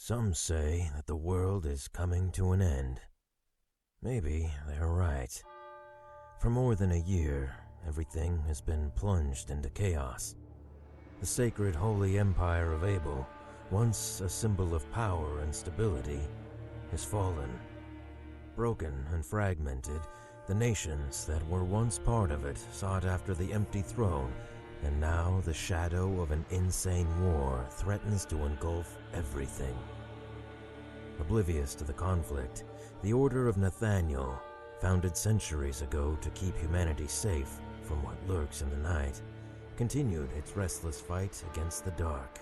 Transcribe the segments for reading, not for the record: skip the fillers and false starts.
Some say that the world is coming to an end. Maybe they're right. For more than a year, everything has been plunged into chaos. The sacred Holy Empire of Abel, once a symbol of power and stability, has fallen. Broken and fragmented, the nations that were once part of it sought after the empty throne, and now the shadow of an insane war threatens to engulf everything. Oblivious to the conflict, the Order of Nathaniel, founded centuries ago to keep humanity safe from what lurks in the night, continued its restless fight against the dark.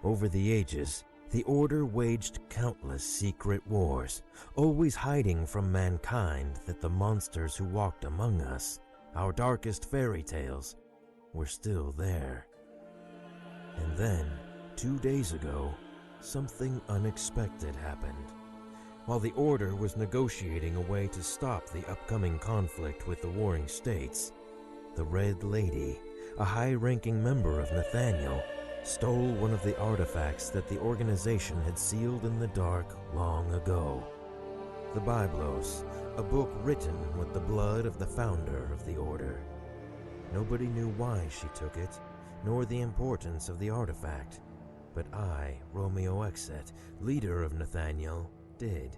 Over the ages, the Order waged countless secret wars, always hiding from mankind that the monsters who walked among us, our darkest fairy tales, were still there. And then, 2 days ago, something unexpected happened. While the Order was negotiating a way to stop the upcoming conflict with the warring states, the Red Lady, a high-ranking member of Nathaniel, stole one of the artifacts that the organization had sealed in the dark long ago. The Biblos, a book written with the blood of the founder of the Order. Nobody knew why she took it, nor the importance of the artifact, but I, Romeo Exet, leader of Nathaniel, did.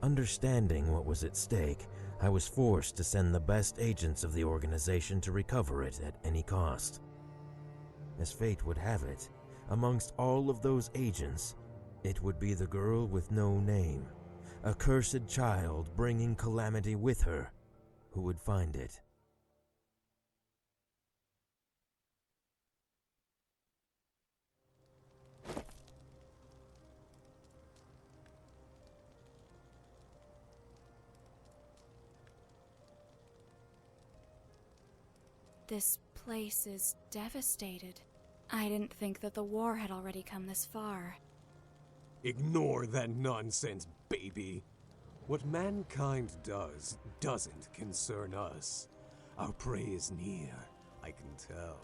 Understanding what was at stake, I was forced to send the best agents of the organization to recover it at any cost. As fate would have it, amongst all of those agents, it would be the girl with no name, a cursed child bringing calamity with her, who would find it. This place is devastated. I didn't think that the war had already come this far. Ignore that nonsense, baby. What mankind does doesn't concern us. Our prey is near, I can tell.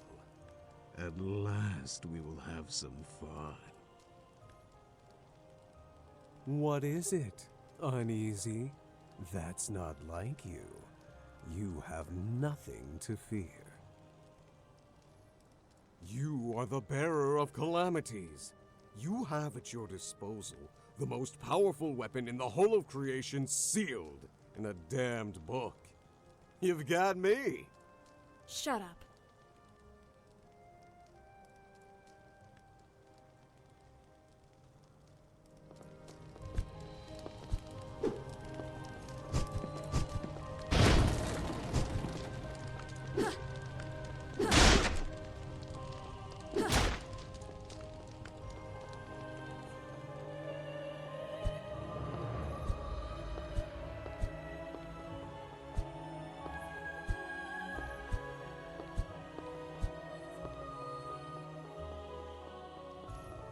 At last we will have some fun. What is it? Uneasy? That's not like you. You have nothing to fear. You are the bearer of calamities. You have at your disposal the most powerful weapon in the whole of creation sealed in a damned book. You've got me. Shut up.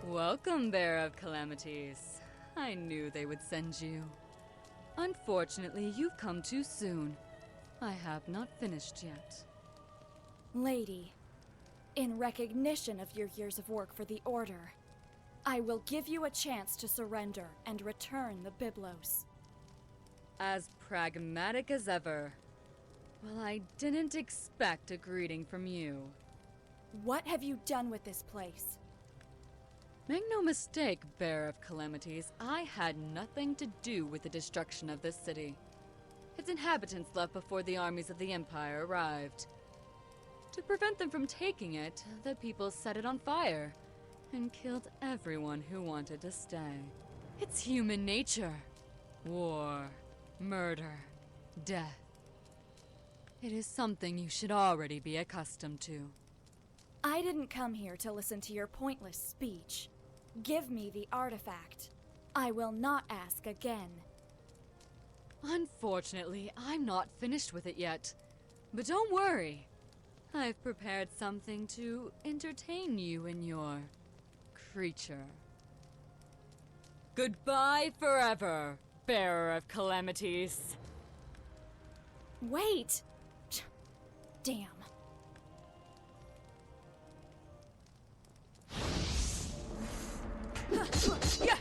Welcome, Bearer of Calamities. I knew they would send you. Unfortunately, you've come too soon. I have not finished yet. Lady, in recognition of your years of work for the Order, I will give you a chance to surrender and return the Biblos. As pragmatic as ever. Well, I didn't expect a greeting from you. What have you done with this place? Make no mistake, Bearer of Calamities, I had nothing to do with the destruction of this city. Its inhabitants left before the armies of the Empire arrived. To prevent them from taking it, the people set it on fire and killed everyone who wanted to stay. It's human nature. War, murder, death. It is something you should already be accustomed to. I didn't come here to listen to your pointless speech. Give me the artifact. I will not ask again. Unfortunately, I'm not finished with it yet. But don't worry. I've prepared something to entertain you and your creature. Goodbye forever, Bearer of Calamities. Wait! Damn. Yeah.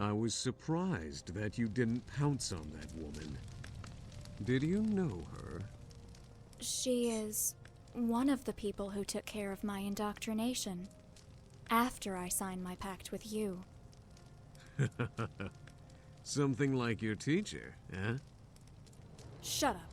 I was surprised that you didn't pounce on that woman. Did you know her? She is one of the people who took care of my indoctrination after I signed my pact with you. Something like your teacher, eh? Shut up.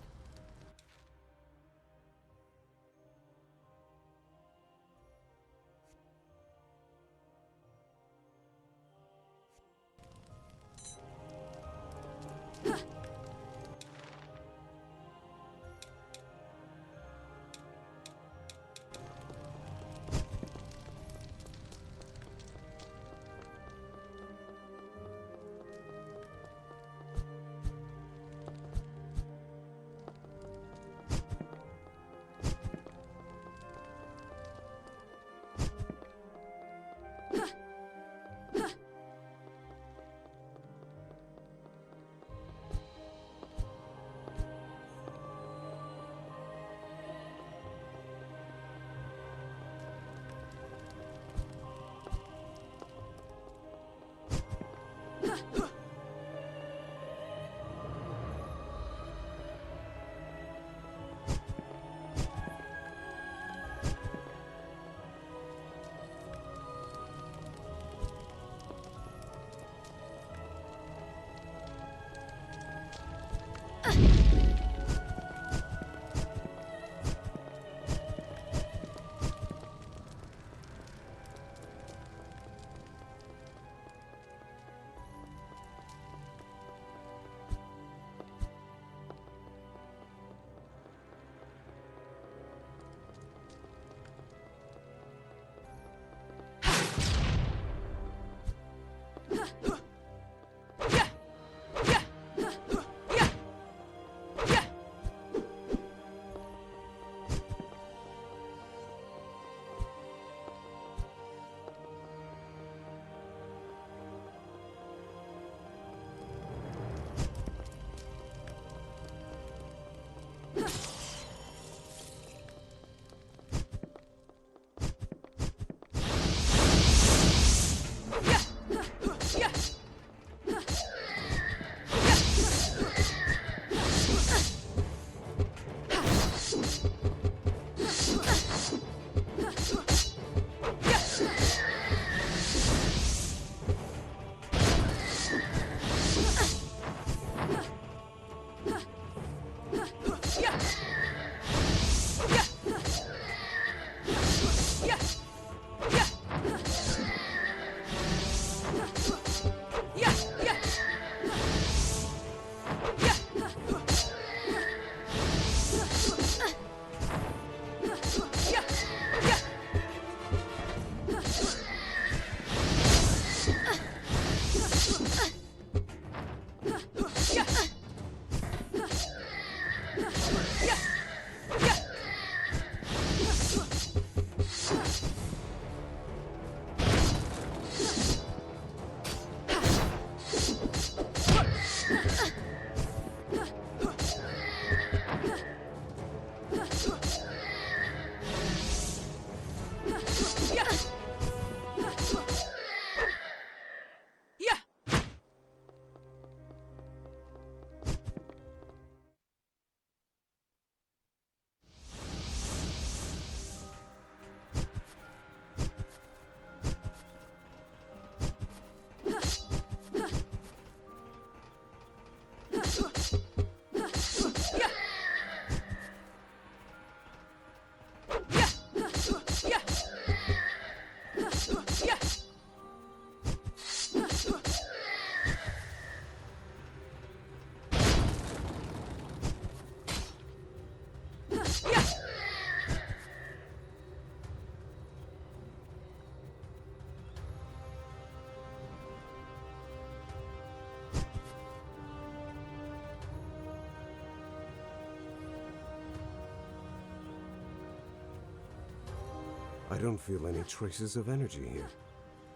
I don't feel any traces of energy here.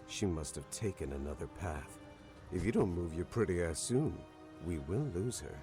She must have taken another path. If you don't move your pretty ass soon, we will lose her.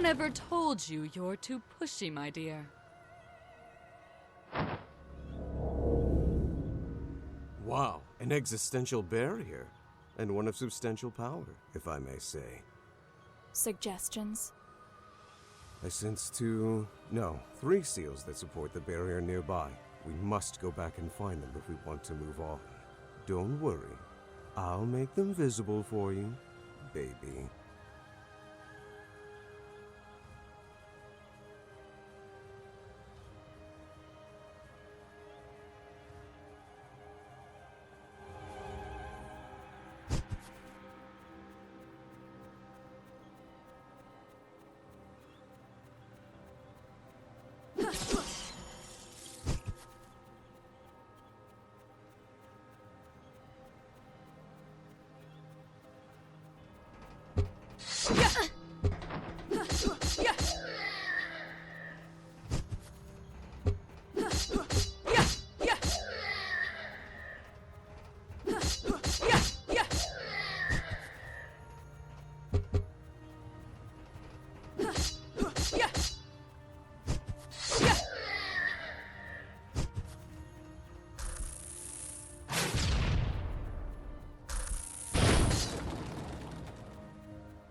ever told you you're too pushy, my dear? Wow, an existential barrier. And one of substantial power, if I may say. Suggestions? I sense three seals that support the barrier nearby. We must go back and find them if we want to move on. Don't worry. I'll make them visible for you, baby.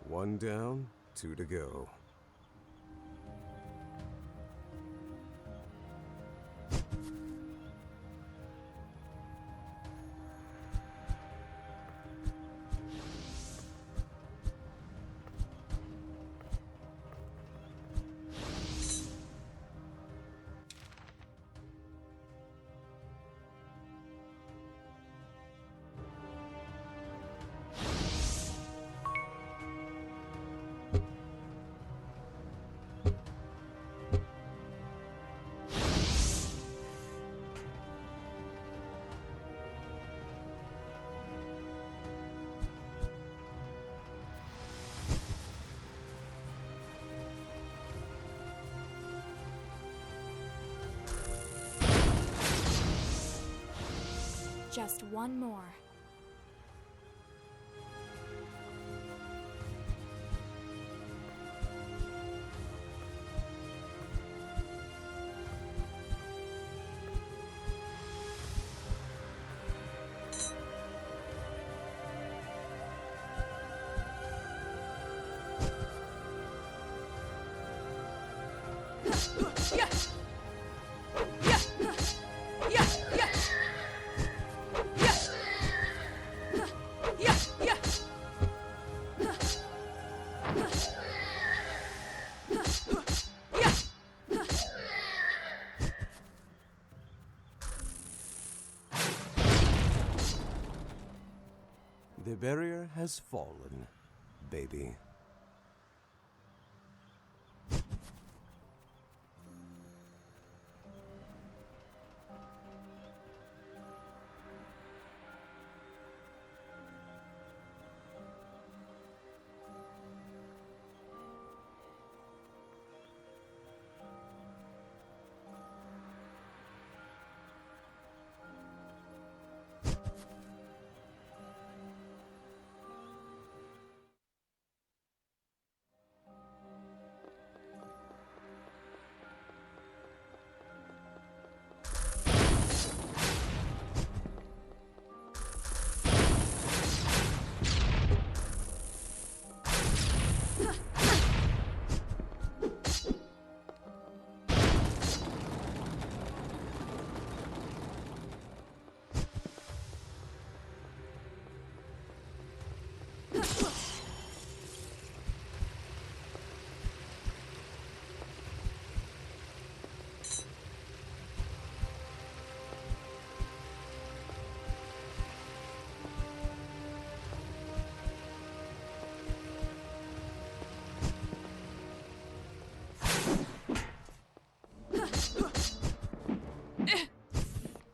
One down, two to go. Just one more. The barrier has fallen, baby.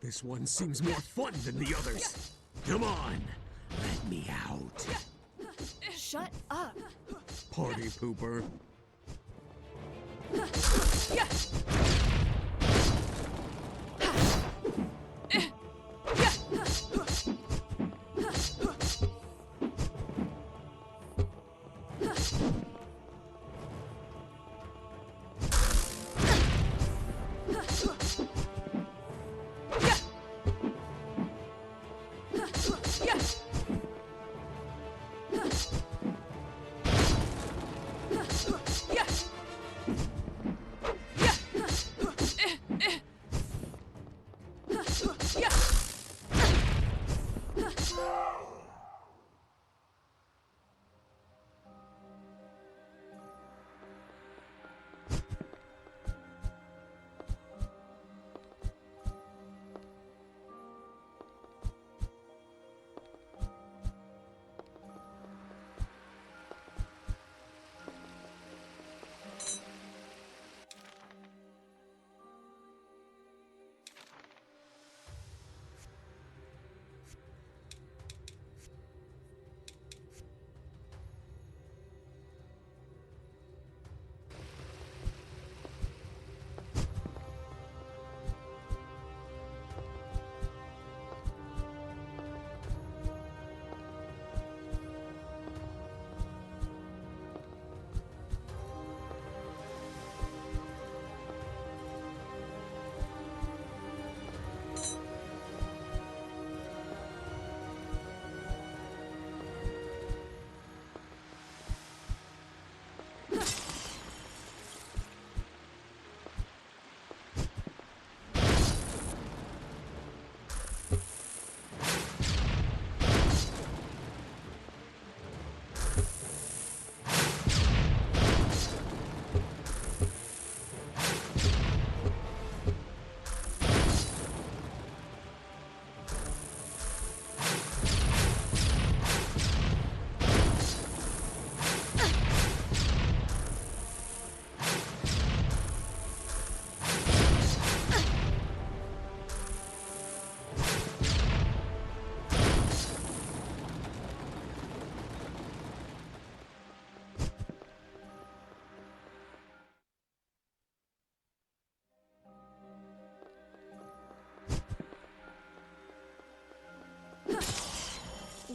This one seems more fun than the others. Come on, let me out. Shut up! Party pooper.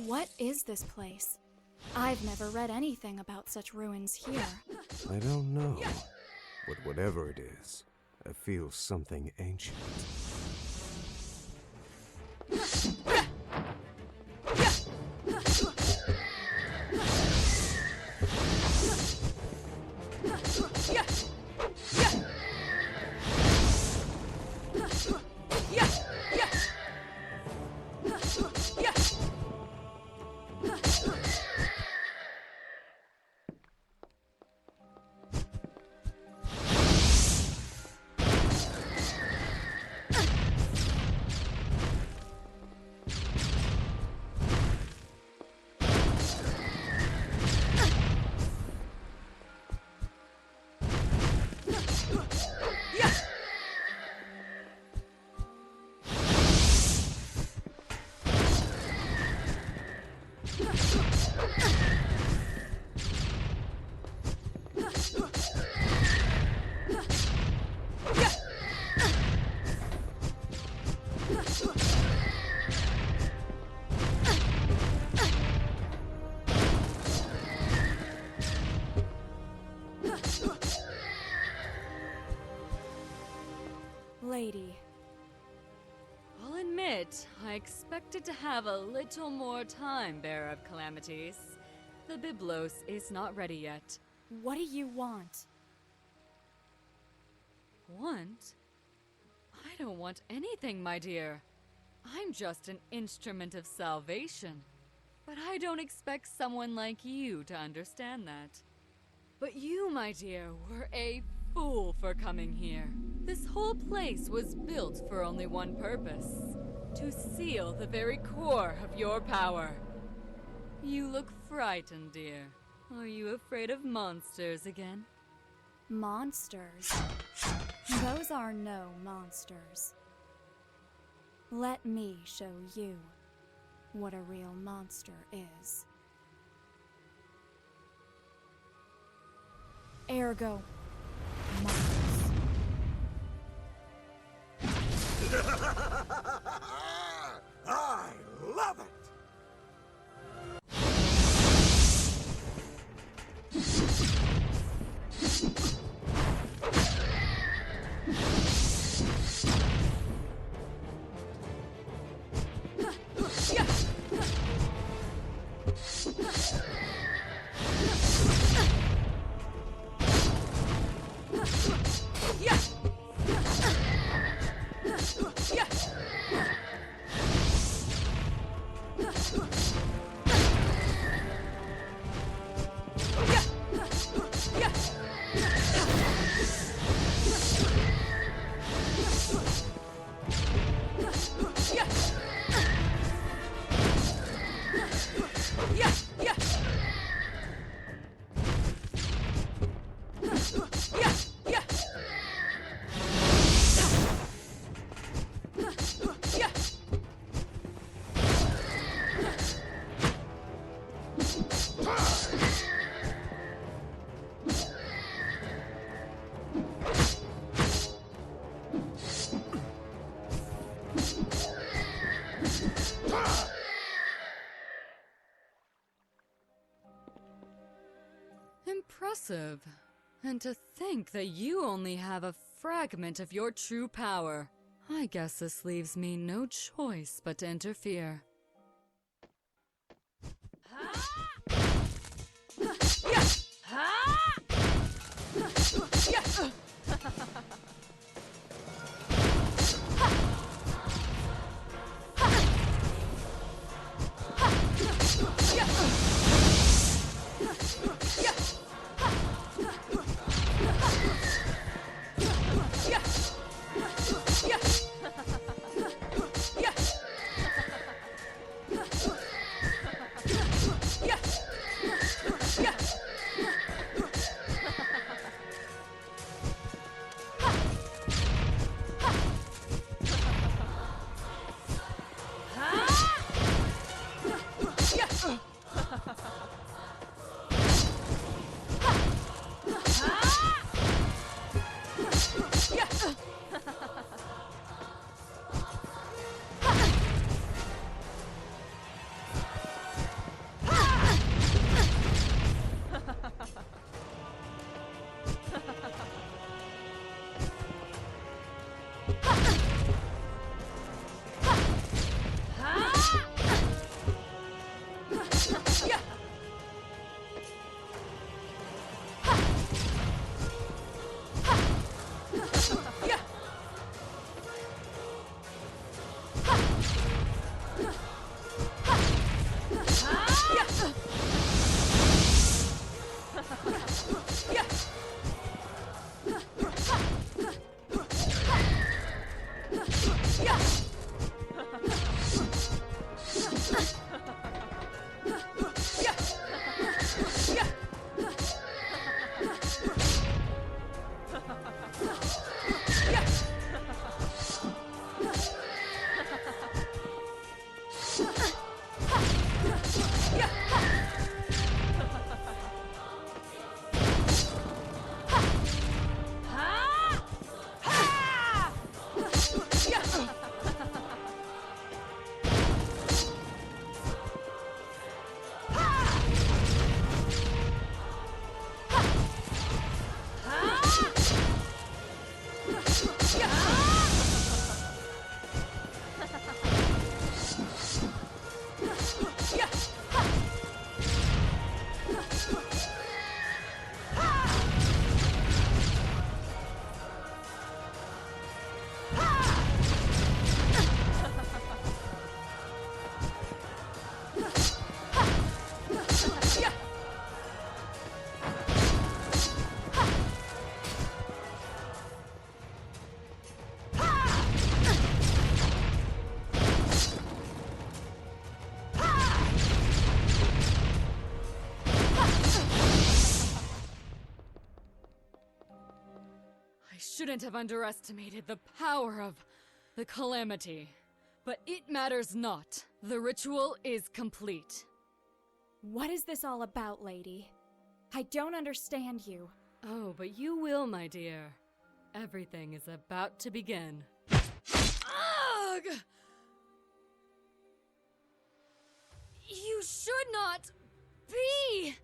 What is this place? I've never read anything about such ruins here. I don't know. But whatever it is, I feel something ancient. Lady. I'll admit, I expected to have a little more time, Bearer of Calamities. The Biblos is not ready yet. What do you want? Want? I don't want anything, my dear. I'm just an instrument of salvation. But I don't expect someone like you to understand that. But you, my dear, were a fool for coming here. This whole place was built for only one purpose: to seal the very core of your power. You look frightened, dear. Are you afraid of monsters again? Monsters? Those are no monsters. Let me show you what a real monster is. Ergo, monsters. I love it! impressive. And to think that you only have a fragment of your true power. I guess this leaves me no choice but to interfere. I shouldn't have underestimated the power of the calamity. But it matters not. The ritual is complete. What is this all about, lady? I don't understand you. Oh, but you will, my dear. Everything is about to begin. Ugh! You should not be!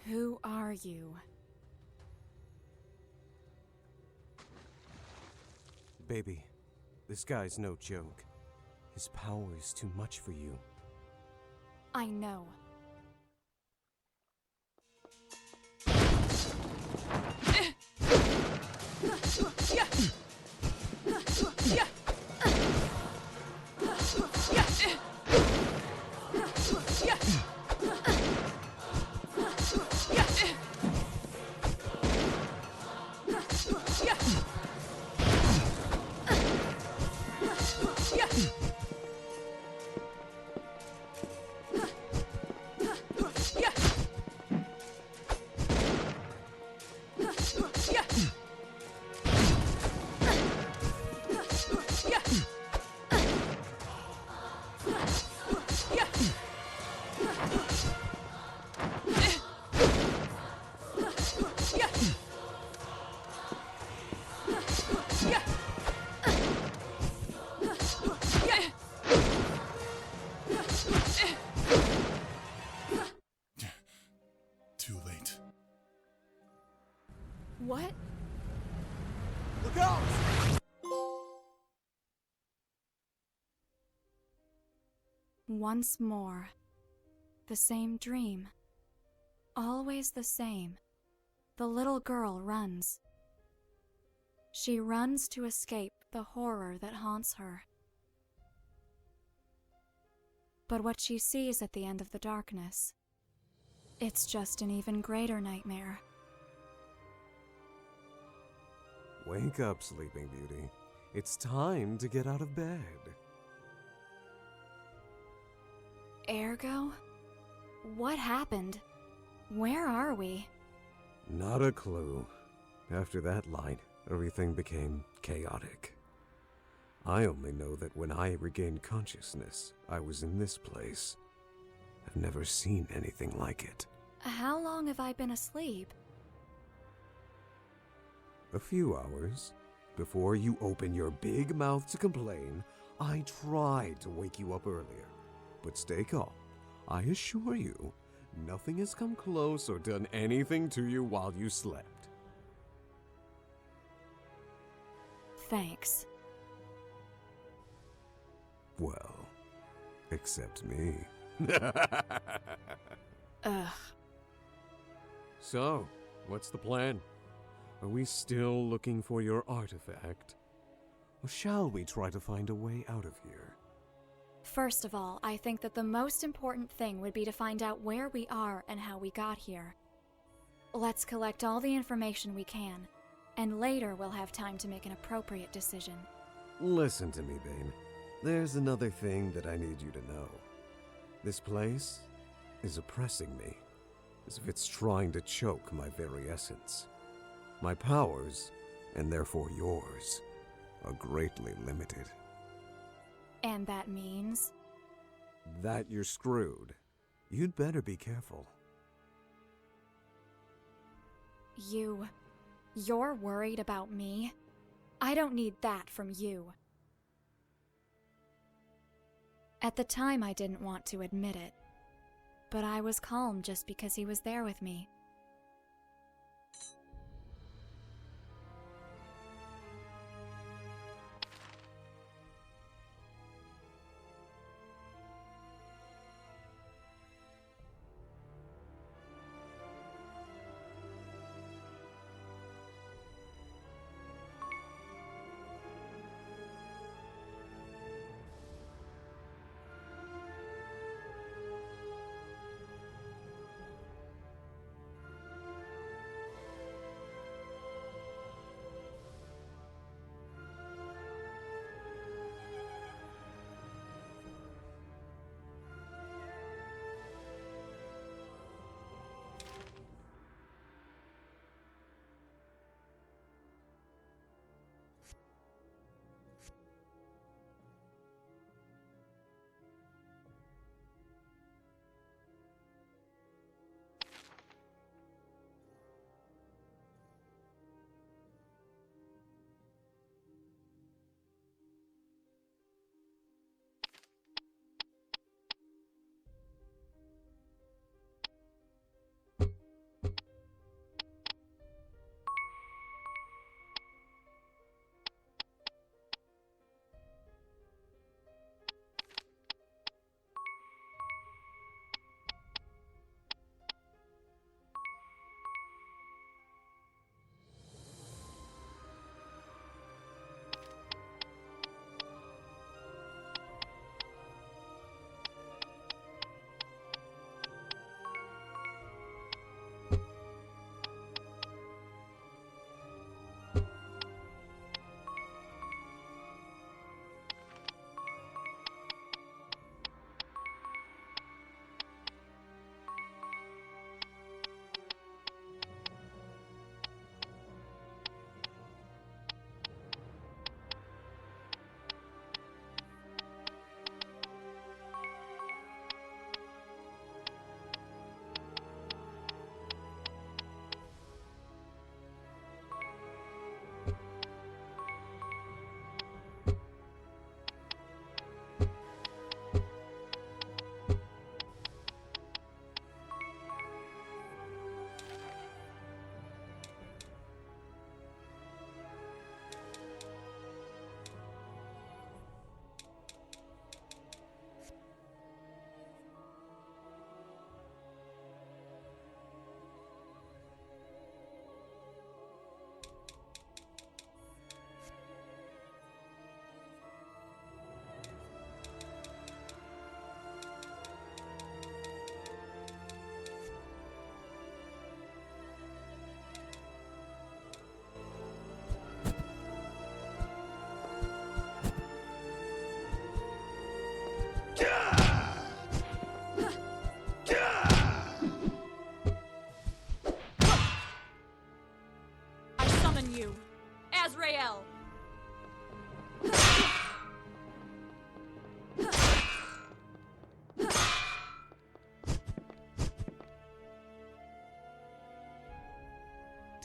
Who are you? Baby, this guy's no joke. His power is too much for you. I know. Too late. What? Look out! Once more. The same dream. Always the same. The little girl runs. She runs to escape the horror that haunts her. But what she sees at the end of the darkness, it's just an even greater nightmare. Wake up, Sleeping Beauty. It's time to get out of bed. Ergo? What happened? Where are we? Not a clue. After that light, everything became chaotic. I only know that when I regained consciousness, I was in this place. I've never seen anything like it. How long have I been asleep? A few hours. Before you open your big mouth to complain, I tried to wake you up earlier. But stay calm. I assure you, nothing has come close or done anything to you while you slept. Thanks. Well, except me. Ugh. So, what's the plan? Are we still looking for your artifact? Or shall we try to find a way out of here? First of all, I think that the most important thing would be to find out where we are and how we got here. Let's collect all the information we can, and later we'll have time to make an appropriate decision. Listen to me, babe. There's another thing that I need you to know. This place is oppressing me, as if it's trying to choke my very essence. My powers, and therefore yours, are greatly limited. And that means? That you're screwed. You'd better be careful. You're worried about me? I don't need that from you. At the time, I didn't want to admit it, but I was calm just because he was there with me.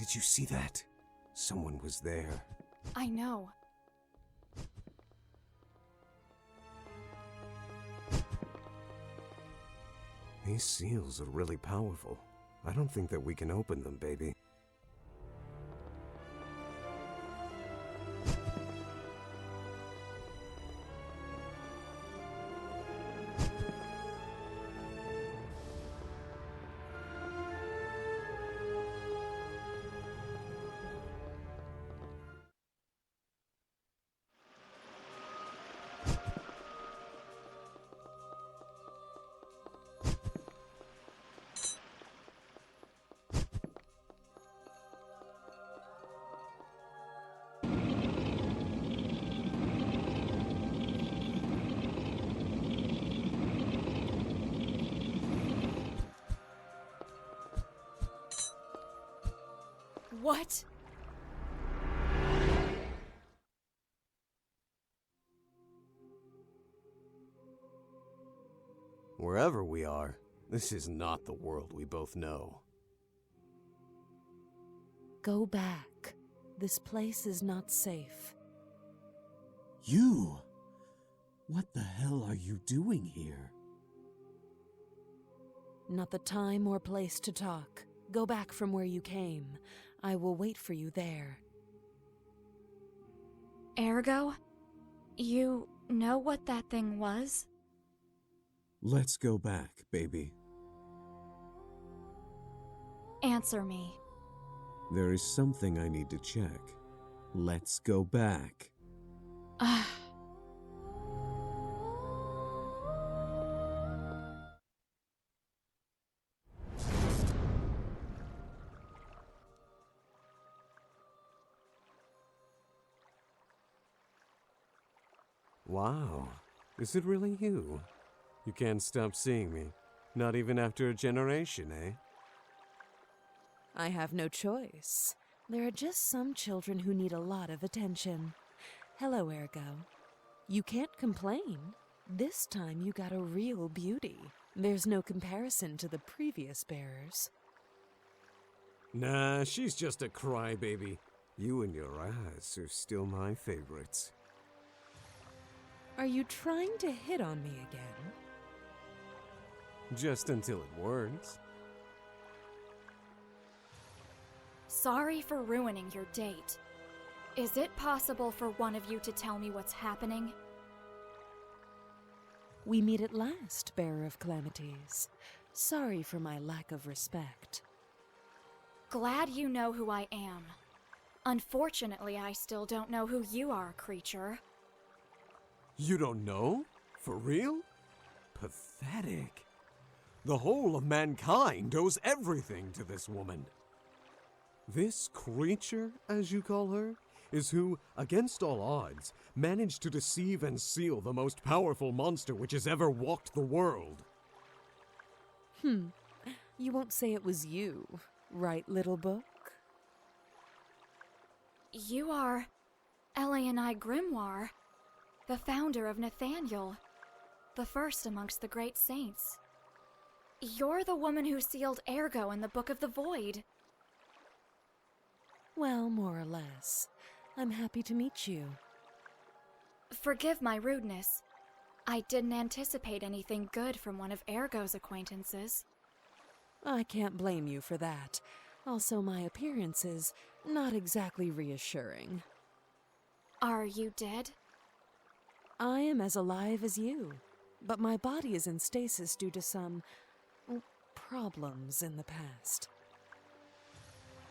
Did you see that? Someone was there. I know. These seals are really powerful. I don't think that we can open them, baby. What? Wherever we are, this is not the world we both know. Go back. This place is not safe. You? What the hell are you doing here? Not the time or place to talk. Go back from where you came. I will wait for you there. Ergo? You know what that thing was? Let's go back, baby. Answer me. There is something I need to check. Let's go back. Ah. Wow. Is it really you? You can't stop seeing me. Not even after a generation, eh? I have no choice. There are just some children who need a lot of attention. Hello, Ergo. You can't complain. This time you got a real beauty. There's no comparison to the previous bearers. Nah, she's just a crybaby. You and your eyes are still my favorites. Are you trying to hit on me again? Just until it works. Sorry for ruining your date. Is it possible for one of you to tell me what's happening? We meet at last, Bearer of Calamities. Sorry for my lack of respect. Glad you know who I am. Unfortunately, I still don't know who you are, creature. You don't know? For real? Pathetic. The whole of mankind owes everything to this woman. This creature, as you call her, is who, against all odds, managed to deceive and seal the most powerful monster which has ever walked the world. You won't say it was you, right, little book? You are Elianai Grimoire, the founder of Nathaniel, the first amongst the great saints. You're the woman who sealed Ergo in the Book of the Void. Well, more or less. I'm happy to meet you. Forgive my rudeness. I didn't anticipate anything good from one of Ergo's acquaintances. I can't blame you for that. Also, my appearance is not exactly reassuring. Are you dead? I am as alive as you, but my body is in stasis due to some problems in the past.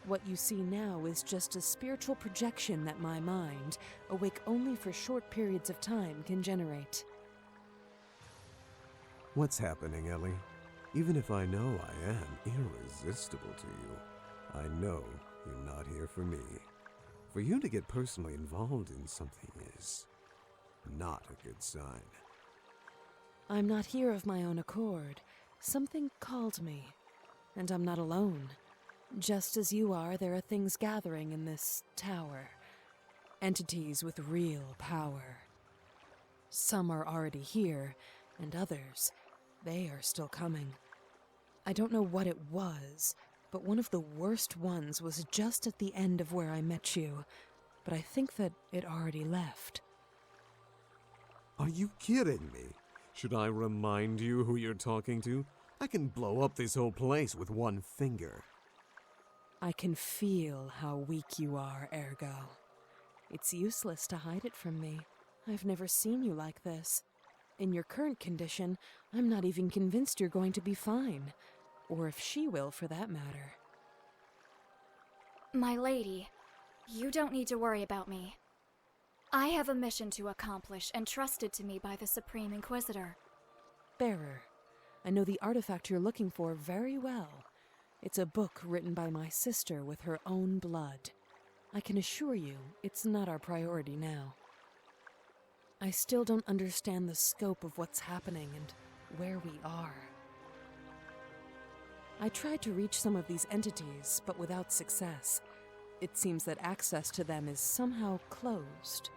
What you see now is just a spiritual projection that my mind, awake only for short periods of time, can generate. What's happening, Ellie? Even if I know I am irresistible to you, I know you're not here for me. For you to get personally involved in something is not a good sign. I'm not here of my own accord. Something called me, and I'm not alone. Just as you are, there are things gathering in this tower. Entities with real power. Some are already here, and others, they are still coming. I don't know what it was, but one of the worst ones was just at the end of where I met you. But I think that it already left. Are you kidding me? Should I remind you who you're talking to? I can blow up this whole place with one finger. I can feel how weak you are, Ergo. It's useless to hide it from me. I've never seen you like this. In your current condition, I'm not even convinced you're going to be fine. Or if she will, for that matter. My lady, you don't need to worry about me. I have a mission to accomplish entrusted to me by the Supreme Inquisitor. Bearer, I know the artifact you're looking for very well. It's a book written by my sister with her own blood. I can assure you, it's not our priority now. I still don't understand the scope of what's happening and where we are. I tried to reach some of these entities, but without success. It seems that access to them is somehow closed.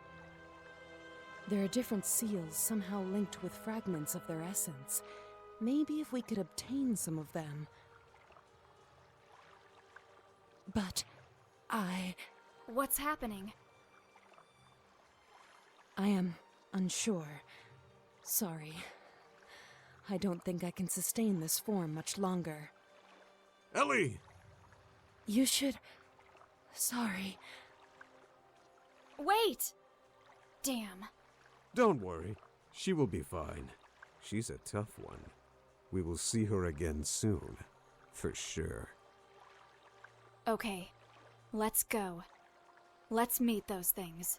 There are different seals somehow linked with fragments of their essence. Maybe if we could obtain some of them. But What's happening? I am unsure. Sorry. I don't think I can sustain this form much longer. Ellie! You should... Sorry. Wait! Damn. Don't worry. She will be fine. She's a tough one. We will see her again soon. For sure. Okay, let's go. Let's meet those things.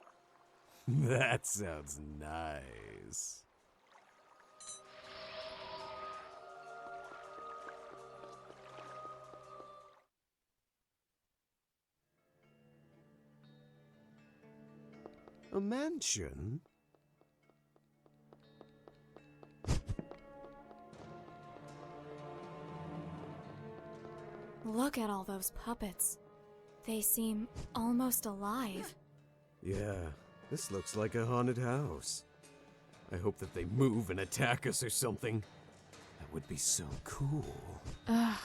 That sounds nice. A mansion? Look at all those puppets. They seem almost alive. Yeah, this looks like a haunted house. I hope that they move and attack us or something. That would be so cool. Ugh.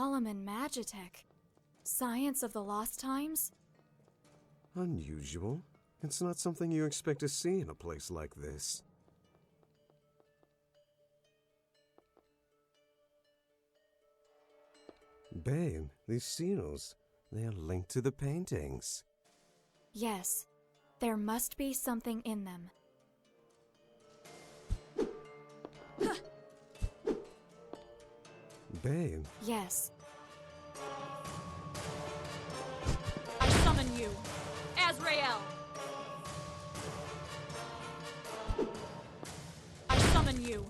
Solomon Magitech. Science of the Lost Times? Unusual. It's not something you expect to see in a place like this. Babe, these seals, they are linked to the paintings. Yes, there must be something in them. Babe, Yes. I summon you, Azrael! I summon you,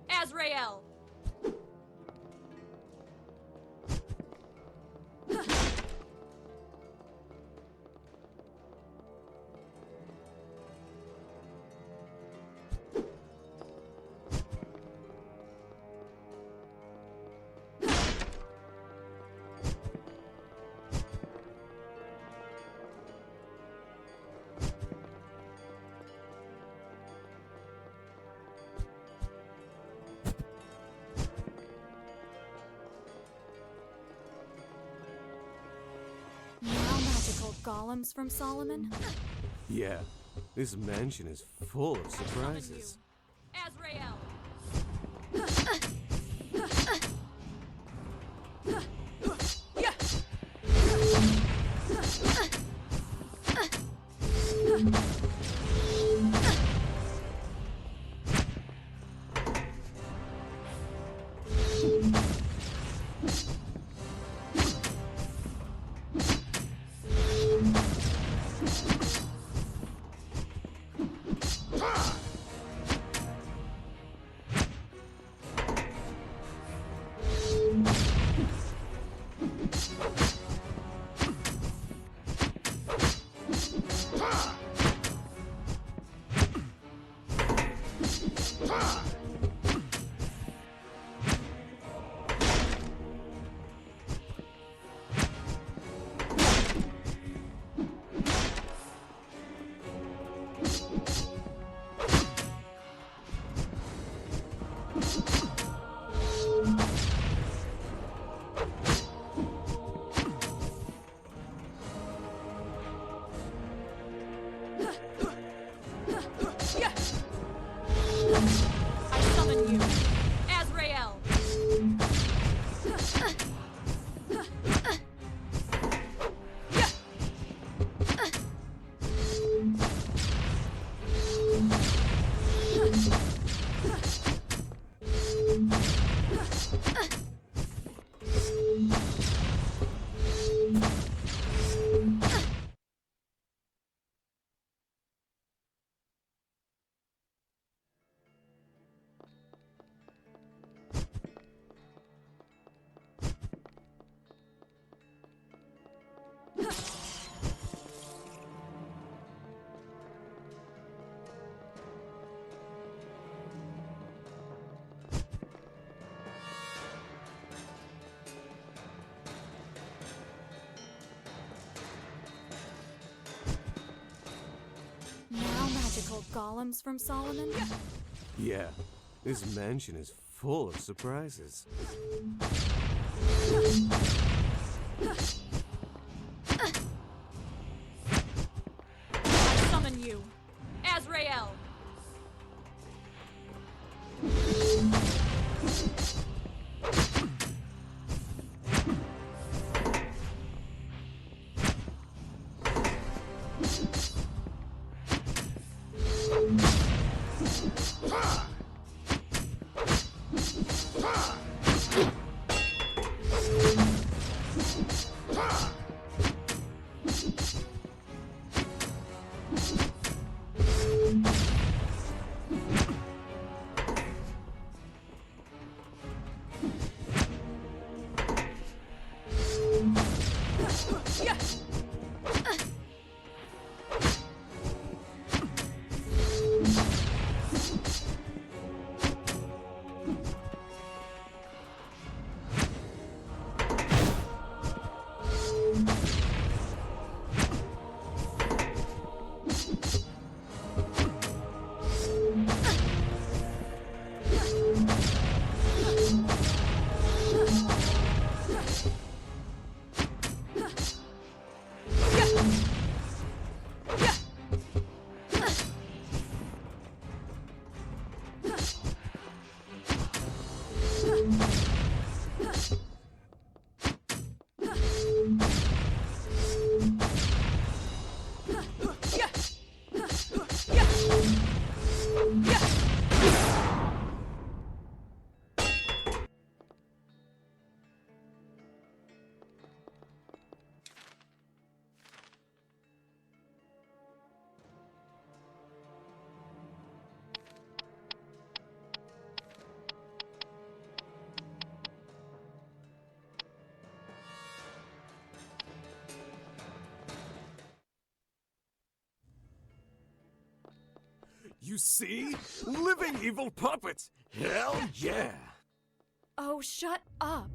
Azrael! Now magical golems from Solomon? yeah, this mansion is full of surprises. Azrael! I summon you, Azrael! Now magical golems from Solomon? Yeah, this mansion is full of surprises. I summon you, Azrael! You see? Living evil puppets! Hell yeah! Oh, shut up.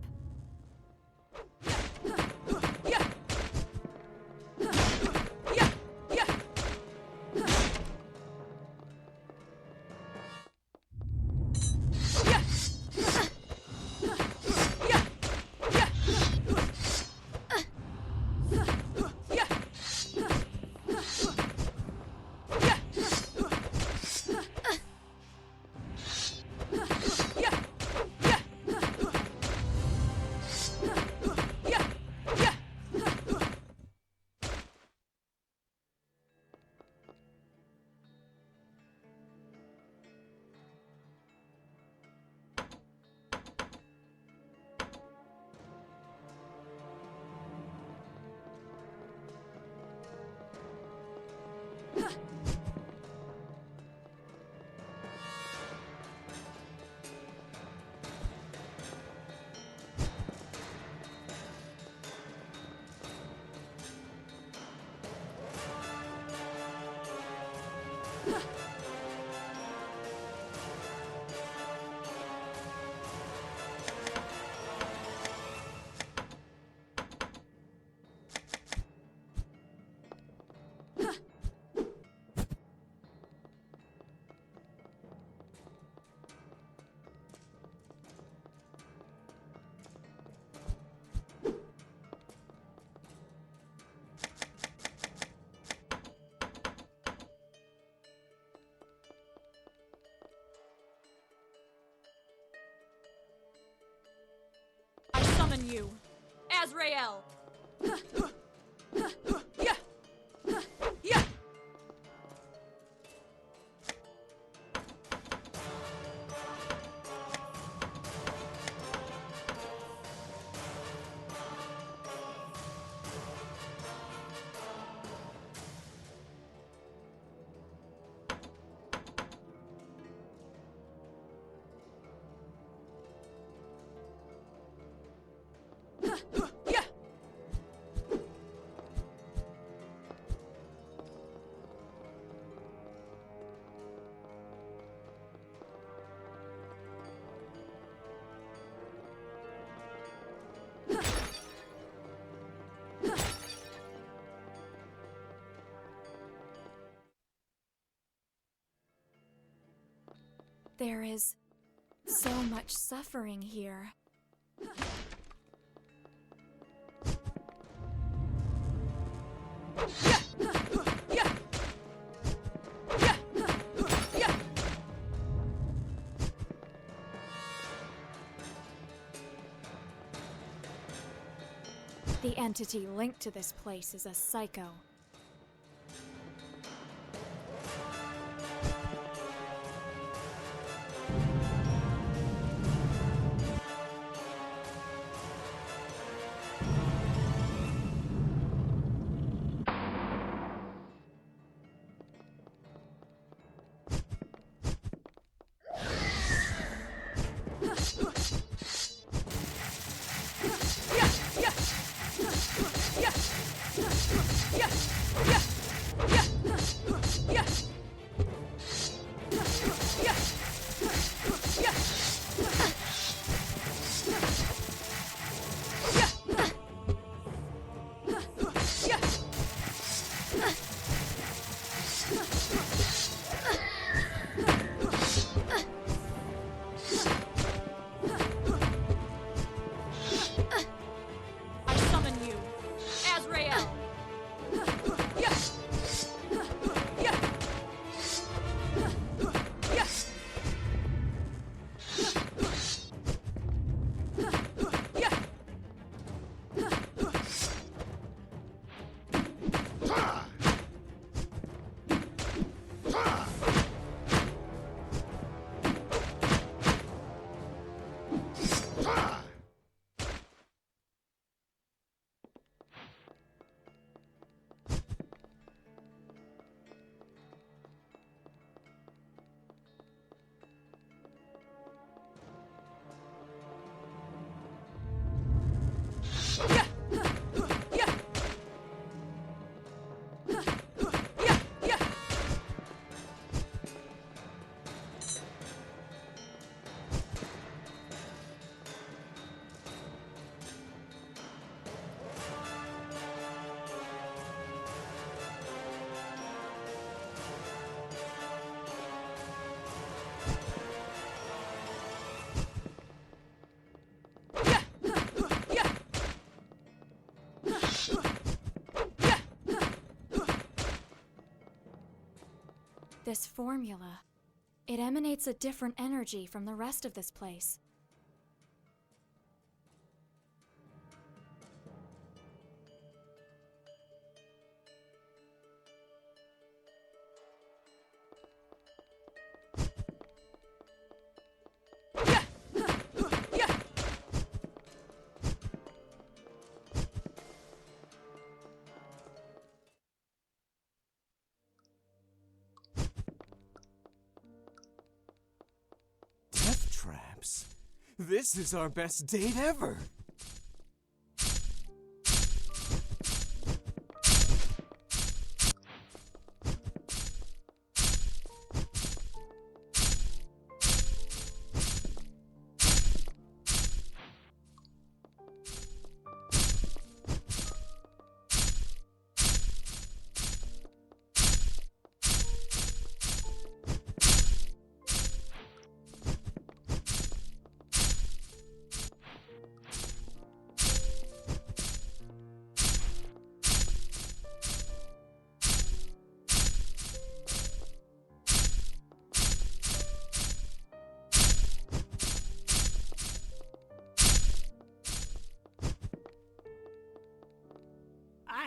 Summon you, Azrael! There is so much suffering here. The entity linked to this place is a psycho. This formula, it emanates a different energy from the rest of this place. Death traps? This is our best date ever!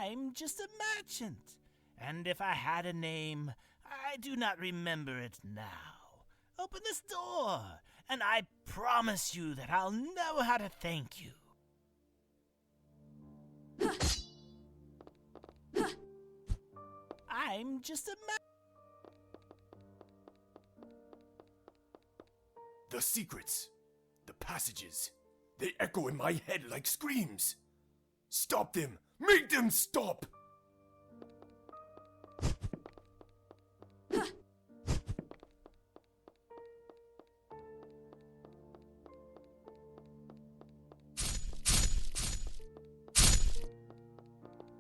I'm just a merchant, and if I had a name, I do not remember it now. Open this door, and I promise you that I'll know how to thank you. I'm just a The secrets, the passages, they echo in my head like screams. Stop them! Make them stop!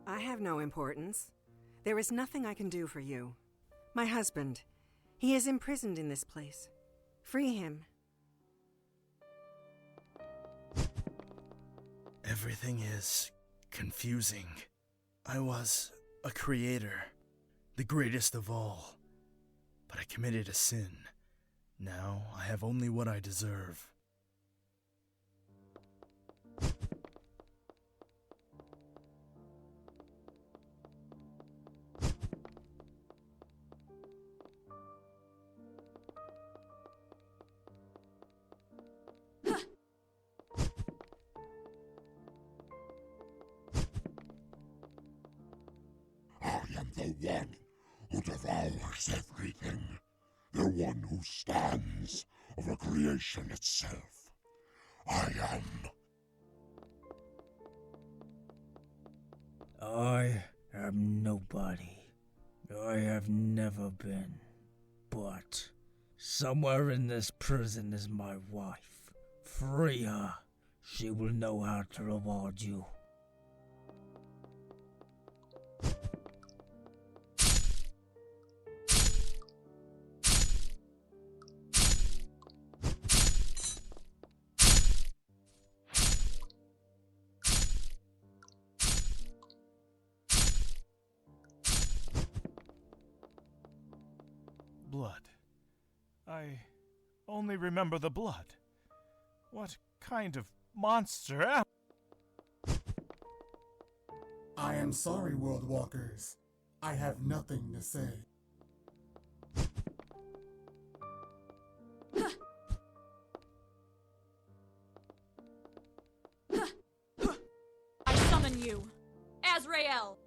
I have no importance. There is nothing I can do for you. My husband, he is imprisoned in this place. Free him. Everything is confusing. I was a creator, the greatest of all, but I committed a sin. Now I have only what I deserve. I am the one who devours everything. The one who stands over creation itself. I am nobody. I have never been. But somewhere in this prison is my wife. Free her. She will know how to reward you. blood. I only remember the blood. What kind of monster am I am sorry, World Walkers. I have nothing to say. I summon you, Azrael!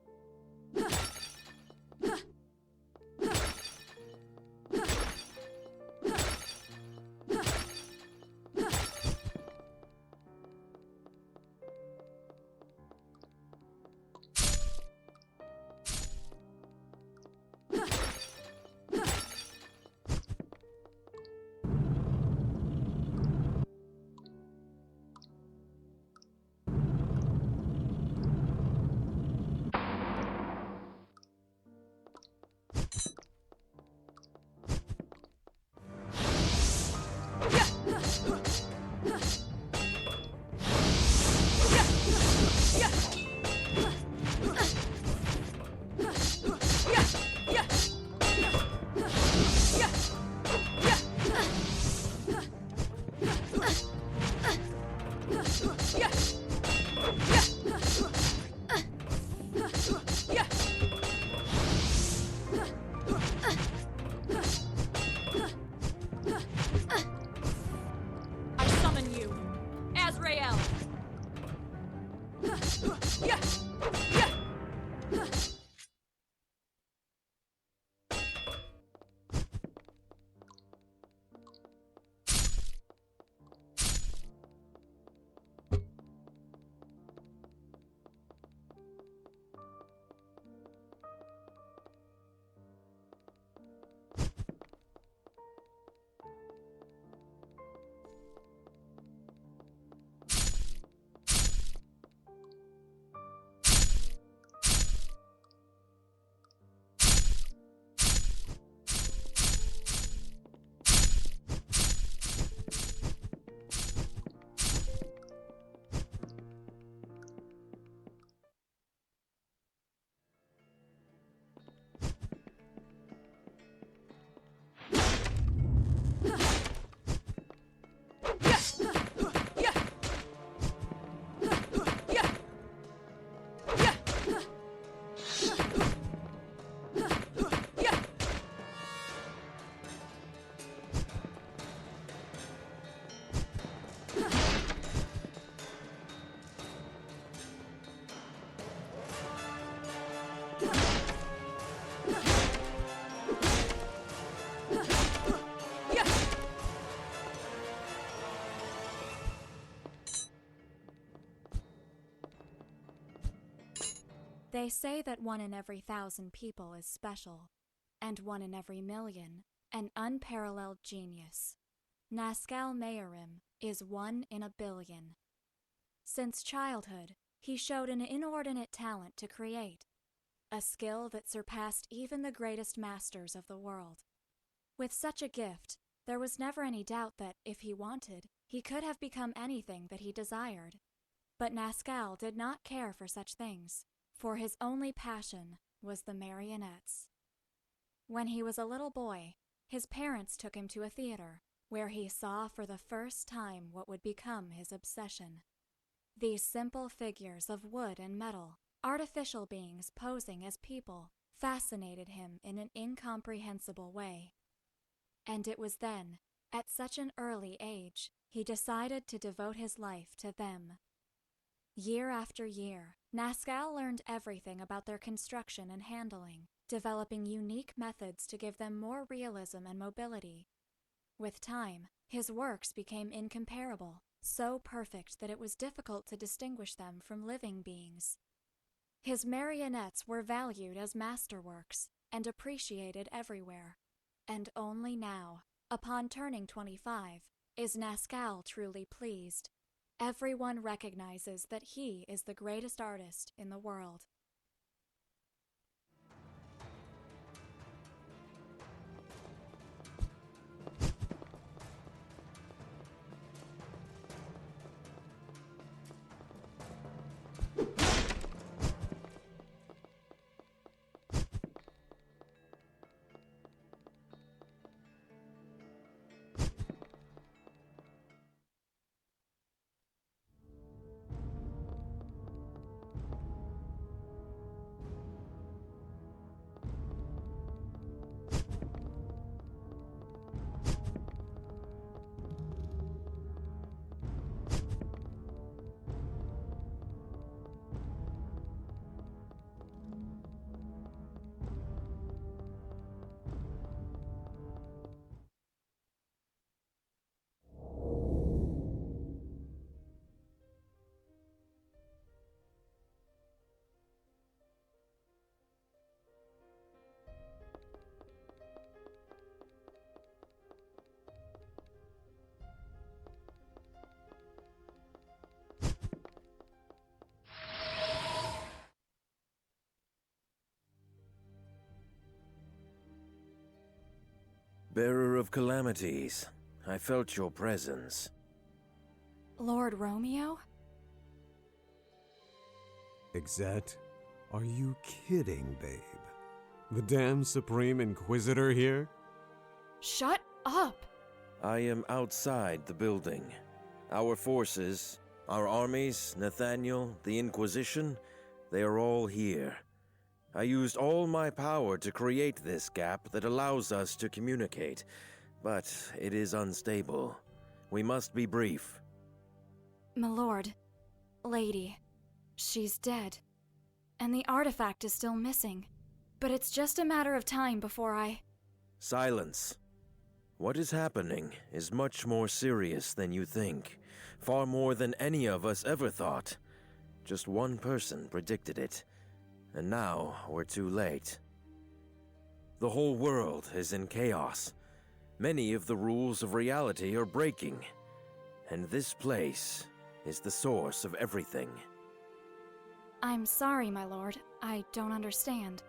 They say that 1 in every 1,000 people is special, and 1 in every million, an unparalleled genius. Nascal Mayorim is 1 in a billion. Since childhood, he showed an inordinate talent to create, a skill that surpassed even the greatest masters of the world. With such a gift, there was never any doubt that, if he wanted, he could have become anything that he desired. But Nascal did not care for such things, for his only passion was the marionettes. When he was a little boy, his parents took him to a theater, where he saw for the first time what would become his obsession. These simple figures of wood and metal, artificial beings posing as people, fascinated him in an incomprehensible way. And it was then, at such an early age, he decided to devote his life to them. Year after year, Nascal learned everything about their construction and handling, developing unique methods to give them more realism and mobility. With time, his works became incomparable, so perfect that it was difficult to distinguish them from living beings. His marionettes were valued as masterworks and appreciated everywhere. And only now, upon turning 25, is Nascal truly pleased. Everyone recognizes that he is the greatest artist in the world. Bearer of calamities, I felt your presence. Lord Romeo? Exet, are you kidding, babe? The damn Supreme Inquisitor here? Shut up! I am outside the building. Our forces, our armies, Nathaniel, the Inquisition, they are all here. I used all my power to create this gap that allows us to communicate, but it is unstable. We must be brief. Milord, lady, she's dead. And the artifact is still missing. But it's just a matter of time before I... Silence. What is happening is much more serious than you think. Far more than any of us ever thought. Just one person predicted it. And now we're too late. The whole world is in chaos. Many of the rules of reality are breaking. And this place is the source of everything. I'm sorry, my lord. I don't understand.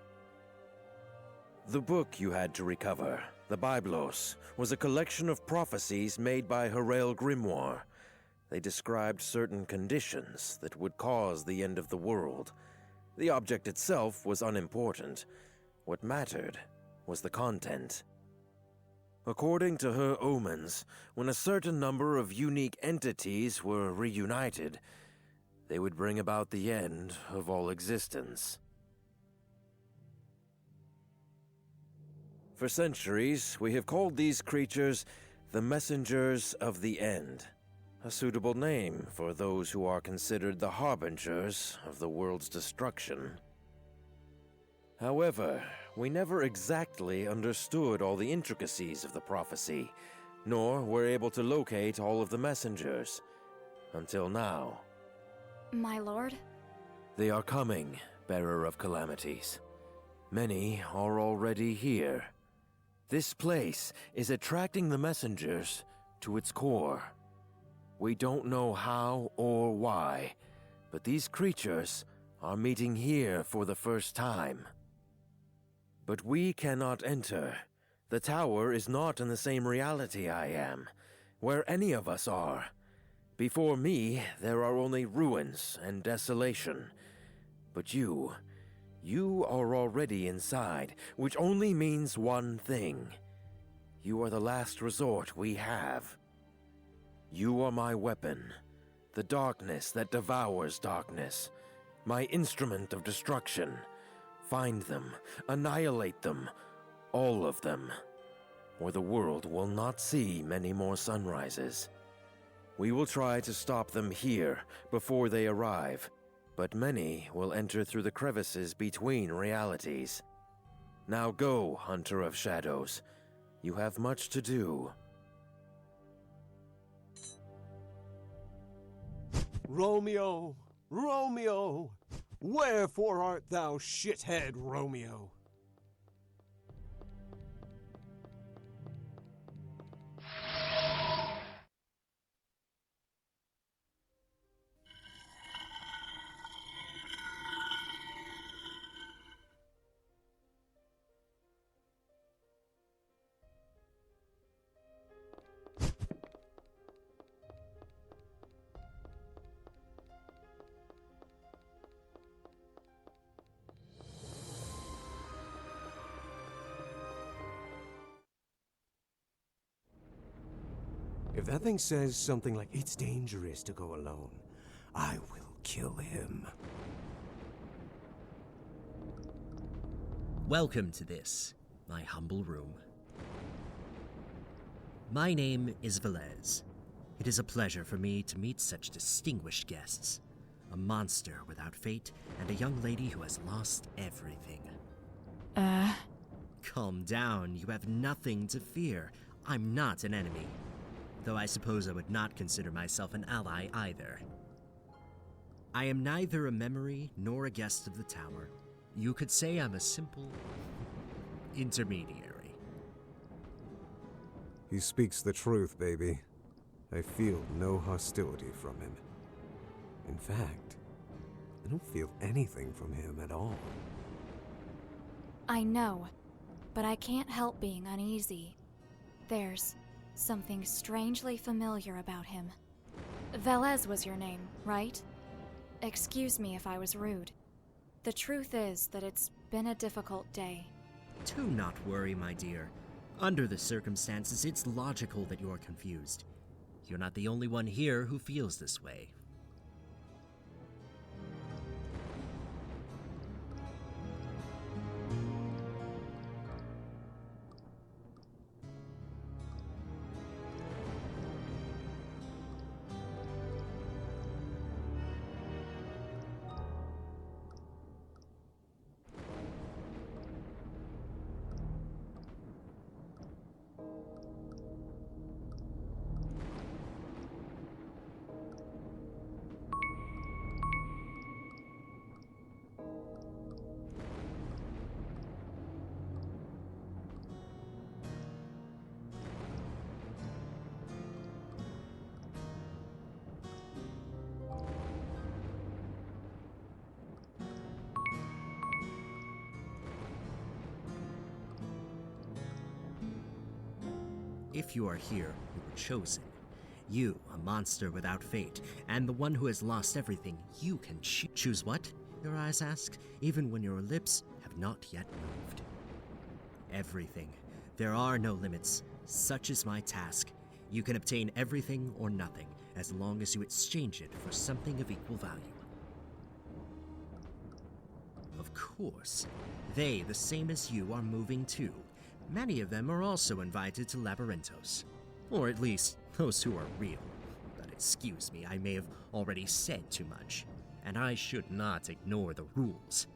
The book you had to recover, the Biblos, was a collection of prophecies made by Herael Grimoire. They described certain conditions that would cause the end of the world. The object itself was unimportant. What mattered was the content. According to her omens, when a certain number of unique entities were reunited, they would bring about the end of all existence. For centuries, we have called these creatures the Messengers of the End, a suitable name for those who are considered the harbingers of the world's destruction. However, we never exactly understood all the intricacies of the prophecy, nor were able to locate all of the messengers. Until now. My lord? They are coming, bearer of calamities. Many are already here. This place is attracting the messengers to its core. We don't know how or why, but these creatures are meeting here for the first time. But we cannot enter. The tower is not in the same reality I am, where any of us are. Before me, there are only ruins and desolation. But you are already inside, which only means one thing. You are the last resort we have. You are my weapon, the darkness that devours darkness, my instrument of destruction. Find them, annihilate them, all of them, or the world will not see many more sunrises. We will try to stop them here before they arrive, but many will enter through the crevices between realities. Now go, Hunter of Shadows. You have much to do. Romeo, Romeo, wherefore art thou, shithead Romeo? If that thing says something like, "It's dangerous to go alone," I will kill him. Welcome to this, my humble room. My name is Velez. It is a pleasure for me to meet such distinguished guests. A monster without fate, and a young lady who has lost everything. Calm down, you have nothing to fear. I'm not an enemy. Though I suppose I would not consider myself an ally either. I am neither a memory nor a guest of the tower. You could say I'm a simple intermediary. He speaks the truth, baby. I feel no hostility from him. In fact, I don't feel anything from him at all. I know, but I can't help being uneasy. There's something strangely familiar about him. Velez was your name, right? Excuse me if I was rude. The truth is that it's been a difficult day. Do not worry, my dear. Under the circumstances, it's logical that you're confused. You're not the only one here who feels this way. If you are here, you were chosen. You, a monster without fate, and the one who has lost everything, you can choose what? Your eyes ask, even when your lips have not yet moved. Everything. There are no limits. Such is my task. You can obtain everything or nothing, as long as you exchange it for something of equal value. Of course, they, the same as you, are moving too. Many of them are also invited to Labyrinthos. Or at least, those who are real. But excuse me, I may have already said too much. And I should not ignore the rules.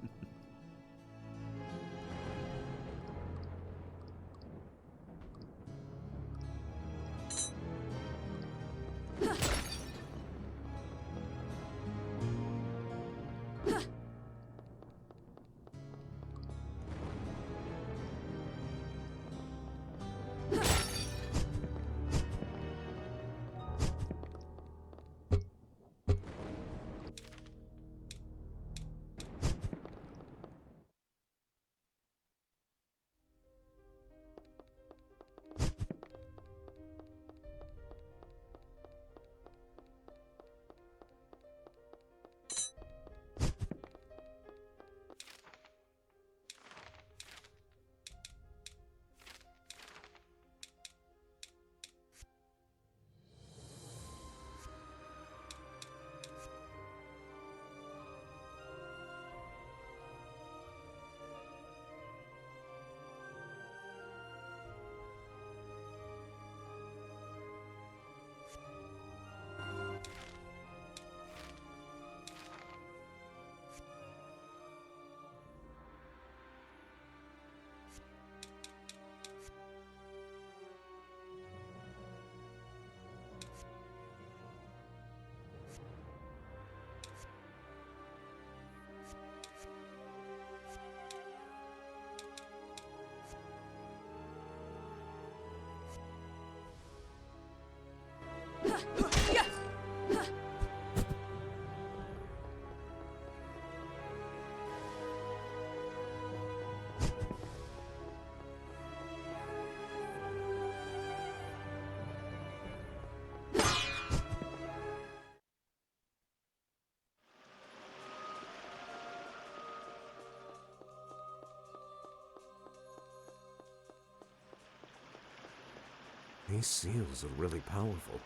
These seals are really powerful.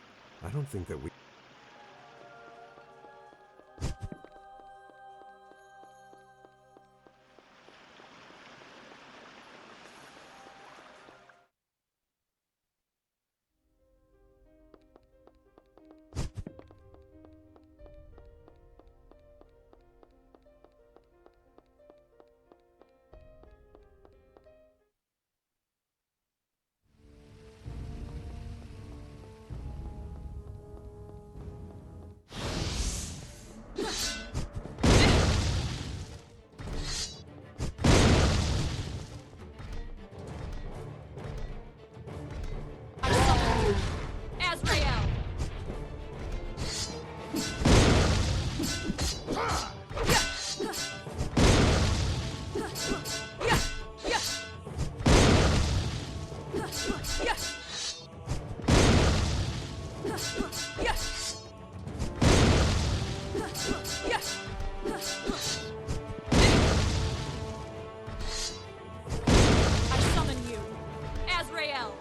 I don't think that we... Azrael! I summon you, Azrael!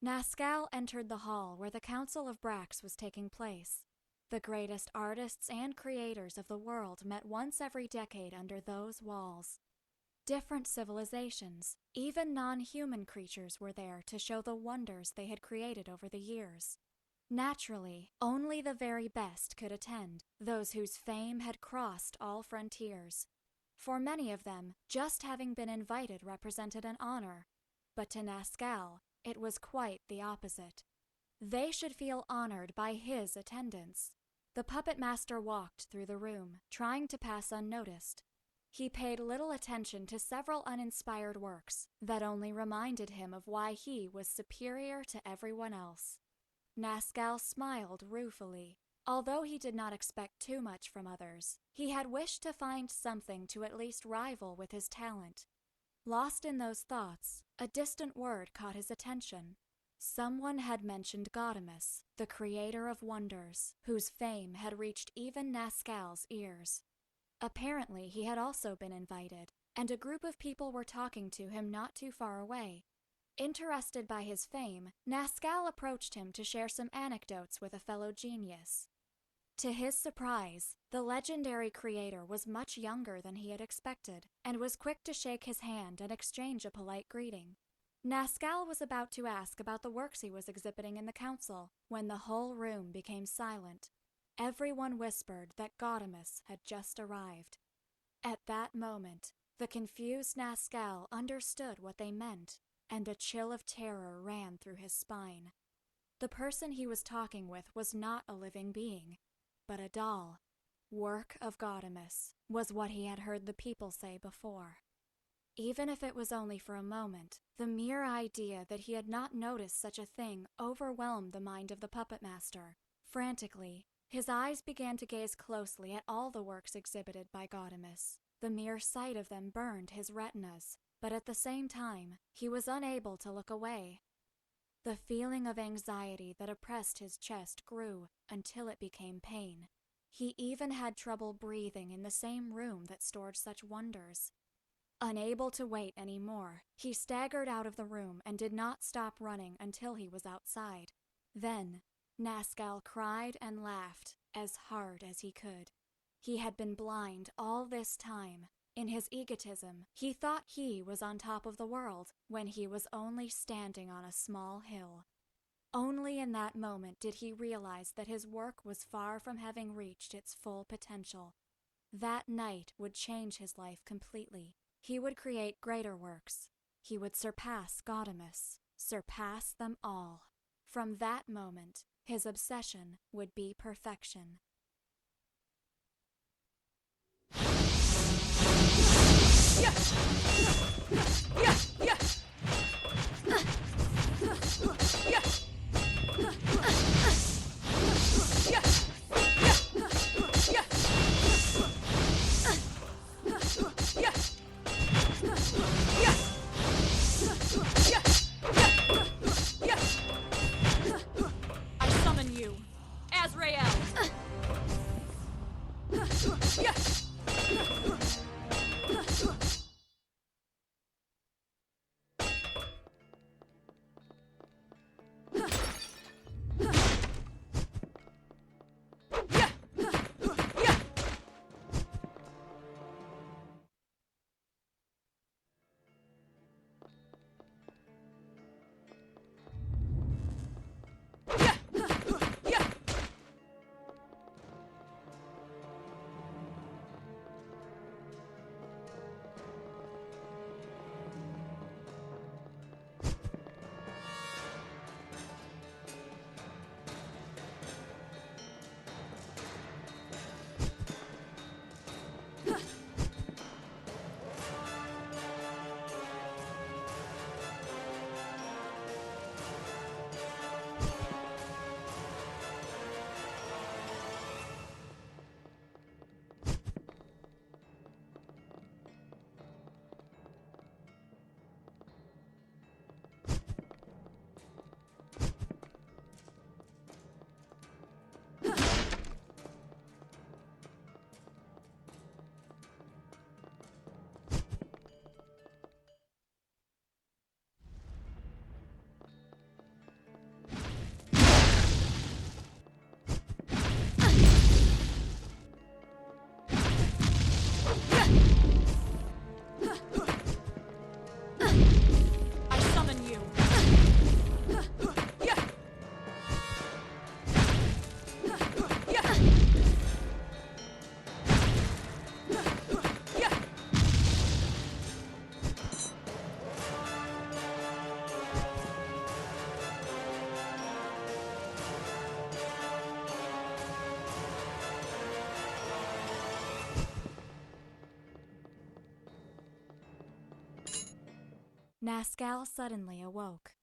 Nazcal entered the hall where the Council of Brax was taking place. The greatest artists and creators of the world met once every decade under those walls. Different civilizations, even non-human creatures were there to show the wonders they had created over the years. Naturally, only the very best could attend, those whose fame had crossed all frontiers. For many of them, just having been invited represented an honor, but to Nazcal, it was quite the opposite. They should feel honored by his attendance. The puppet master walked through the room, trying to pass unnoticed. He paid little attention to several uninspired works that only reminded him of why he was superior to everyone else. Nazcal smiled ruefully. Although he did not expect too much from others, he had wished to find something to at least rival with his talent. Lost in those thoughts, a distant word caught his attention. Someone had mentioned Gaudeamus, the creator of wonders, whose fame had reached even Nazcal's ears. Apparently, he had also been invited, and a group of people were talking to him not too far away. Interested by his fame, Nazcal approached him to share some anecdotes with a fellow genius. To his surprise, the legendary creator was much younger than he had expected, and was quick to shake his hand and exchange a polite greeting. Nazcal was about to ask about the works he was exhibiting in the council, when the whole room became silent. Everyone whispered that Gaudeamus had just arrived. At that moment, the confused Nazcal understood what they meant, and a chill of terror ran through his spine. The person he was talking with was not a living being, but a doll. Work of Gaudeamus was what he had heard the people say before. Even if it was only for a moment, the mere idea that he had not noticed such a thing overwhelmed the mind of the puppet master. Frantically, his eyes began to gaze closely at all the works exhibited by Gaudeamus. The mere sight of them burned his retinas, but at the same time, he was unable to look away. The feeling of anxiety that oppressed his chest grew until it became pain. He even had trouble breathing in the same room that stored such wonders. Unable to wait any more, he staggered out of the room and did not stop running until he was outside. Then, Nazcal cried and laughed as hard as he could. He had been blind all this time. In his egotism, he thought he was on top of the world when he was only standing on a small hill. Only in that moment did he realize that his work was far from having reached its full potential. That night would change his life completely. He would create greater works. He would surpass Gaudeamus, surpass them all. From that moment, his obsession would be perfection. I summon you, Azrael! Nazcal suddenly awoke.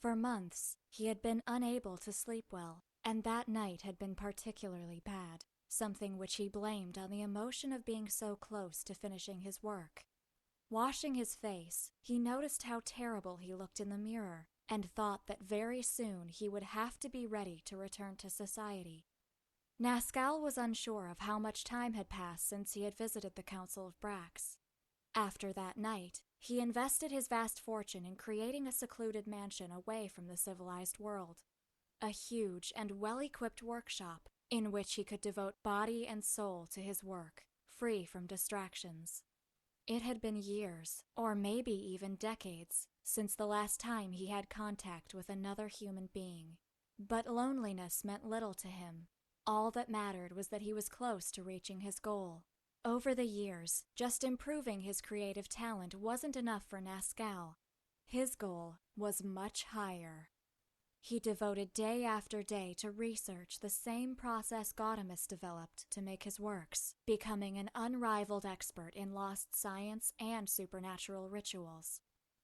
For months, he had been unable to sleep well, and that night had been particularly bad, something which he blamed on the emotion of being so close to finishing his work. Washing his face, he noticed how terrible he looked in the mirror, and thought that very soon he would have to be ready to return to society. Nazcal was unsure of how much time had passed since he had visited the Council of Brax. After that night, he invested his vast fortune in creating a secluded mansion away from the civilized world. A huge and well-equipped workshop in which he could devote body and soul to his work, free from distractions. It had been years, or maybe even decades, since the last time he had contact with another human being. But loneliness meant little to him. All that mattered was that he was close to reaching his goal. Over the years, just improving his creative talent wasn't enough for Nazcal. His goal was much higher. He devoted day after day to research the same process Gaudemus developed to make his works, becoming an unrivaled expert in lost science and supernatural rituals.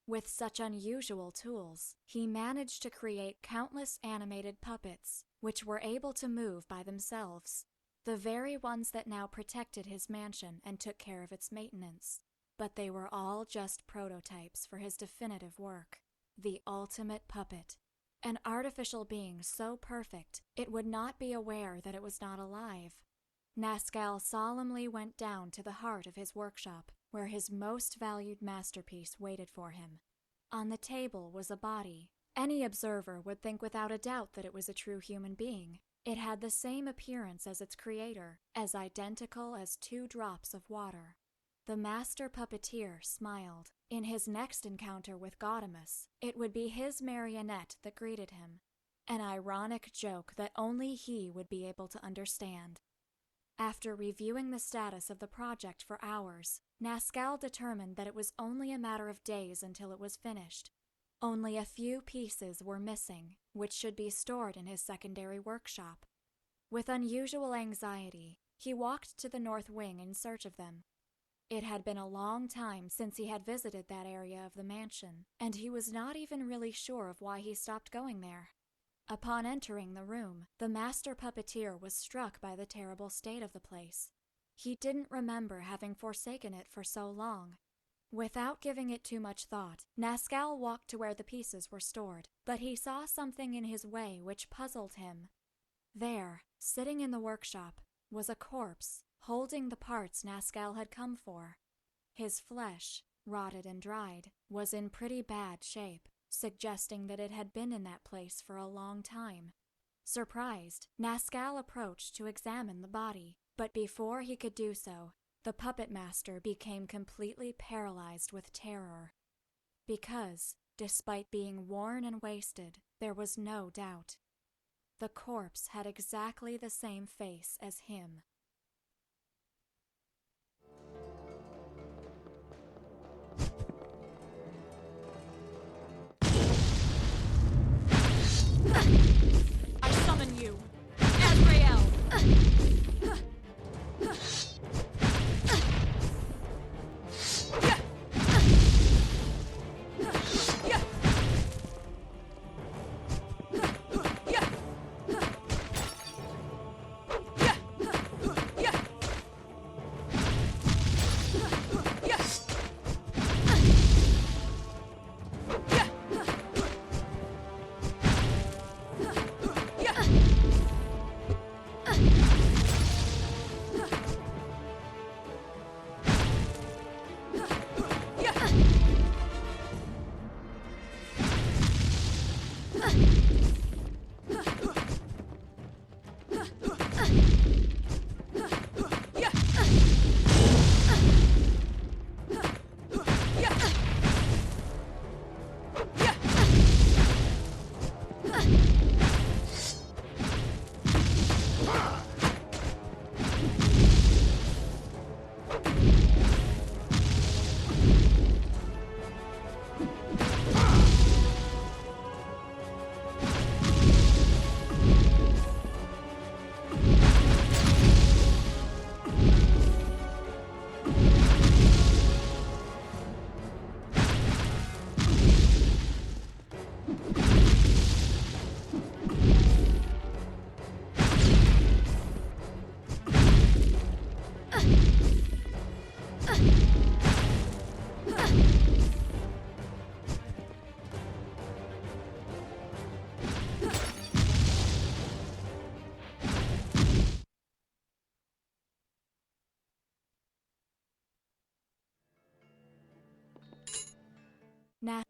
With such unusual tools, he managed to create countless animated puppets, which were able to move by themselves. The very ones that now protected his mansion and took care of its maintenance. But they were all just prototypes for his definitive work, the ultimate puppet. An artificial being so perfect, it would not be aware that it was not alive. Nazcal solemnly went down to the heart of his workshop, where his most valued masterpiece waited for him. On the table was a body. Any observer would think without a doubt that it was a true human being. It had the same appearance as its creator, as identical as 2 drops of water. The master puppeteer smiled. In his next encounter with Gaudemus, it would be his marionette that greeted him. An ironic joke that only he would be able to understand. After reviewing the status of the project for hours, Nazcal determined that it was only a matter of days until it was finished. Only a few pieces were missing, which should be stored in his secondary workshop. With unusual anxiety, he walked to the north wing in search of them. It had been a long time since he had visited that area of the mansion, and he was not even really sure of why he stopped going there. Upon entering the room, the master puppeteer was struck by the terrible state of the place. He didn't remember having forsaken it for so long. Without giving it too much thought, Nazcal walked to where the pieces were stored, but he saw something in his way which puzzled him. There, sitting in the workshop, was a corpse, holding the parts Nazcal had come for. His flesh, rotted and dried, was in pretty bad shape, suggesting that it had been in that place for a long time. Surprised, Nazcal approached to examine the body, but before he could do so, the puppet master became completely paralyzed with terror. Because, despite being worn and wasted, there was no doubt. The corpse had exactly the same face as him. I summon you, Azrael! Na-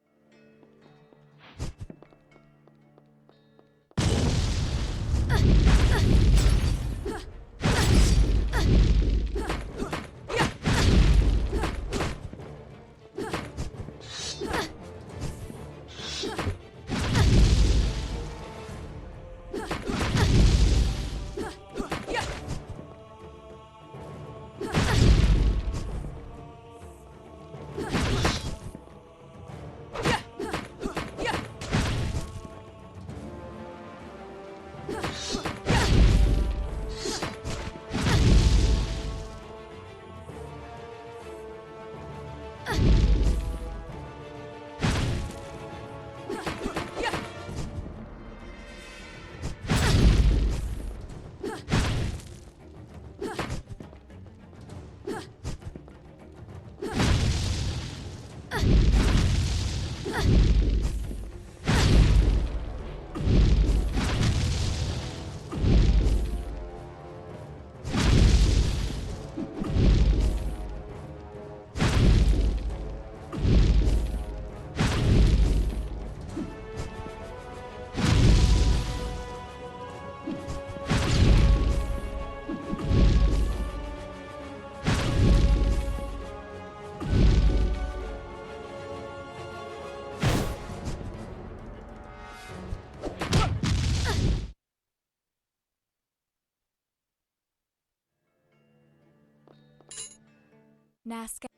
Nazca.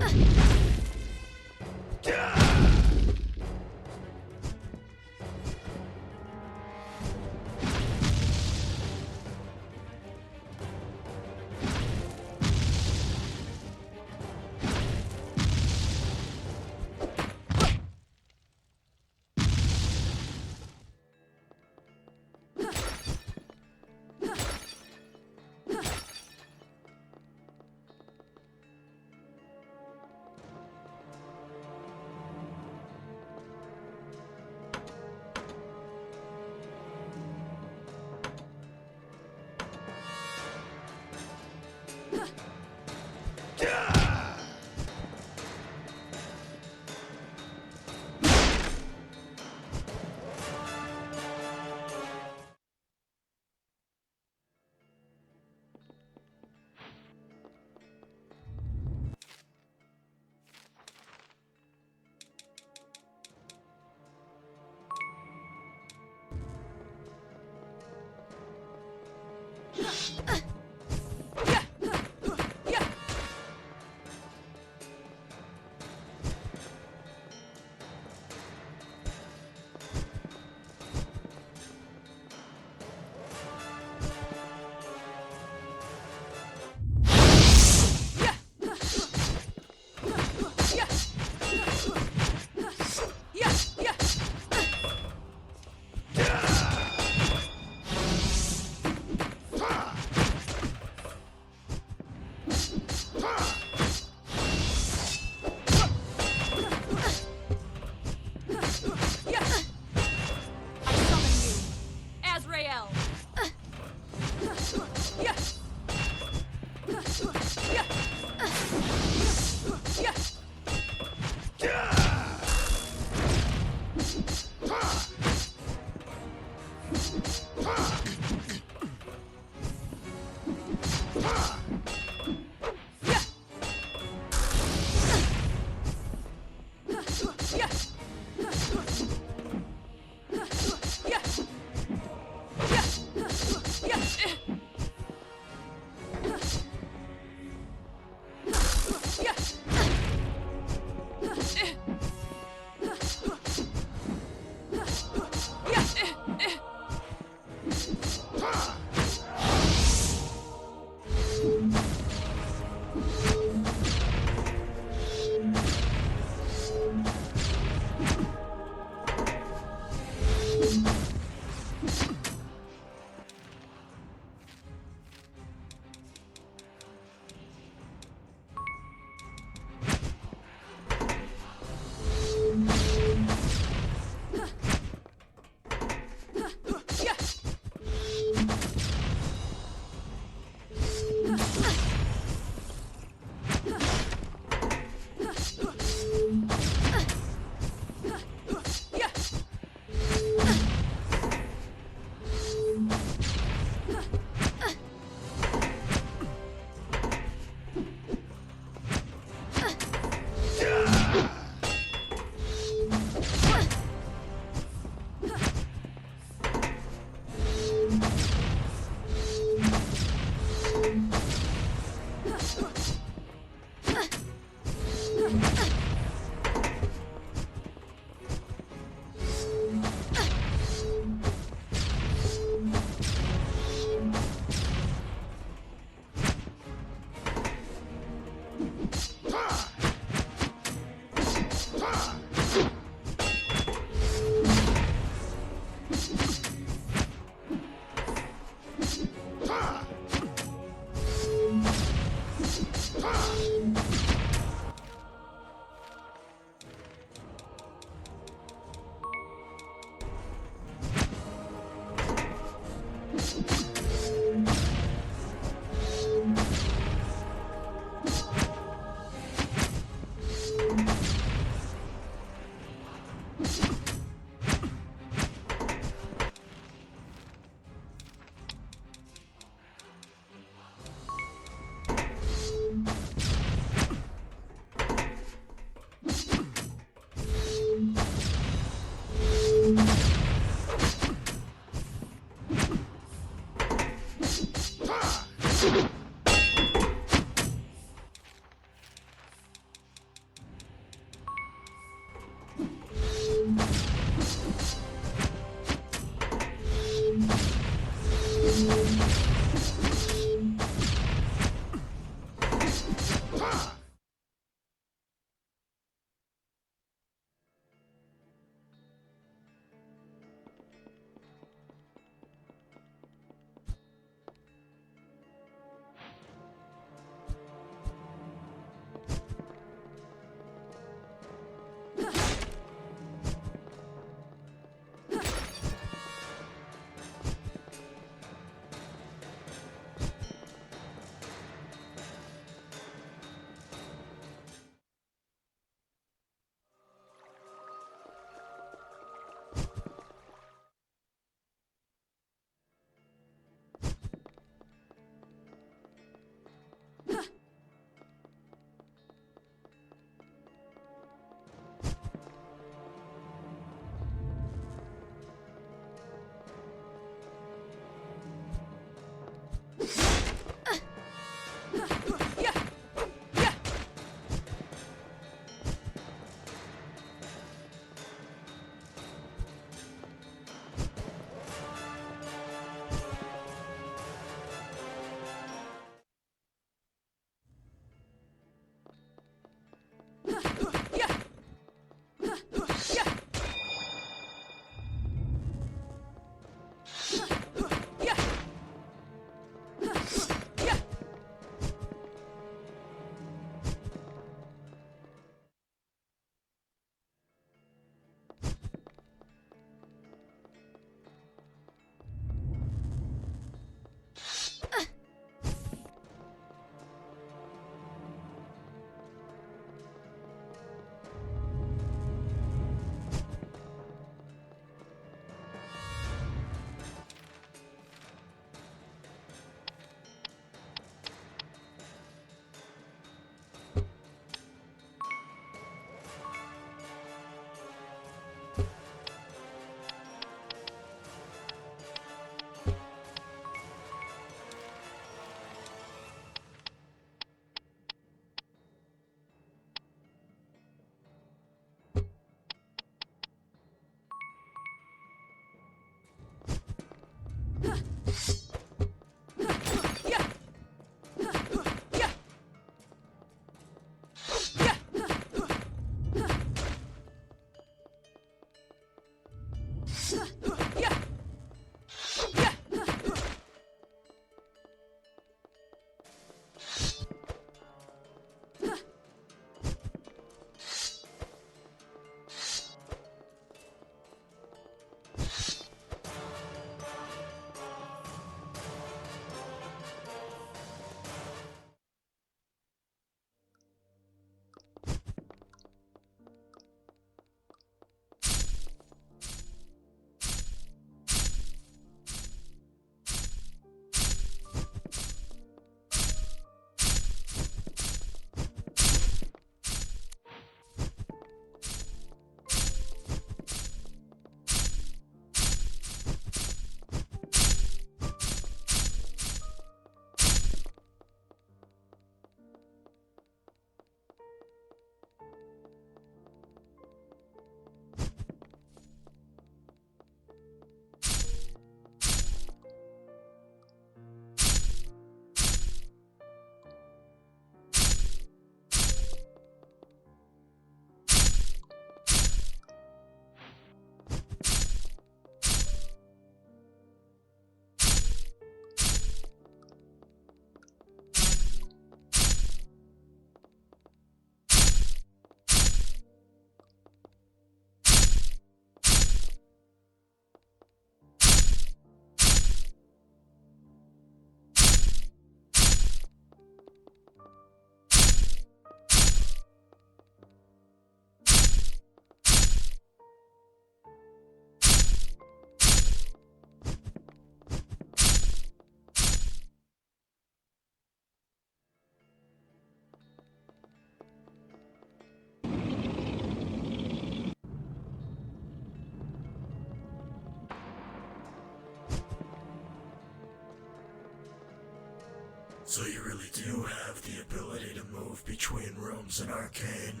So you really do have the ability to move between rooms in Arcane.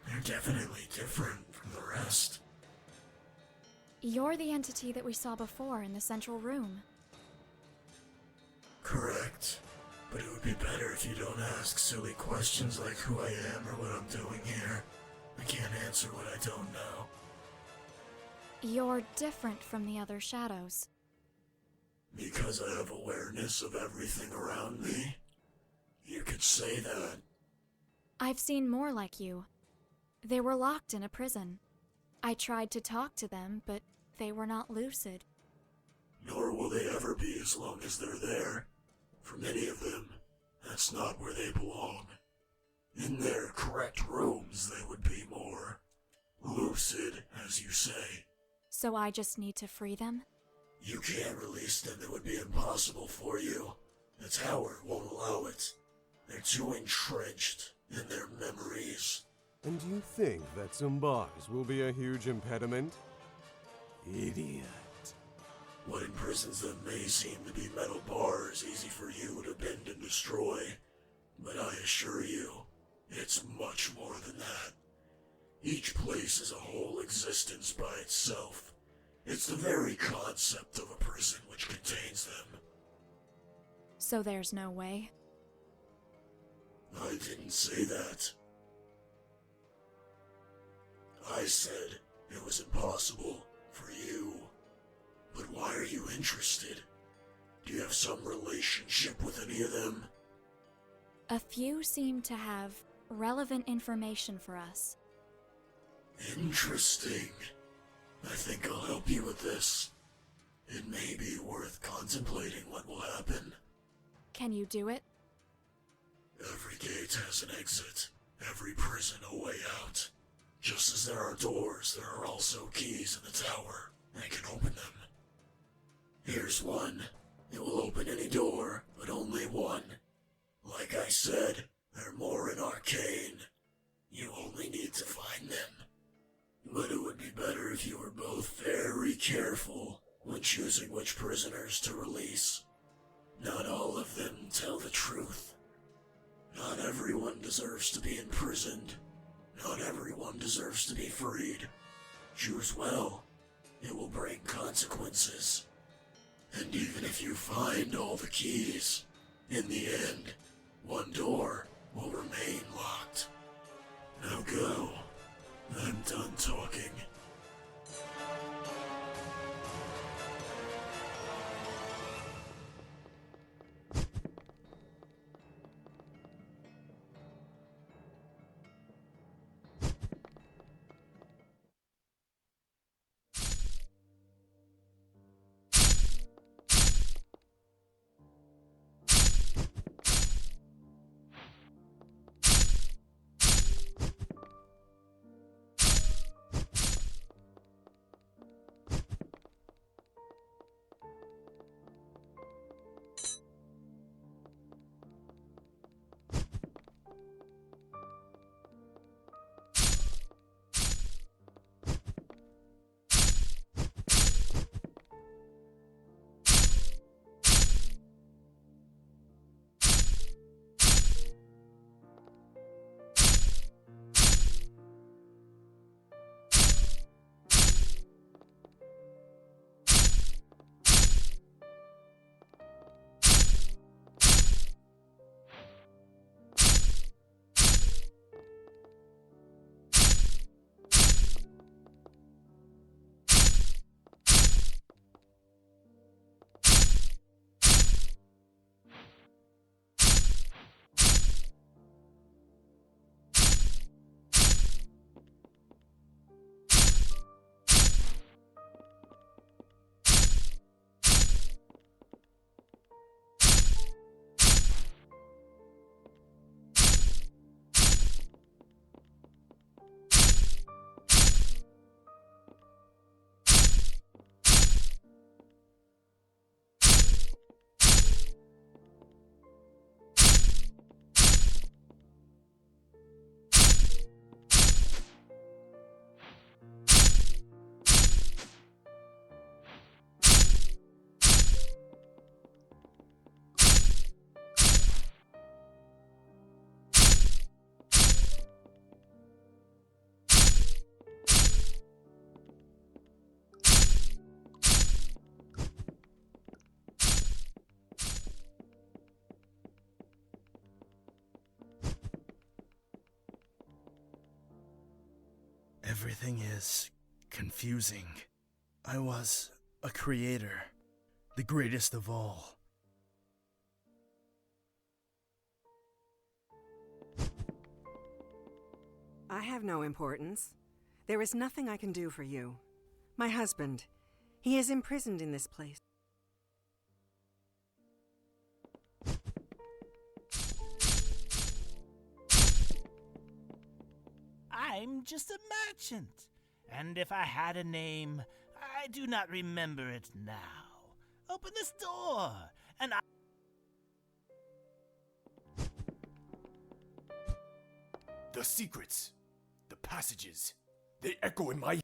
They're definitely different from the rest. You're the entity that we saw before in the central room. Correct. But it would be better if you don't ask silly questions like who I am or what I'm doing here. I can't answer what I don't know. You're different from the other shadows. Because I have awareness of everything around me? You could say that. I've seen more like you. They were locked in a prison. I tried to talk to them, but they were not lucid. Nor will they ever be as long as they're there. For many of them, that's not where they belong. In their correct rooms, they would be more lucid, as you say. So I just need to free them? You can't release them. It would be impossible for you. The tower won't allow it. They're too entrenched in their memories. And you think that some bars will be a huge impediment? Idiot. What imprisons them may seem to be metal bars easy for you to bend and destroy, but I assure you, it's much more than that. Each place is a whole existence by itself. It's the very concept of a prison which contains them. So there's no way? I didn't say that. I said it was impossible for you. But why are you interested? Do you have some relationship with any of them? A few seem to have relevant information for us. Interesting. I think I'll help you with this. It may be worth contemplating what will happen. Can you do it? Every gate has an exit. Every prison a way out. Just as there are doors, there are also keys in the tower. I can open them. Here's one. It will open any door, but only one. Like I said, there are more in Arcane. You only need to find them. But it would be better if you were both very careful when choosing which prisoners to release. Not all of them tell the truth. Not everyone deserves to be imprisoned. Not everyone deserves to be freed. Choose well. It will bring consequences. And even if you find all the keys, in the end, one door will remain locked. Now go. I'm done talking. Everything is confusing. I was a creator, the greatest of all. I have no importance. There is nothing I can do for you. My husband, he is imprisoned in this place. I'm just a merchant, and if I had a name, I do not remember it now. Open this door, and I... The secrets, the passages, they echo in my...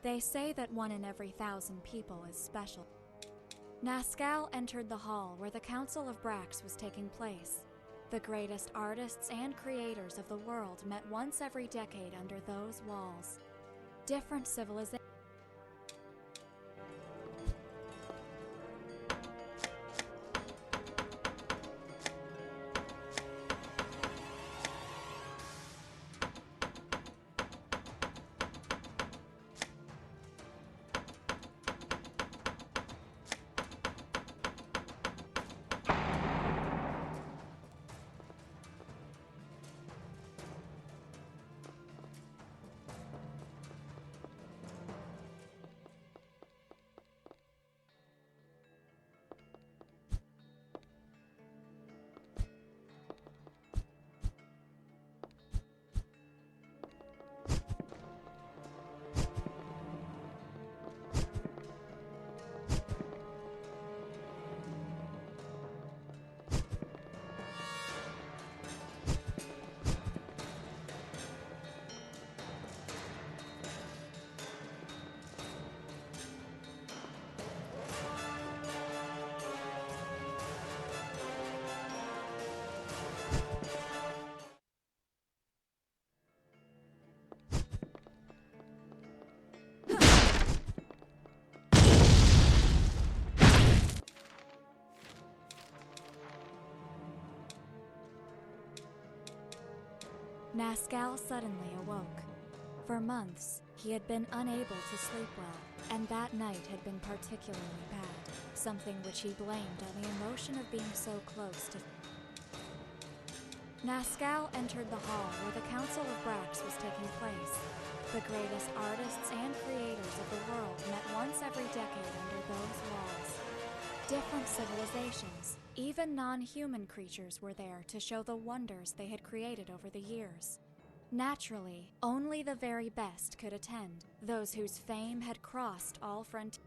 They say that 1 in every 1,000 people is special. Nascal entered the hall where the Council of Brax was taking place. The greatest artists and creators of the world met once every decade under those walls. Different civilizations. Nascal suddenly awoke. For months, he had been unable to sleep well, and that night had been particularly bad, something which he blamed on the emotion of being so close to... Nascal entered the hall where the Council of Brax was taking place. The greatest artists and creators of the world met once every decade under those walls. Different civilizations, even non-human creatures were there to show the wonders they had created over the years. Naturally, only the very best could attend, those whose fame had crossed all frontiers.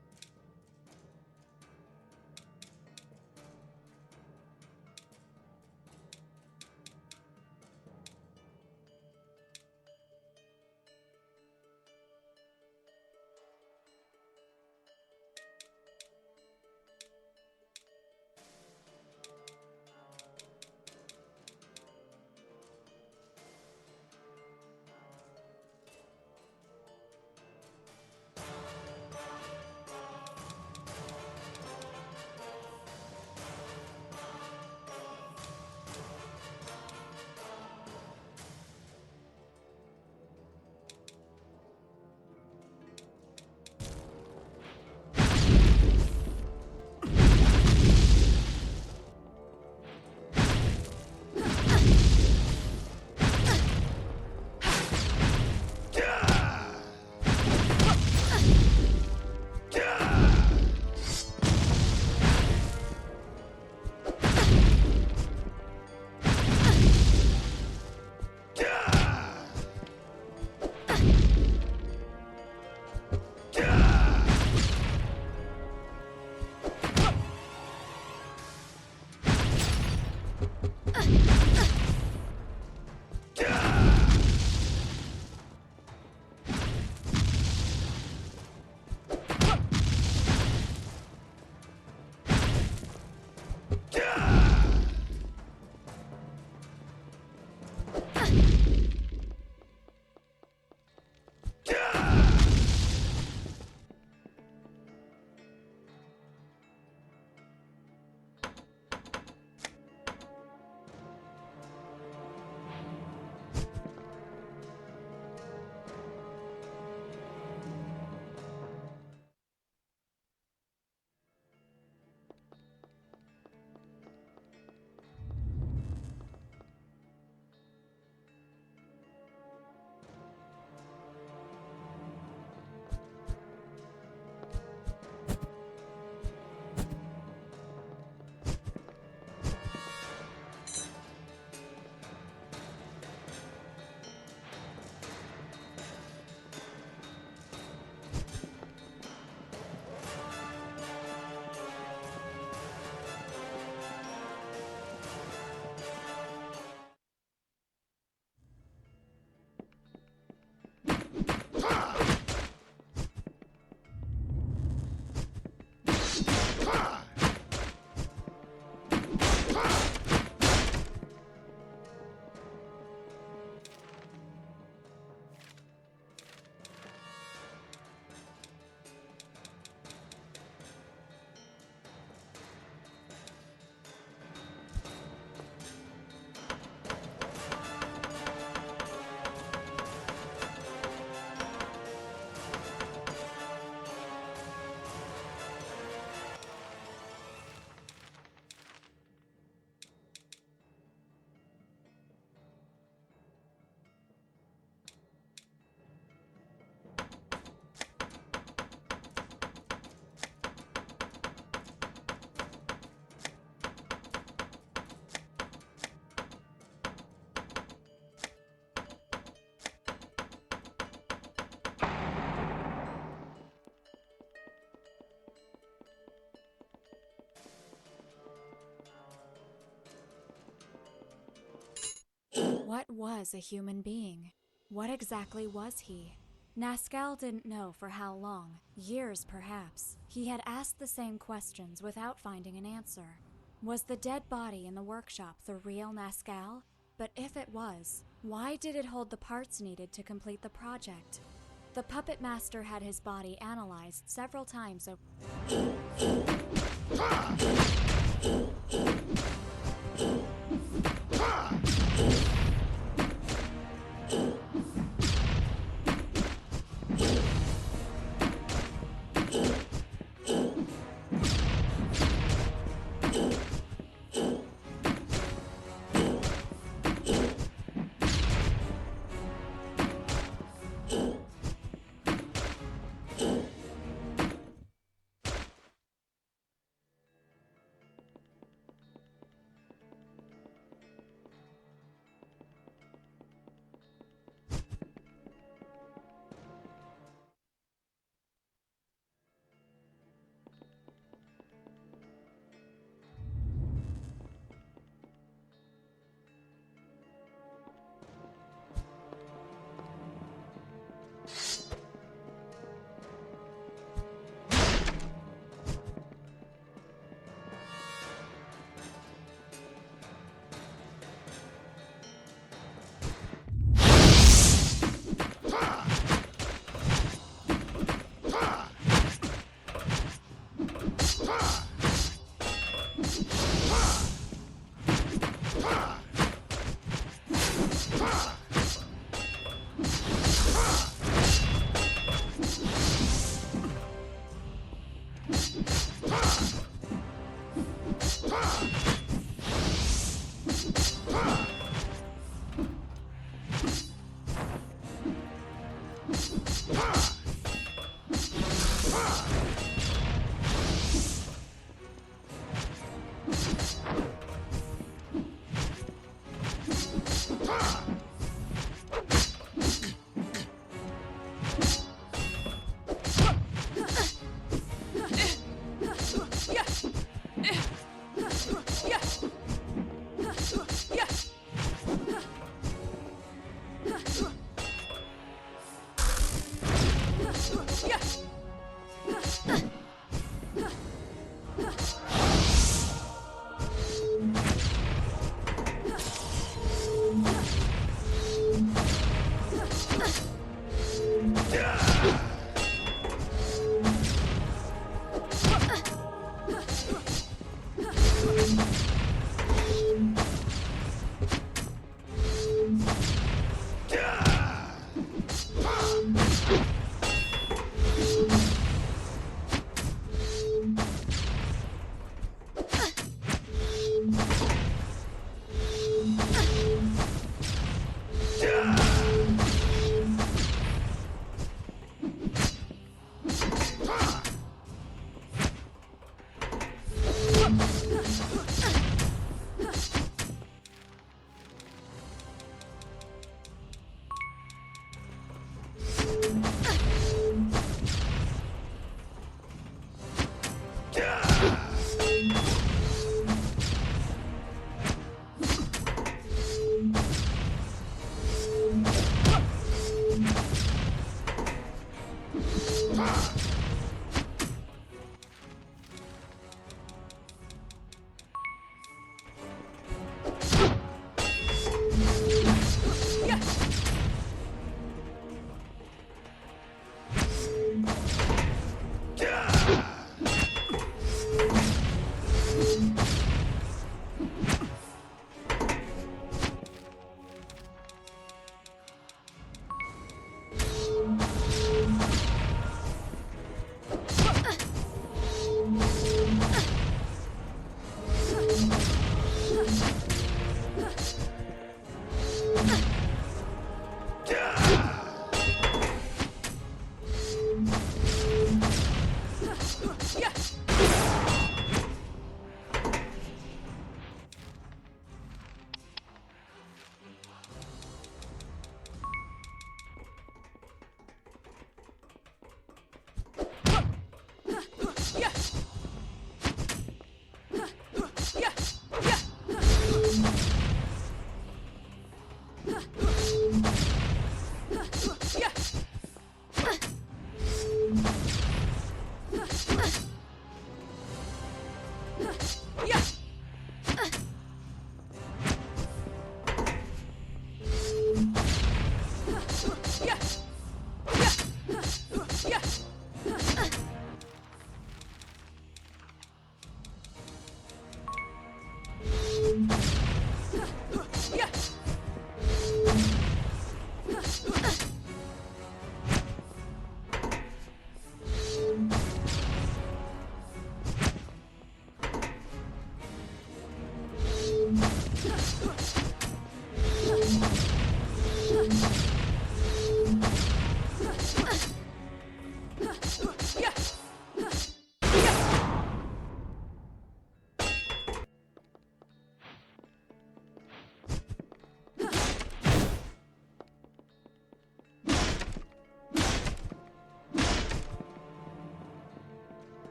What was a human being? What exactly was he? Nascal didn't know for how long, years perhaps. He had asked the same questions without finding an answer. Was the dead body in the workshop the real Nascal? But if it was, why did it hold the parts needed to complete the project? The puppet master had his body analyzed several times over.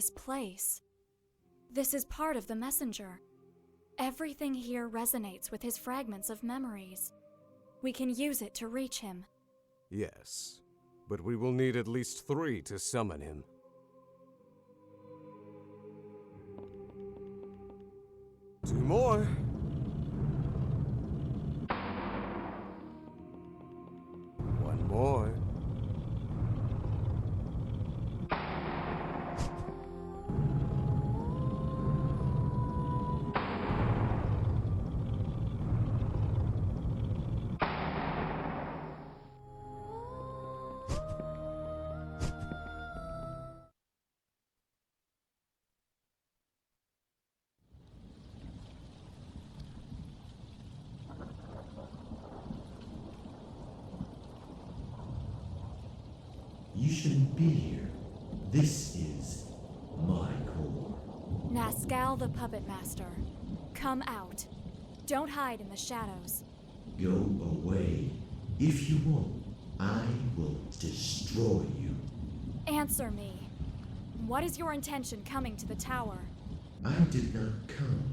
this place. This is part of the messenger. Everything here resonates with his fragments of memories. We can use it to reach him. Yes, but we will need at least 3 to summon him. Two more. One more. You shouldn't be here. This is my core. Nascal the Puppet Master, come out. Don't hide in the shadows. Go away. If you won't, I will destroy you. Answer me. What is your intention coming to the tower? I did not come.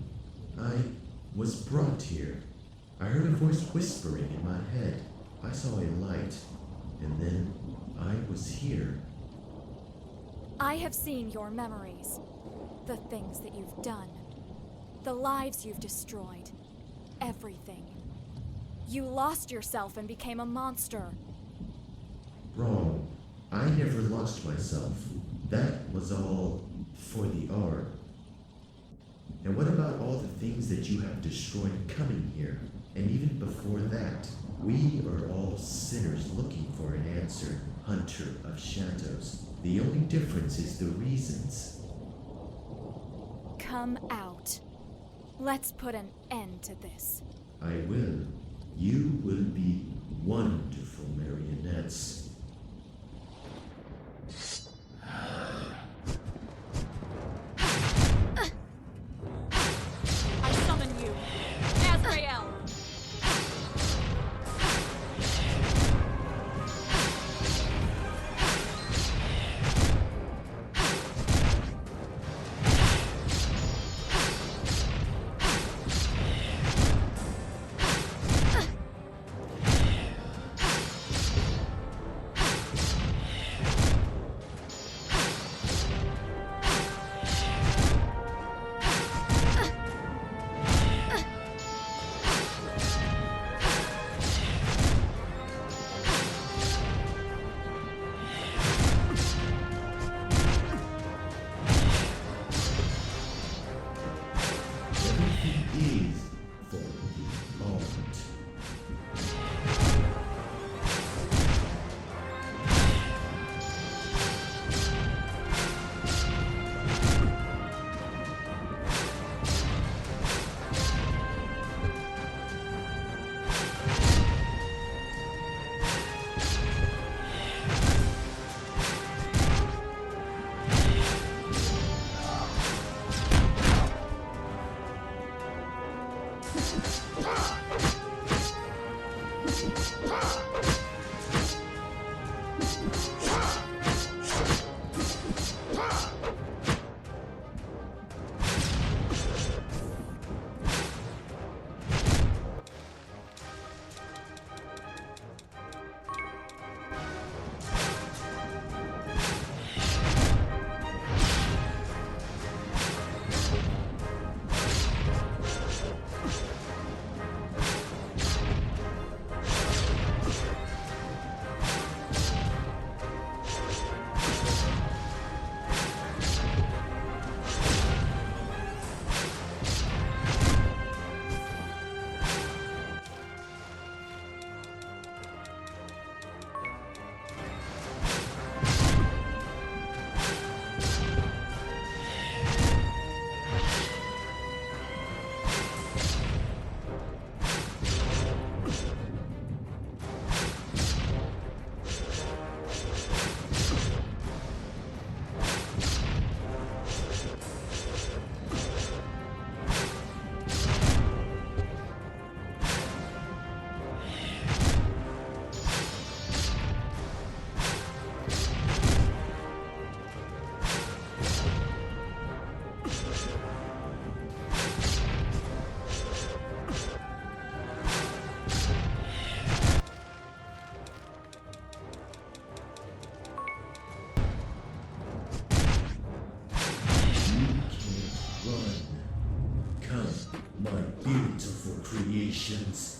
I was brought here. I heard a voice whispering in my head. I saw a light, and then I was here. I have seen your memories. The things that you've done. The lives you've destroyed. Everything. You lost yourself and became a monster. Wrong. I never lost myself. That was all for the art. And what about all the things that you have destroyed coming here? And even before that, we are all sinners looking for an answer, hunter of shadows. The only difference is the reasons. Come out. Let's put an end to this. I will. You will be wonderful marionettes. I summon you, Azrael! my beautiful creations.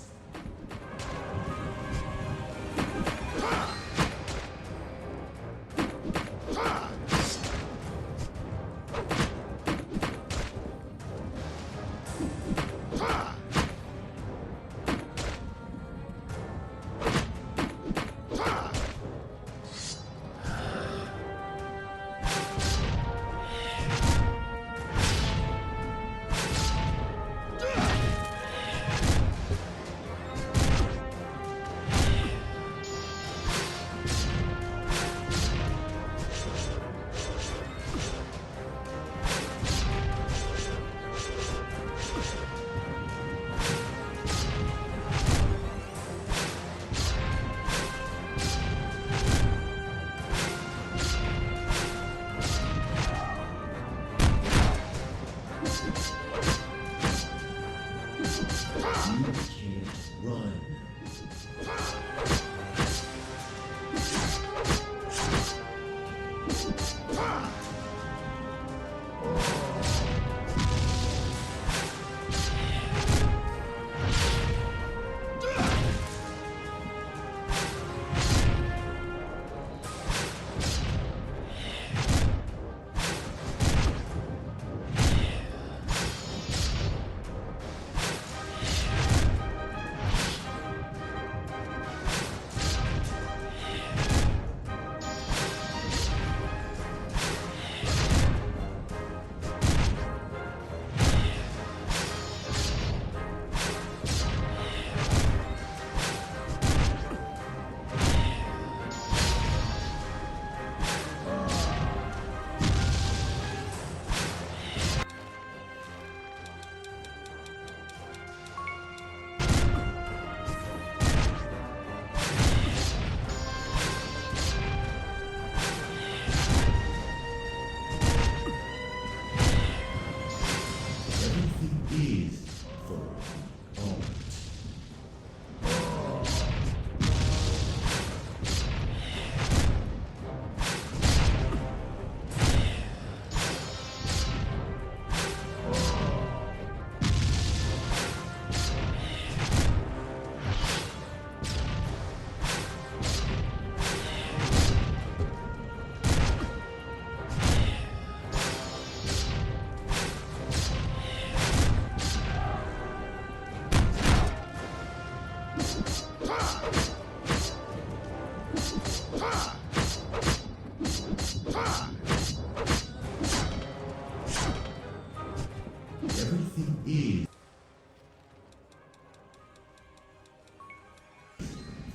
Everything is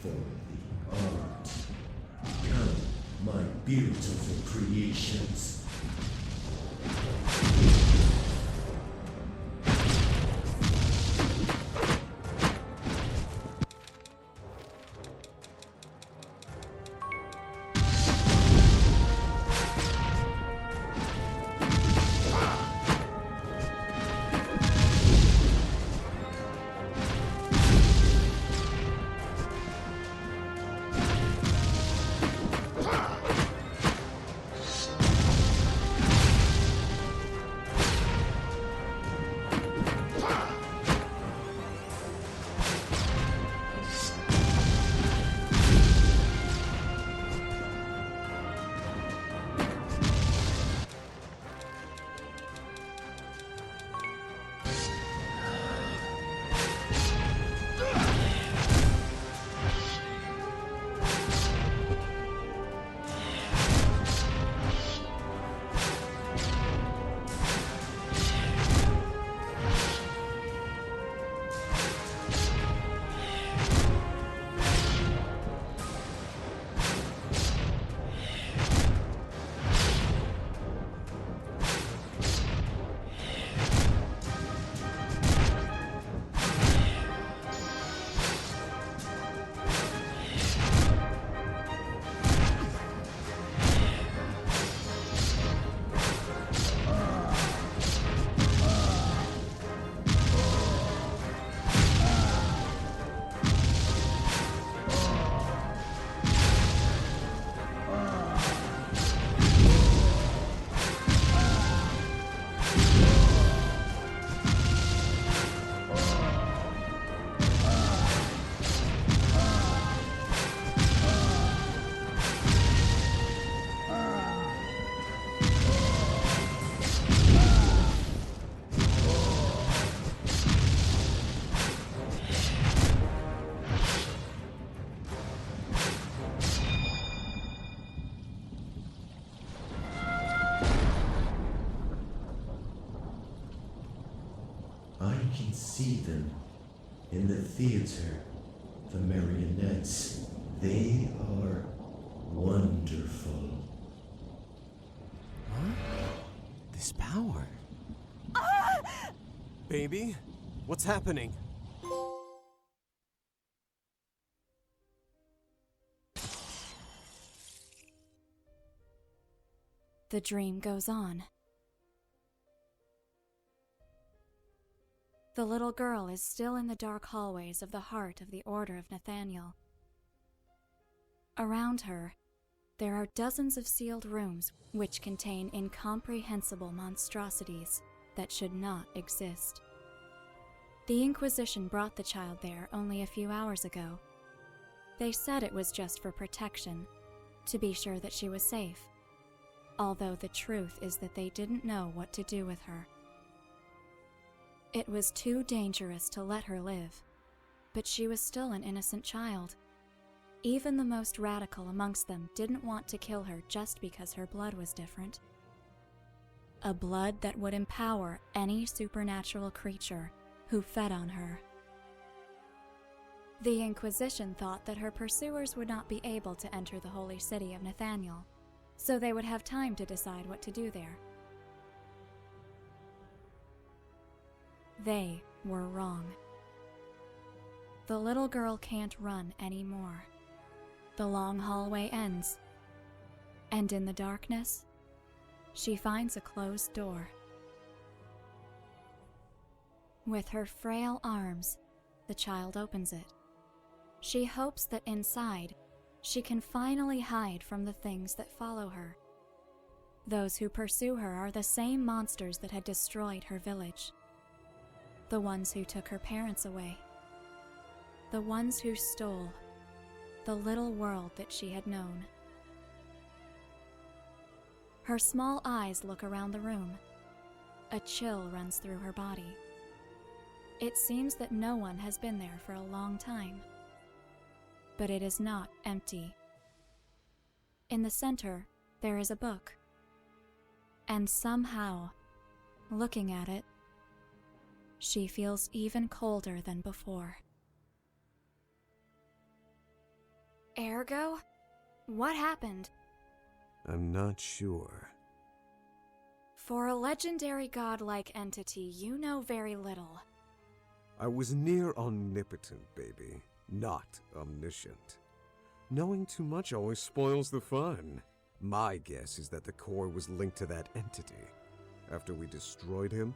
for the art. Count my beautiful creations. can see them. In the theater, the marionettes, they are wonderful. Huh? This power. Baby, what's happening? The dream goes on. The little girl is still in the dark hallways of the heart of the Order of Nathaniel. Around her, there are dozens of sealed rooms which contain incomprehensible monstrosities that should not exist. The Inquisition brought the child there only a few hours ago. They said it was just for protection, to be sure that she was safe, although the truth is that they didn't know what to do with her. It was too dangerous to let her live, but she was still an innocent child. Even the most radical amongst them didn't want to kill her just because her blood was different. A blood that would empower any supernatural creature who fed on her. The Inquisition thought that her pursuers would not be able to enter the holy city of Nathaniel, so they would have time to decide what to do there. They were wrong. The little girl can't run anymore. The long hallway ends, and in the darkness, she finds a closed door. With her frail arms, the child opens it. She hopes that inside, she can finally hide from the things that follow her. Those who pursue her are the same monsters that had destroyed her village. The ones who took her parents away. The ones who stole the little world that she had known. Her small eyes look around the room. A chill runs through her body. It seems that no one has been there for a long time. But it is not empty. In the center, there is a book. And somehow, looking at it, she feels even colder than before. Ergo? What happened? I'm not sure. For a legendary godlike entity, you know very little. I was near omnipotent, baby, not omniscient. Knowing too much always spoils the fun. My guess is that the core was linked to that entity. After we destroyed him,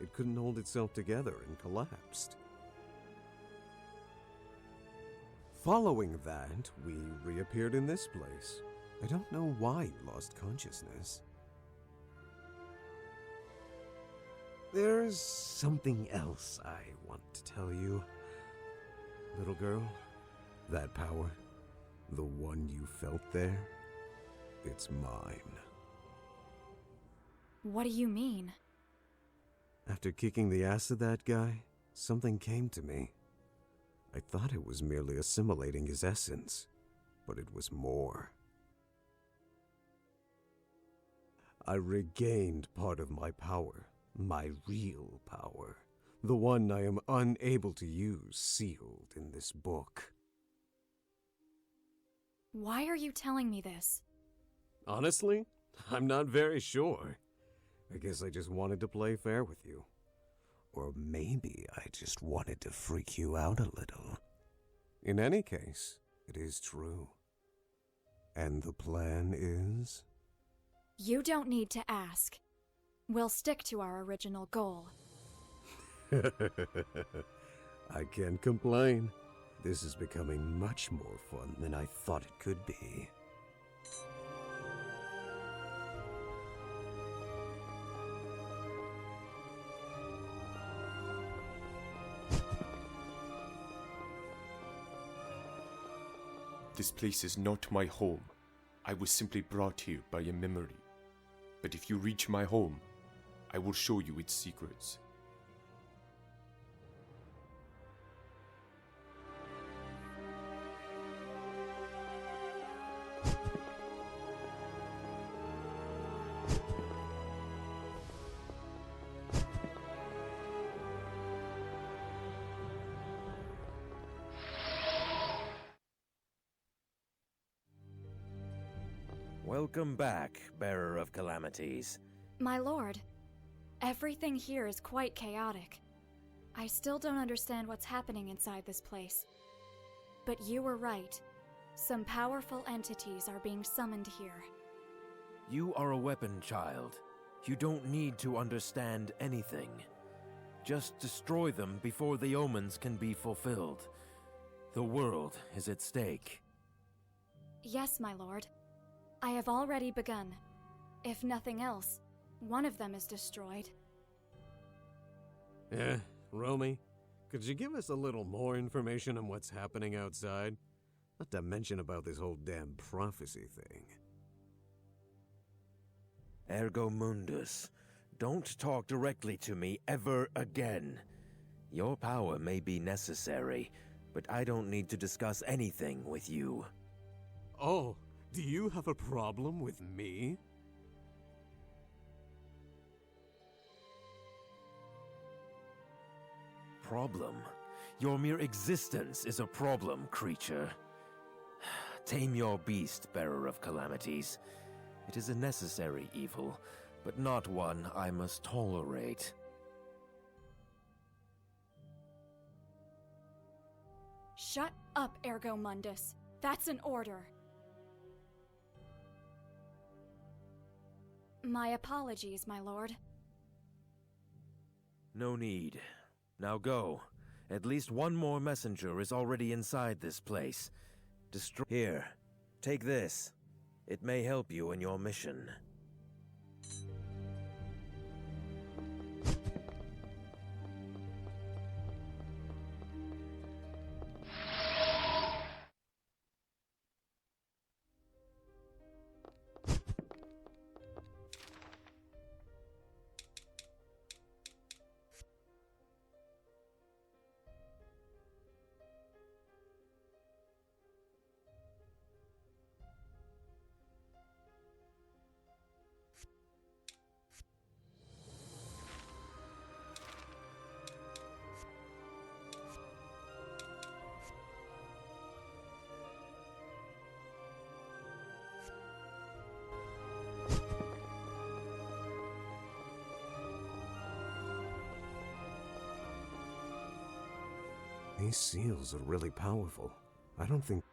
it couldn't hold itself together and collapsed. Following that, we reappeared in this place. I don't know why you lost consciousness. There's something else I want to tell you. Little girl, that power, the one you felt there, it's mine. What do you mean? After kicking the ass of that guy, something came to me. I thought it was merely assimilating his essence, but it was more. I regained part of my power, my real power, the one I am unable to use sealed in this book. Why are you telling me this? Honestly, I'm not very sure. I guess I just wanted to play fair with you. Or maybe I just wanted to freak you out a little. In any case, it is true. And the plan is? You don't need to ask. We'll stick to our original goal. I can't complain. This is becoming much more fun than I thought it could be. This place is not my home. I was simply brought here by a memory. But if you reach my home, I will show you its secrets. Welcome back, Bearer of Calamities. My lord, everything here is quite chaotic. I still don't understand what's happening inside this place. But you were right. Some powerful entities are being summoned here. You are a weapon child. You don't need to understand anything. Just destroy them before the omens can be fulfilled. The world is at stake. Yes, my lord. I have already begun. If nothing else, one of them is destroyed. Romy, could you give us a little more information on what's happening outside? Not to mention about this whole damn prophecy thing. Ergo Mundus, don't talk directly to me ever again. Your power may be necessary, but I don't need to discuss anything with you. Oh, do you have a problem with me? Problem? Your mere existence is a problem, creature. Tame your beast, Bearer of Calamities. It is a necessary evil, but not one I must tolerate. Shut up, Ergo Mundus. That's an order. My apologies, my lord. No need. Now go. At least one more messenger is already inside this place. Here, take this. It may help you in your mission. These seals are really powerful. I don't think...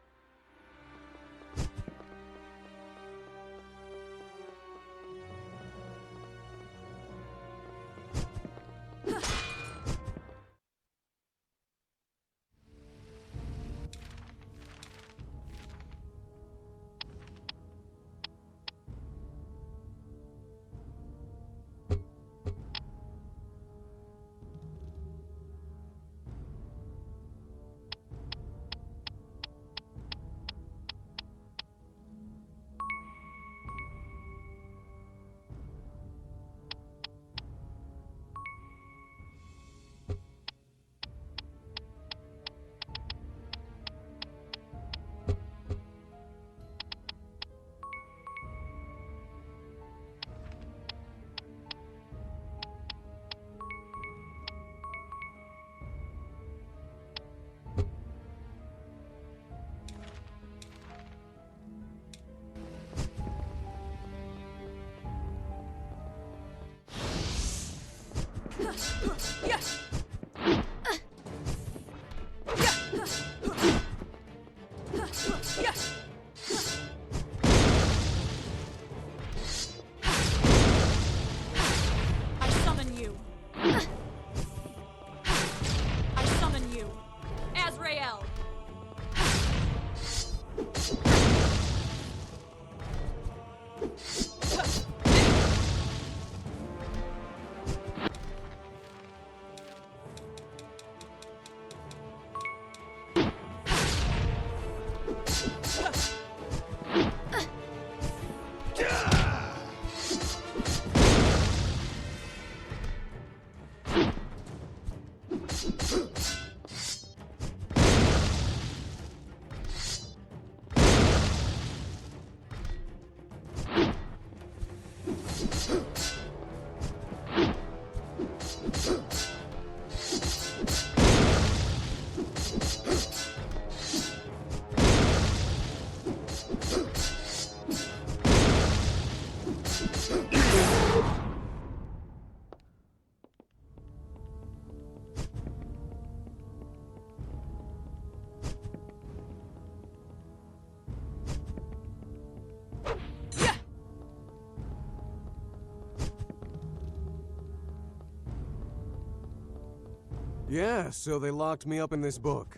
Yeah, so they locked me up in this book.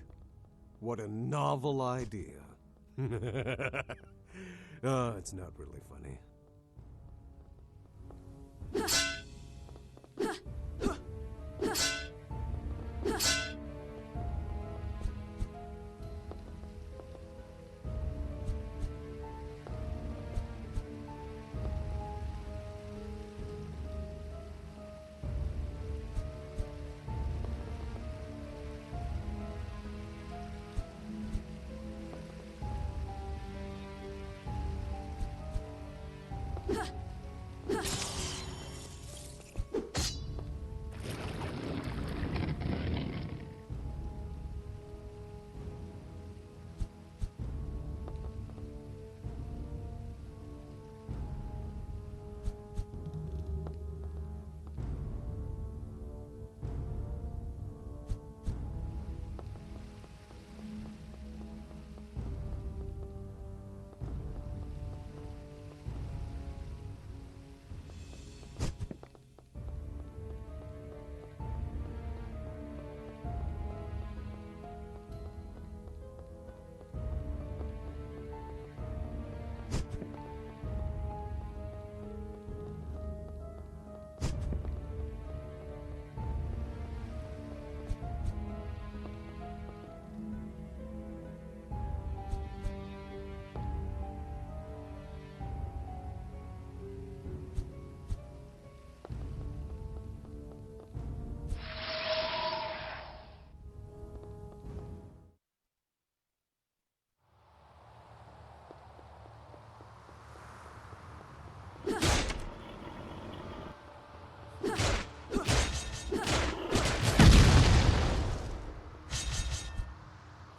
What a novel idea. Oh, it's not really funny.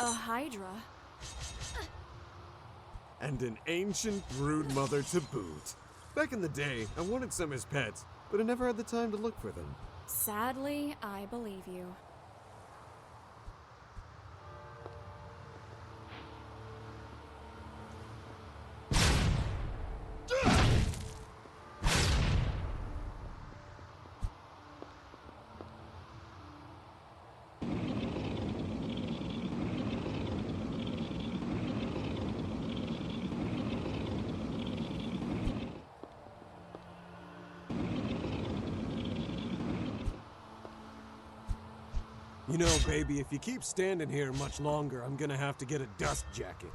A Hydra? And an ancient brood mother to boot. Back in the day, I wanted some as pets, but I never had the time to look for them. Sadly, I believe you. You know, baby, if you keep standing here much longer, I'm gonna have to get a dust jacket.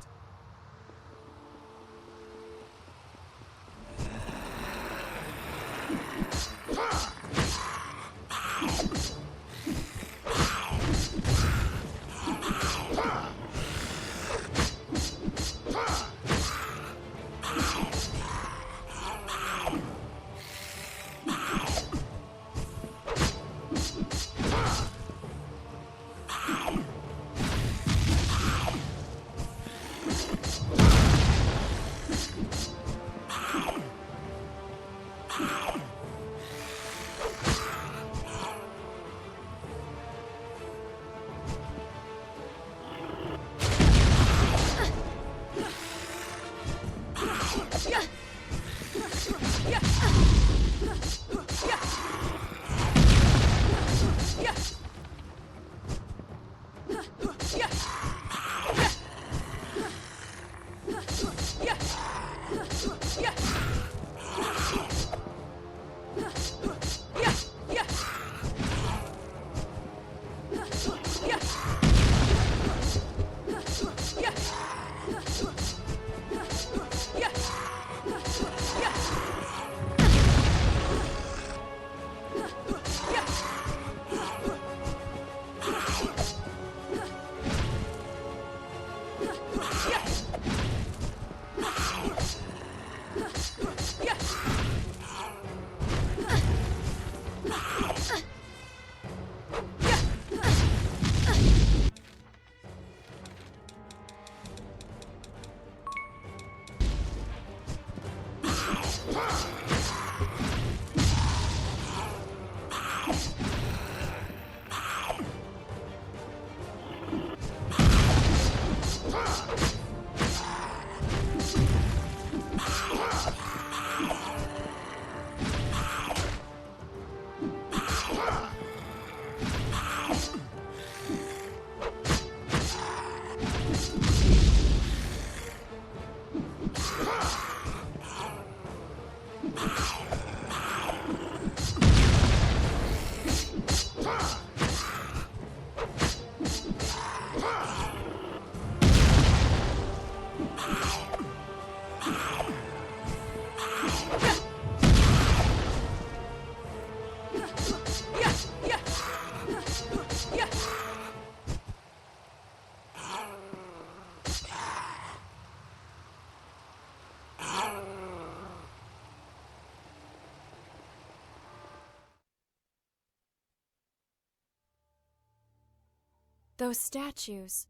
Those statues.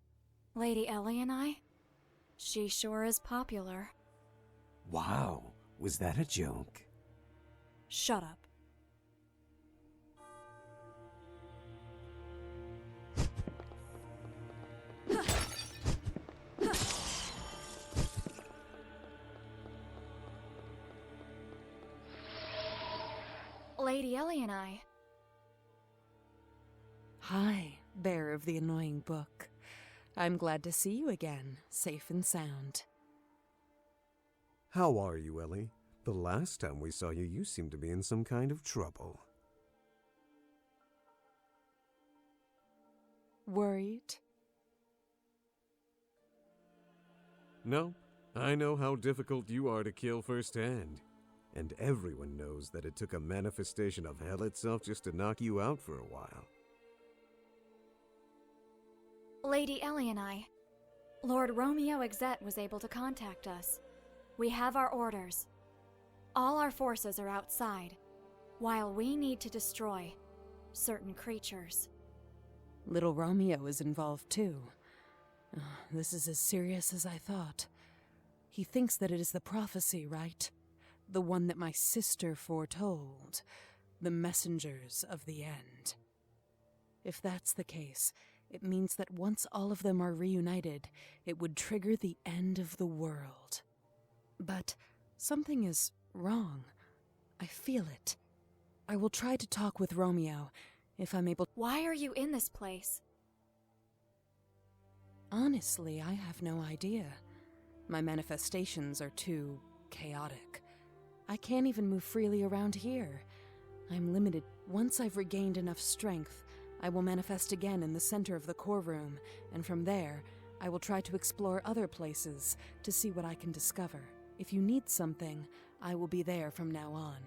Lady Ellie and I? She sure is popular. Wow, was that a joke? Shut up. Lady Ellie and I. Hi, bearer of the annoying book. I'm glad to see you again, safe and sound. How are you, Ellie? The last time we saw you, you seemed to be in some kind of trouble. Worried? No, I know how difficult you are to kill firsthand. And everyone knows that it took a manifestation of hell itself just to knock you out for a while. Lady Ellie and I. Lord Romeo Exet was able to contact us. We have our orders. All our forces are outside, while we need to destroy certain creatures. Little Romeo is involved too. This is as serious as I thought. He thinks that it is the prophecy, right? The one that my sister foretold. The messengers of the end. If that's the case, it means that once all of them are reunited, it would trigger the end of the world. But something is wrong. I feel it. I will try to talk with Romeo, if I'm able. Why are you in this place? Honestly, I have no idea. My manifestations are too chaotic. I can't even move freely around here. I'm limited. Once I've regained enough strength, I will manifest again in the center of the core room, and from there, I will try to explore other places to see what I can discover. If you need something, I will be there from now on.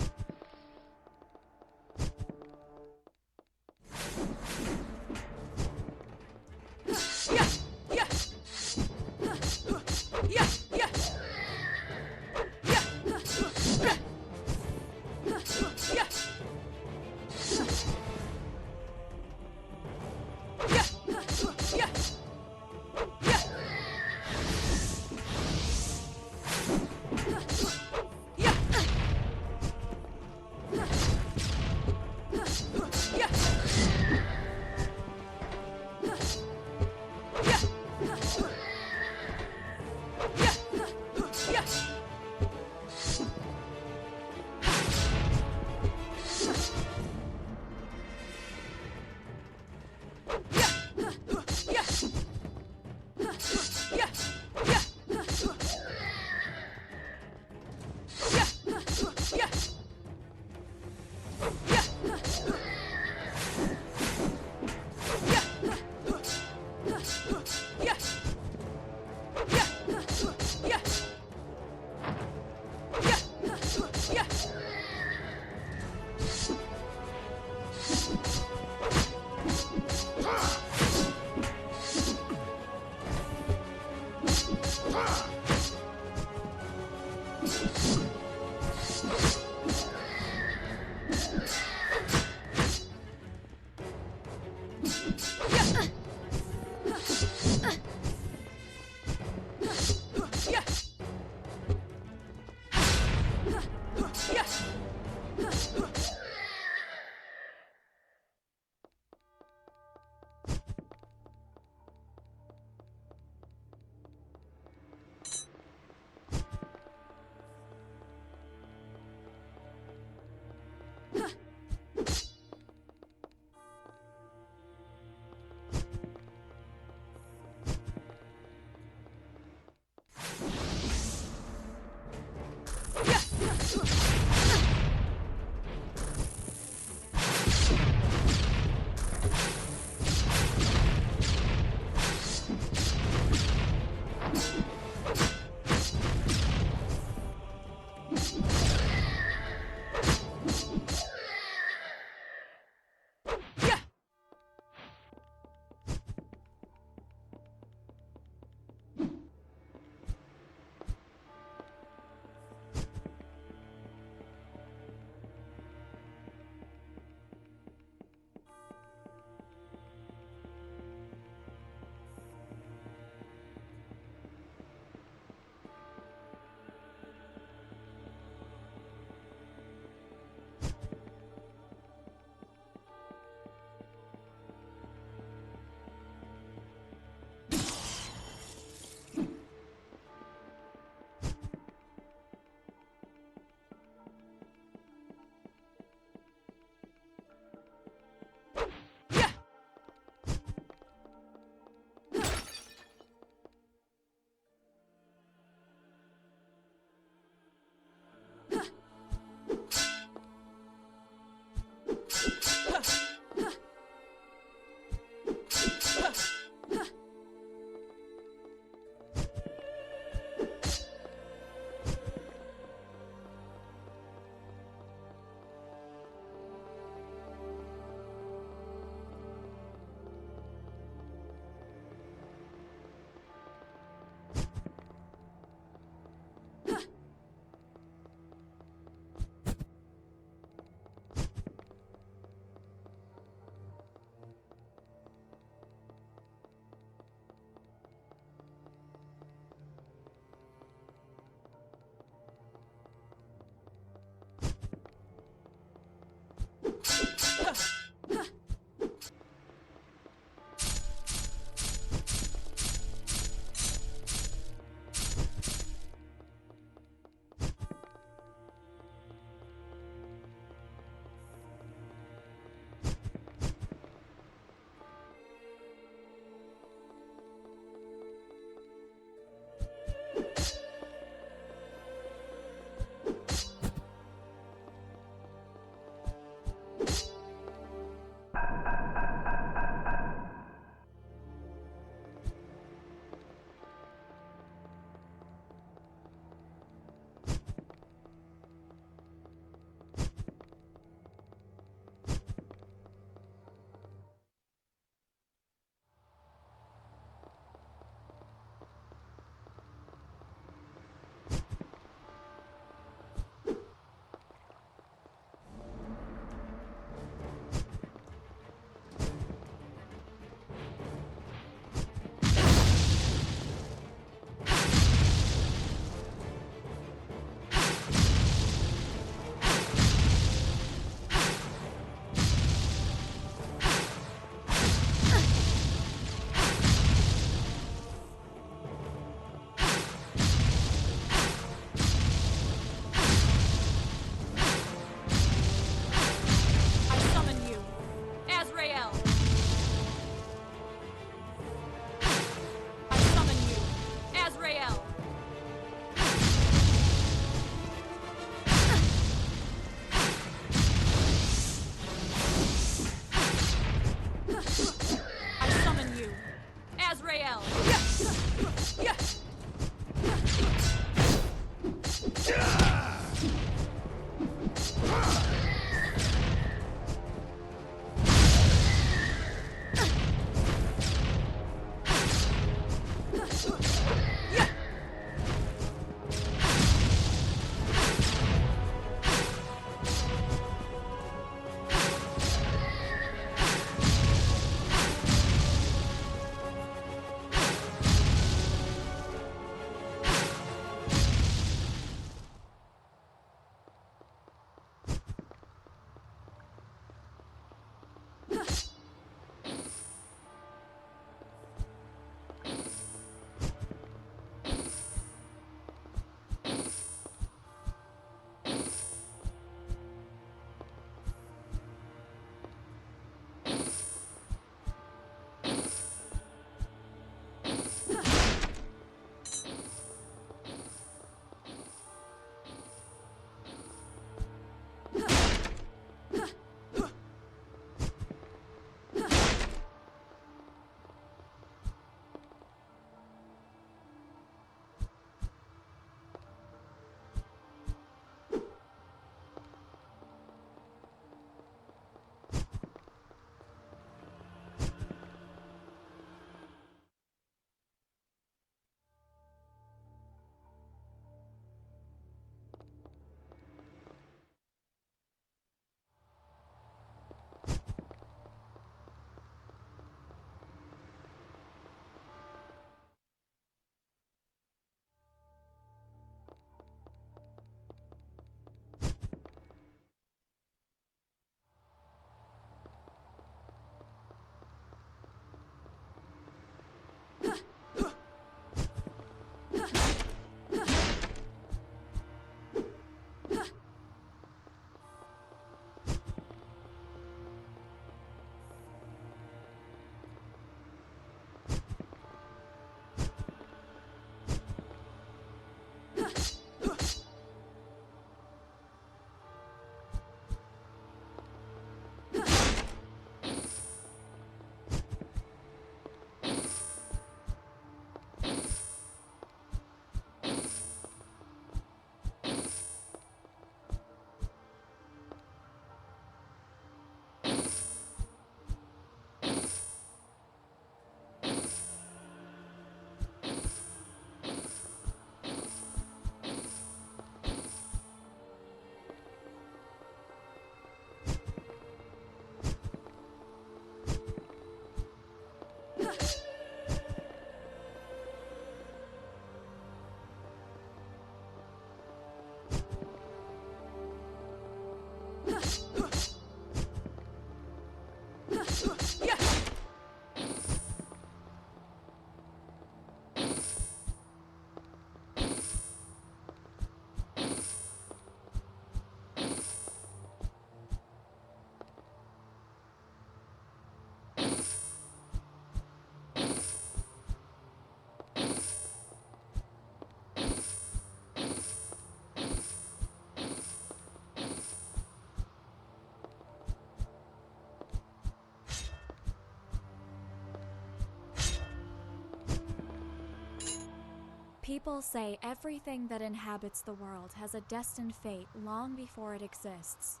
People say everything that inhabits the world has a destined fate long before it exists.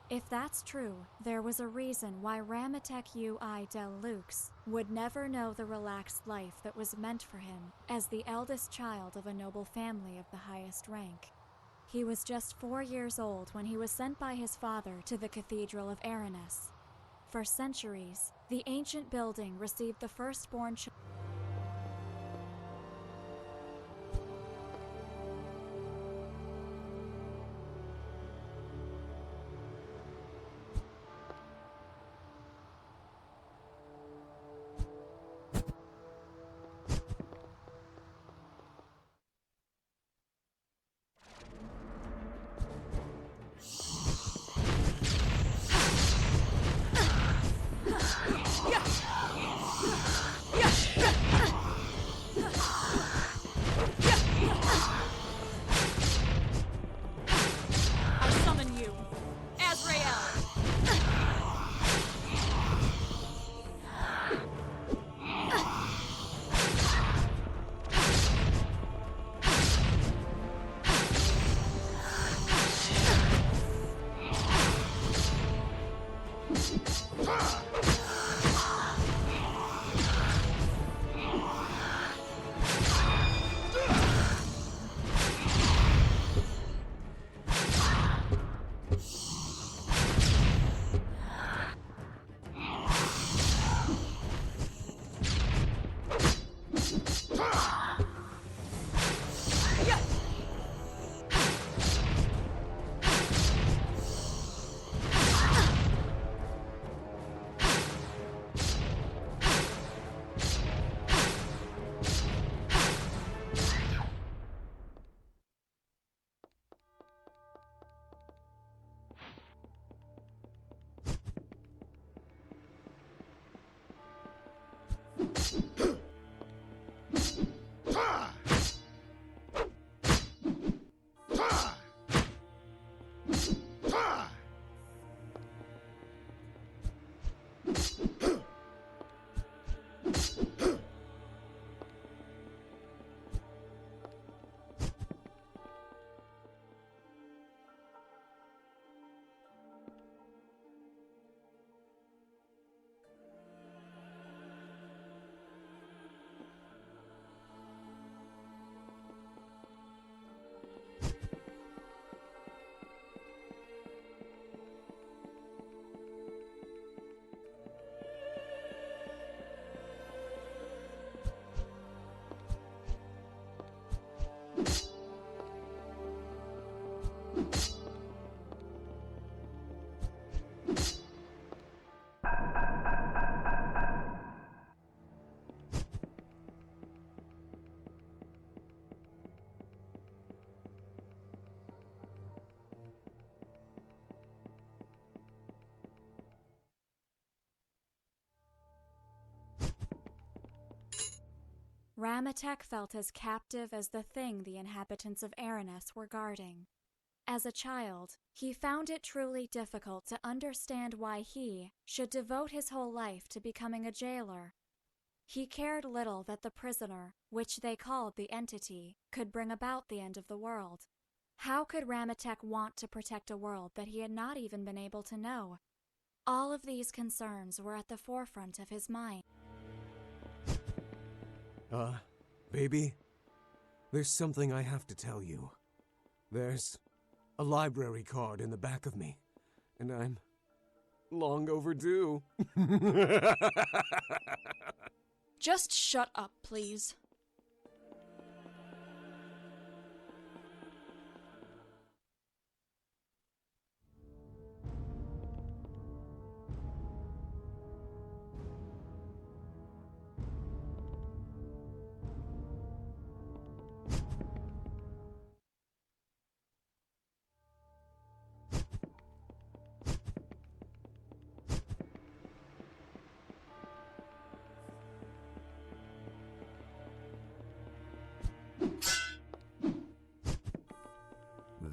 If that's true, there was a reason why Ramatek UI Del Lux would never know the relaxed life that was meant for him as the eldest child of a noble family of the highest rank. He was just 4 years old when he was sent by his father to the Cathedral of Aranus. For centuries, the ancient building received the firstborn child. Ramatek felt as captive as the thing the inhabitants of Aranus were guarding. As a child, he found it truly difficult to understand why he should devote his whole life to becoming a jailer. He cared little that the prisoner, which they called the Entity, could bring about the end of the world. How could Ramatek want to protect a world that he had not even been able to know? All of these concerns were at the forefront of his mind. Baby? There's something I have to tell you. There's a library card in the back of me, and I'm long overdue. Just shut up, please.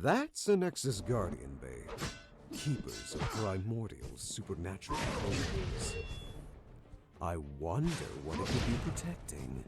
That's a Nexus Guardian, babe. Keepers of primordial supernatural qualities. I wonder what it could be protecting.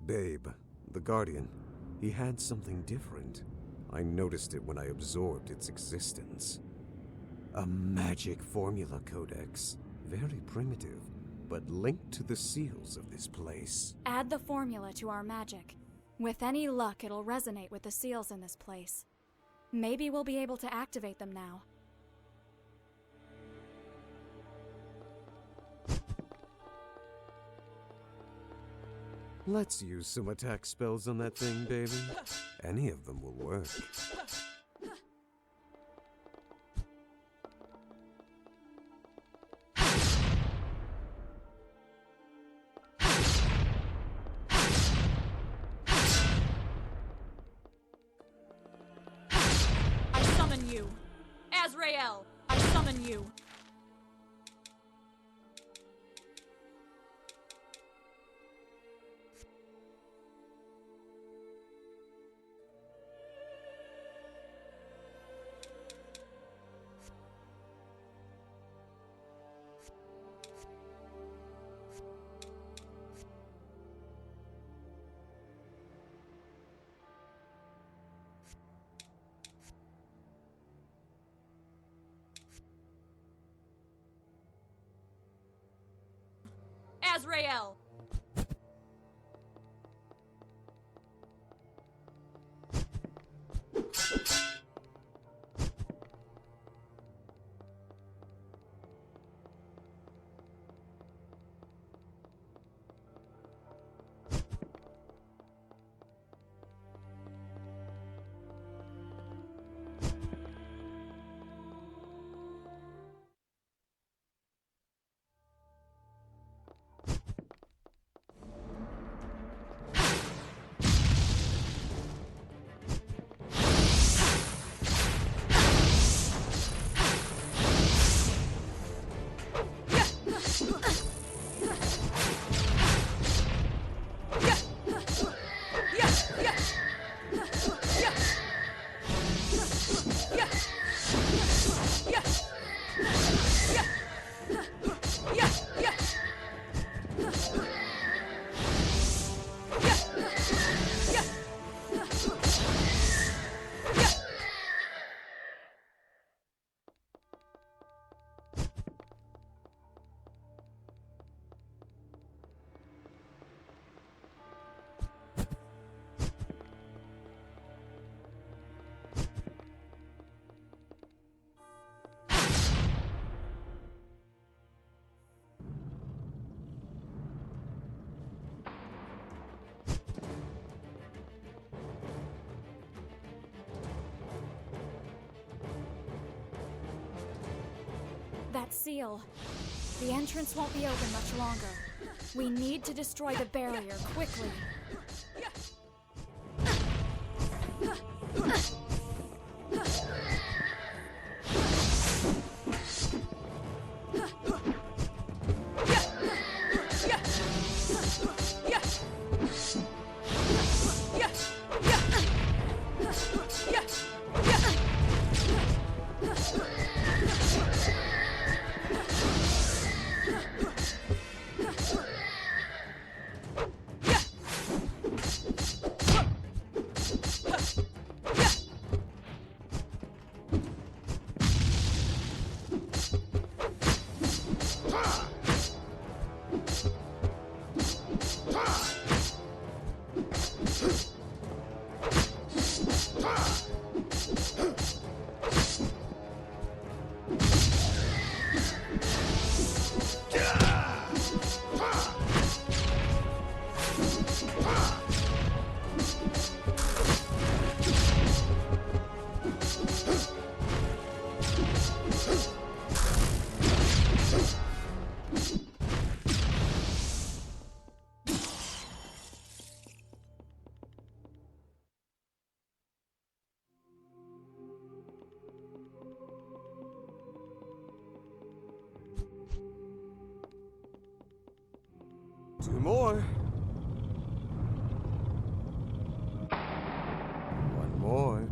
Babe, the Guardian, he had something different. I noticed it when I absorbed its existence. A magic formula codex. Very primitive, but linked to the seals of this place. Add the formula to our magic. With any luck, it'll resonate with the seals in this place. Maybe we'll be able to activate them now. Let's use some attack spells on that thing, baby. Any of them will work. I summon you. Azrael, I summon you. Azrael! That seal. The entrance won't be open much longer. We need to destroy the barrier quickly. more. One more.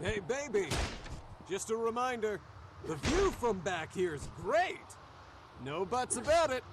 Hey, baby! Just a reminder, the view from back here is great! No buts about it!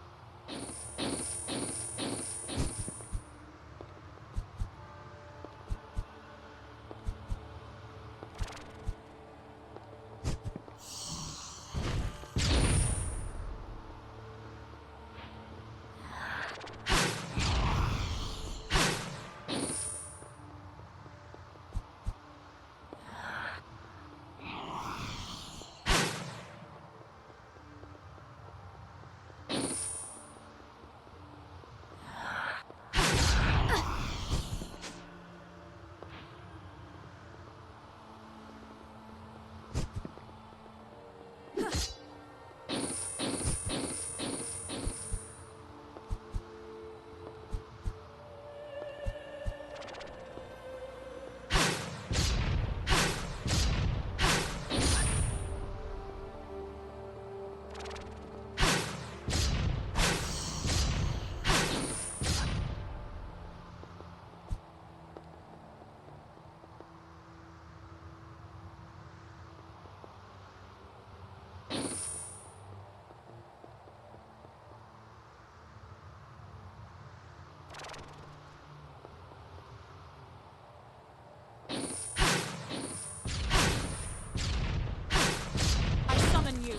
I summon you,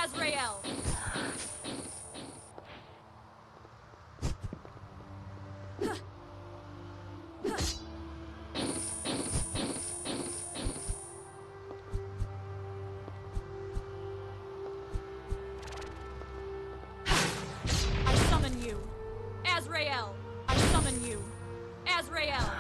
Azrael! I summon you, Azrael! I summon you, Azrael!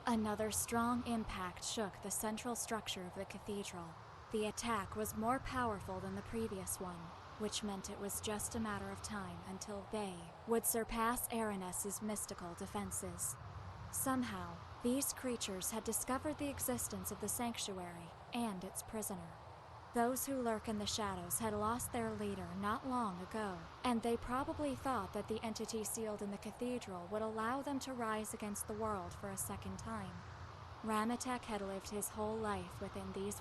Another strong impact shook the central structure of the cathedral. The attack was more powerful than the previous one, which meant it was just a matter of time until they would surpass Aranes's mystical defenses. Somehow, these creatures had discovered the existence of the sanctuary and its prisoner. Those who lurk in the shadows had lost their leader not long ago, and they probably thought that the entity sealed in the cathedral would allow them to rise against the world for a second time. Ramatek had lived his whole life within these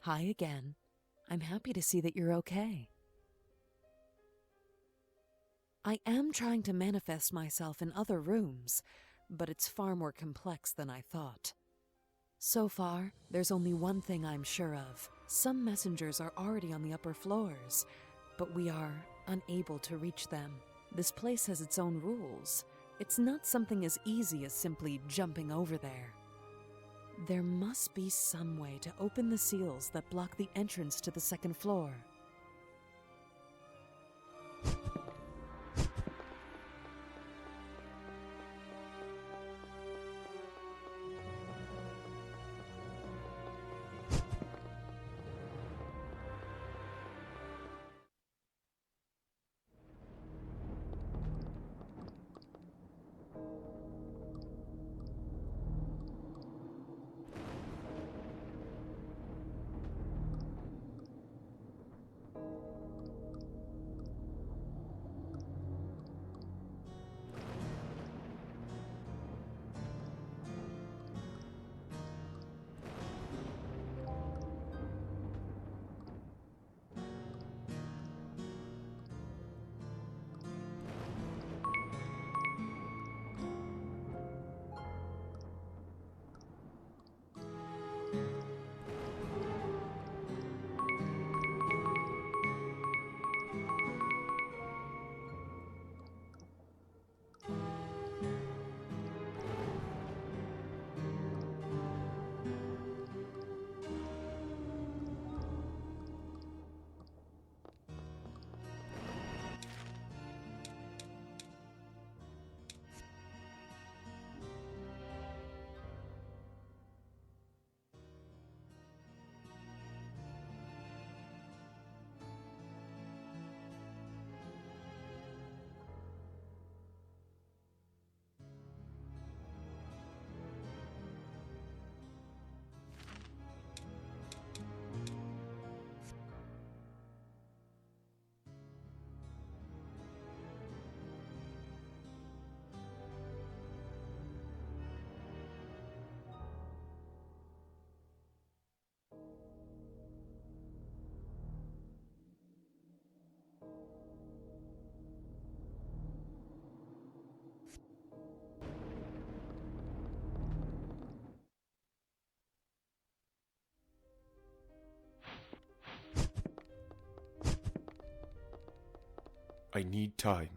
Hi again. I'm happy to see that you're okay. I am trying to manifest myself in other rooms, but it's far more complex than I thought. So far, there's only one thing I'm sure of. Some messengers are already on the upper floors, but we are unable to reach them. This place has its own rules. It's not something as easy as simply jumping over there. There must be some way to open the seals that block the entrance to the second floor. I need time.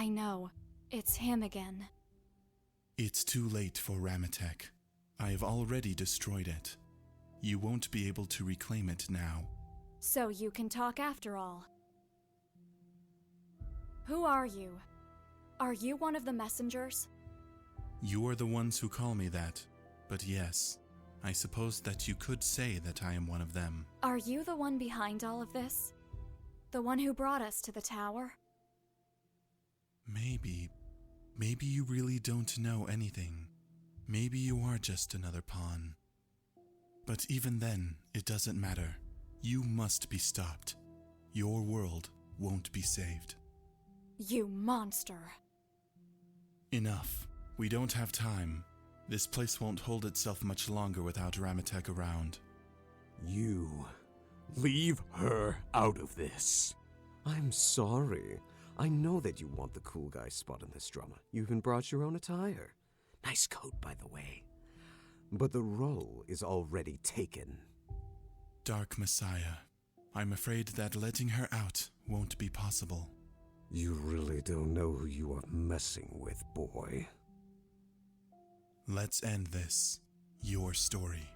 I know. It's him again. It's too late for Ramatek. I have already destroyed it. You won't be able to reclaim it now. So you can talk after all. Who are you? Are you one of the messengers? You are the ones who call me that, but yes, I suppose that you could say that I am one of them. Are you the one behind all of this? The one who brought us to the tower? Maybe you really don't know anything. Maybe you are just another pawn. But even then, it doesn't matter. You must be stopped. Your world won't be saved. You monster. Enough. We don't have time. This place won't hold itself much longer without Ramatek around. You leave her out of this. I'm sorry. I know that you want the cool guy spot in this drama. You even brought your own attire. Nice coat, by the way. But the role is already taken. Dark Messiah, I'm afraid that letting her out won't be possible. You really don't know who you are messing with, boy. Let's end this. Your story.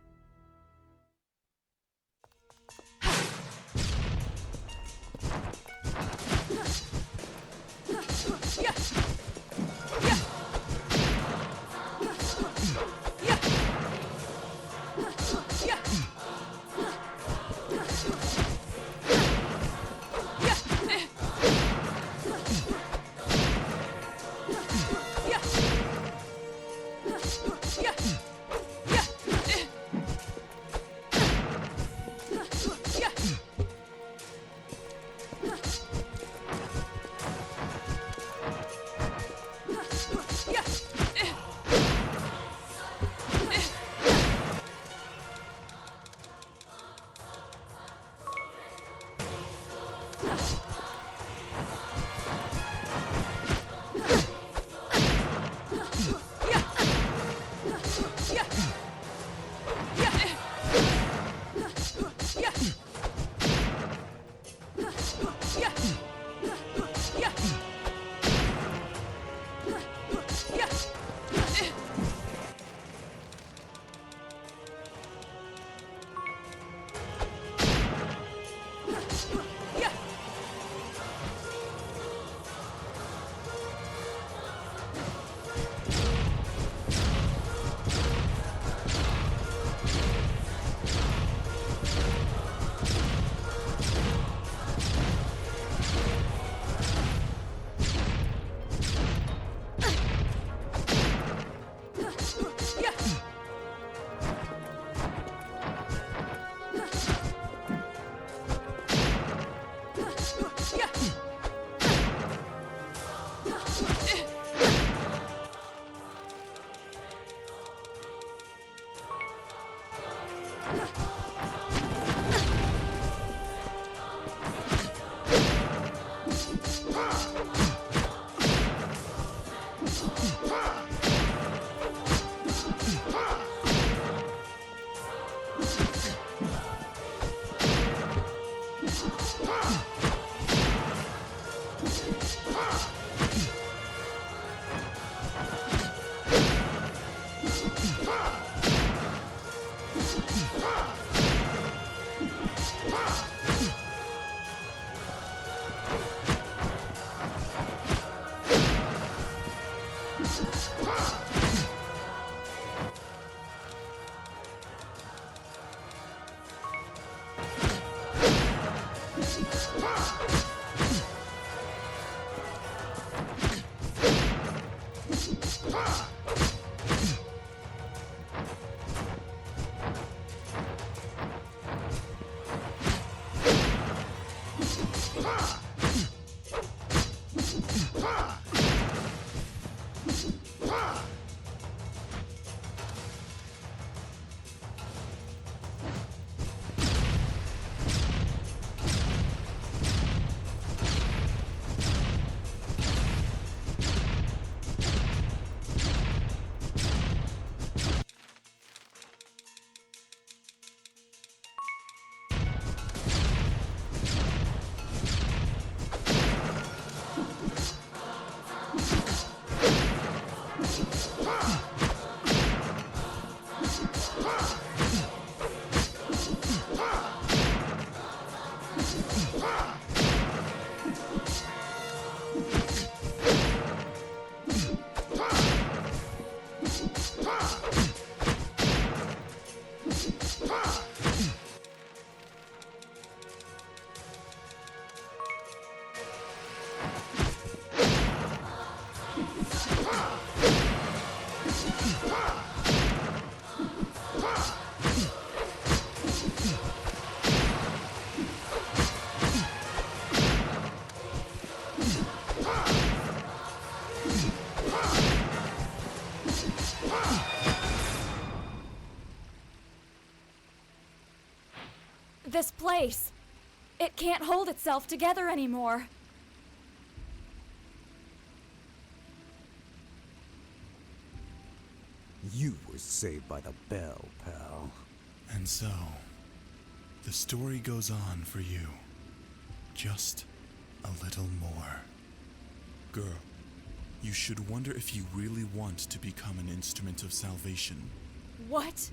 This place, it can't hold itself together anymore. You were saved by the bell, pal. And so, the story goes on for you. Just a little more. Girl, you should wonder if you really want to become an instrument of salvation. What?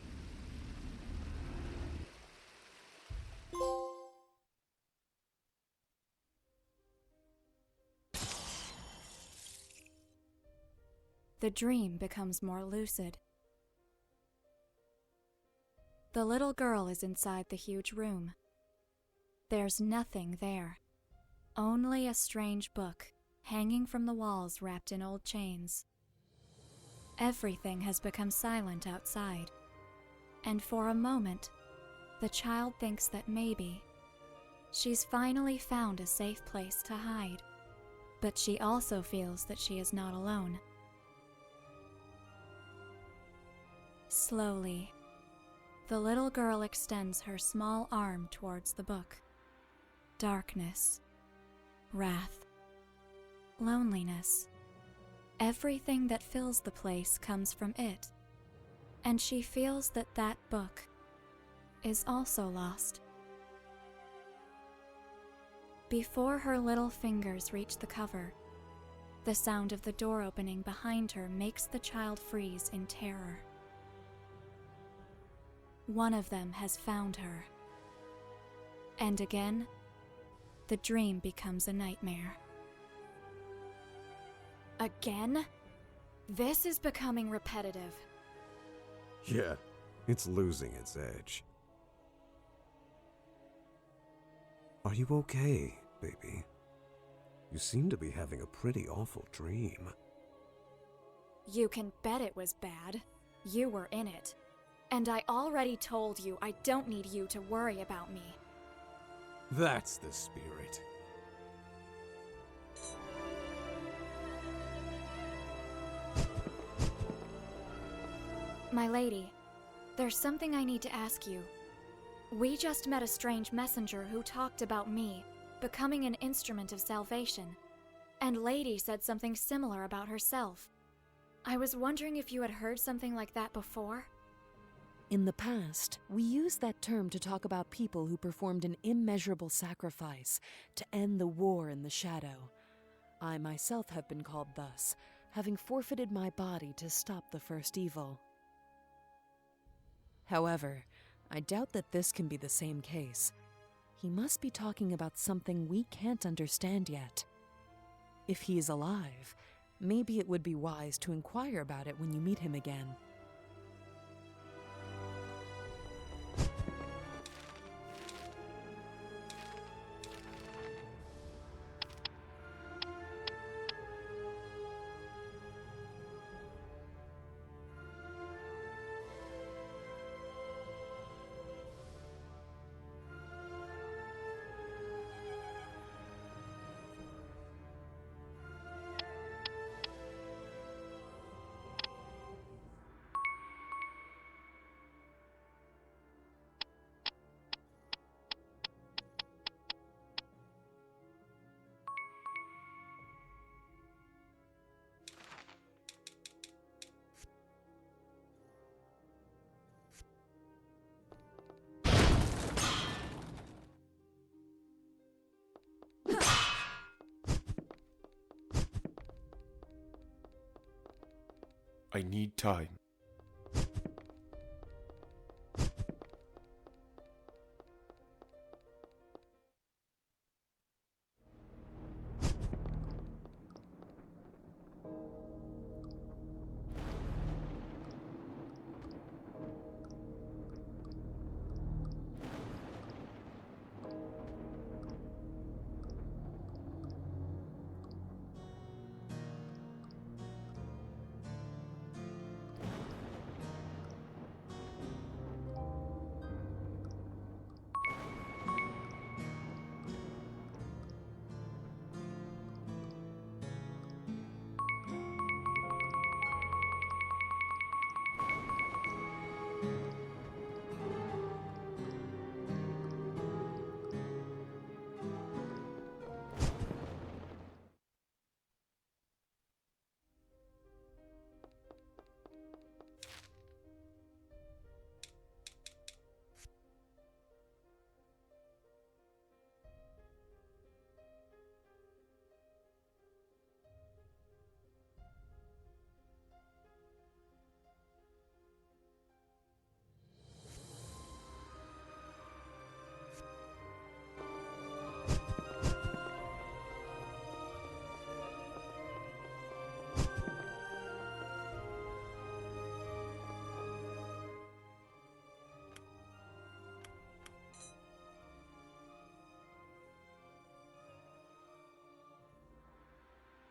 The dream becomes more lucid. The little girl is inside the huge room. There's nothing there. Only a strange book, hanging from the walls wrapped in old chains. Everything has become silent outside. And for a moment, the child thinks that maybe she's finally found a safe place to hide. But she also feels that she is not alone. Slowly, the little girl extends her small arm towards the book. Darkness, wrath, loneliness. Everything that fills the place comes from it, and she feels that that book is also lost. Before her little fingers reach the cover, the sound of the door opening behind her makes the child freeze in terror. One of them has found her. And again, the dream becomes a nightmare. Again? This is becoming repetitive. Yeah, it's losing its edge. Are you okay, baby? You seem to be having a pretty awful dream. You can bet it was bad. You were in it. And I already told you I don't need you to worry about me. That's the spirit. My lady, there's something I need to ask you. We just met a strange messenger who talked about me becoming an instrument of salvation, and Lady said something similar about herself. I was wondering if you had heard something like that before? In the past, we used that term to talk about people who performed an immeasurable sacrifice to end the war in the shadow. I myself have been called thus, having forfeited my body to stop the first evil. However, I doubt that this can be the same case. He must be talking about something we can't understand yet. If he is alive, maybe it would be wise to inquire about it when you meet him again. I need time.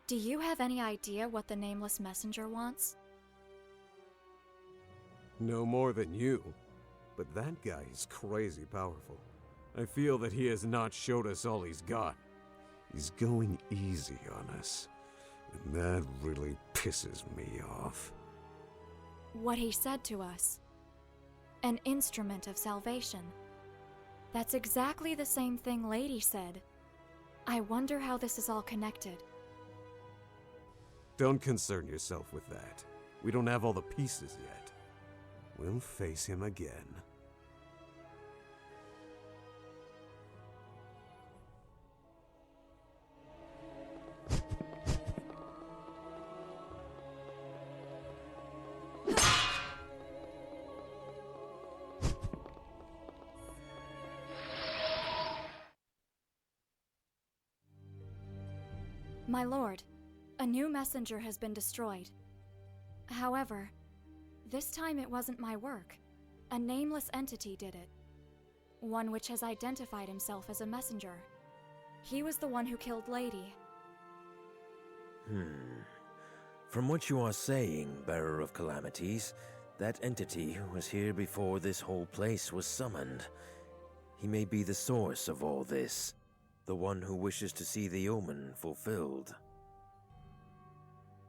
Do you have any idea what the Nameless Messenger wants? No more than you. But that guy is crazy powerful. I feel that he has not showed us all he's got. He's going easy on us. And that really pisses me off. What he said to us. An instrument of salvation. That's exactly the same thing Lady said. I wonder how this is all connected. Don't concern yourself with that. We don't have all the pieces yet. We'll face him again. My lord, a new messenger has been destroyed. However, this time it wasn't my work. A nameless entity did it. One which has identified himself as a messenger. He was the one who killed Lady. From what you are saying, Bearer of Calamities, that entity was here before this whole place was summoned. He may be the source of all this. The one who wishes to see the omen fulfilled.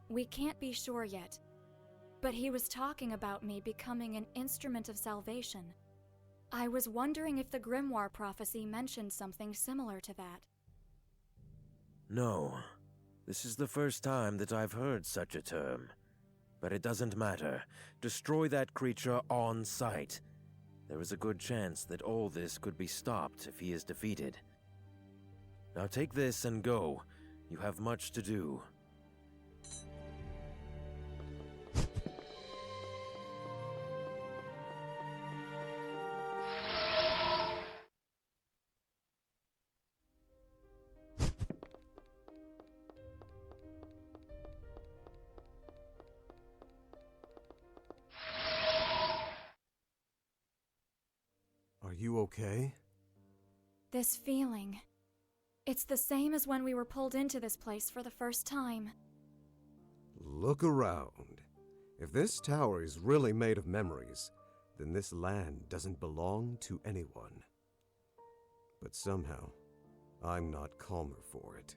We can't be sure yet, but he was talking about me becoming an instrument of salvation. I was wondering if the Grimoire prophecy mentioned something similar to that. No, this is the first time that I've heard such a term. But it doesn't matter. Destroy that creature on sight. There is a good chance that all this could be stopped if he is defeated. Now take this and go. You have much to do. Are you okay? This feeling. It's the same as when we were pulled into this place for the first time. Look around. If this tower is really made of memories, then this land doesn't belong to anyone. But somehow, I'm not calmer for it.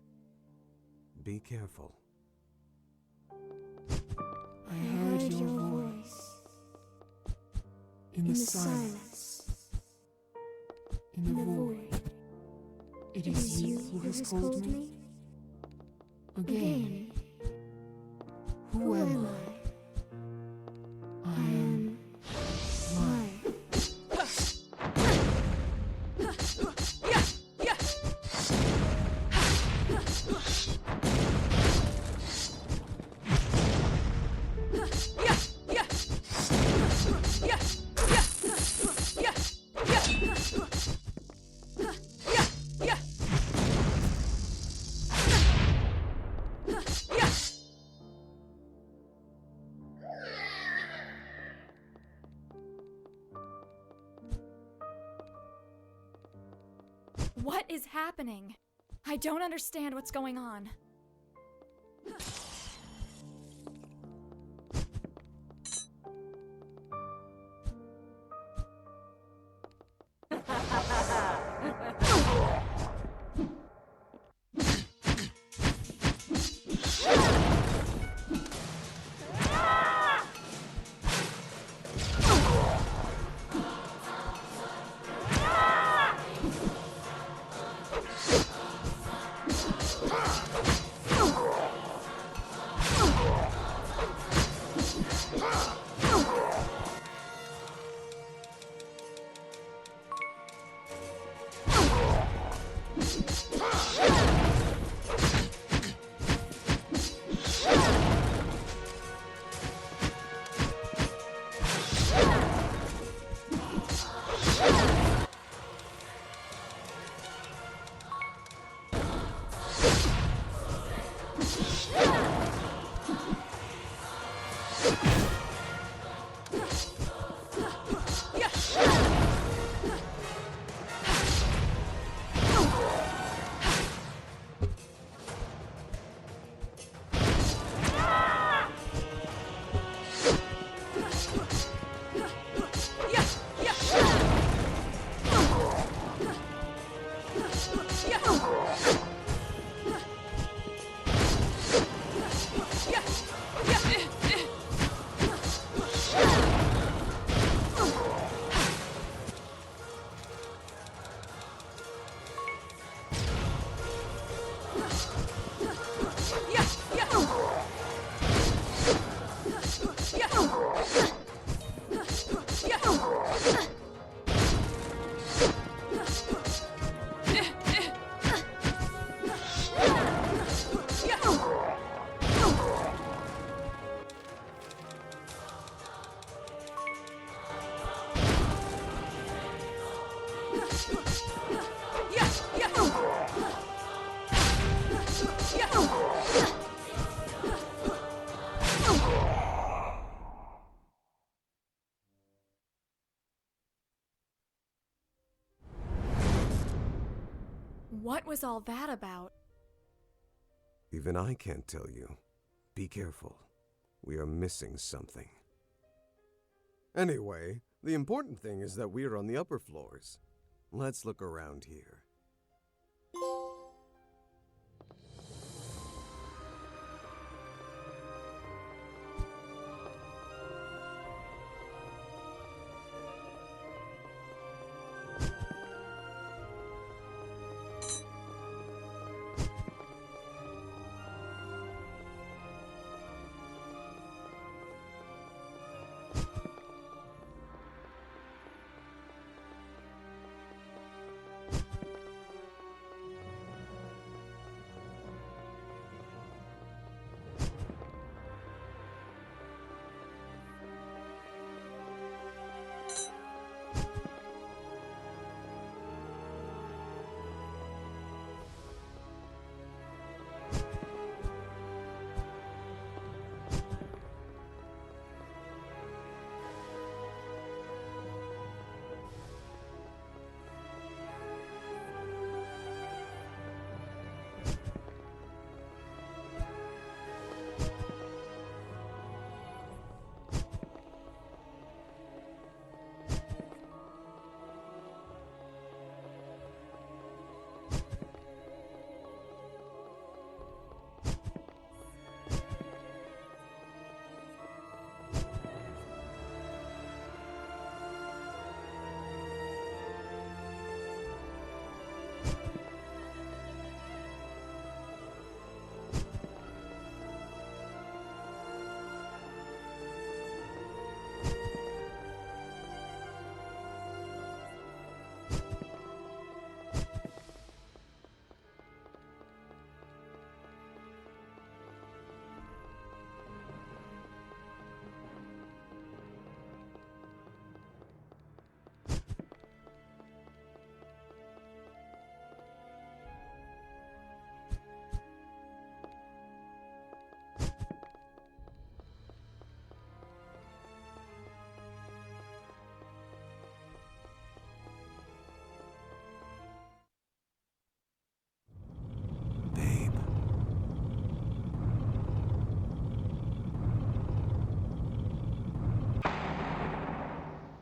Be careful. I heard your voice. In the silence. In the void. It is you who has called me? Again. Who am I? I am light. What is happening? I don't understand what's going on. What was all that about? Even I can't tell you. Be careful. We are missing something. Anyway, the important thing is that we are on the upper floors. Let's look around here.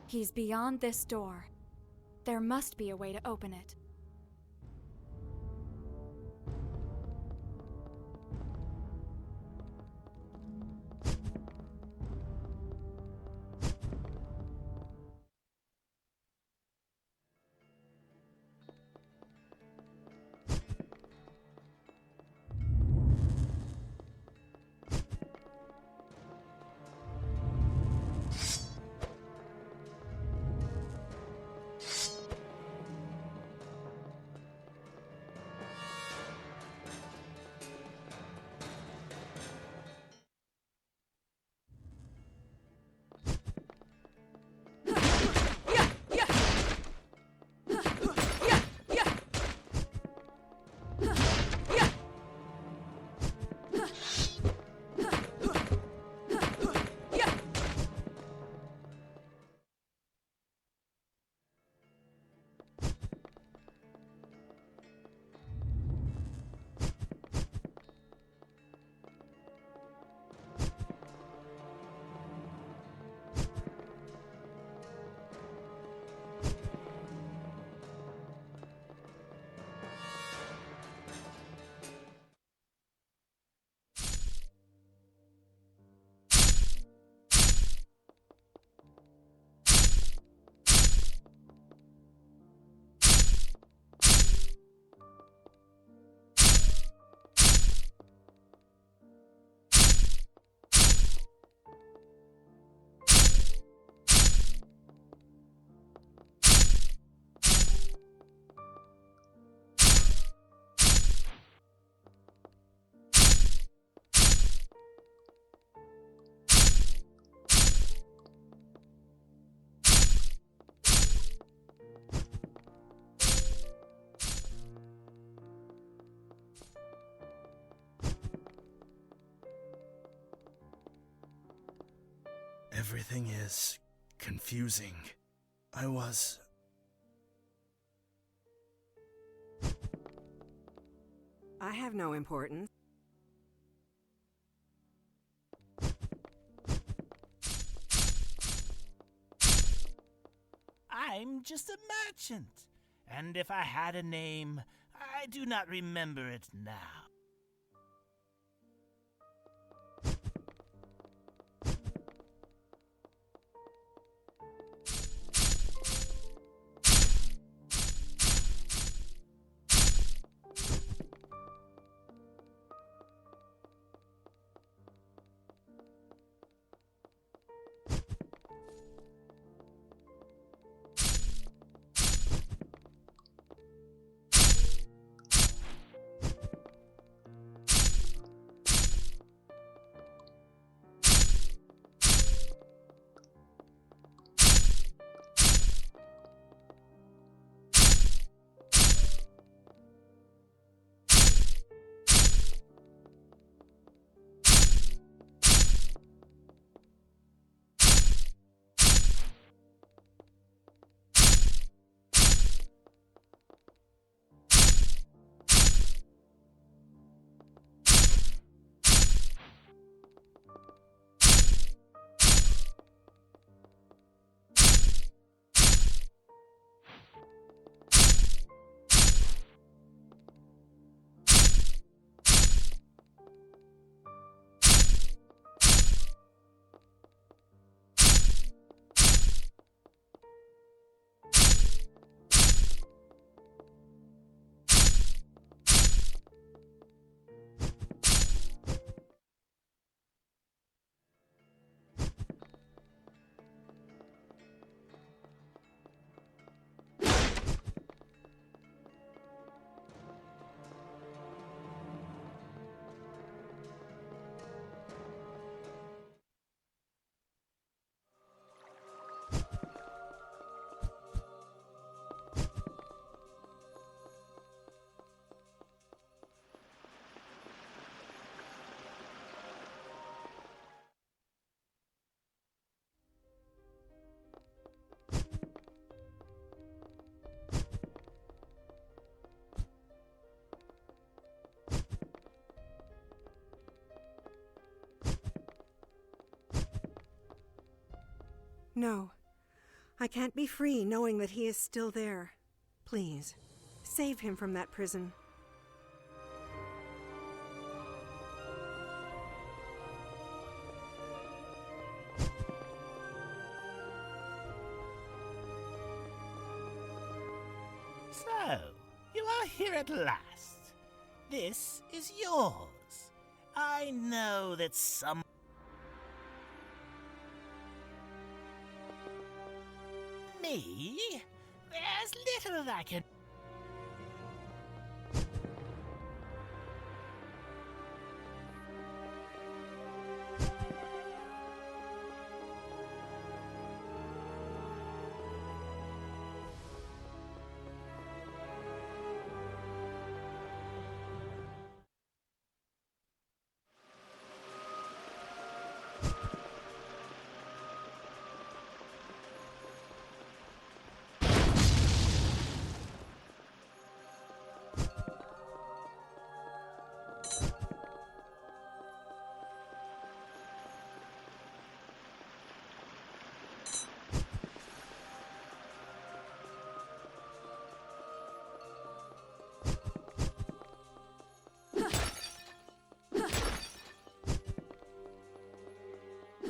He's beyond this door. There must be a way to open it. Everything is confusing. I was... I have no importance. I'm just a merchant, and if I had a name, I do not remember it now. No. I can't be free knowing that he is still there. Please, save him from that prison. So, you are here at last. This is yours. I know that some... Me? There's little I can...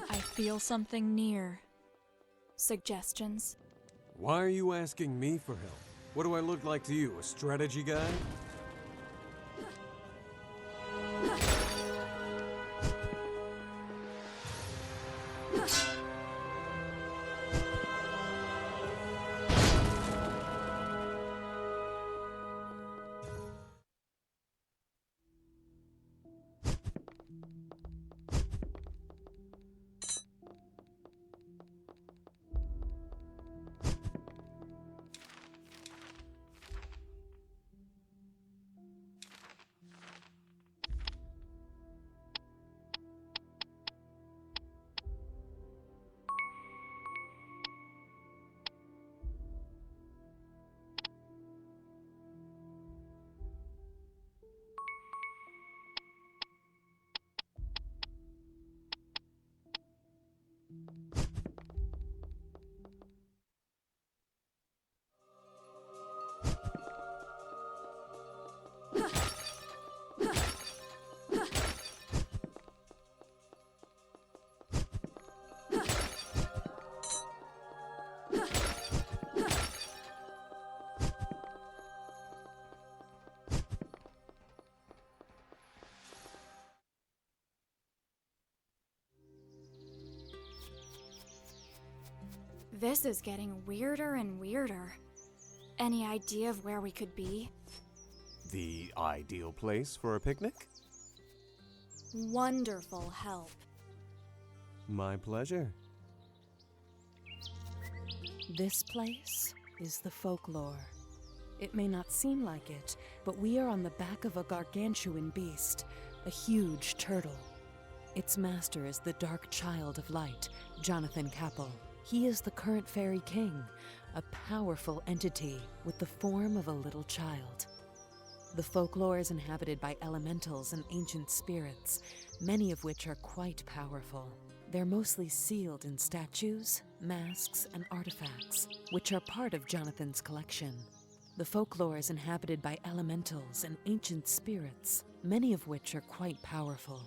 I feel something near. Suggestions? Why are you asking me for help? What do I look like to you, a strategy guy? This is getting weirder and weirder. Any idea of where we could be? The ideal place for a picnic? Wonderful help. My pleasure. This place is the folklore. It may not seem like it, but we are on the back of a gargantuan beast, a huge turtle. Its master is the Dark Child of Light, Jonathan Capel. He is the current Fairy King, a powerful entity with the form of a little child. The folklore is inhabited by elementals and ancient spirits, many of which are quite powerful. They're mostly sealed in statues, masks, and artifacts, which are part of Jonathan's collection. The folklore is inhabited by elementals and ancient spirits, many of which are quite powerful.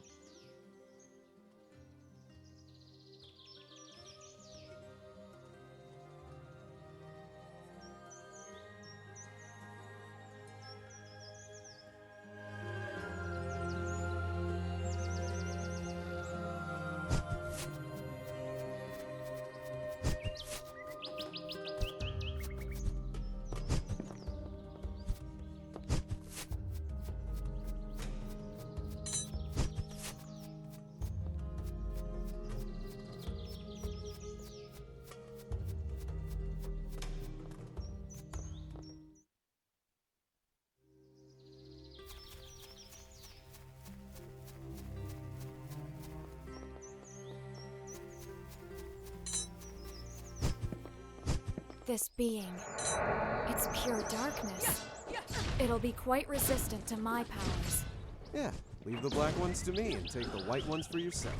This being, it's pure darkness. It'll be quite resistant to my powers. Yeah, leave the black ones to me and take the white ones for yourself.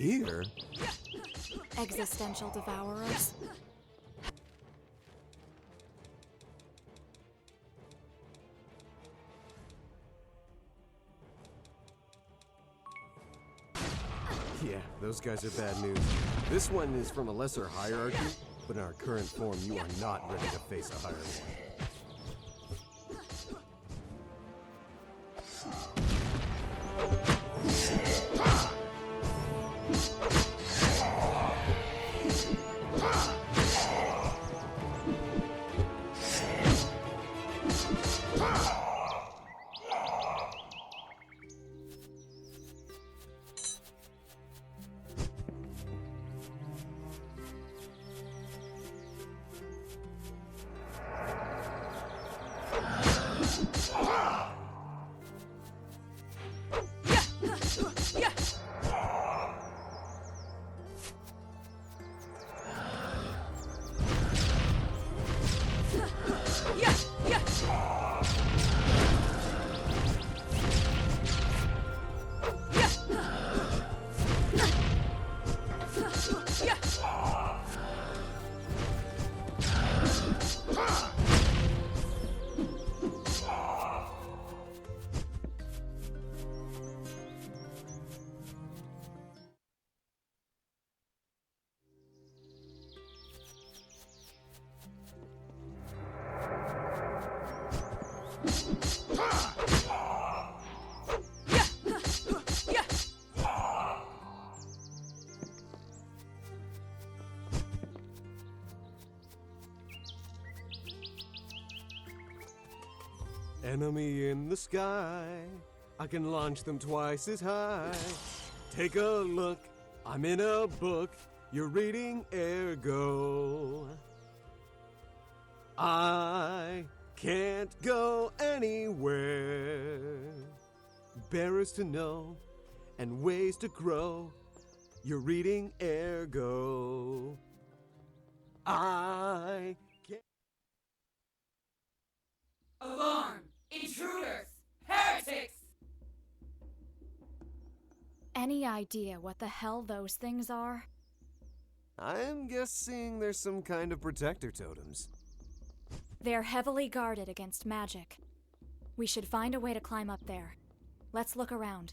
here? Existential devourers. Yeah, those guys are bad news. This one is from a lesser hierarchy, but in our current form, you are not ready to face a higher one. Enemy in the sky, I can launch them twice as high. Take a look, I'm in a book, you're reading ergo. I can't go anywhere. Bearers to know and ways to grow, you're reading ergo. I can't. Alarm! Intruders! Heretics! Any idea what the hell those things are? I'm guessing there's some kind of protector totems. They're heavily guarded against magic. We should find a way to climb up there. Let's look around.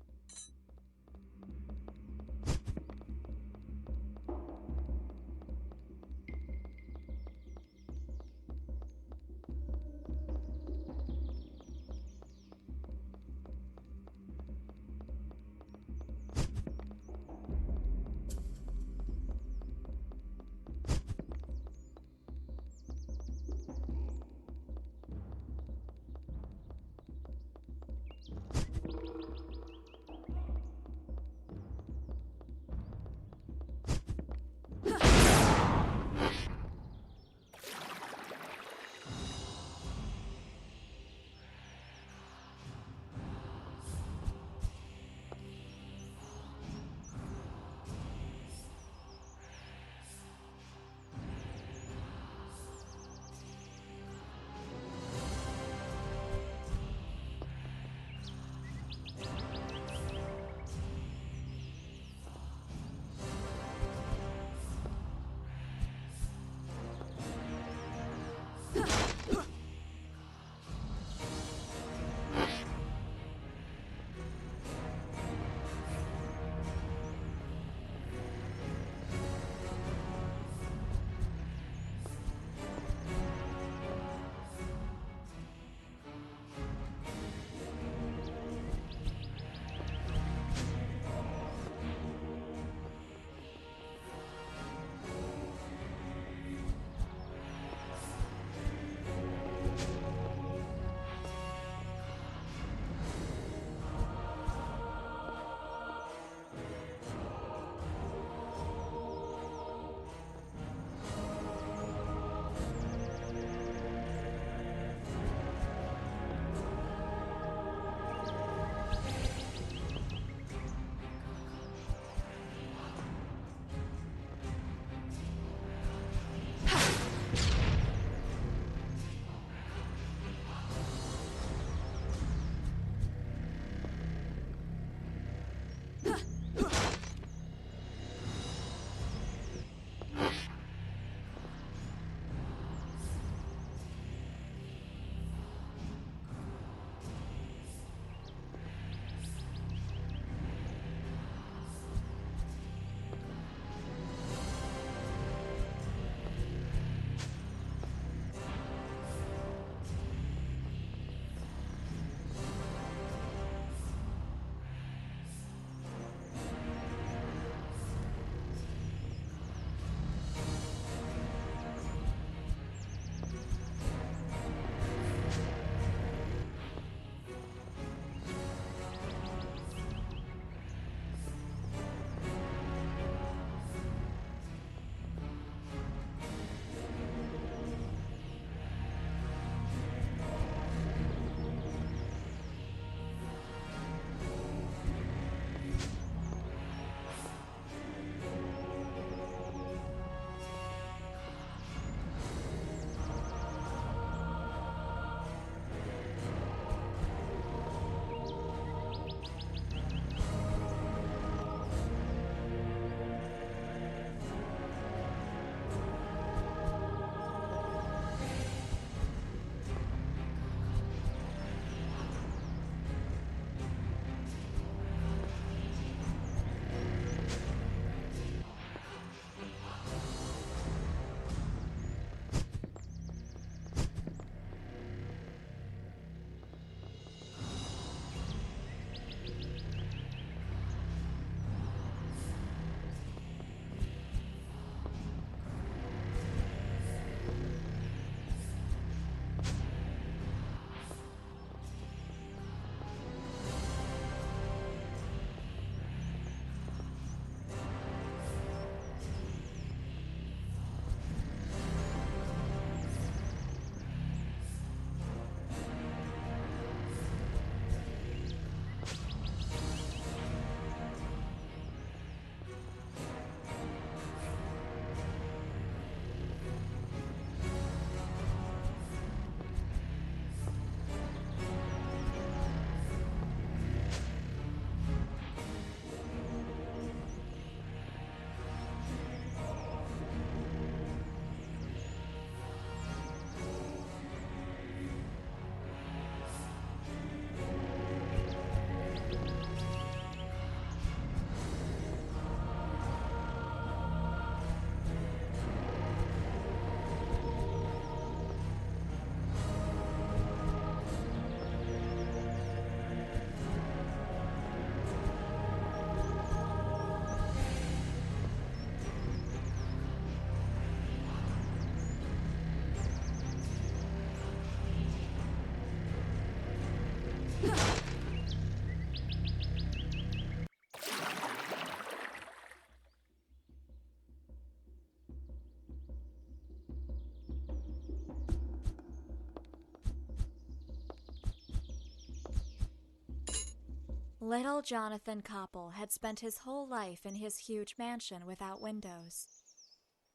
Little Jonathan Koppel had spent his whole life in his huge mansion without windows.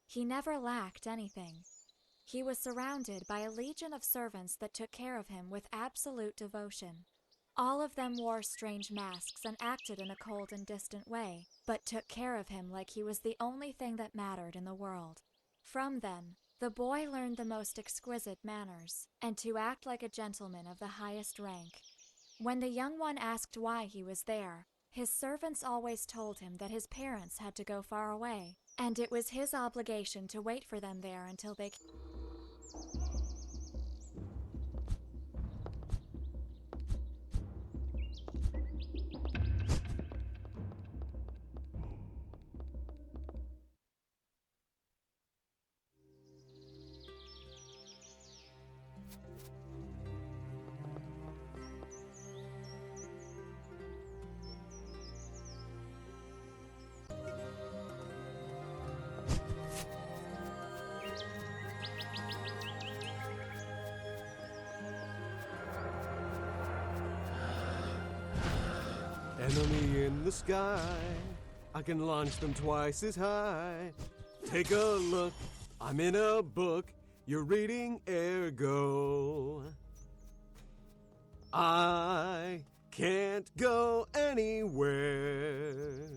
He never lacked anything. He was surrounded by a legion of servants that took care of him with absolute devotion. All of them wore strange masks and acted in a cold and distant way, but took care of him like he was the only thing that mattered in the world. From them, the boy learned the most exquisite manners, and to act like a gentleman of the highest rank. When the young one asked why he was there, his servants always told him that his parents had to go far away, and it was his obligation to wait for them there until they Enemy in the sky, I can launch them twice as high. Take a look, I'm in a book, you're reading ergo. I can't go anywhere.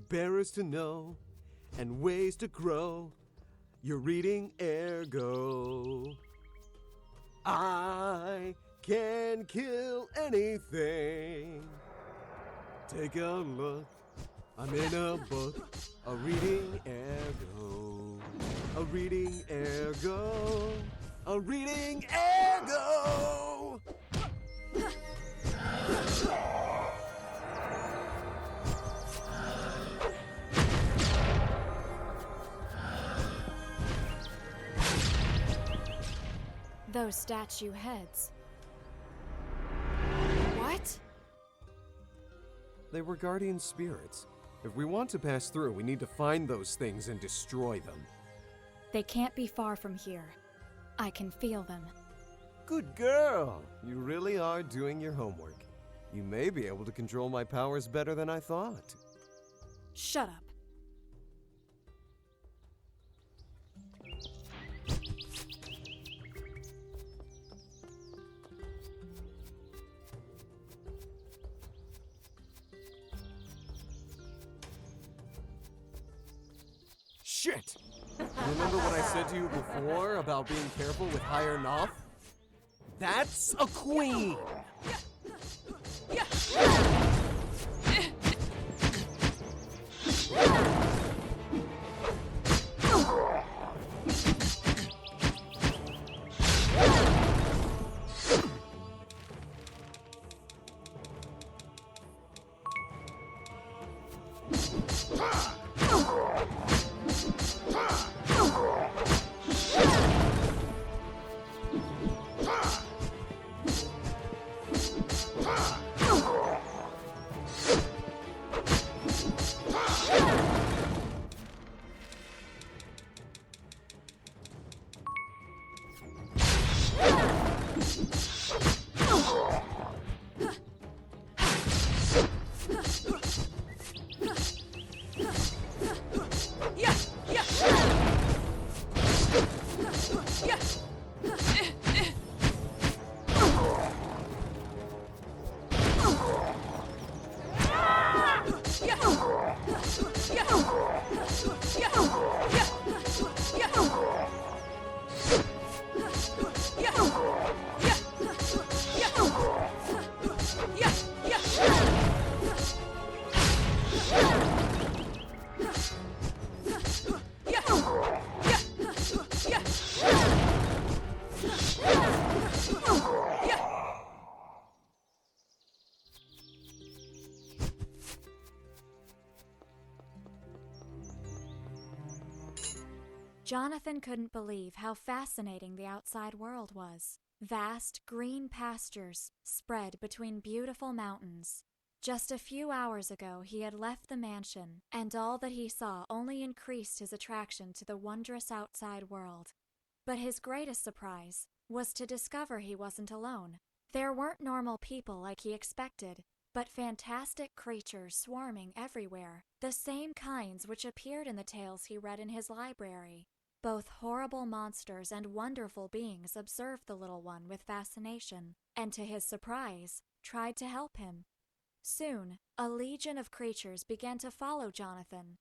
Bearers to know and ways to grow, you're reading ergo. I can kill anything. Take a look, I'm in a book, a reading ergo, a reading ergo, a reading ergo! Those statue heads. What? They were guardian spirits. If we want to pass through, we need to find those things and destroy them. They can't be far from here. I can feel them. Good girl! You really are doing your homework. You may be able to control my powers better than I thought. Shut up. Shit! Remember what I said to you before about being careful with higher Noth? That's a queen! Jonathan couldn't believe how fascinating the outside world was. Vast green pastures spread between beautiful mountains. Just a few hours ago he had left the mansion, and all that he saw only increased his attraction to the wondrous outside world. But his greatest surprise was to discover he wasn't alone. There weren't normal people like he expected. but fantastic creatures swarming everywhere, the same kinds which appeared in the tales he read in his library. Both horrible monsters and wonderful beings observed the little one with fascination, and to his surprise, tried to help him. Soon, a legion of creatures began to follow Jonathan.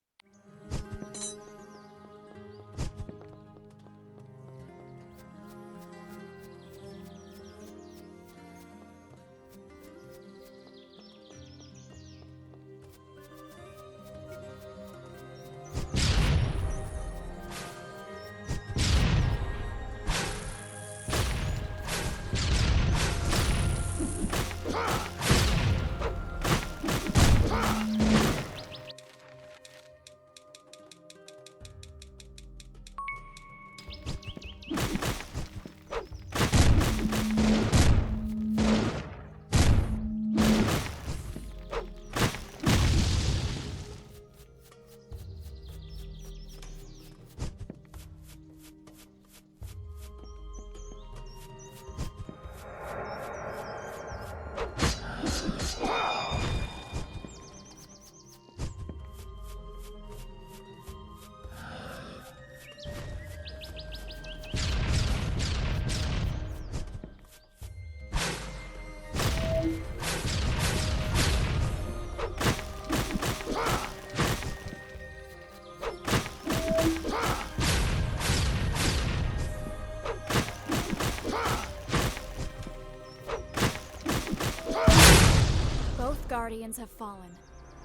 Both guardians have fallen.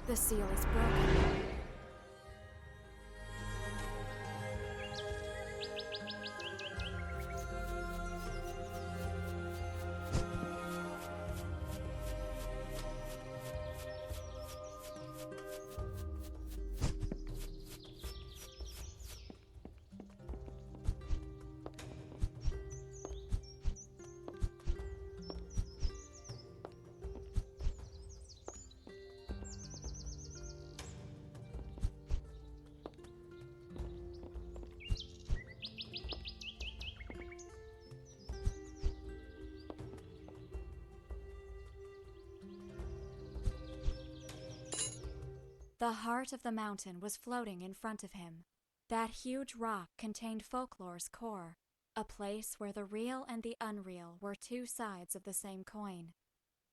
The seal is broken. The heart of the mountain was floating in front of him. That huge rock contained folklore's core, a place where the real and the unreal were two sides of the same coin.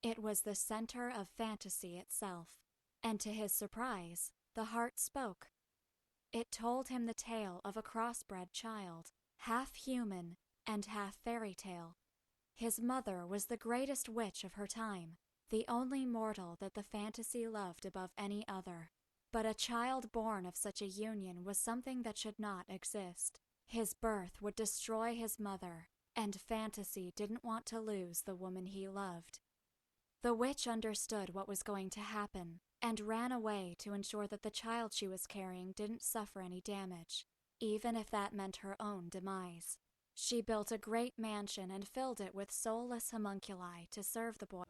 It was the center of fantasy itself, and to his surprise, the heart spoke. It told him the tale of a crossbred child, half human and half fairy tale. His mother was the greatest witch of her time, the only mortal that the fantasy loved above any other. But a child born of such a union was something that should not exist. His birth would destroy his mother, and fantasy didn't want to lose the woman he loved. The witch understood what was going to happen, and ran away to ensure that the child she was carrying didn't suffer any damage, even if that meant her own demise. She built a great mansion and filled it with soulless homunculi to serve the boy.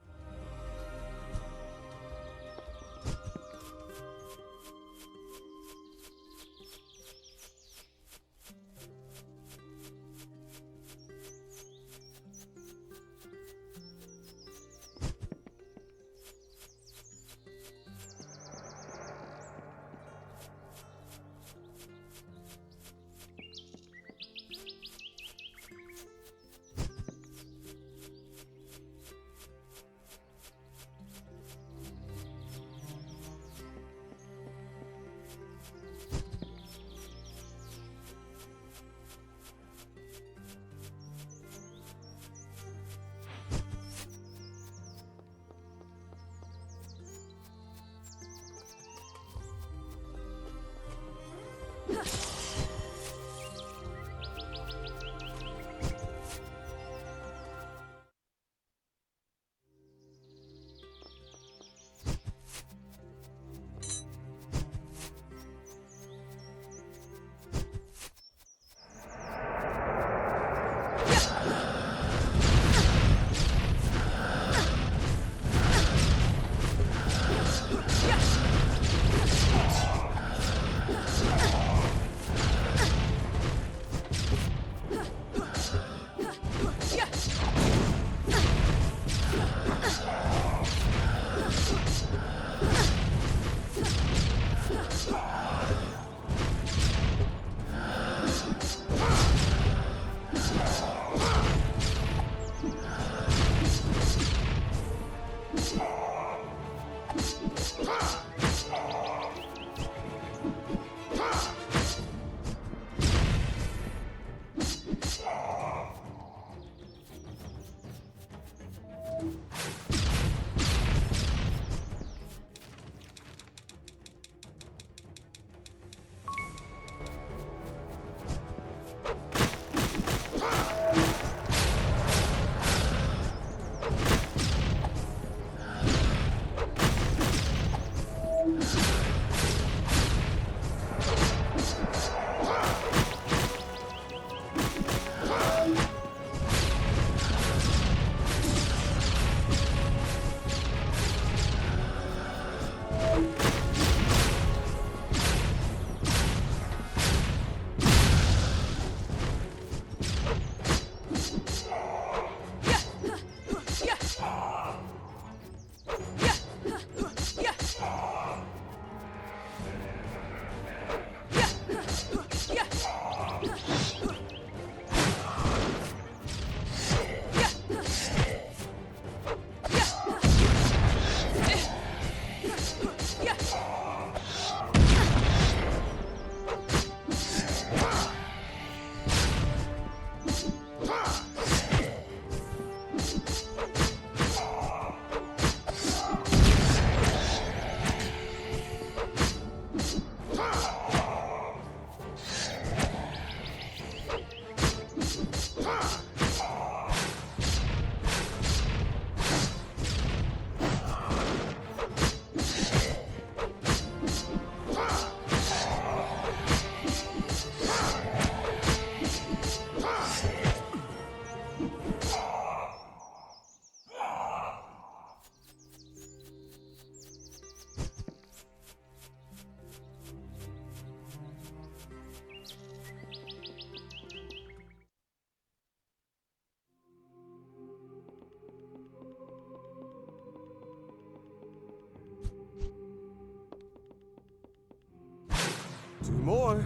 Two more.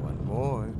One more.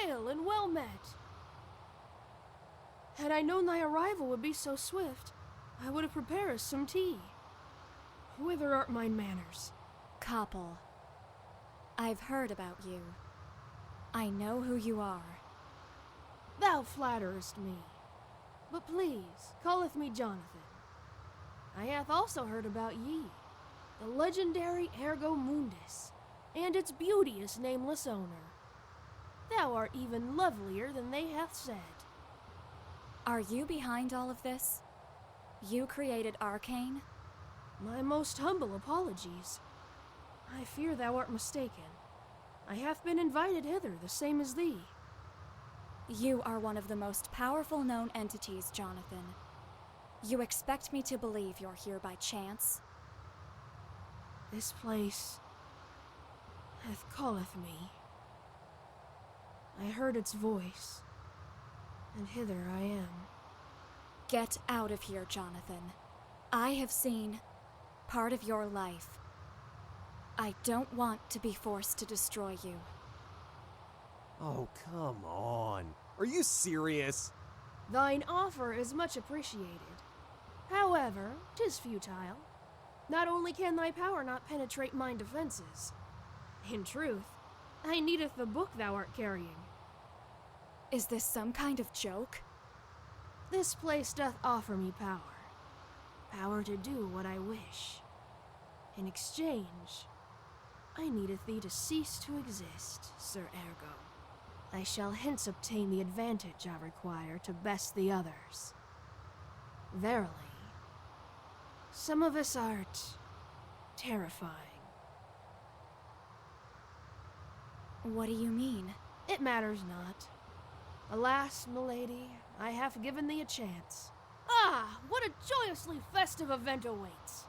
Hail and well met. Had I known thy arrival would be so swift, I would have prepared us some tea. Whither art mine manners? Koppel, I've heard about you. I know who you are. Thou flatterest me. But please, calleth me Jonathan. I hath also heard about ye, the legendary Ergo Mundus, and its beauteous nameless owner. Thou art even lovelier than they hath said. Are you behind all of this? You created Arcane? My most humble apologies. I fear thou art mistaken. I have been invited hither, the same as thee. You are one of the most powerful known entities, Jonathan. You expect me to believe you're here by chance? This place hath calleth me. I heard its voice, and hither I am. Get out of here, Jonathan. I have seen part of your life. I don't want to be forced to destroy you. Oh, come on. Are you serious? Thine offer is much appreciated. However, 'tis futile. Not only can thy power not penetrate mine defenses, in truth, I needeth the book thou art carrying. Is this some kind of joke? This place doth offer me power. Power to do what I wish. In exchange, I needeth thee to cease to exist, Sir Ergo. I shall hence obtain the advantage I require to best the others. Verily, some of us art terrifying. What do you mean? It matters not. Alas, milady, I have given thee a chance. Ah, what a joyously festive event awaits!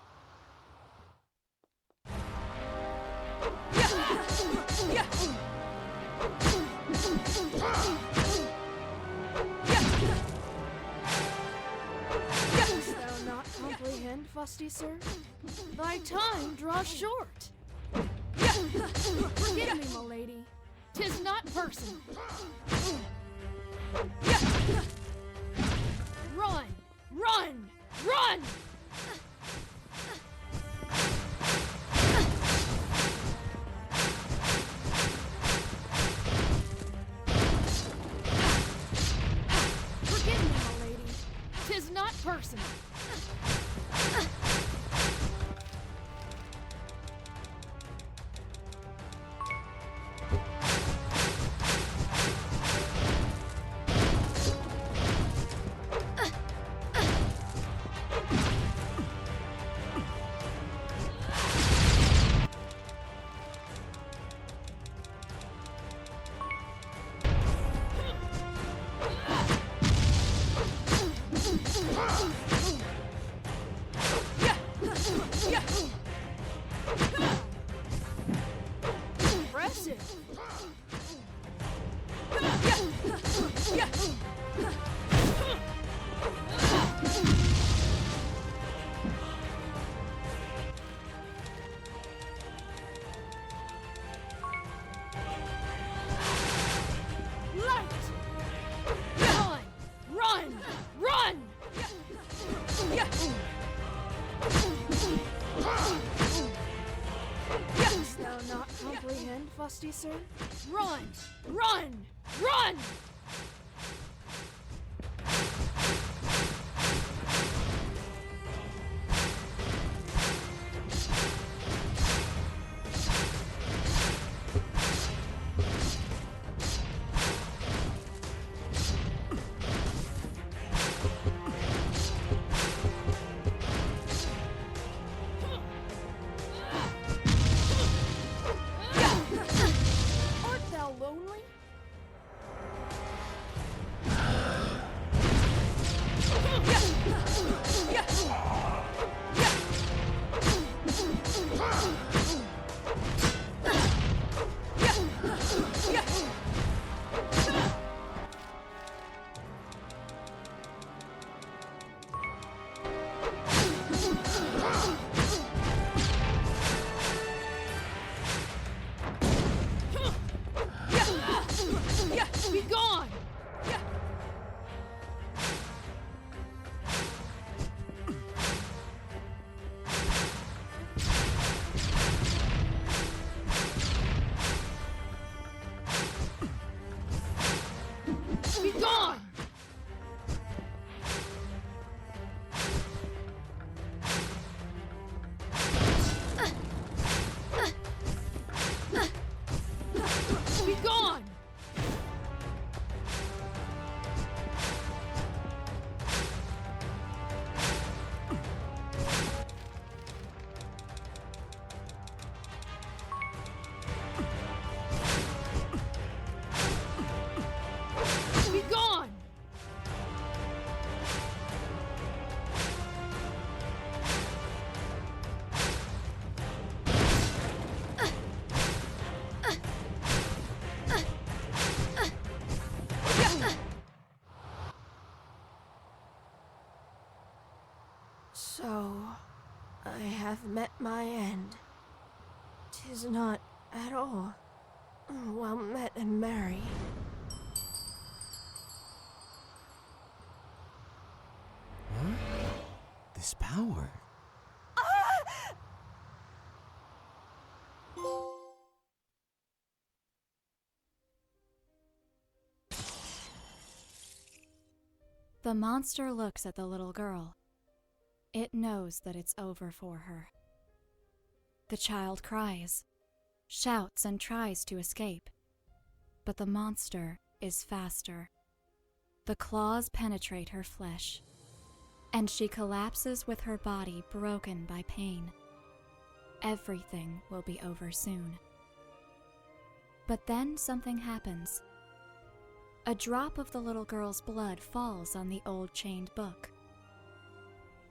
Dost thou not comprehend, fusty sir? Thy time draws short. Forgive me, milady. 'Tis not personal. Run! Run! Run! Forgive me, my lady. 'Tis not personal. end, Fusty Sir? Run! Run! Run! Art thou lonely? Be gone! Be gone! Be gone! Be gone! So, I have met my end. 'Tis not at all well met and merry. This power. The monster looks at the little girl. It knows that it's over for her. The child cries, shouts, and tries to escape. But the monster is faster. The claws penetrate her flesh, and she collapses with her body broken by pain. Everything will be over soon. But then something happens. A drop of the little girl's blood falls on the old chained book.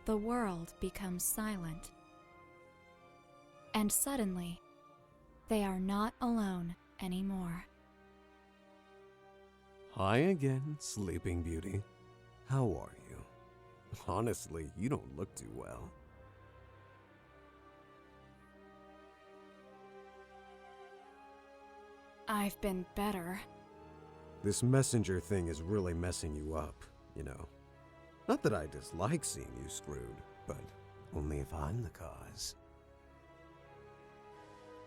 The world becomes silent. And suddenly, they are not alone anymore. Hi again, Sleeping Beauty. How are you? Honestly, you don't look too well. I've been better. This messenger thing is really messing you up, you know. Not that I dislike seeing you screwed, but only if I'm the cause.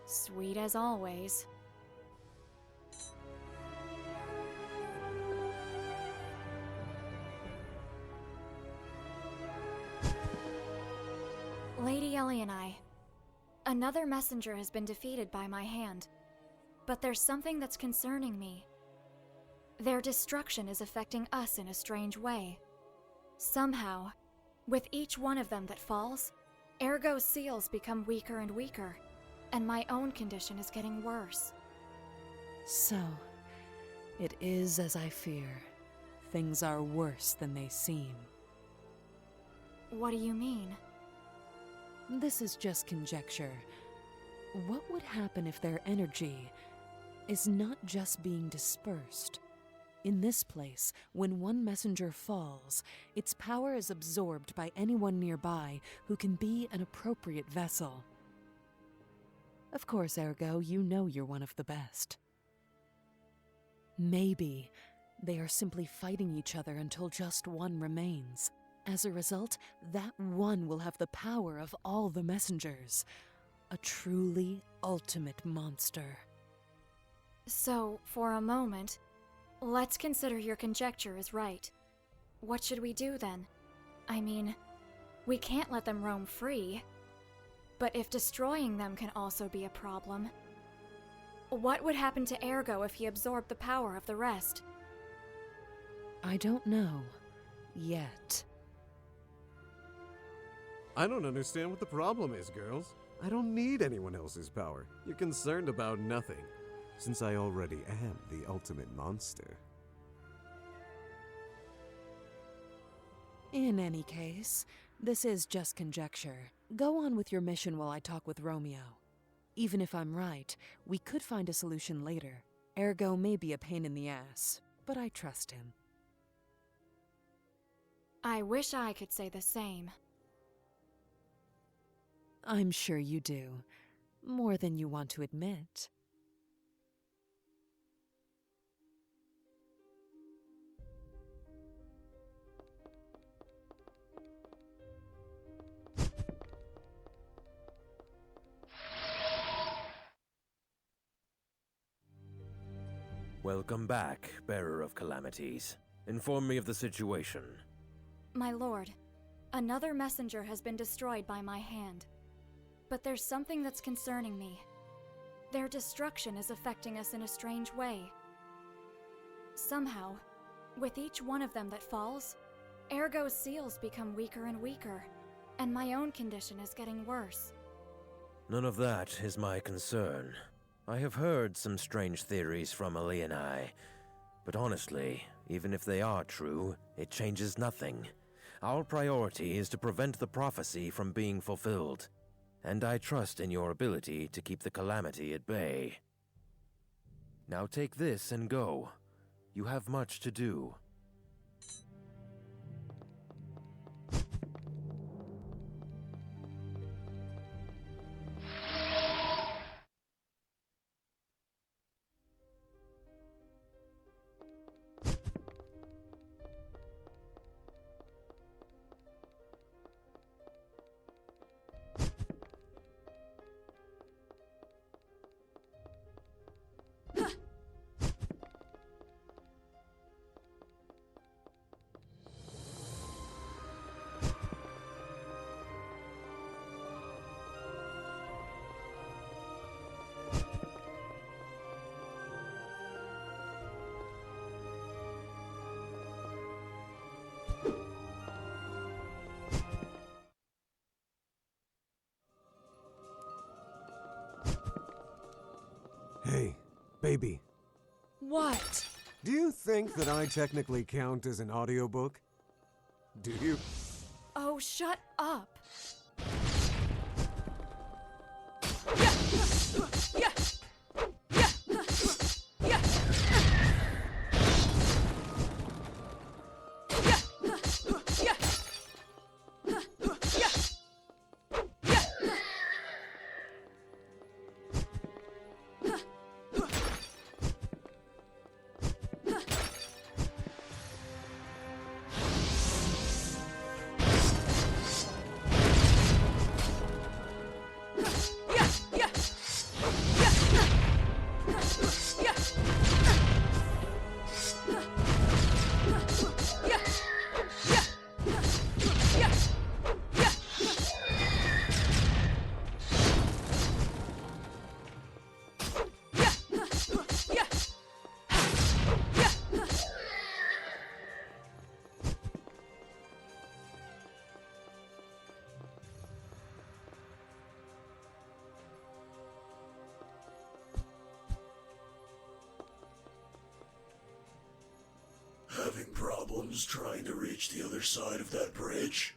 Sweet as always. Lady Ellie and I. Another messenger has been defeated by my hand. But there's something that's concerning me. Their destruction is affecting us in a strange way. Somehow, with each one of them that falls, Ergo's seals become weaker and weaker, and my own condition is getting worse. So, it is as I fear. Things are worse than they seem. What do you mean? This is just conjecture. What would happen if their energy is not just being dispersed? In this place, when one messenger falls, its power is absorbed by anyone nearby who can be an appropriate vessel. Of course, Ergo, you know you're one of the best. Maybe they are simply fighting each other until just one remains. As a result, that one will have the power of all the messengers. A truly ultimate monster. So, for a moment, let's consider your conjecture is right. What should we do then? I mean, we can't let them roam free. But if destroying them can also be a problem, what would happen to Ergo if he absorbed the power of the rest? I don't know. Yet. I don't understand what the problem is, girls. I don't need anyone else's power. You're concerned about nothing, since I already am the ultimate monster. In any case, this is just conjecture. Go on with your mission while I talk with Romeo. Even if I'm right, we could find a solution later. Ergo may be a pain in the ass, but I trust him. I wish I could say the same. I'm sure you do. More than you want to admit. Welcome back, Bearer of Calamities. Inform me of the situation. My lord, another messenger has been destroyed by my hand. But there's something that's concerning me. Their destruction is affecting us in a strange way. Somehow, with each one of them that falls, Ergo's seals become weaker and weaker, and my own condition is getting worse. None of that is my concern. I have heard some strange theories from Ali and I, but honestly, even if they are true, it changes nothing. Our priority is to prevent the prophecy from being fulfilled, and I trust in your ability to keep the calamity at bay. Now take this and go. You have much to do. Hey, baby. What? Do you think that I technically count as an audiobook? Do you? Oh, shut up! Having problems trying to reach the other side of that bridge?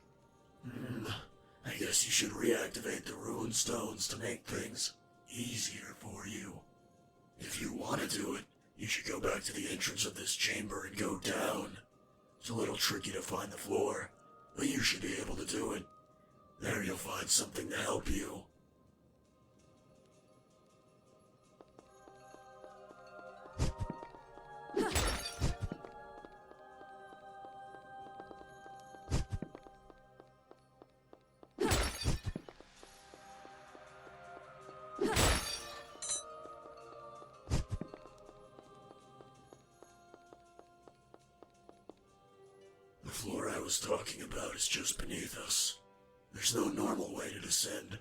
I guess you should reactivate the ruined stones to make things easier for you. If you want to do it, you should go back to the entrance of this chamber and go down. It's a little tricky to find the floor, but you should be able to do it. There you'll find something to help you. was talking about is just beneath us. There's no normal way to descend,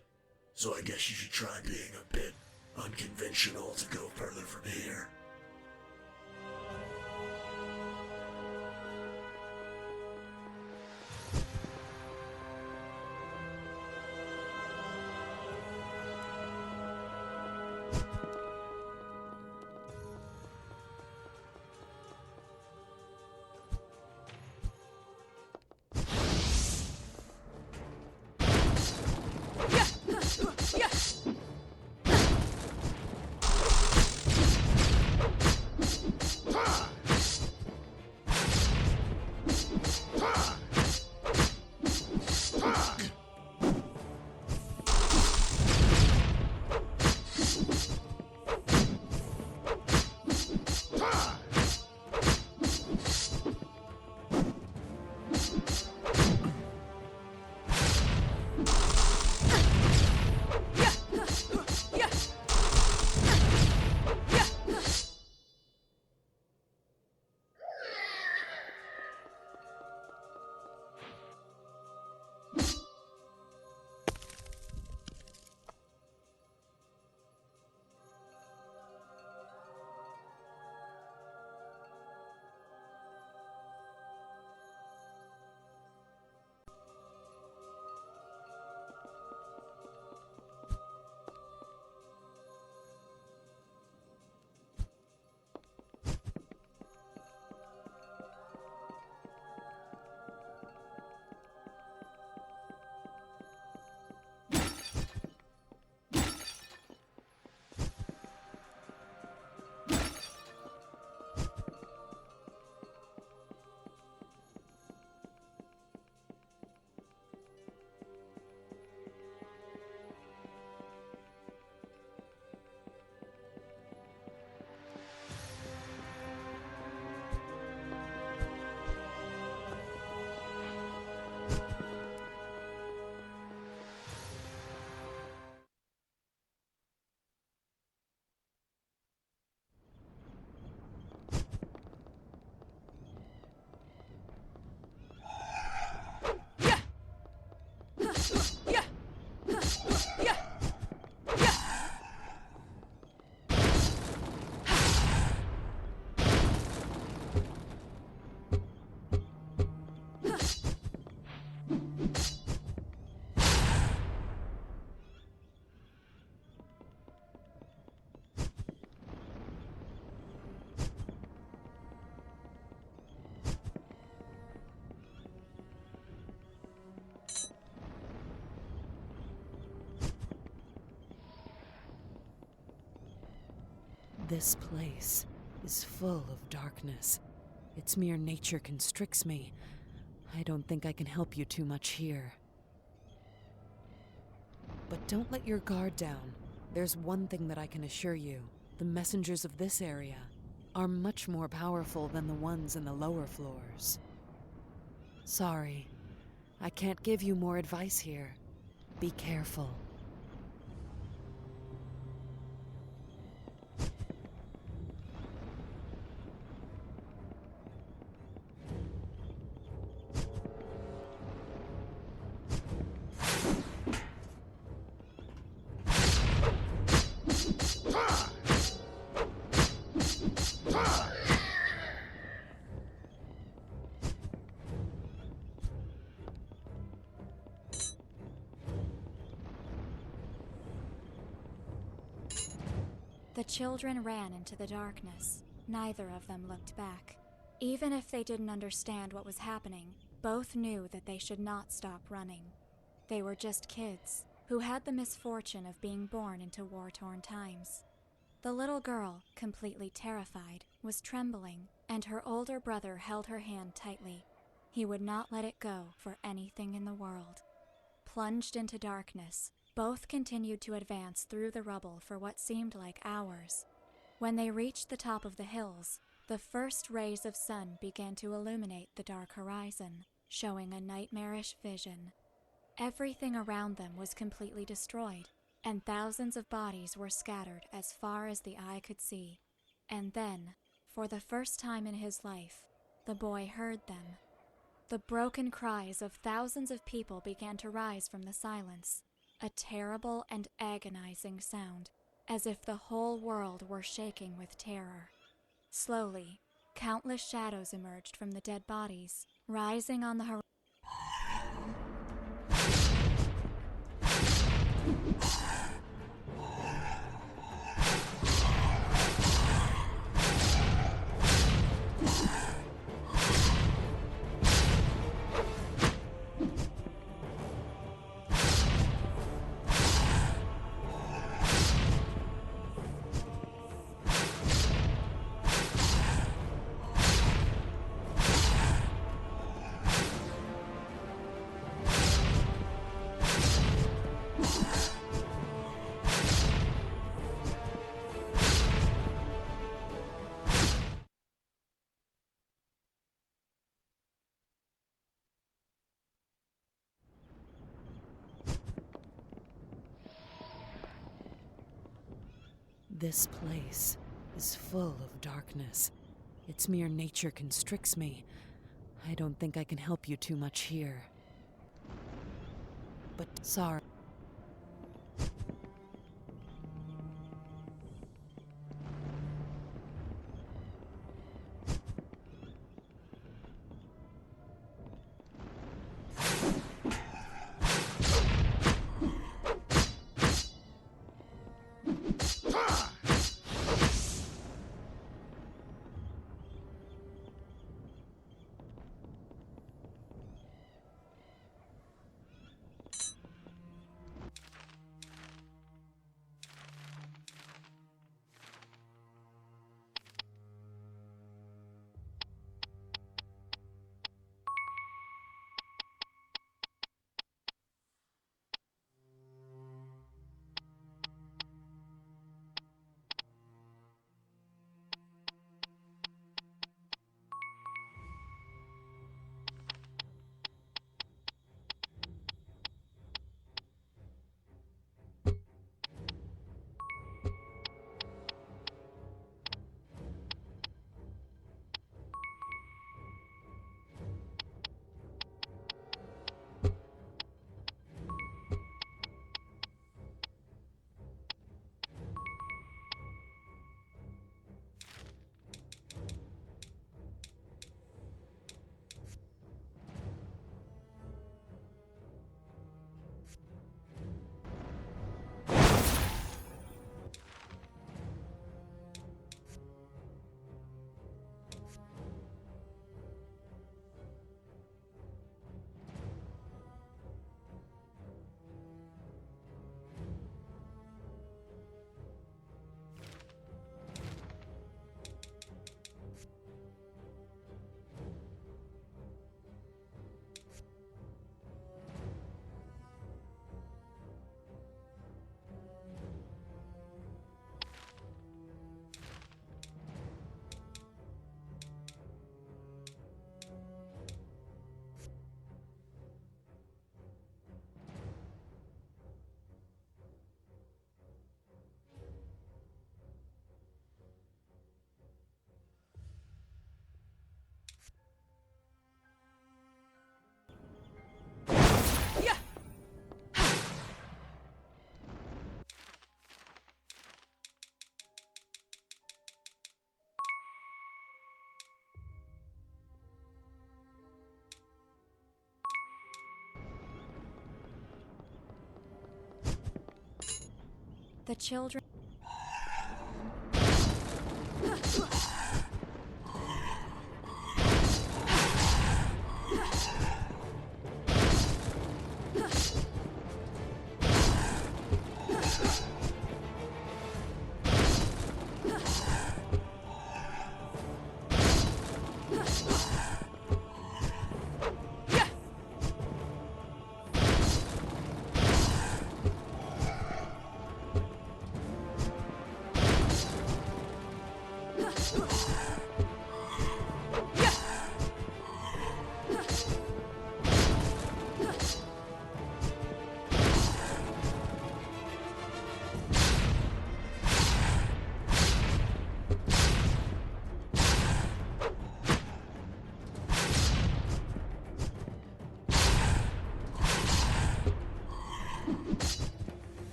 so I guess you should try being a bit unconventional to go further from here. This place is full of darkness. Its mere nature constricts me. I don't think I can help you too much here. But don't let your guard down. There's one thing that I can assure you. The messengers of this area are much more powerful than the ones in the lower floors. Sorry, I can't give you more advice here. Be careful. The children ran into the darkness. Neither of them looked back. Even if they didn't understand what was happening, both knew that they should not stop running. They were just kids who had the misfortune of being born into war-torn times. The little girl, completely terrified, was trembling, and her older brother held her hand tightly. He would not let it go for anything in the world. Plunged into darkness, both continued to advance through the rubble for what seemed like hours. When they reached the top of the hills, the first rays of sun began to illuminate the dark horizon, showing a nightmarish vision. Everything around them was completely destroyed, and thousands of bodies were scattered as far as the eye could see. And then, for the first time in his life, the boy heard them. The broken cries of thousands of people began to rise from the silence, a terrible and agonizing sound, as if the whole world were shaking with terror. Slowly, countless shadows emerged from the dead bodies, rising on the horizon. This place is full of darkness. Its mere nature constricts me. I don't think I can help you too much here. But sorry. The children. Ugh!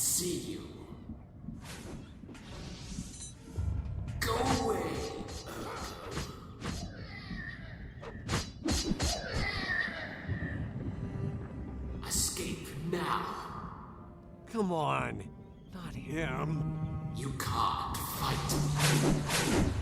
see you. Go away. Escape now. Come on. Not him. You can't fight me.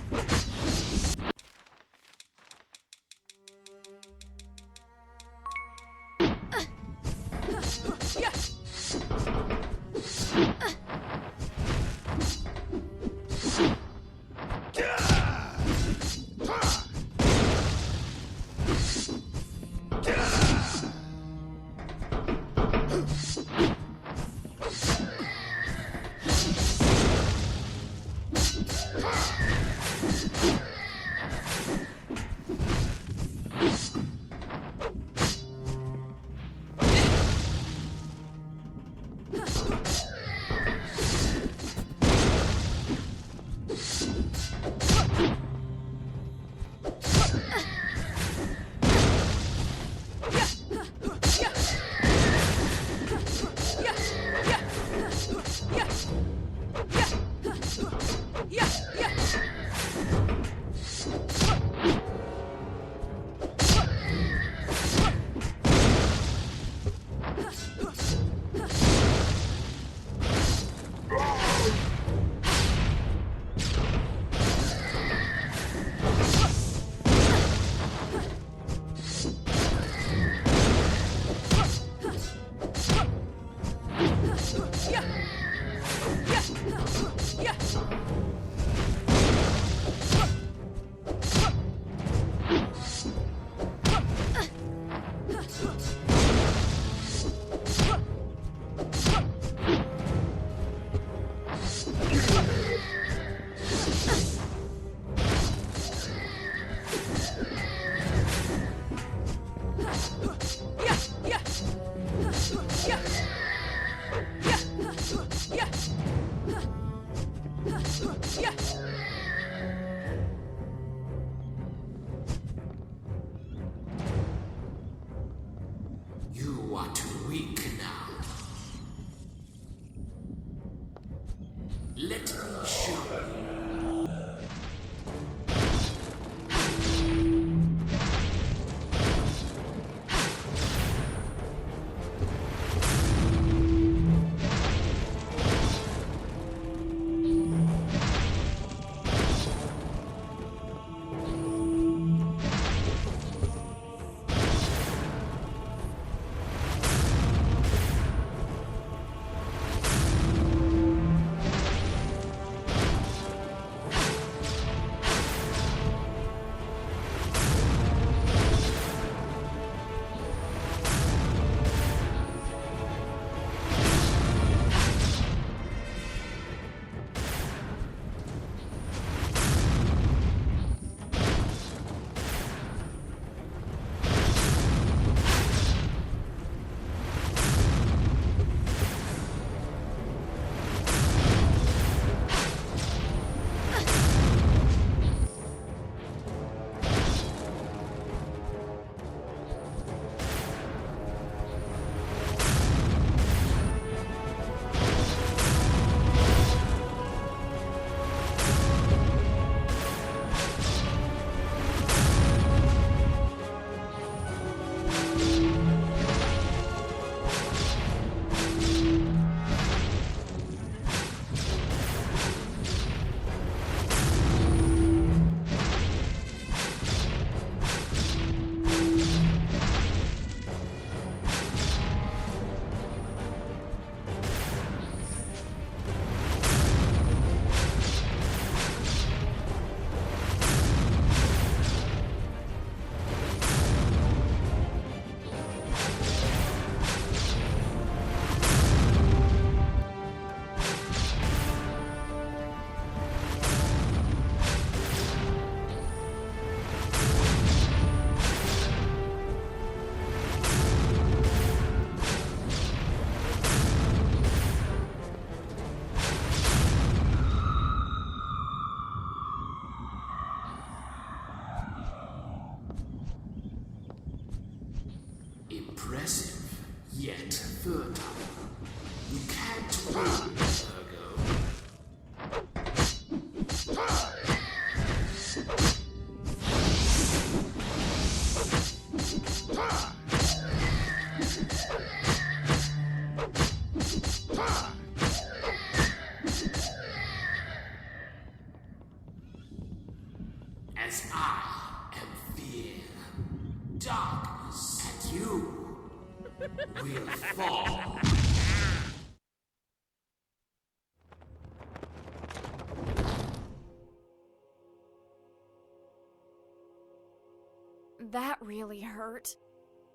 You are too weak now. Let me show you. Impressive. Yet further. You can't win, Virgo. As I am fear, darkness, and you will fall. That really hurt.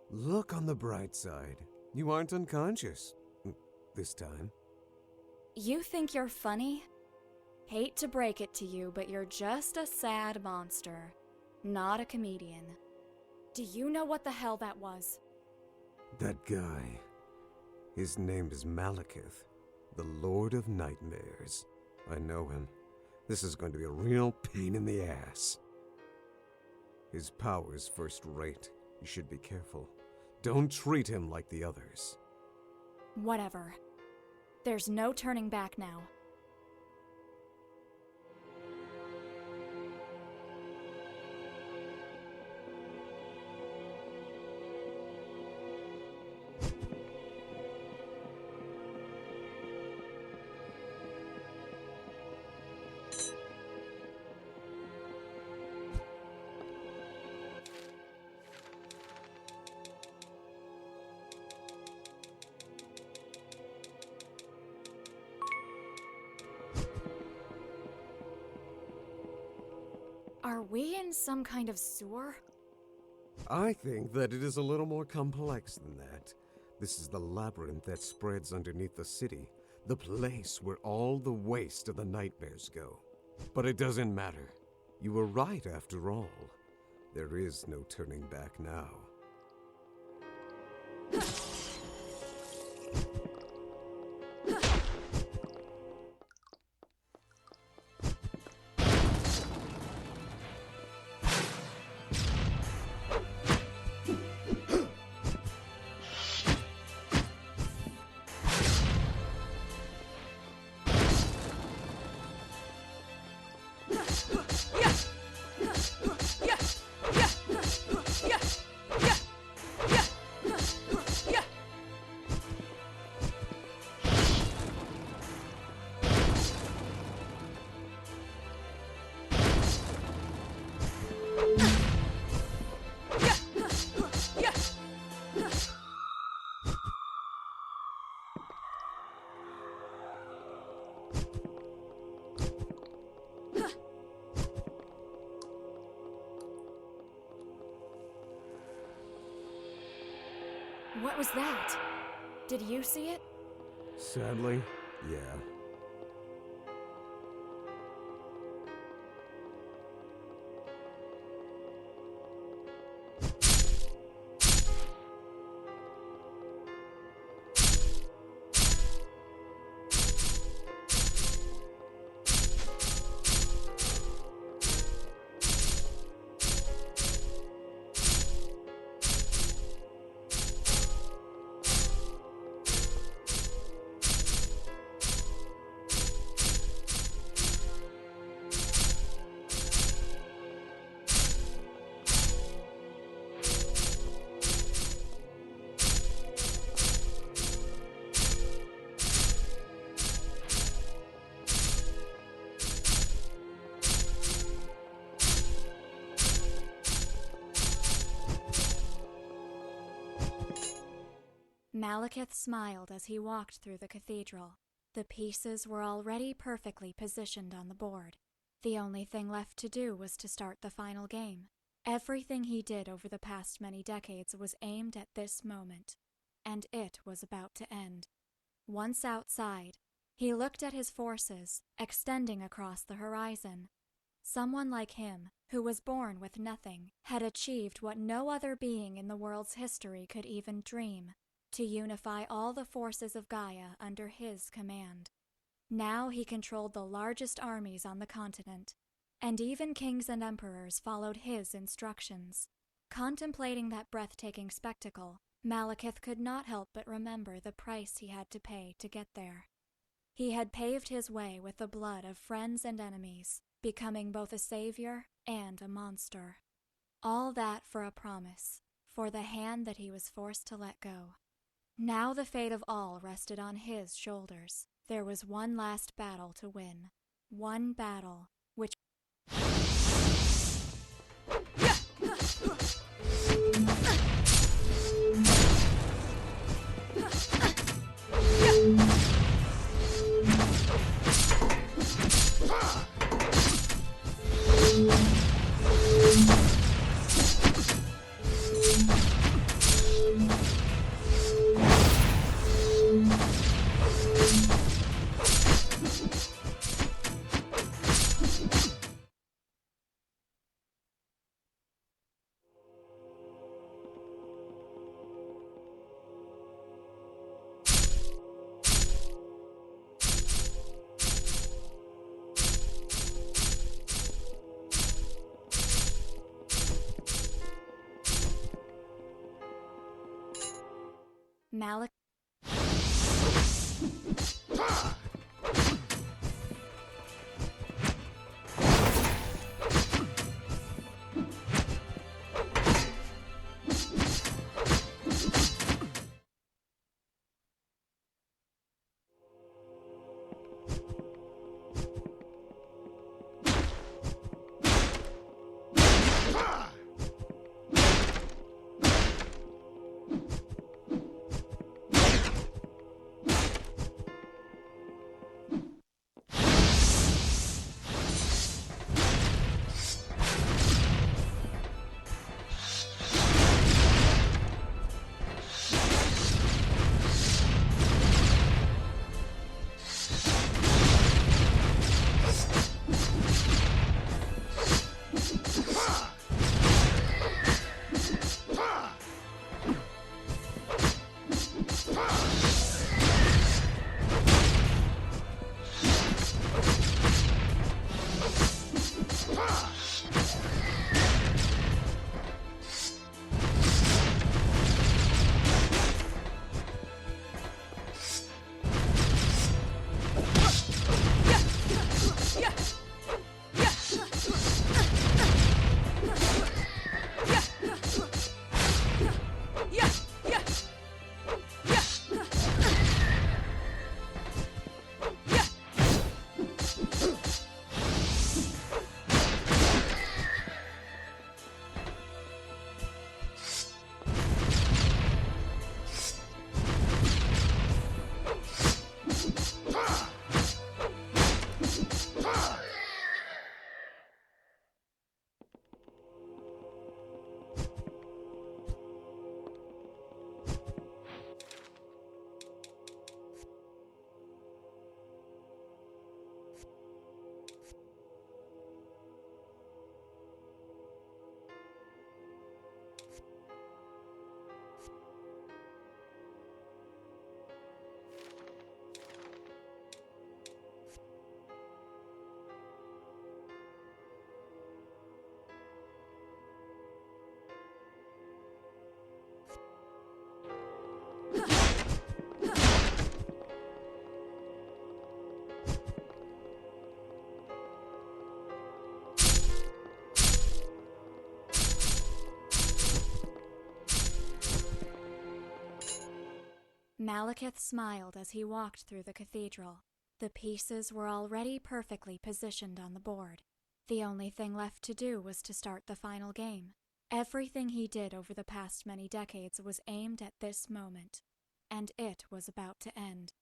Look on the bright side. You aren't unconscious. This time. You think you're funny? Hate to break it to you, but you're just a sad monster, not a comedian. Do you know what the hell that was? That guy. His name is Malekith, the Lord of Nightmares. I know him. This is going to be a real pain in the ass. His power's first rate. You should be careful. Don't treat him like the others. Whatever. There's no turning back now. Are we in some kind of sewer? I think that it is a little more complex than that. This is the labyrinth that spreads underneath the city, the place where all the waste of the nightmares go. But it doesn't matter. You were right after all. There is no turning back now. What was that? Did you see it? Sadly, yeah. Malekith smiled as he walked through the cathedral. The pieces were already perfectly positioned on the board. The only thing left to do was to start the final game. Everything he did over the past many decades was aimed at this moment, and it was about to end. Once outside, he looked at his forces, extending across the horizon. Someone like him, who was born with nothing, had achieved what no other being in the world's history could even dream: to unify all the forces of Gaia under his command. Now he controlled the largest armies on the continent, and even kings and emperors followed his instructions. Contemplating that breathtaking spectacle, Malekith could not help but remember the price he had to pay to get there. He had paved his way with the blood of friends and enemies, becoming both a savior and a monster. All that for a promise, for the hand that he was forced to let go. Now the fate of all rested on his shoulders. There was one last battle to win. One battle which Malekith smiled as he walked through the cathedral. The pieces were already perfectly positioned on the board. The only thing left to do was to start the final game. Everything he did over the past many decades was aimed at this moment, and it was about to end.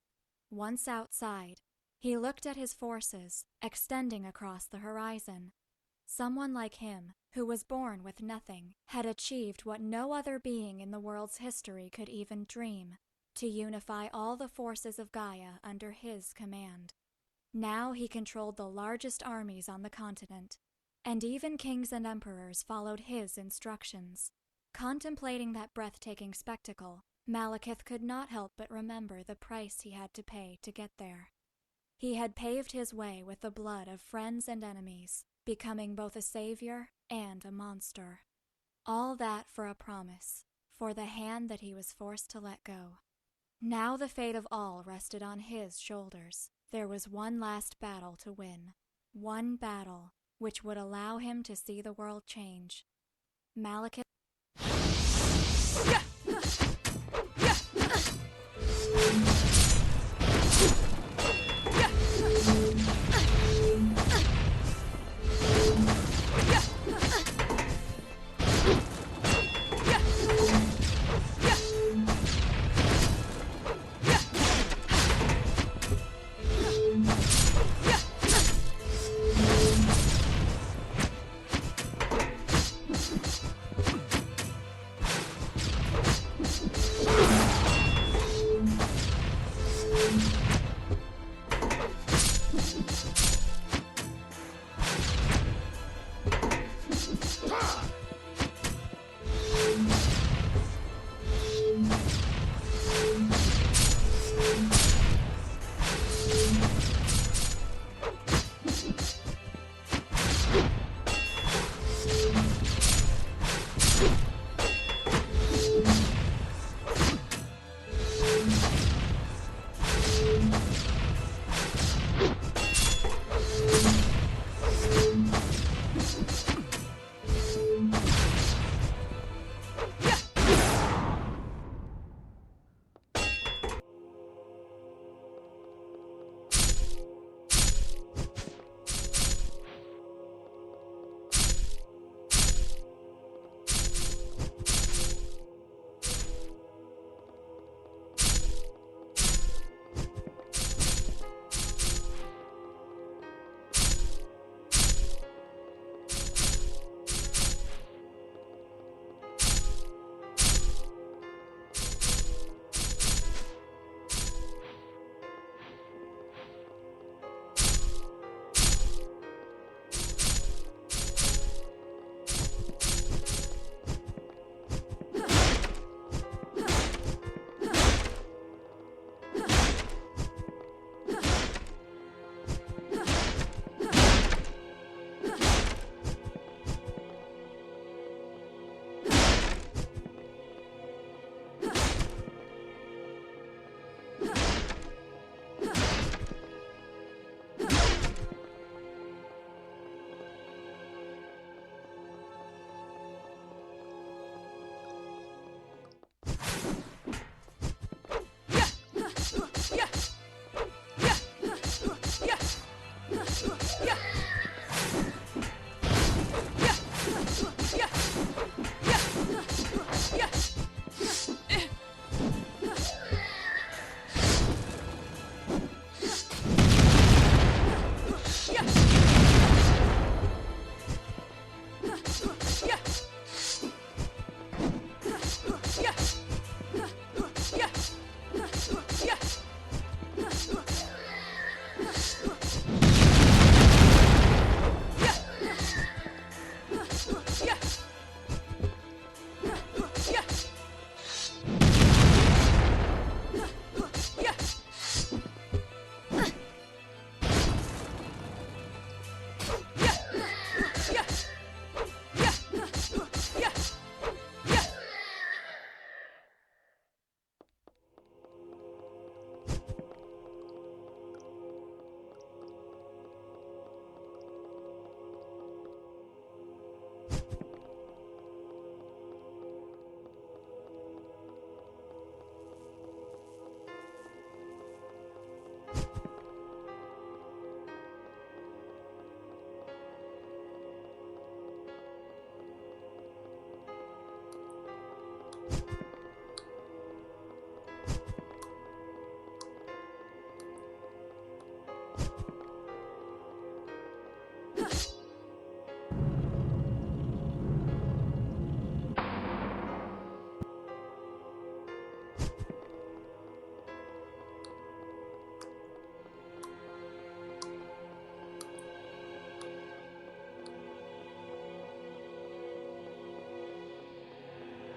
Once outside, he looked at his forces extending across the horizon. Someone like him, who was born with nothing, had achieved what no other being in the world's history could even dream: to unify all the forces of Gaia under his command. Now he controlled the largest armies on the continent, and even kings and emperors followed his instructions. Contemplating that breathtaking spectacle, Malekith could not help but remember the price he had to pay to get there. He had paved his way with the blood of friends and enemies, becoming both a savior and a monster. All that for a promise, for the hand that he was forced to let go. Now the fate of all rested on his shoulders. There was one last battle to win. One battle which would allow him to see the world change. Malekith.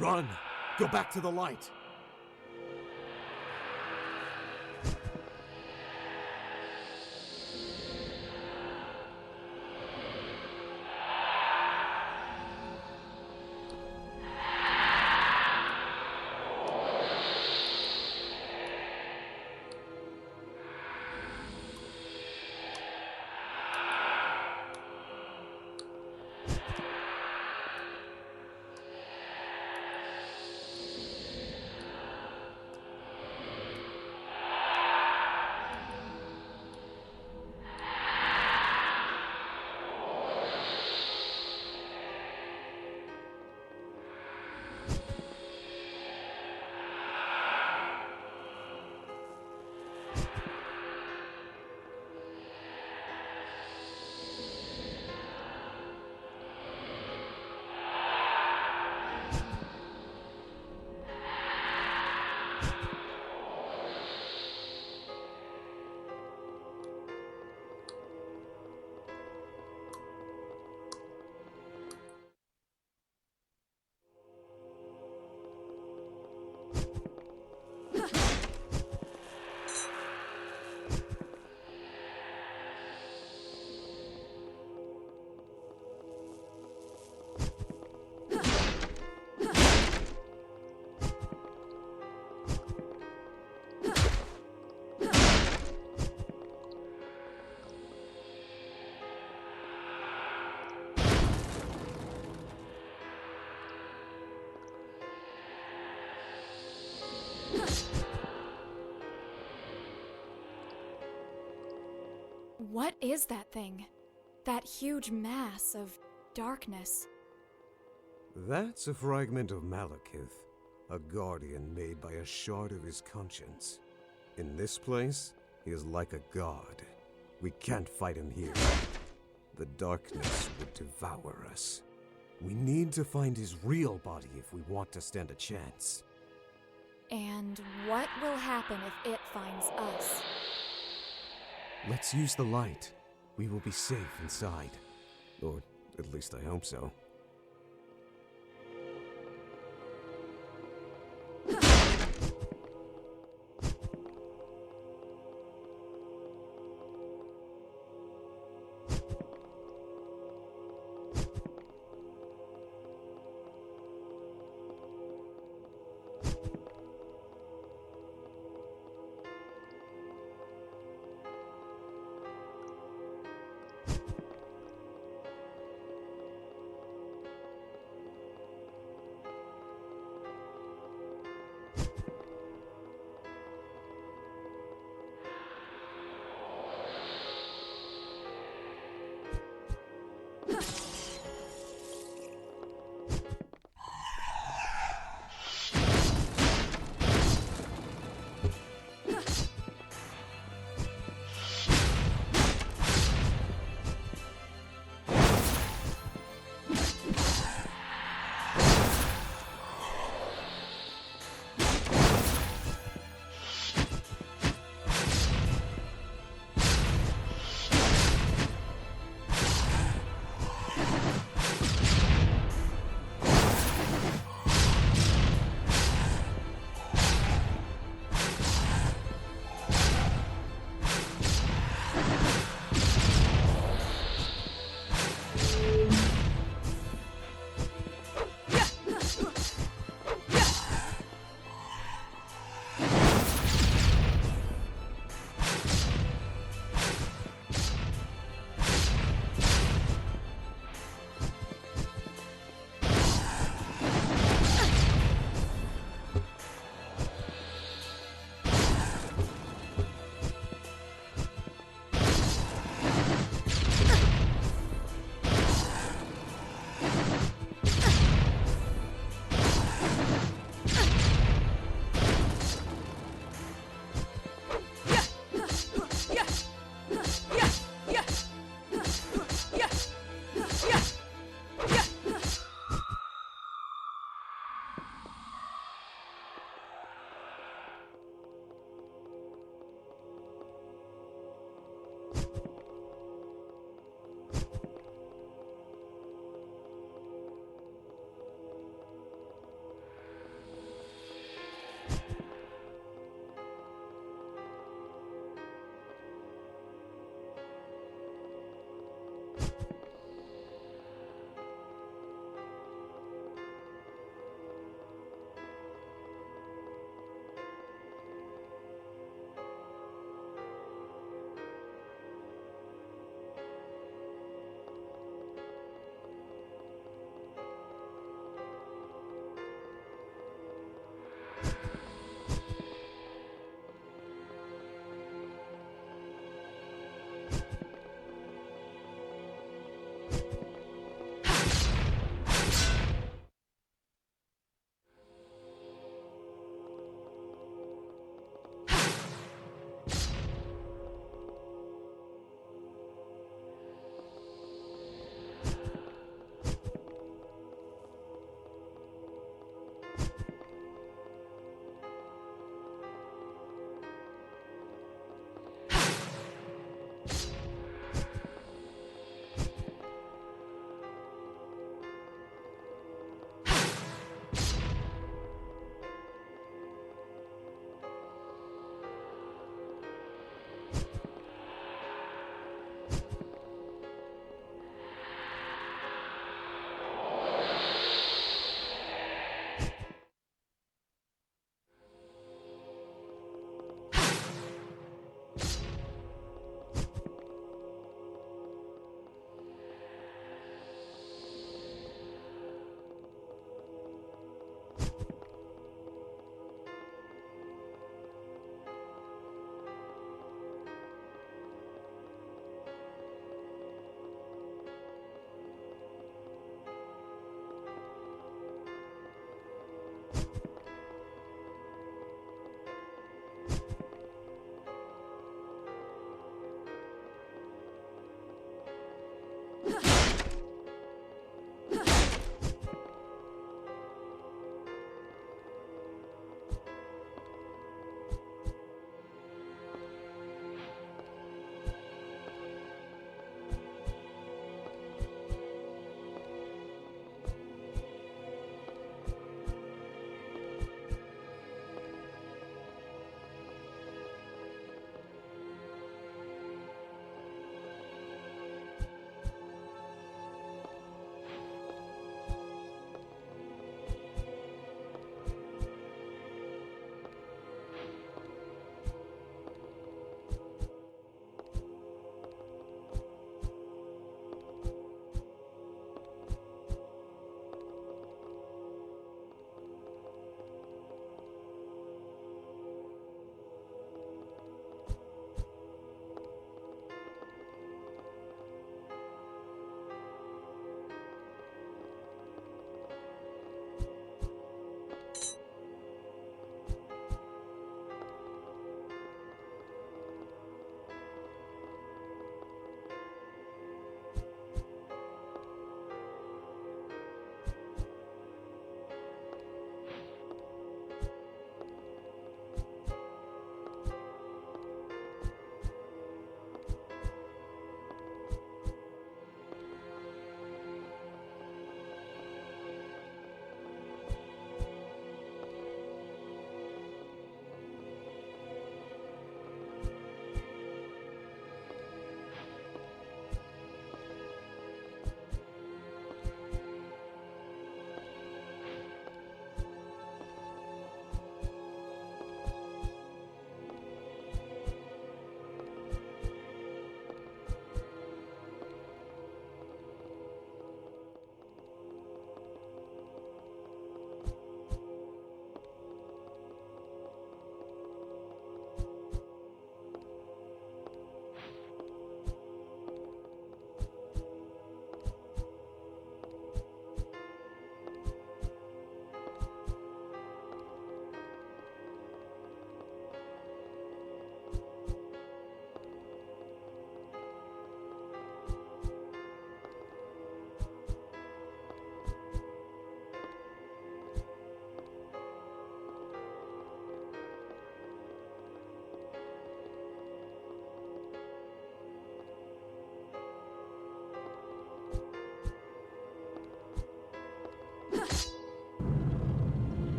Run! Go back to the light! What is that thing? That huge mass of darkness. That's a fragment of Malekith, a guardian made by a shard of his conscience. In this place, he is like a god. We can't fight him here. The darkness would devour us. We need to find his real body if we want to stand a chance. And what will happen if it finds us? Let's use the light. We will be safe inside. Or at least I hope so.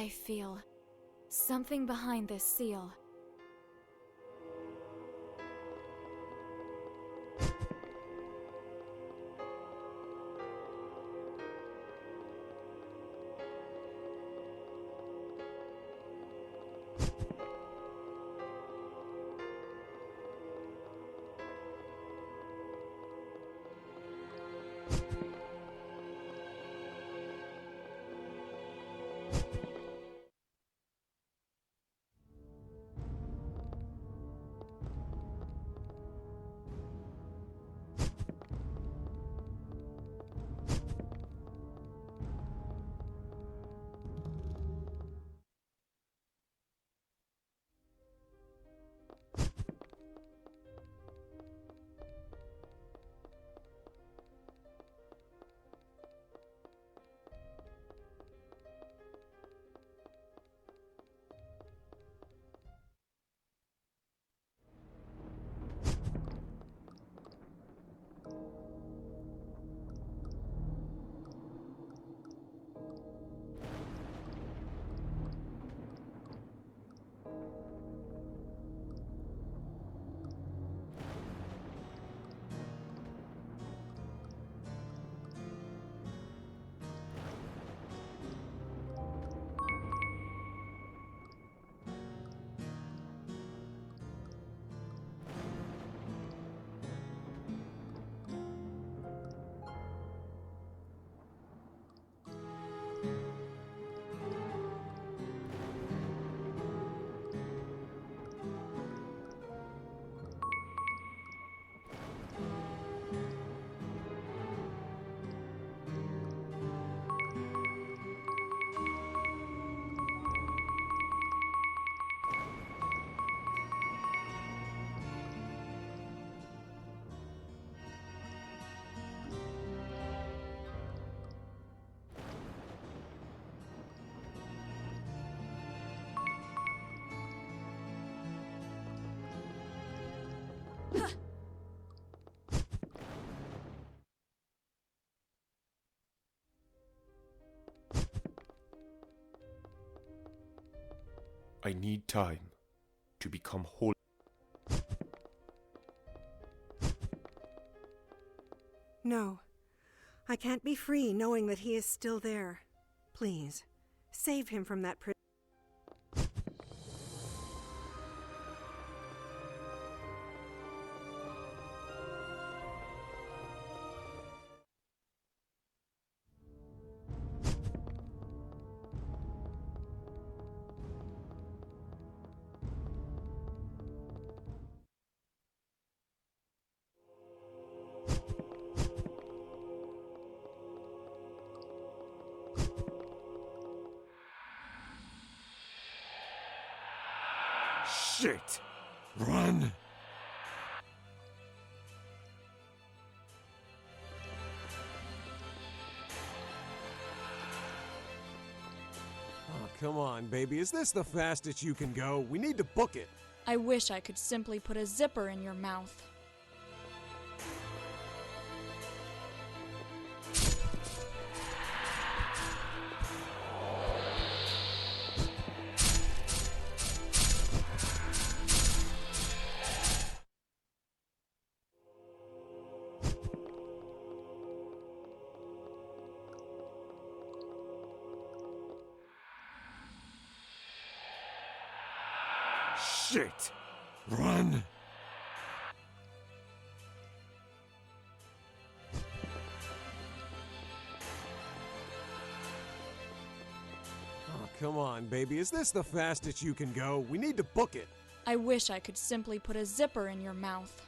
I feel something behind this seal. I need time to become whole. No. I can't be free knowing that he is still there. Please, save him from that prison. Shit! Run! Oh, come on, baby. Is this the fastest you can go? We need to book it. I wish I could simply put a zipper in your mouth. Shit! Run! Oh, come on, baby. Is this the fastest you can go? We need to book it. I wish I could simply put a zipper in your mouth.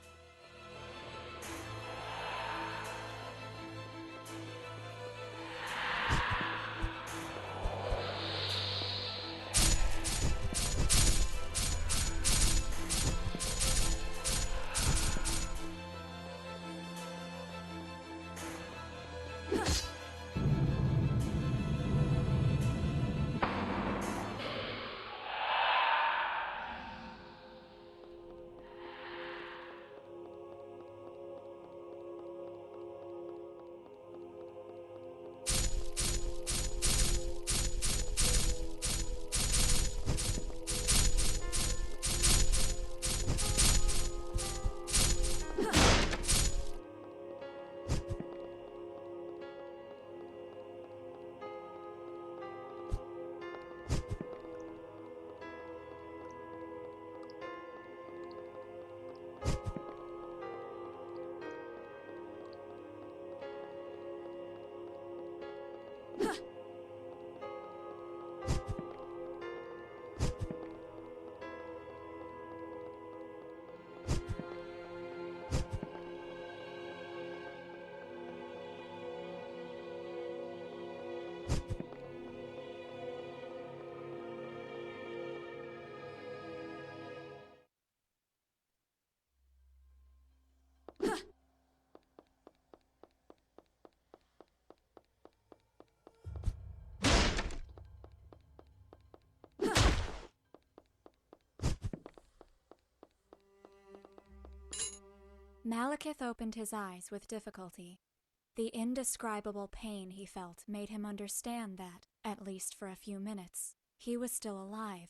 Malekith opened his eyes with difficulty. The indescribable pain he felt made him understand that, at least for a few minutes, he was still alive.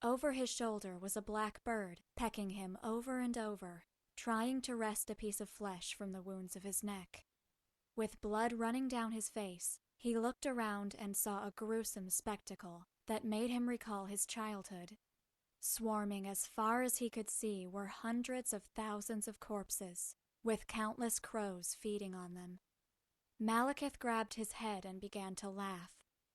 Over his shoulder was a black bird, pecking him over and over, trying to wrest a piece of flesh from the wounds of his neck. With blood running down his face, he looked around and saw a gruesome spectacle that made him recall his childhood. Swarming as far as he could see were hundreds of thousands of corpses, with countless crows feeding on them. Malekith grabbed his head and began to laugh.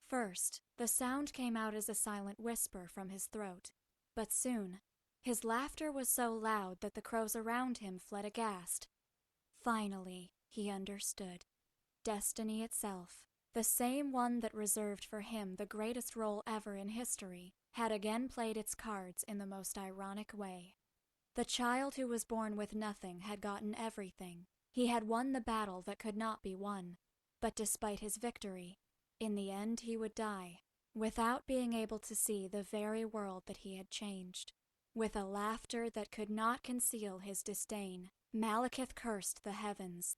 First, the sound came out as a silent whisper from his throat, but soon, his laughter was so loud that the crows around him fled aghast. Finally, he understood. Destiny itself, the same one that reserved for him the greatest role ever in history, had again played its cards in the most ironic way. The child who was born with nothing had gotten everything. He had won the battle that could not be won. But despite his victory, in the end he would die, without being able to see the very world that he had changed. With a laughter that could not conceal his disdain, Malekith cursed the heavens.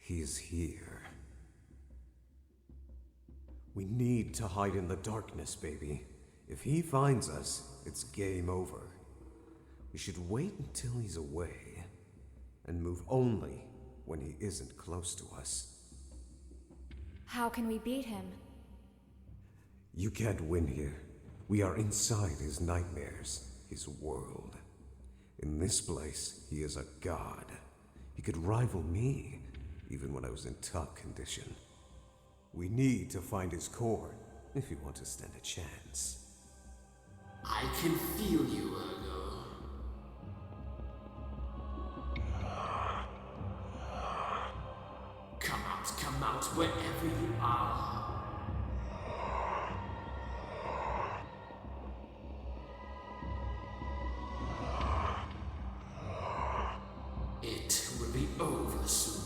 He's here. We need to hide in the darkness, baby. If he finds us, it's game over. We should wait until he's away, and move only when he isn't close to us. How can we beat him? You can't win here. We are inside his nightmares, his world. In this place, he is a god. He could rival me, even when I was in top condition. We need to find his core, if you want to stand a chance. I can feel you, Ergo. Come out, wherever you are. It will be over soon.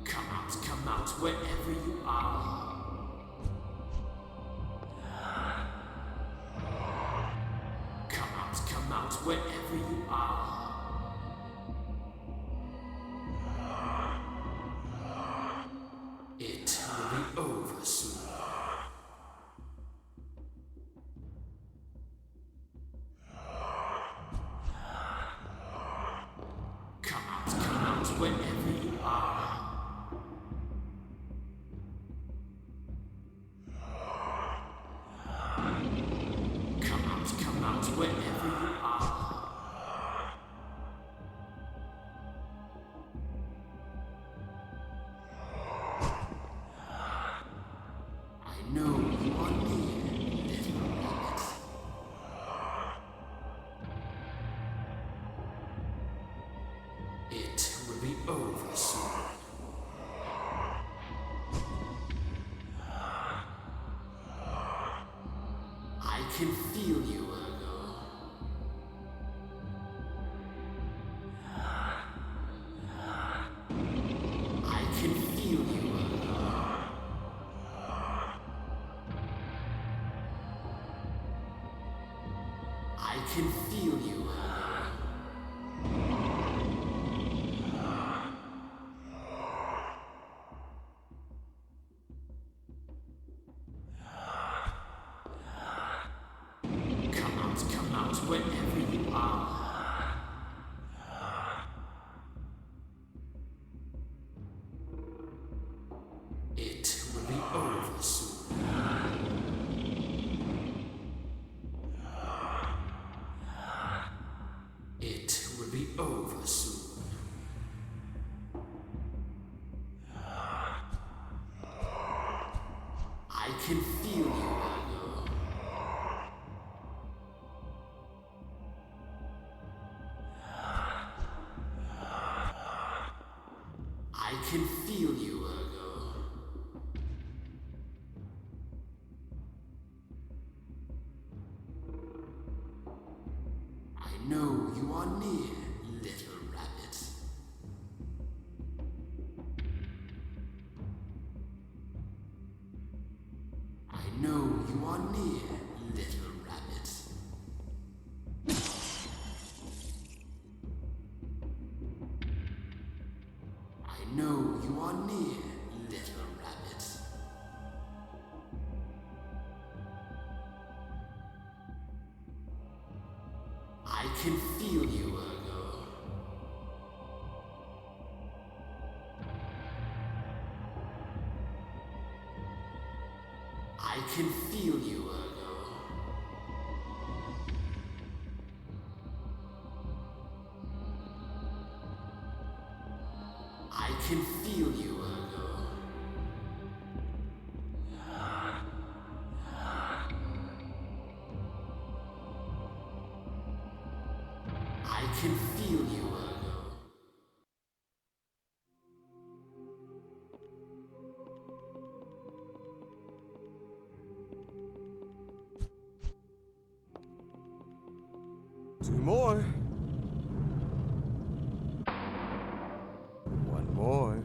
Come out, wherever you are. Come out, wherever you are. It will be over soon. Come out, wherever you are. Come out, wherever you are. I know you are near, little rabbit. It will be over soon. I can feel you, Ergo. I can feel you, Ergo. I can feel you, Ergo. Come out, wherever you are. It will be over soon. It will be over soon. I can feel you, Ergo. I can feel you, Ergo. I know you are near, little rabbit. I know you are near, little rabbit. I know you are near, little rabbit. I can feel you, Ergo. I can feel you, Ergo. I can feel you, Ergo. I can feel you, Ergo. Two more. One more.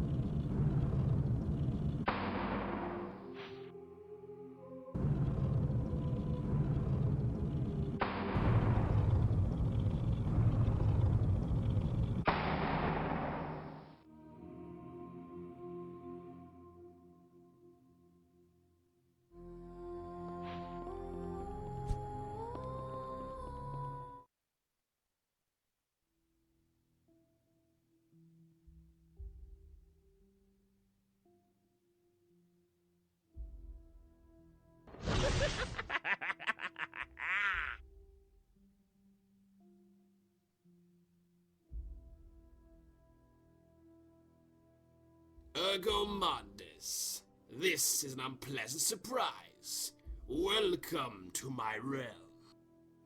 Ergo Mondis. This is an unpleasant surprise. Welcome to my realm.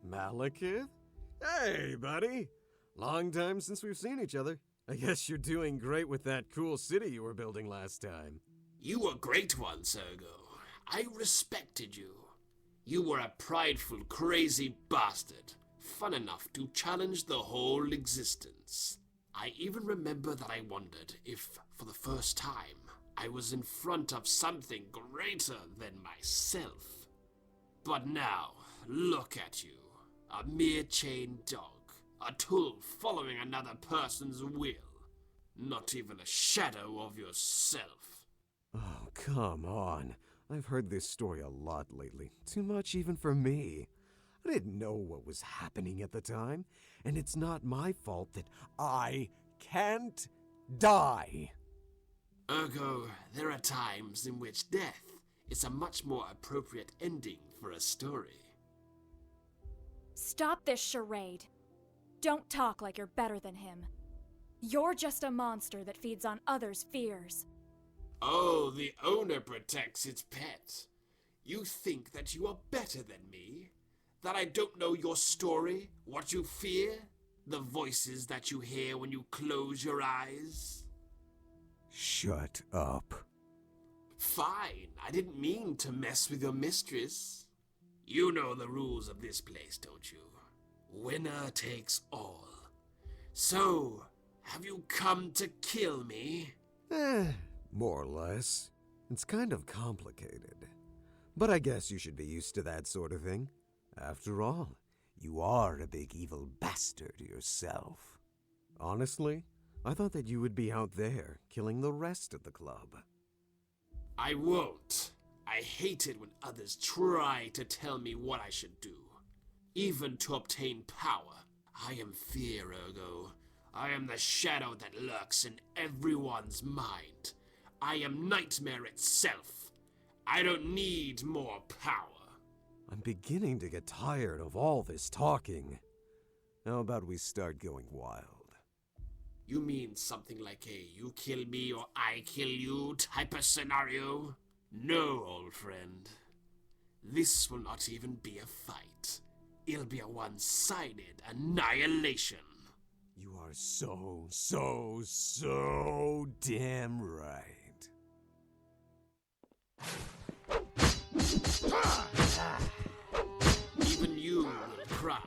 Malekith? Hey, buddy! Long time since we've seen each other. I guess you're doing great with that cool city you were building last time. You were great once, Ergo. I respected you. You were a prideful, crazy bastard. Fun enough to challenge the whole existence. I even remember that I wondered if, for the first time, I was in front of something greater than myself. But now, look at you. A mere chained dog. A tool following another person's will. Not even a shadow of yourself. Oh, come on. I've heard this story a lot lately. Too much even for me. I didn't know what was happening at the time, and it's not my fault that I can't die. Ergo, there are times in which death is a much more appropriate ending for a story. Stop this charade. Don't talk like you're better than him. You're just a monster that feeds on others' fears. Oh, the owner protects its pet. You think that you are better than me? That I don't know your story, what you fear, the voices that you hear when you close your eyes? Shut up. Fine, I didn't mean to mess with your mistress. You know the rules of this place, don't you? Winner takes all. So, have you come to kill me? More or less. It's kind of complicated. But I guess you should be used to that sort of thing. After all, you are a big evil bastard yourself. Honestly, I thought that you would be out there, killing the rest of the club. I won't. I hate it when others try to tell me what I should do. Even to obtain power. I am fear, Ergo. I am the shadow that lurks in everyone's mind. I am nightmare itself. I don't need more power. I'm beginning to get tired of all this talking. How about we start going wild? You mean something like a you kill me or I kill you type of scenario? No, old friend. This will not even be a fight. It'll be a one-sided annihilation. You are so damn right. Even you will cry.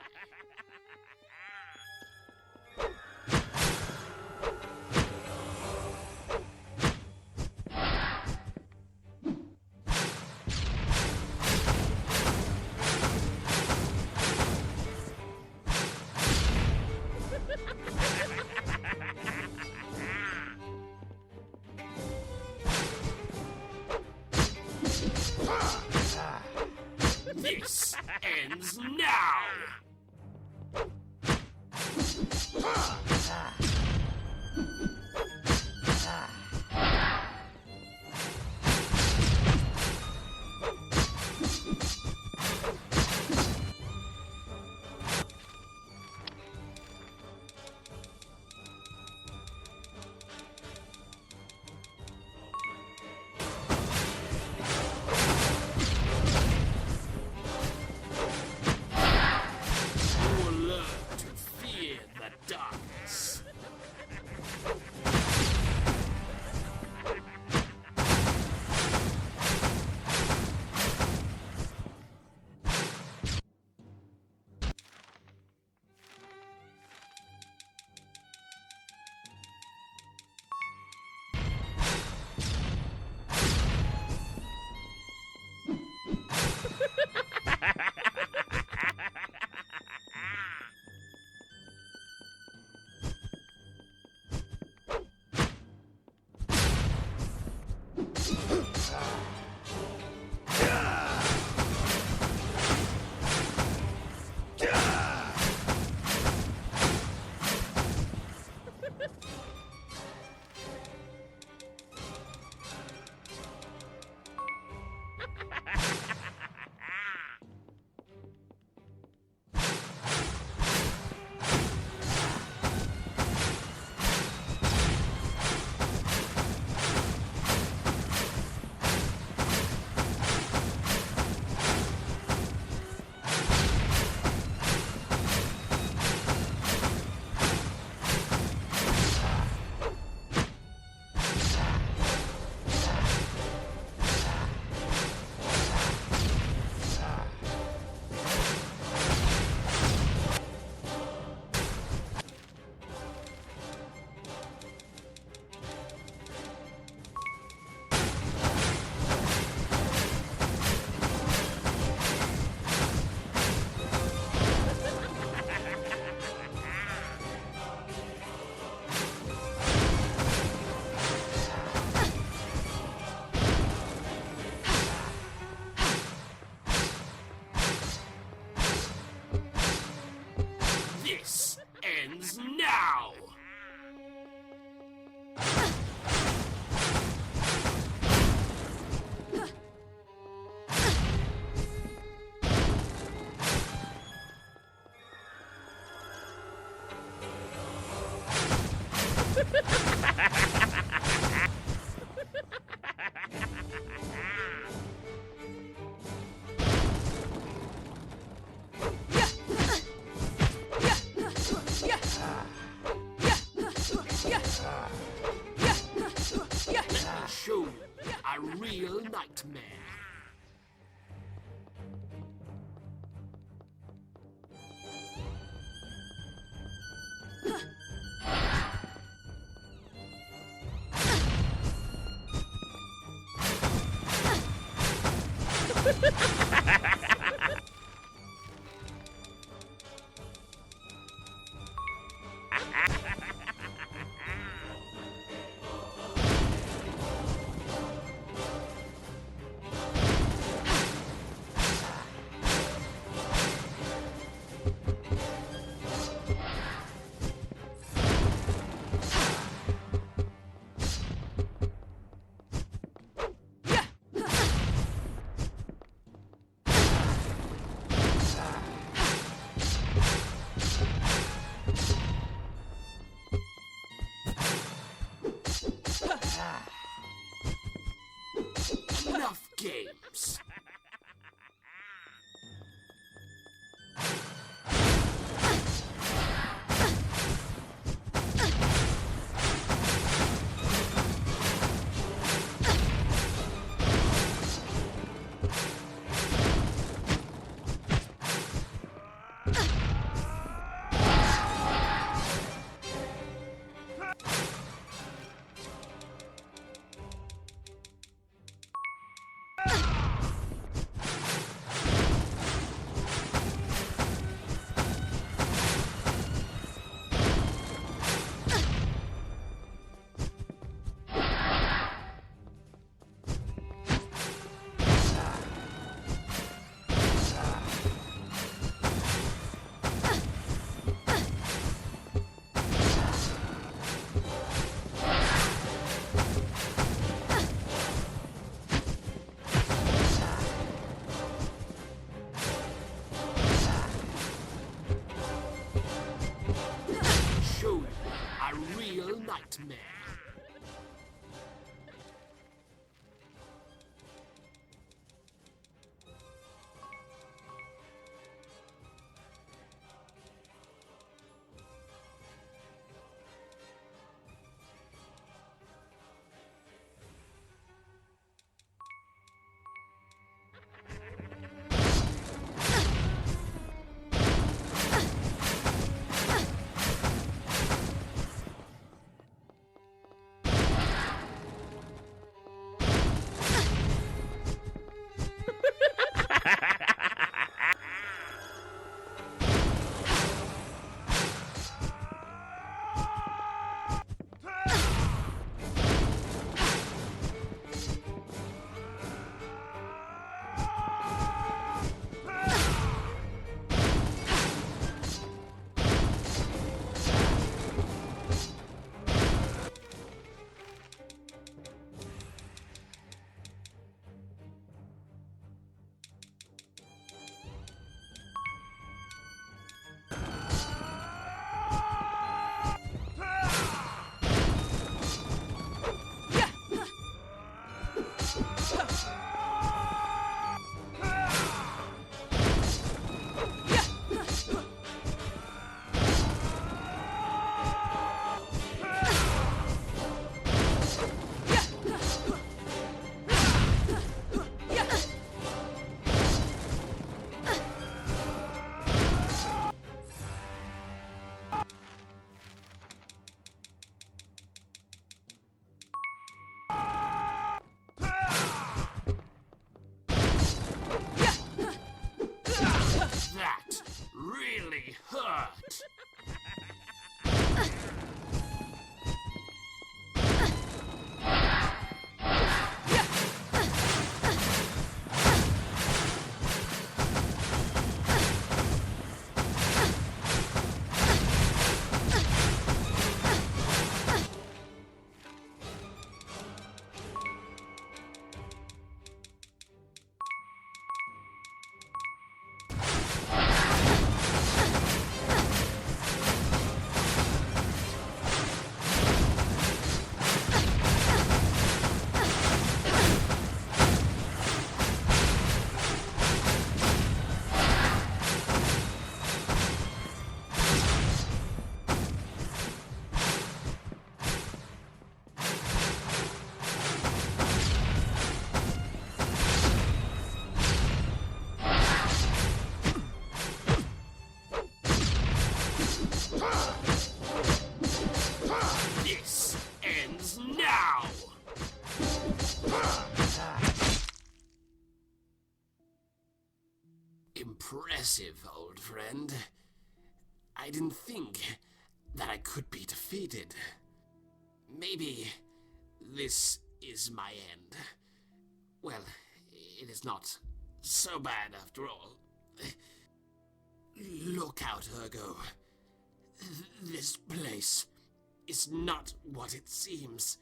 This ends now! real nightmare. Enough games. Show you a real nightmare. Impressive, old friend. I didn't think that I could be defeated. Maybe this is my end. Well, it is not so bad after all. Look out, Ergo. This place is not what it seems.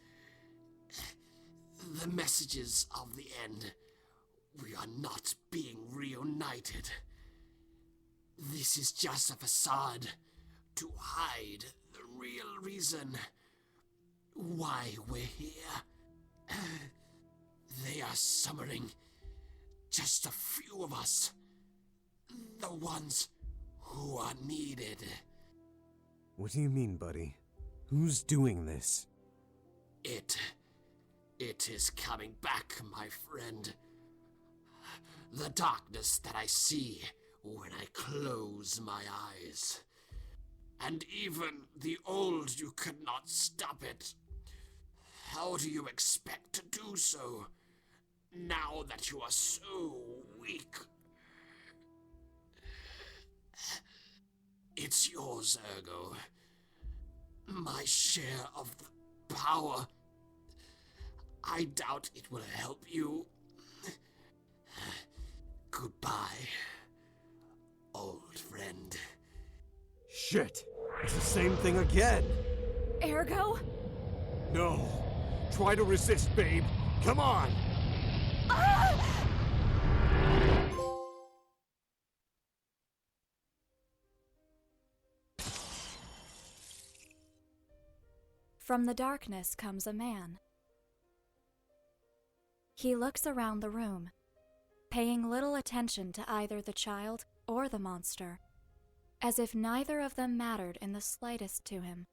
The messages of the end. We are not being reunited. This is just a facade to hide the real reason why we're here. They are summoning just a few of us. The ones who are needed. What do you mean, buddy? Who's doing this? It is coming back, my friend. The darkness that I see when I close my eyes. And even the old, you could not stop it. How do you expect to do so, now that you are so weak? It's yours, Ergo. My share of the power. I doubt it will help you. Goodbye, old friend. Shit! It's the same thing again! Ergo? No! Try to resist, babe! Come on! From the darkness comes a man. He looks around the room, paying little attention to either the child or the monster, as if neither of them mattered in the slightest to him.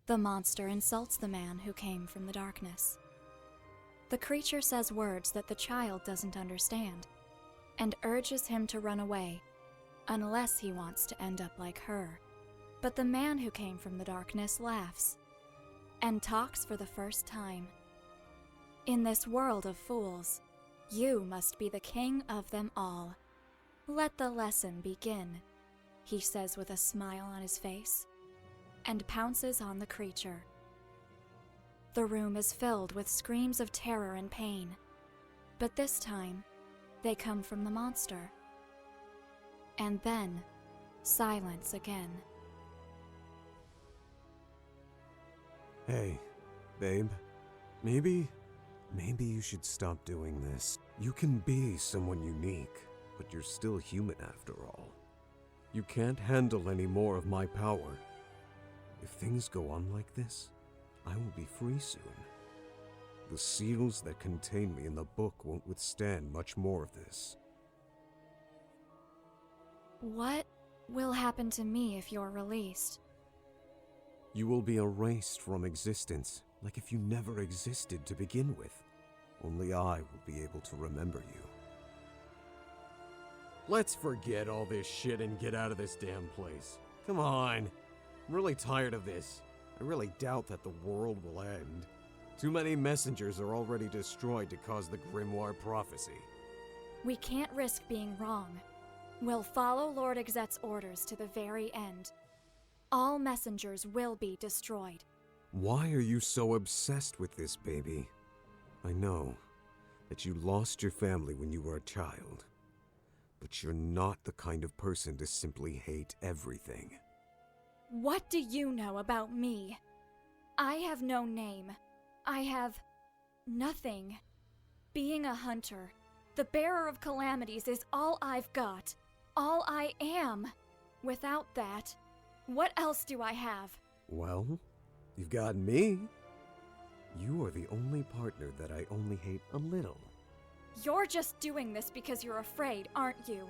The monster insults the man who came from the darkness. The creature says words that the child doesn't understand, and urges him to run away, unless he wants to end up like her. But the man who came from the darkness laughs, and talks for the first time. In this world of fools, you must be the king of them all. Let the lesson begin, he says with a smile on his face, and pounces on the creature. The room is filled with screams of terror and pain, but this time, they come from the monster. And then, silence again. Hey, babe. Maybe you should stop doing this. You can be someone unique, but you're still human after all. You can't handle any more of my power. If things go on like this, I will be free soon. The seals that contain me in the book won't withstand much more of this. What will happen to me if you're released? You will be erased from existence, like if you never existed to begin with. Only I will be able to remember you. Let's forget all this shit and get out of this damn place. Come on. I'm really tired of this. I really doubt that the world will end. Too many messengers are already destroyed to cause the Grimoire prophecy. We can't risk being wrong. We'll follow Lord Exet's orders to the very end. All messengers will be destroyed. Why are you so obsessed with this, baby? I know that you lost your family when you were a child, but you're not the kind of person to simply hate everything. What do you know about me? I have no name. I have nothing. Being a hunter, the bearer of calamities is all I've got. All I am. Without that, what else do I have? Well, you've got me. You are the only partner that I only hate a little. You're just doing this because you're afraid, aren't you?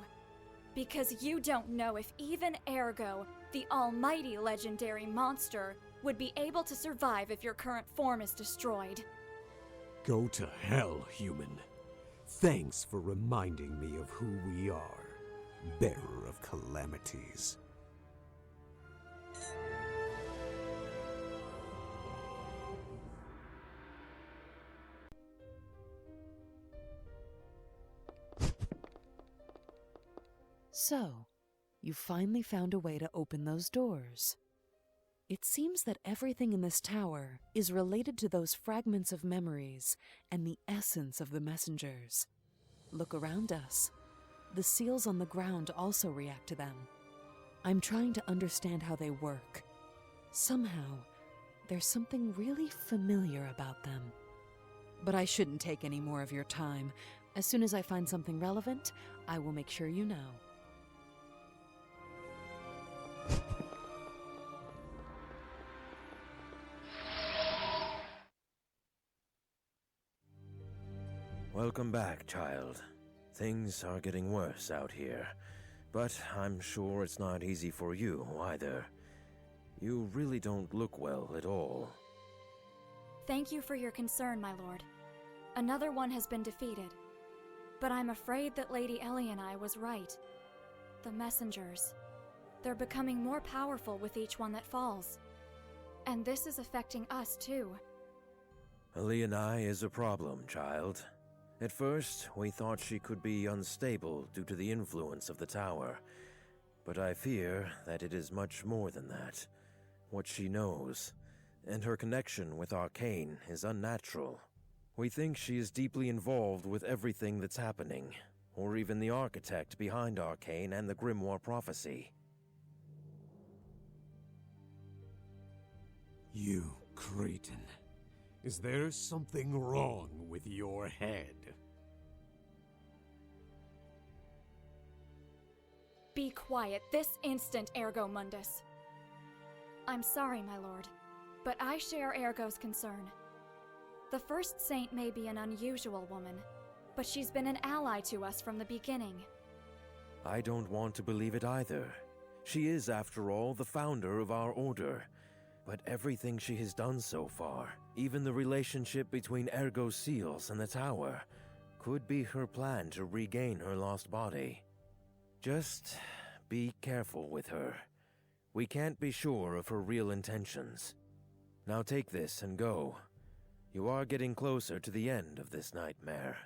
Because you don't know if even Ergo, the almighty legendary monster, would be able to survive if your current form is destroyed. Go to hell, human. Thanks for reminding me of who we are. Bearer of calamities. So, you finally found a way to open those doors. It seems that everything in this tower is related to those fragments of memories and the essence of the messengers. Look around us. The seals on the ground also react to them. I'm trying to understand how they work. Somehow, there's something really familiar about them. But I shouldn't take any more of your time. As soon as I find something relevant, I will make sure you know. Welcome back, child. Things are getting worse out here, but I'm sure it's not easy for you either. You really don't look well at all. Thank you for your concern, my lord. Another one has been defeated. But I'm afraid that Lady Ellie and I was right. The messengers. They're becoming more powerful with each one that falls. And this is affecting us too. Ellie is a problem, child. At first, we thought she could be unstable due to the influence of the tower. But I fear that it is much more than that. What she knows, and her connection with Arcane, is unnatural. We think she is deeply involved with everything that's happening, or even the architect behind Arcane and the Grimoire Prophecy. You, Creighton. Is there something wrong with your head? Be quiet this instant, Ergo Mundus. I'm sorry, my lord, but I share Ergo's concern. The First Saint may be an unusual woman, but she's been an ally to us from the beginning. I don't want to believe it either. She is, after all, the founder of our order. But everything she has done so far, even the relationship between Ergo's seals and the tower, could be her plan to regain her lost body. Just be careful with her. We can't be sure of her real intentions. Now take this and go. You are getting closer to the end of this nightmare.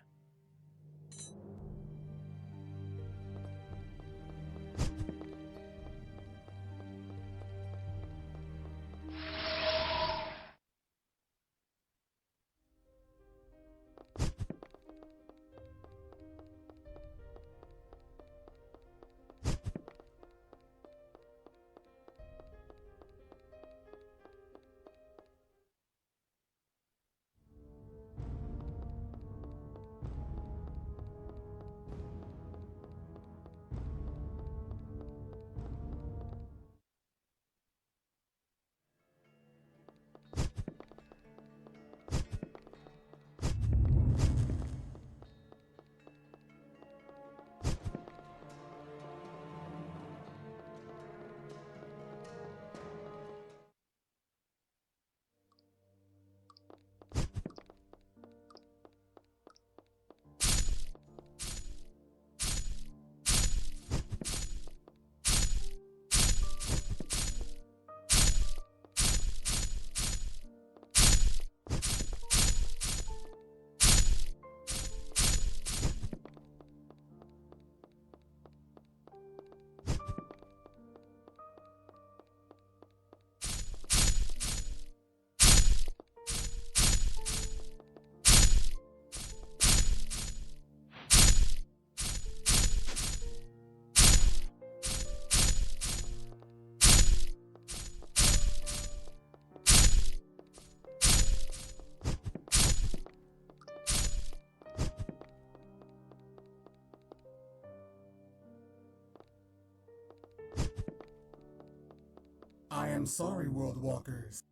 I am sorry, World Walkers.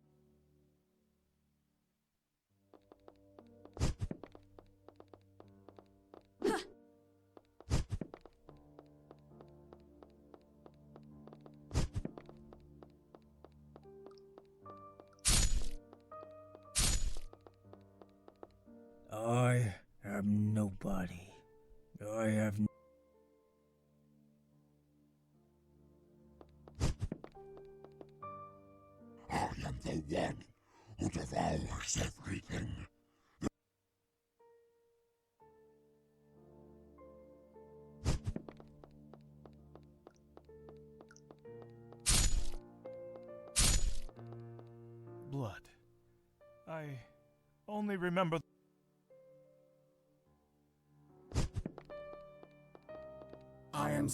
I am nobody. I have I am the one who devours everything. I only remember... I am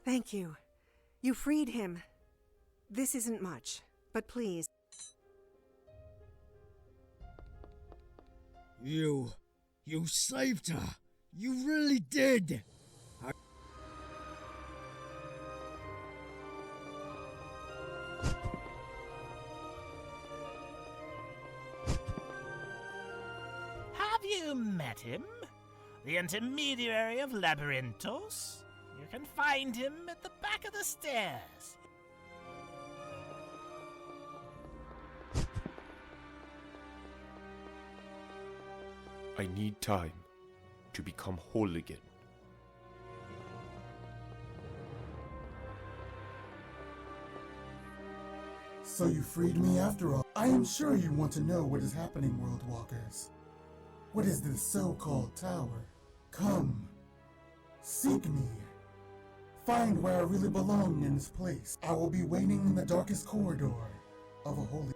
Thank you. You freed him. This isn't much, but please. You saved her. You really did. Have you met him? The intermediary of Labyrinthos? You can find him at the back of the stairs. I need time to become whole again. So you freed me after all. I am sure you want to know what is happening, World Walkers. What is this so-called tower? Come. Seek me. Find where I really belong in this place. I will be waiting in the darkest corridor of a holy...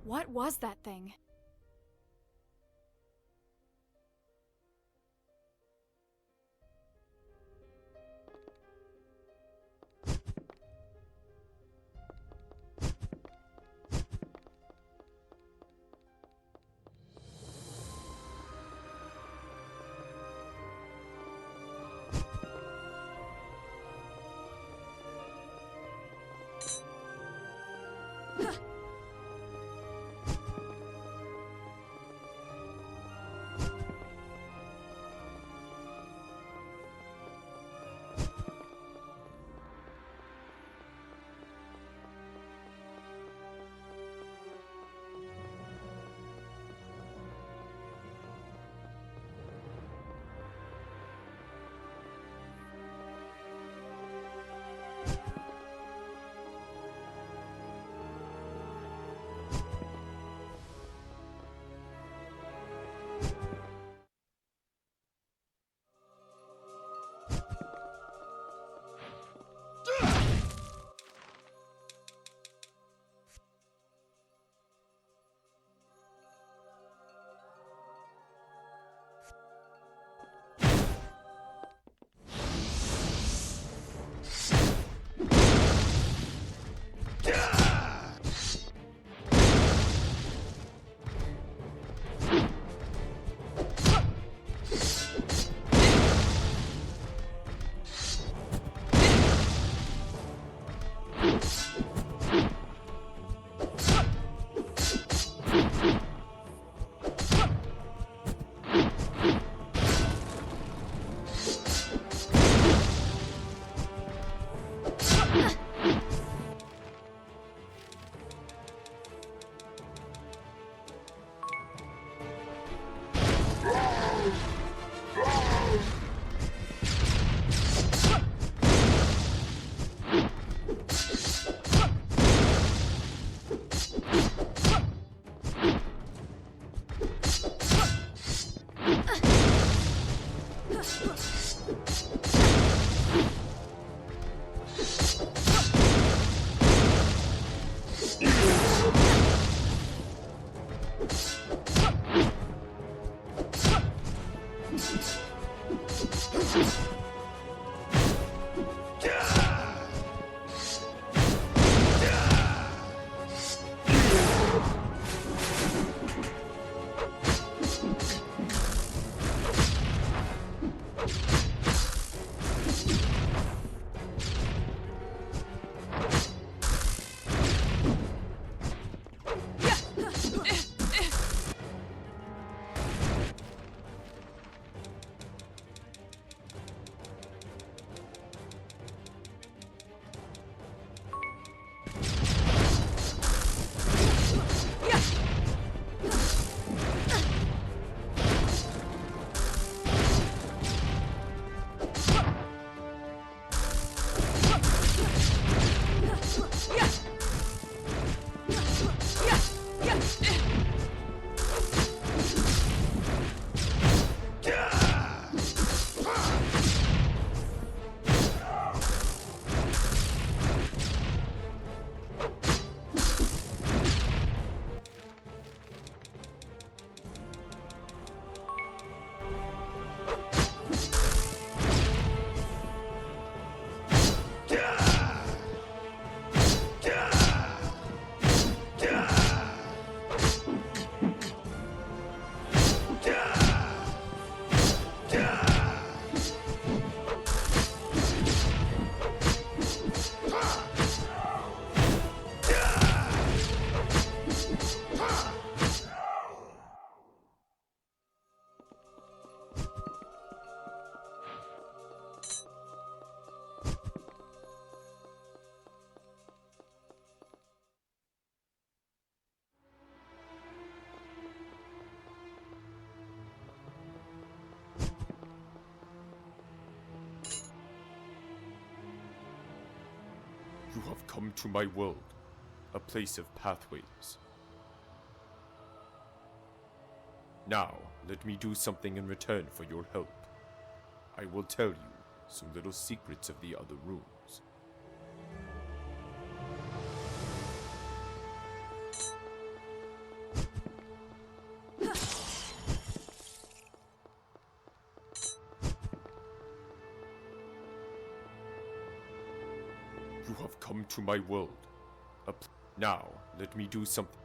What was that thing? You have come to my world, a place of pathways. Now, let me do something in return for your help. I will tell you some little secrets of the other rooms. come to my world. Now, let me do something.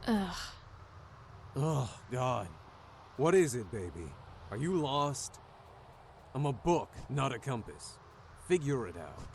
Ugh. Oh, God. What is it, baby? Are you lost? I'm a book, not a compass. Figure it out.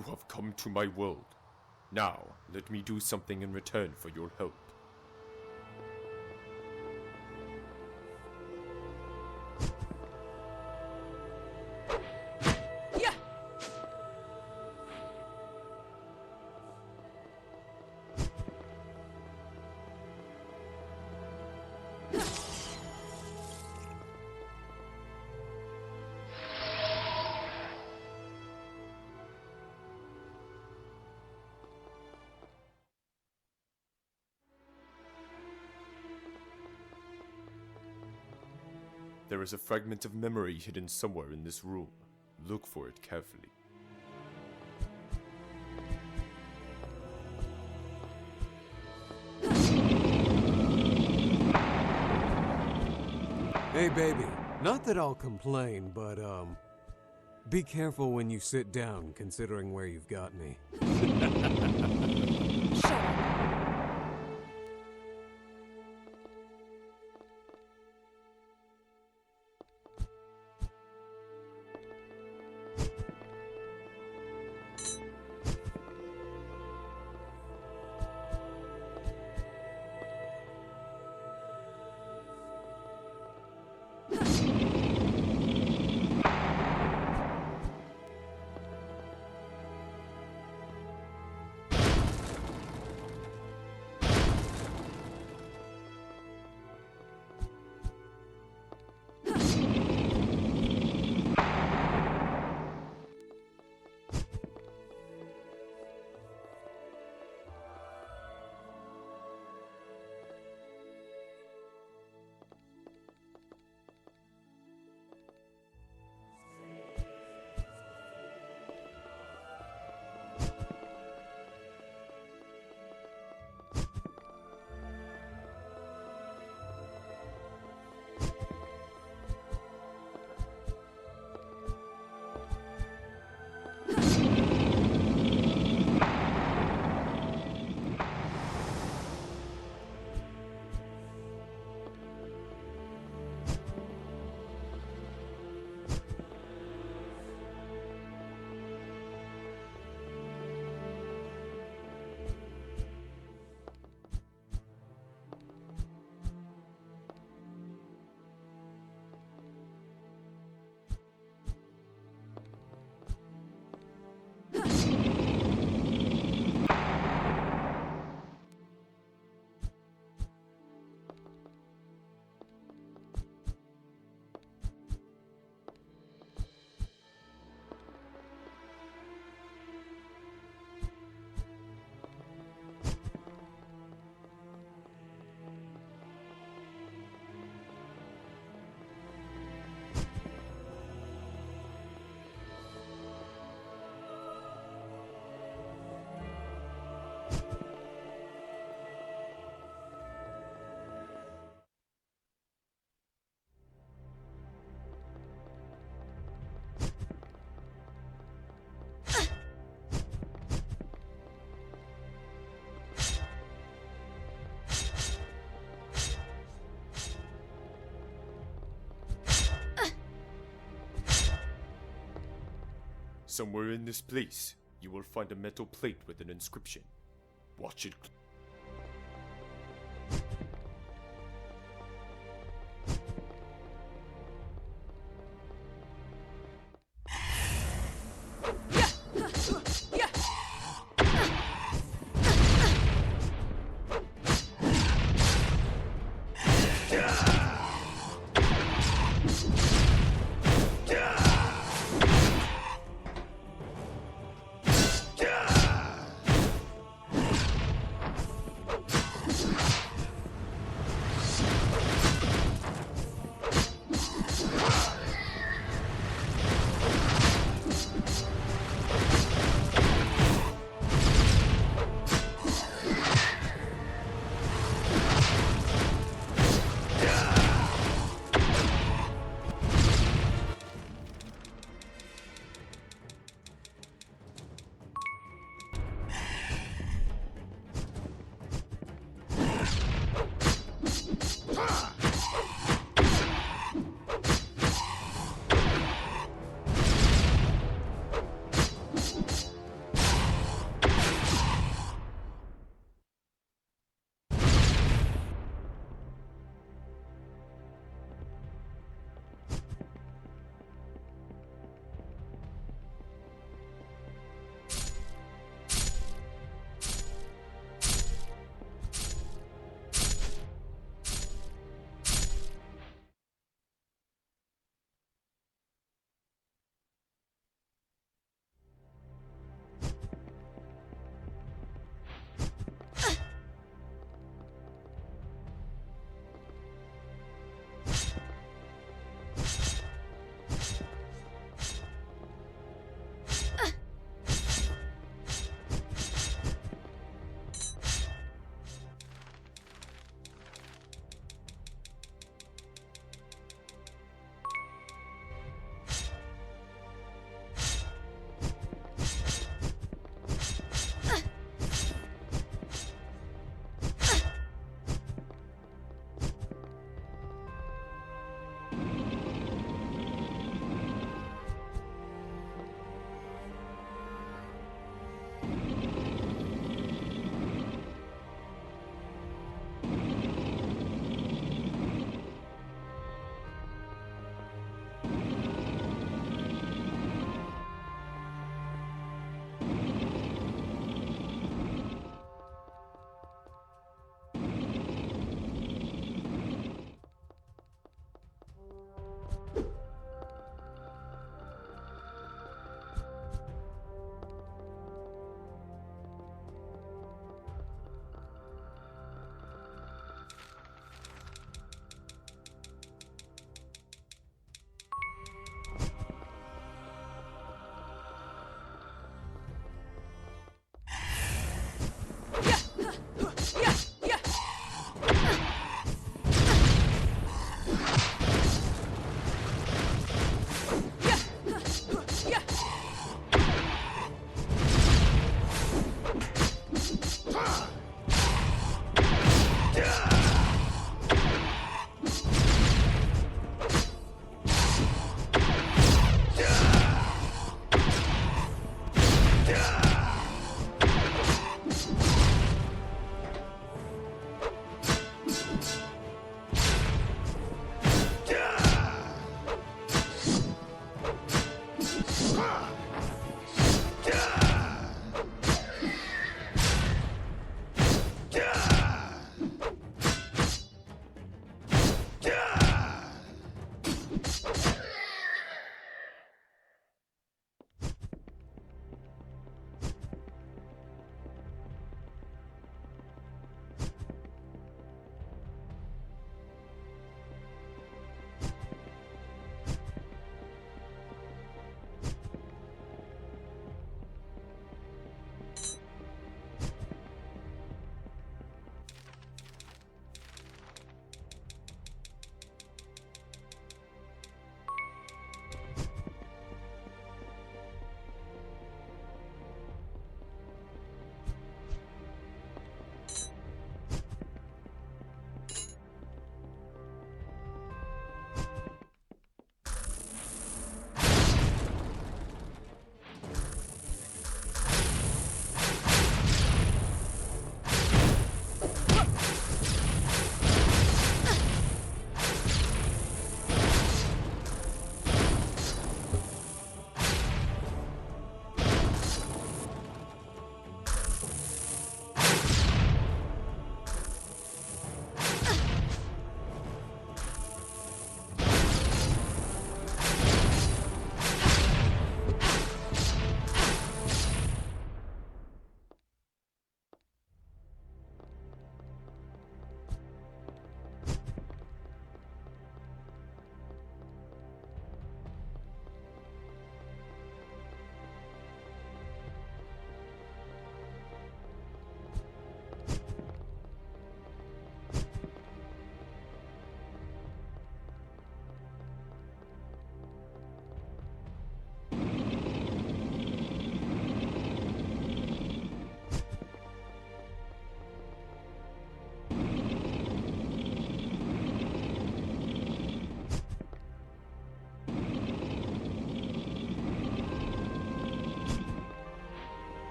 You have come to my world. Now, let me do something in return for your help. There is a fragment of memory hidden somewhere in this room. Look for it carefully. Hey, baby. Not that I'll complain, but, be careful when you sit down, considering where you've got me. Shut up. Somewhere in this place, you will find a metal plate with an inscription. Watch it.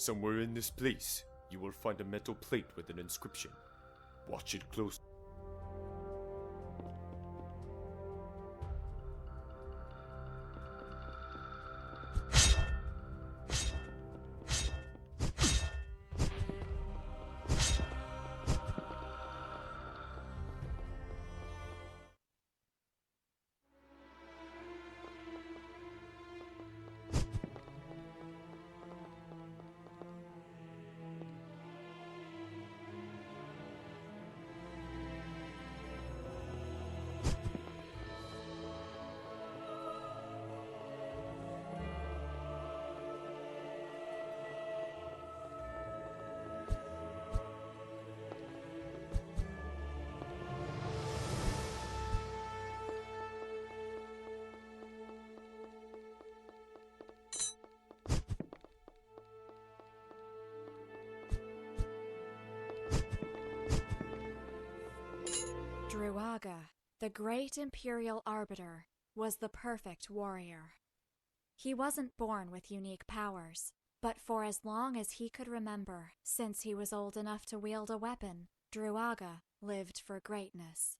Somewhere in this place, you will find a metal plate with an inscription. Watch it closely. Druaga, the great Imperial Arbiter, was the perfect warrior. He wasn't born with unique powers, but for as long as he could remember, since he was old enough to wield a weapon, Druaga lived for greatness.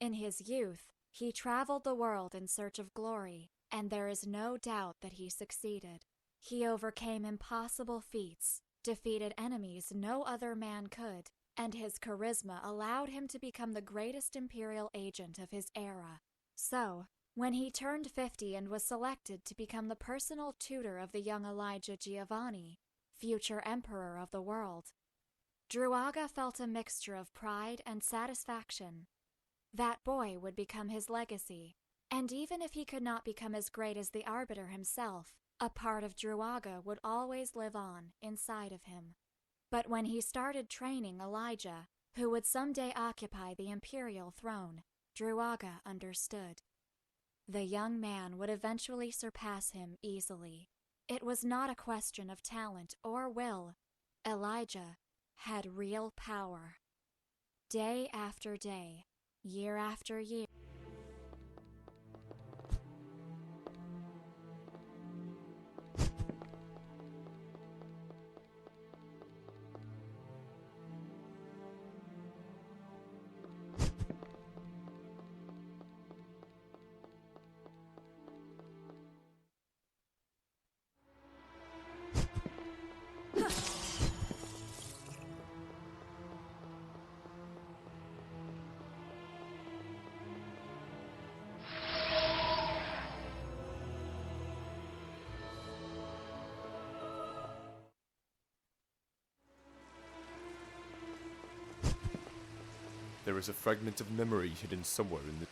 In his youth, he traveled the world in search of glory, and there is no doubt that he succeeded. He overcame impossible feats, defeated enemies no other man could, and his charisma allowed him to become the greatest Imperial agent of his era. So, when he turned 50 and was selected to become the personal tutor of the young Elijah Giovanni, future Emperor of the world, Druaga felt a mixture of pride and satisfaction. That boy would become his legacy, and even if he could not become as great as the Arbiter himself, a part of Druaga would always live on inside of him. But when he started training Elijah, who would someday occupy the Imperial throne, Druaga understood. The young man would eventually surpass him easily. It was not a question of talent or will. Elijah had real power. Day after day, year after year, There is a fragment of memory hidden somewhere in the...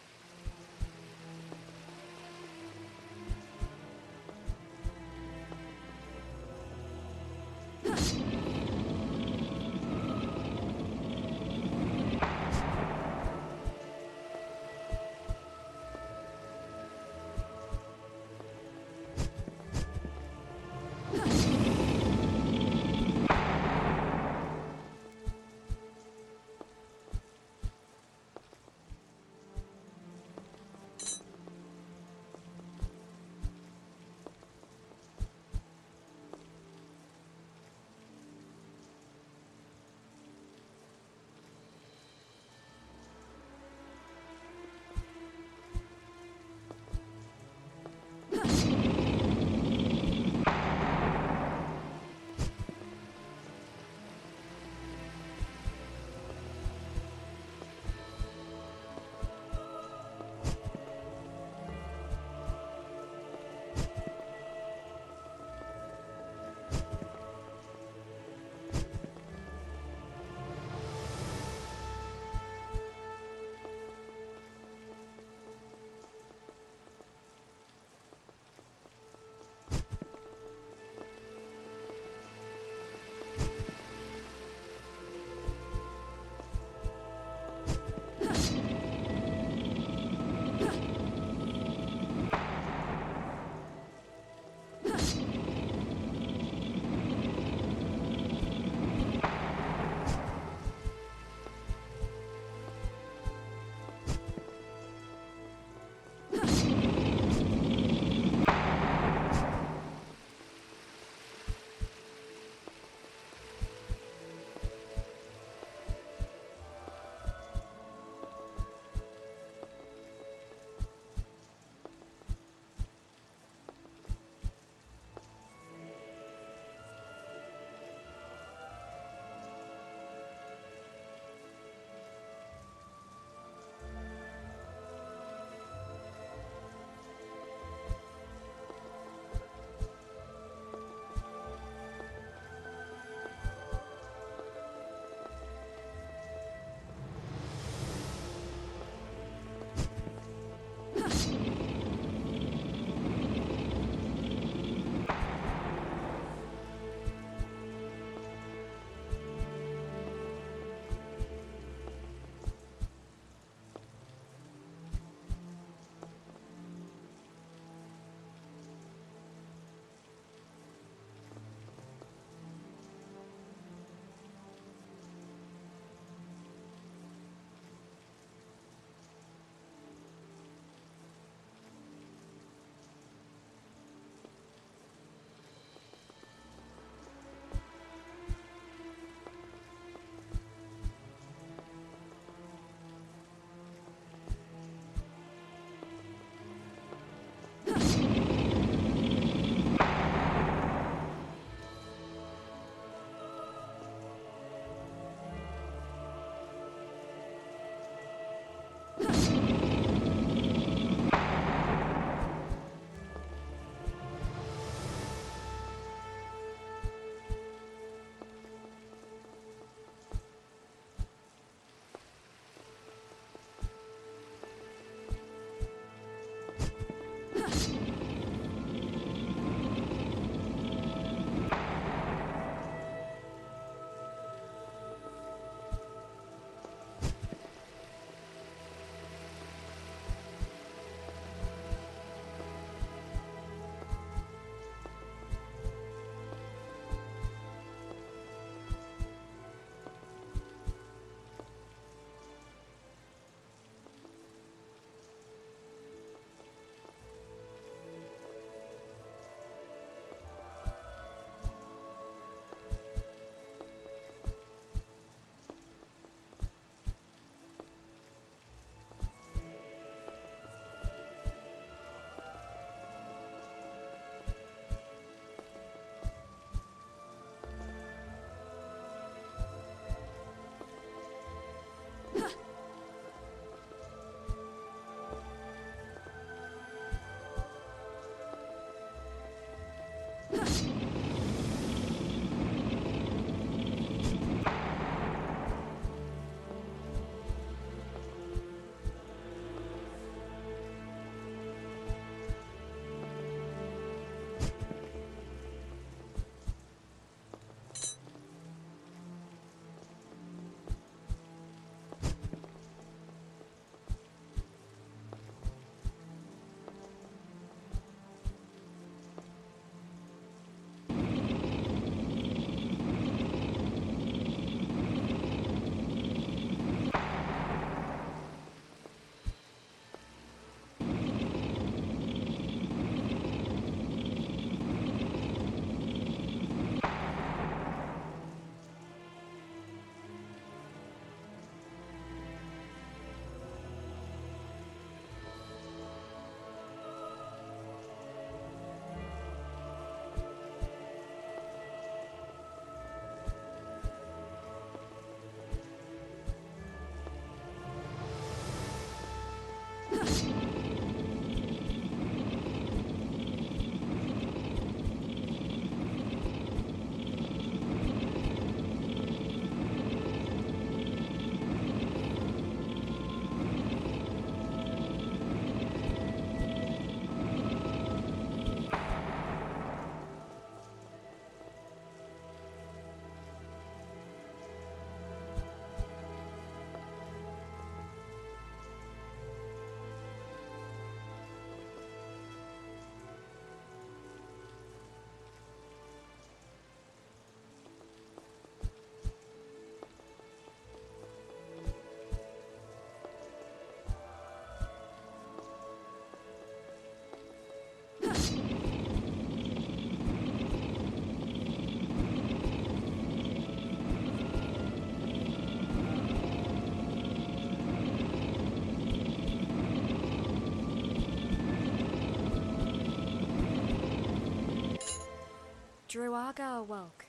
Druaga awoke.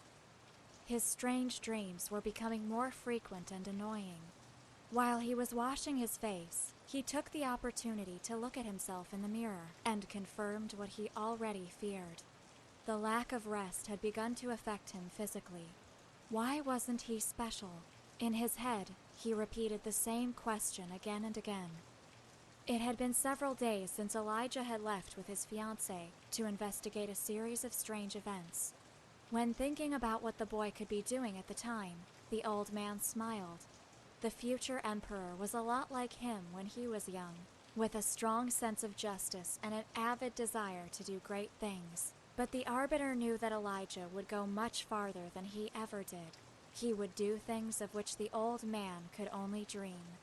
His strange dreams were becoming more frequent and annoying. While he was washing his face, he took the opportunity to look at himself in the mirror and confirmed what he already feared. The lack of rest had begun to affect him physically. Why wasn't he special? In his head, he repeated the same question again and again. It had been several days since Elijah had left with his fiancée to investigate a series of strange events. When thinking about what the boy could be doing at the time, the old man smiled. The future emperor was a lot like him when he was young, with a strong sense of justice and an avid desire to do great things. But the Arbiter knew that Elijah would go much farther than he ever did. He would do things of which the old man could only dream.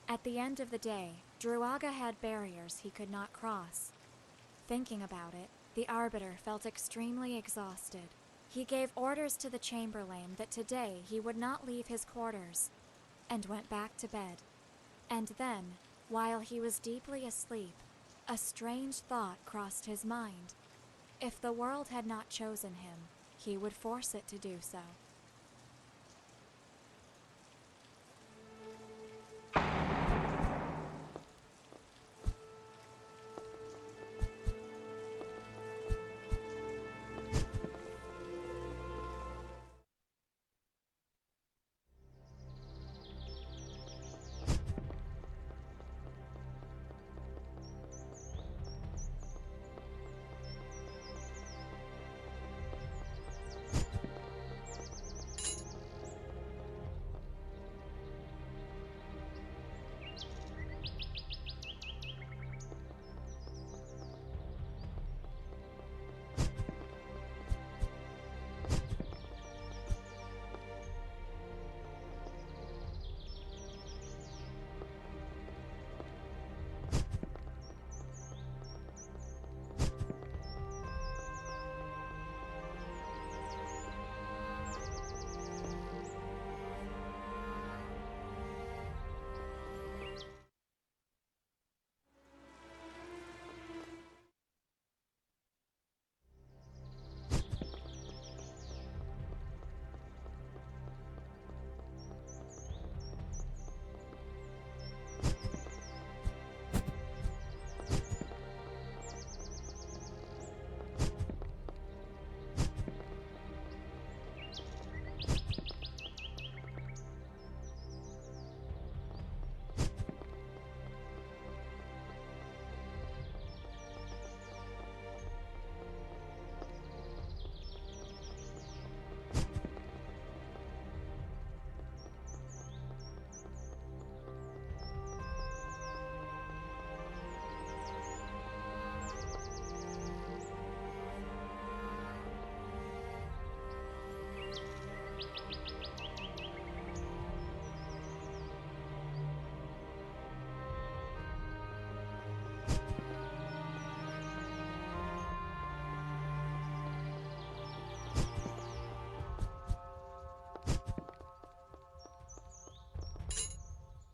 At the end of the day, Druaga had barriers he could not cross. Thinking about it, the Arbiter felt extremely exhausted. He gave orders to the Chamberlain that today he would not leave his quarters, and went back to bed. And then, while he was deeply asleep, a strange thought crossed his mind. If the world had not chosen him, he would force it to do so.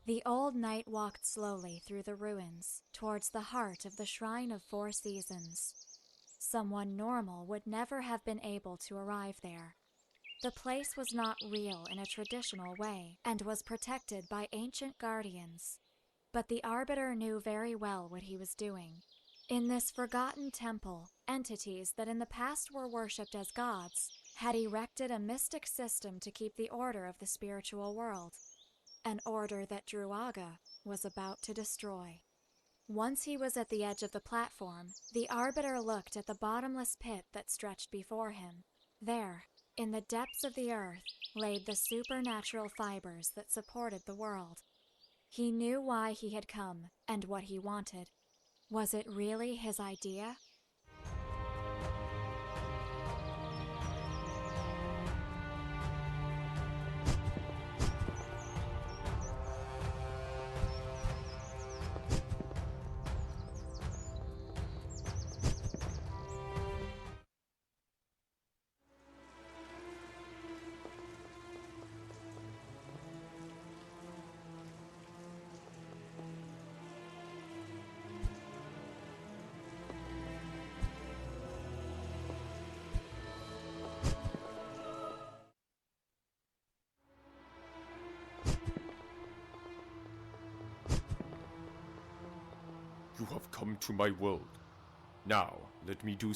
The old knight walked slowly through the ruins, towards the heart of the Shrine of Four Seasons. Someone normal would never have been able to arrive there. The place was not real in a traditional way, and was protected by ancient guardians. But the Arbiter knew very well what he was doing. In this forgotten temple, entities that in the past were worshipped as gods had erected a mystic system to keep the order of the spiritual world. An order that Druaga was about to destroy. Once he was at the edge of the platform, the Arbiter looked at the bottomless pit that stretched before him. There, in the depths of the earth, laid the supernatural fibers that supported the world. He knew why he had come and what he wanted. Was it really his idea? You have come to my world. Now, let me do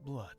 blood.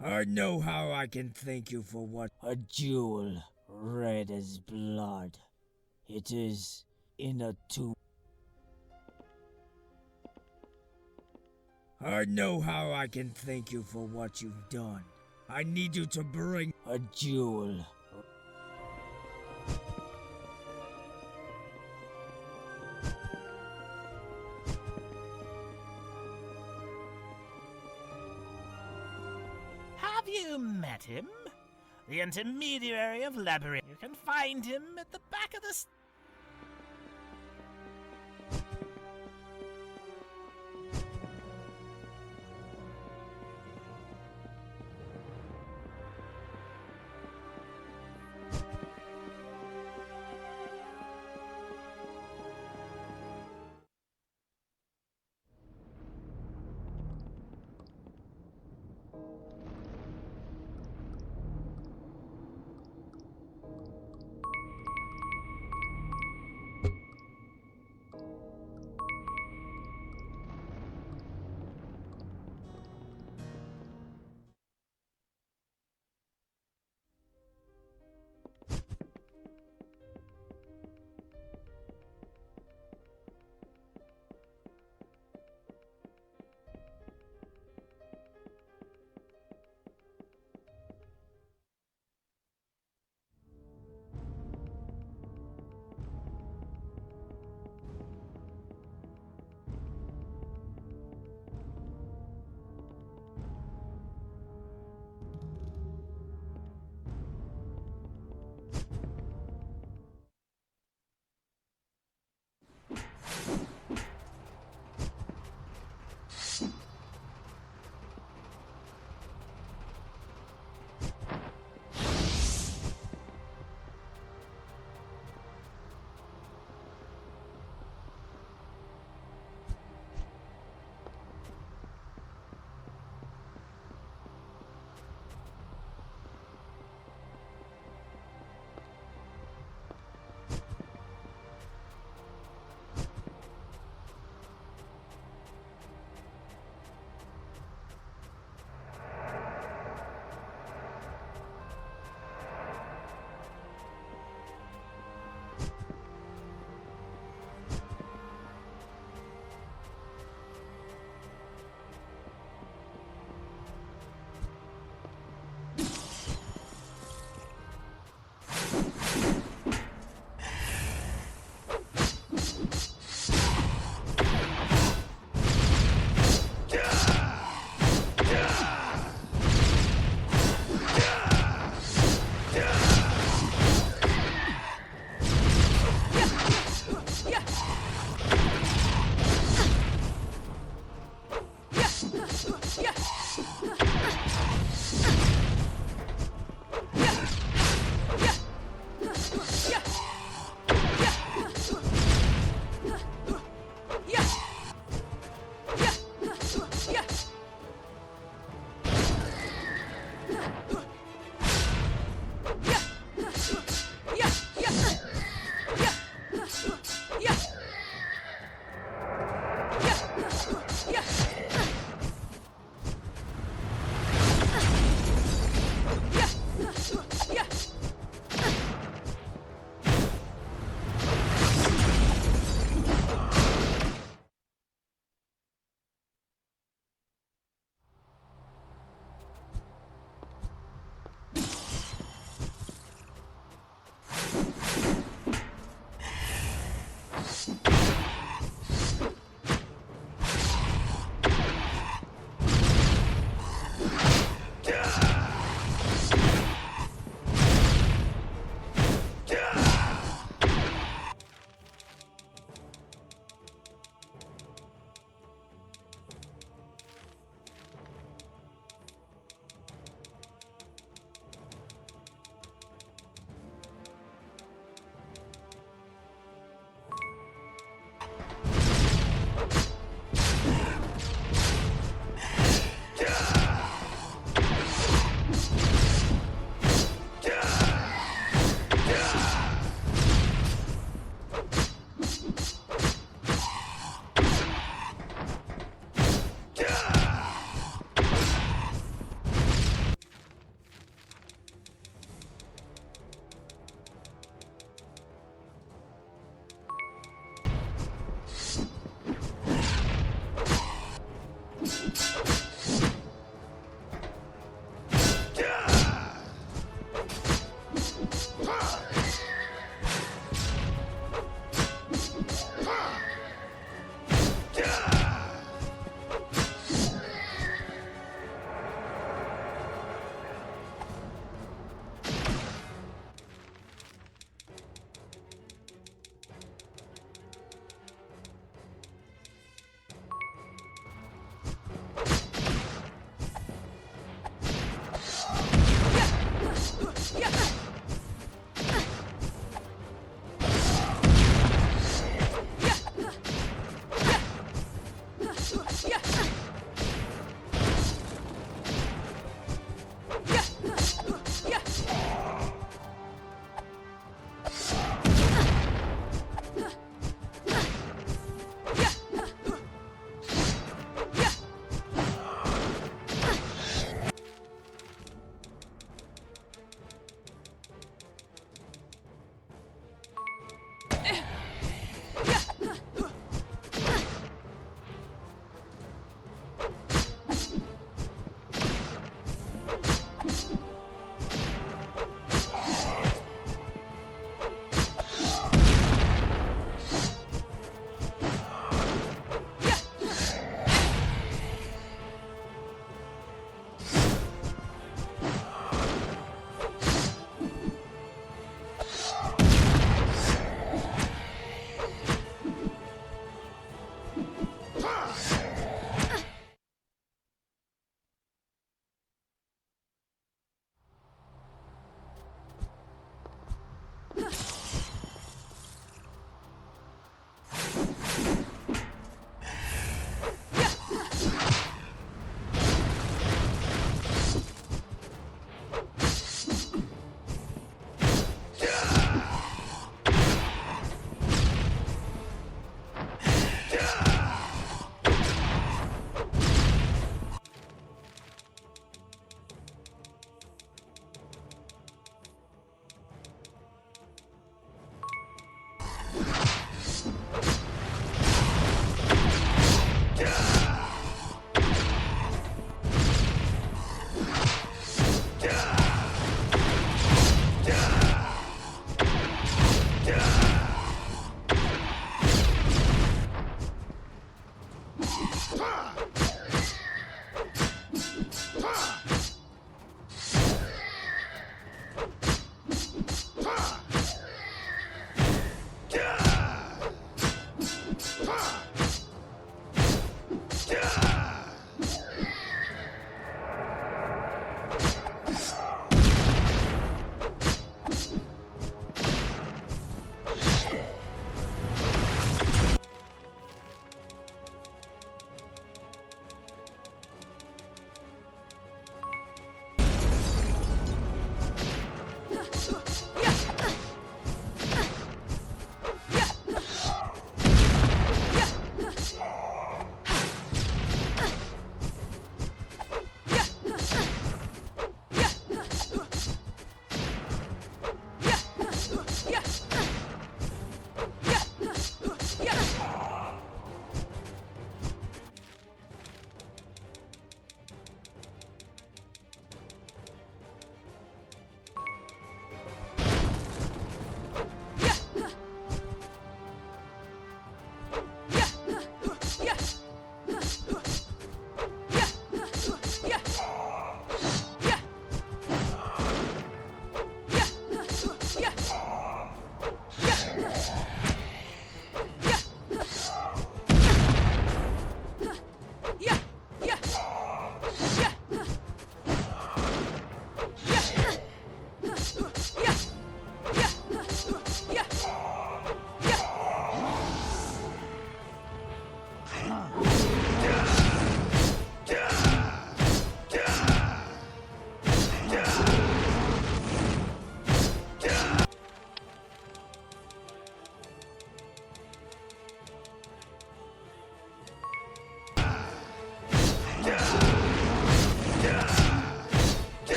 I know how I can thank you for what a jewel red as blood. It is in a tomb. I know how I can thank you for what you've done. I need you to bring a jewel. Have you met him? The intermediary of Labyrinth. You can find him at the back of the...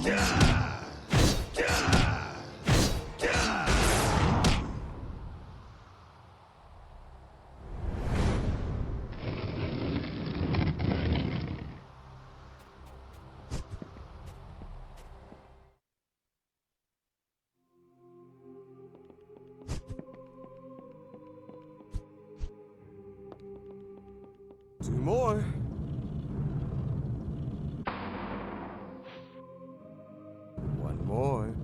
Two more. One more.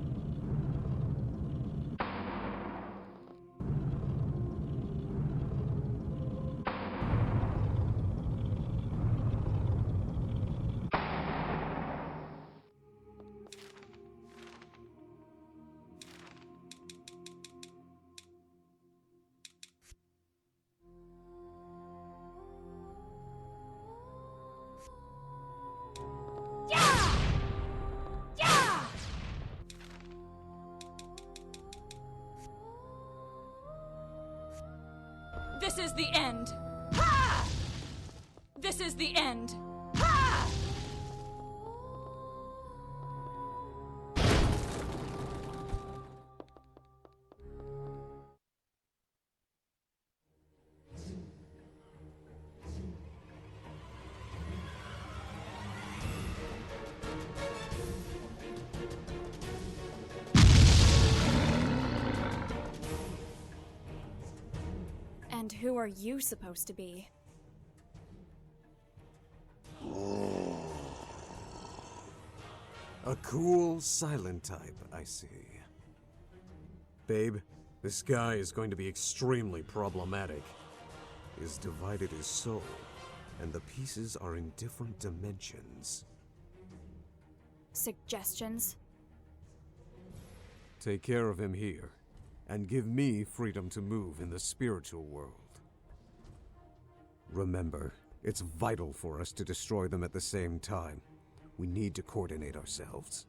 This is the end. Ha! This is the end. Ha! And who are you supposed to be? A cool, silent type, I see. Babe, this guy is going to be extremely problematic. He's divided his soul, and the pieces are in different dimensions. Suggestions? Take care of him here, and give me freedom to move in the spiritual world. Remember, it's vital for us to destroy them at the same time. We need to coordinate ourselves.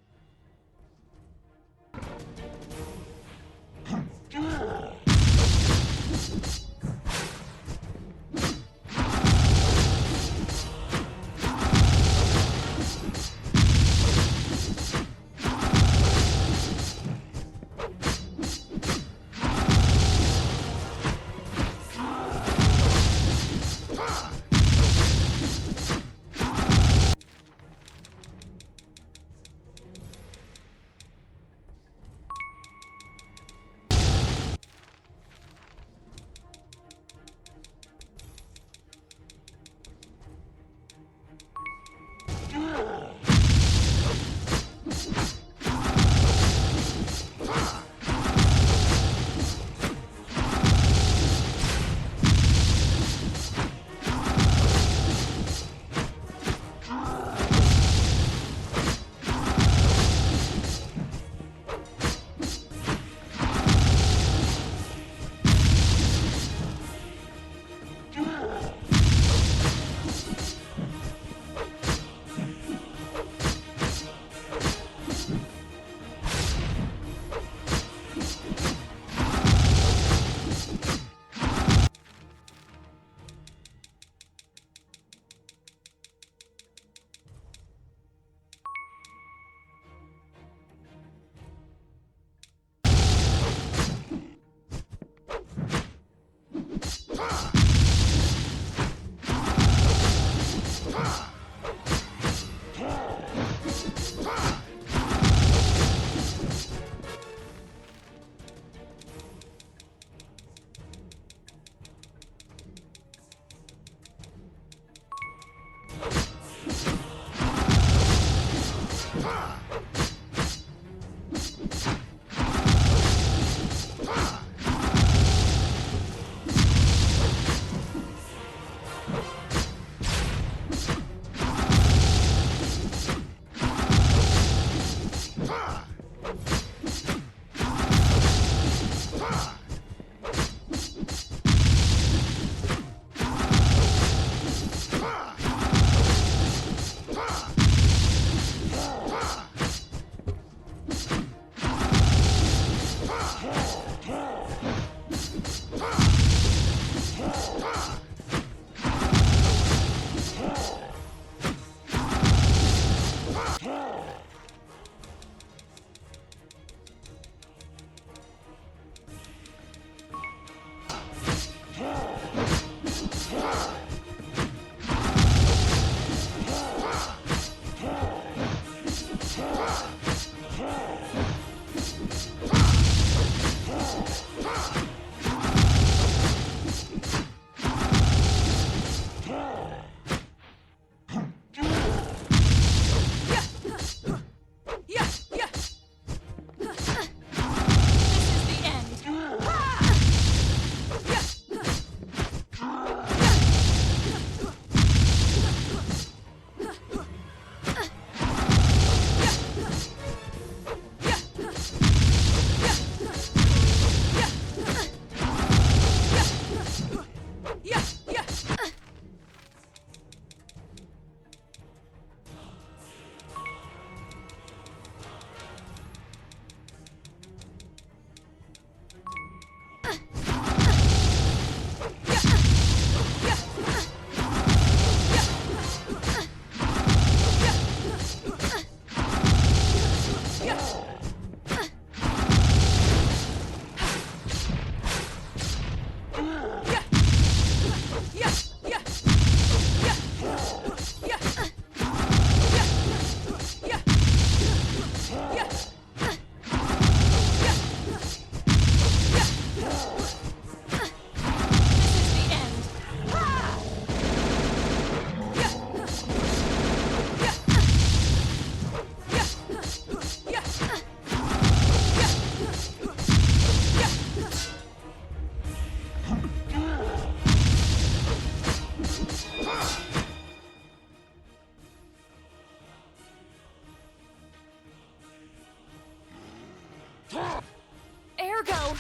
Ergo!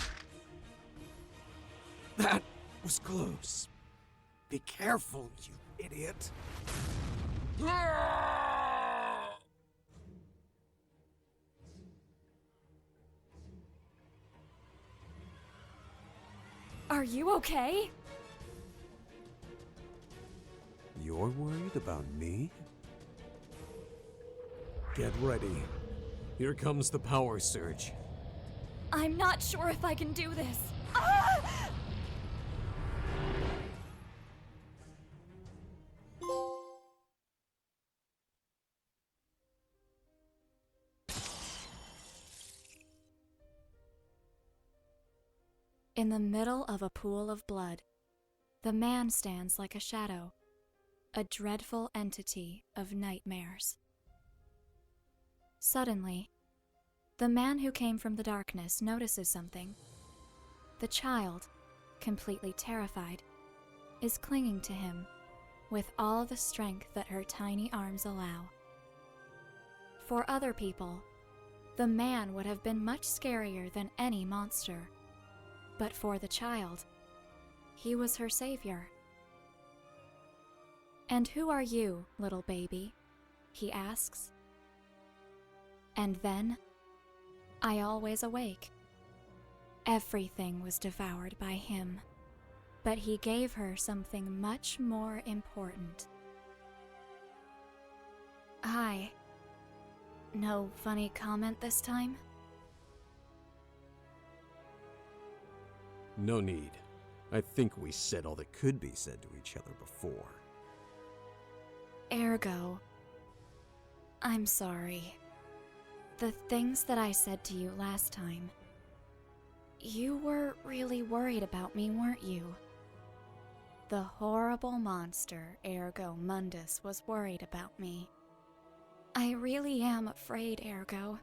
That was close. Be careful, you idiot. Are you okay? You're worried about me? Get ready. Here comes the power surge. I'm not sure if I can do this. Ah! In the middle of a pool of blood, the man stands like a shadow, a dreadful entity of nightmares. Suddenly, the man who came from the darkness notices something. The child, completely terrified, is clinging to him with all the strength that her tiny arms allow. For other people, the man would have been much scarier than any monster. But for the child, he was her savior. "And who are you, little baby?" he asks. And then, I always awake. Everything was devoured by him, but he gave her something much more important. Hi. No funny comment this time? No need. I think we said all that could be said to each other before. Ergo, I'm sorry. The things that I said to you last time. You were really worried about me, weren't you? The horrible monster, Ergo Mundus, was worried about me. I really am afraid, Ergo.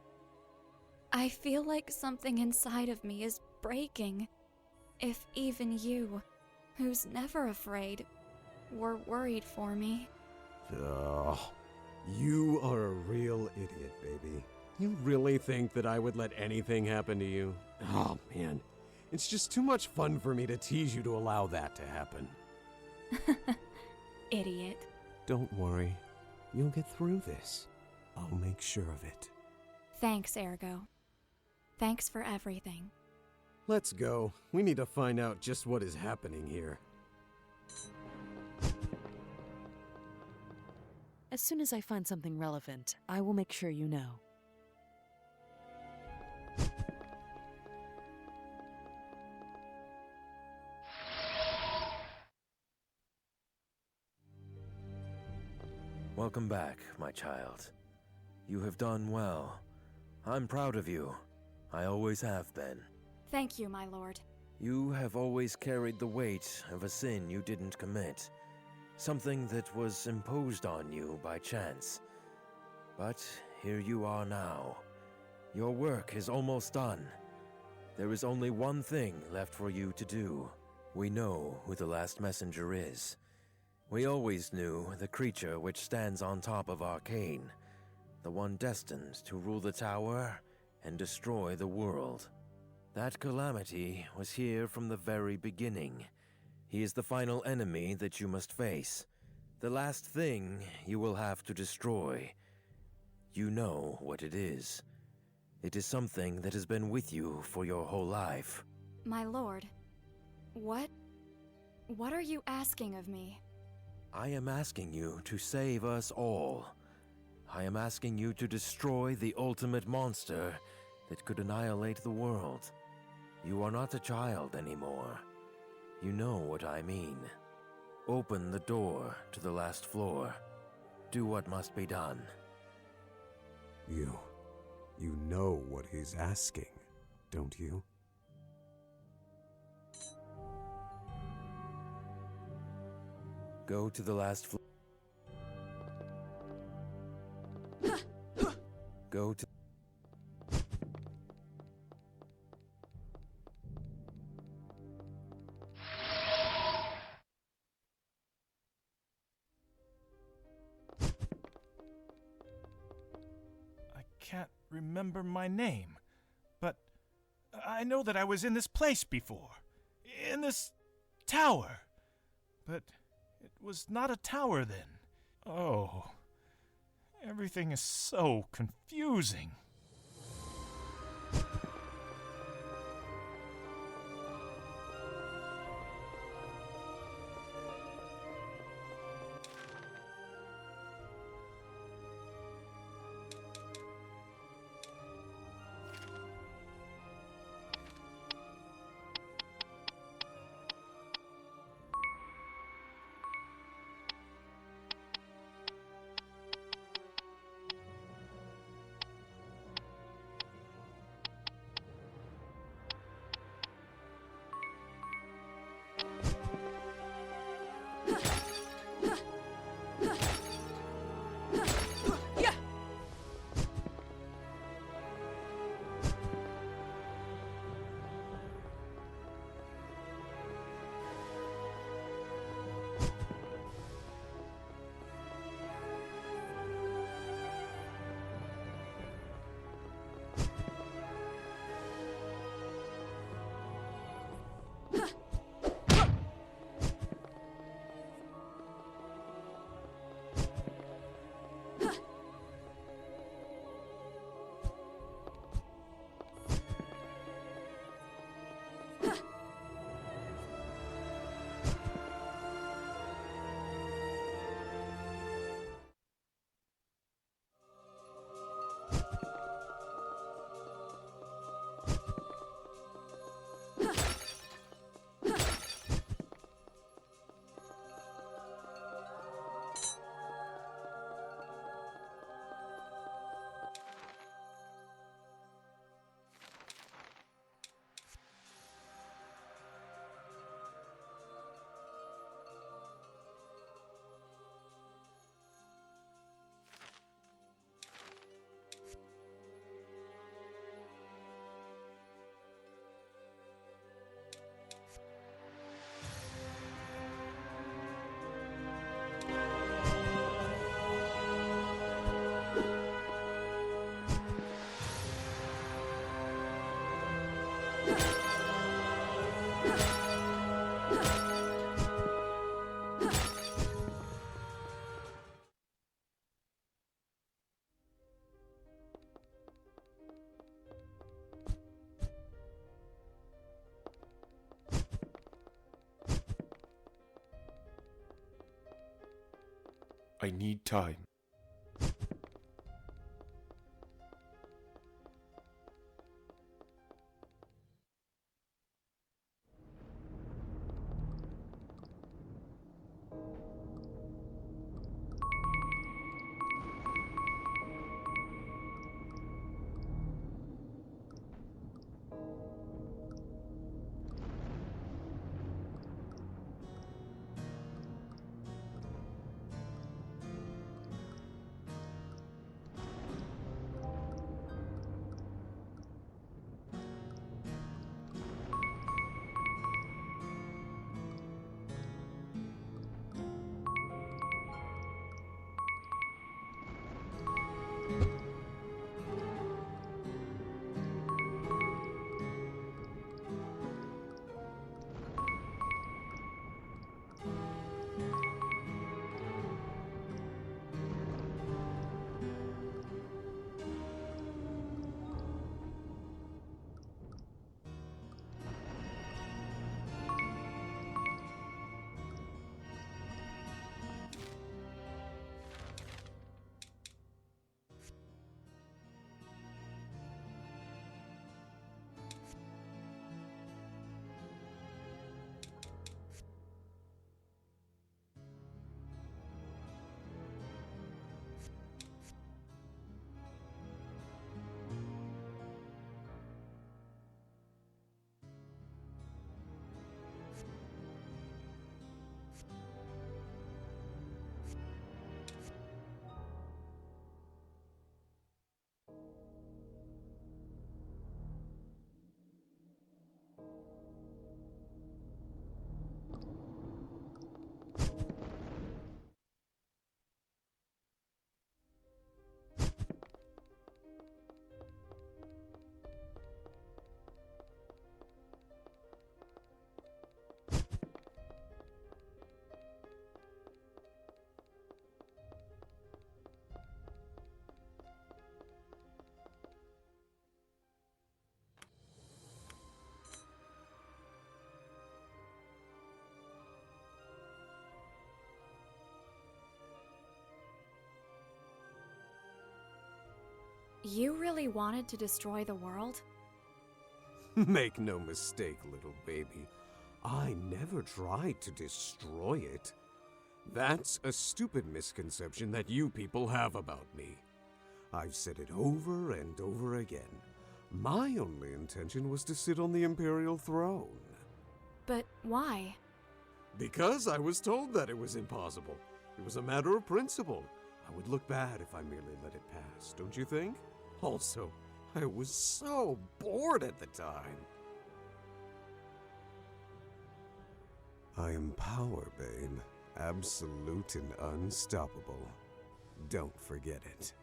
I feel like something inside of me is breaking. If even you, who's never afraid, were worried for me. Ugh. You are a real idiot, baby. You really think that I would let anything happen to you? Oh, man. It's just too much fun for me to tease you to allow that to happen. Idiot. Don't worry. You'll get through this. I'll make sure of it. Thanks, Ergo. Thanks for everything. Let's go. We need to find out just what is happening here. As soon as I find something relevant, I will make sure you know. Welcome back, my child. You have done well. I'm proud of you. I always have been. Thank you, my lord. You have always carried the weight of a sin you didn't commit. Something that was imposed on you by chance. But here you are now. Your work is almost done. There is only one thing left for you to do. We know who the last messenger is. We always knew the creature which stands on top of Arcane. The one destined to rule the tower and destroy the world. That calamity was here from the very beginning. He is the final enemy that you must face. The last thing you will have to destroy. You know what it is. It is something that has been with you for your whole life. My lord, what are you asking of me? I am asking you to save us all. I am asking you to destroy the ultimate monster that could annihilate the world. You are not a child anymore. You know what I mean. Open the door to the last floor. Do what must be done. You know what he's asking, don't you? Go to the last floor. Go to... I can't remember my name, but I know that I was in this place before. In this tower. But it was not a tower then. Oh, everything is so confusing. I need time. You really wanted to destroy the world? Make no mistake, little baby. I never tried to destroy it. That's a stupid misconception that you people have about me. I've said it over and over again. My only intention was to sit on the Imperial throne. But why? Because I was told that it was impossible. It was a matter of principle. I would look bad if I merely let it pass, don't you think? Also, I was so bored at the time. I am power, babe. Absolute and unstoppable. Don't forget it.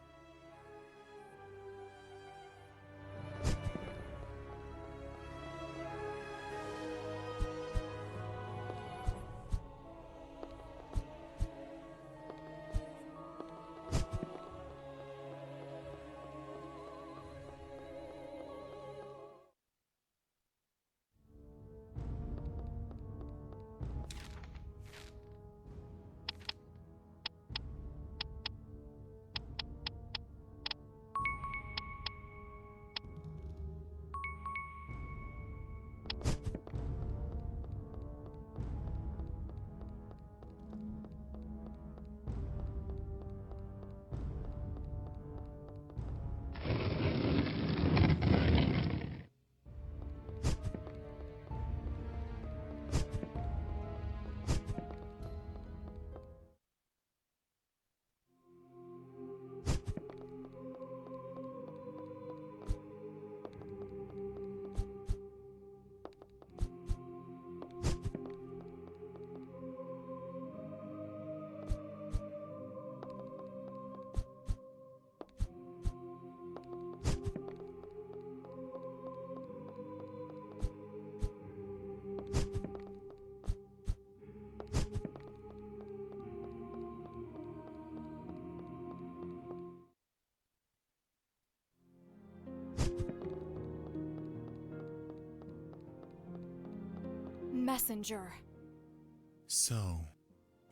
Messenger. So,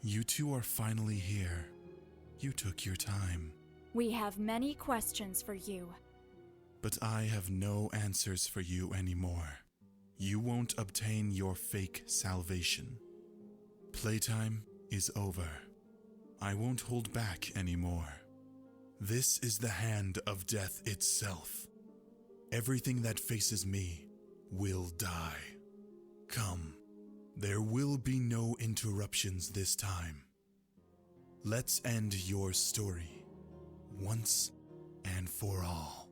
you two are finally here. You took your time. We have many questions for you. But I have no answers for you anymore. You won't obtain your fake salvation. Playtime is over. I won't hold back anymore. This is the hand of death itself. Everything that faces me will die. Come, there will be no interruptions this time. Let's end your story, once and for all.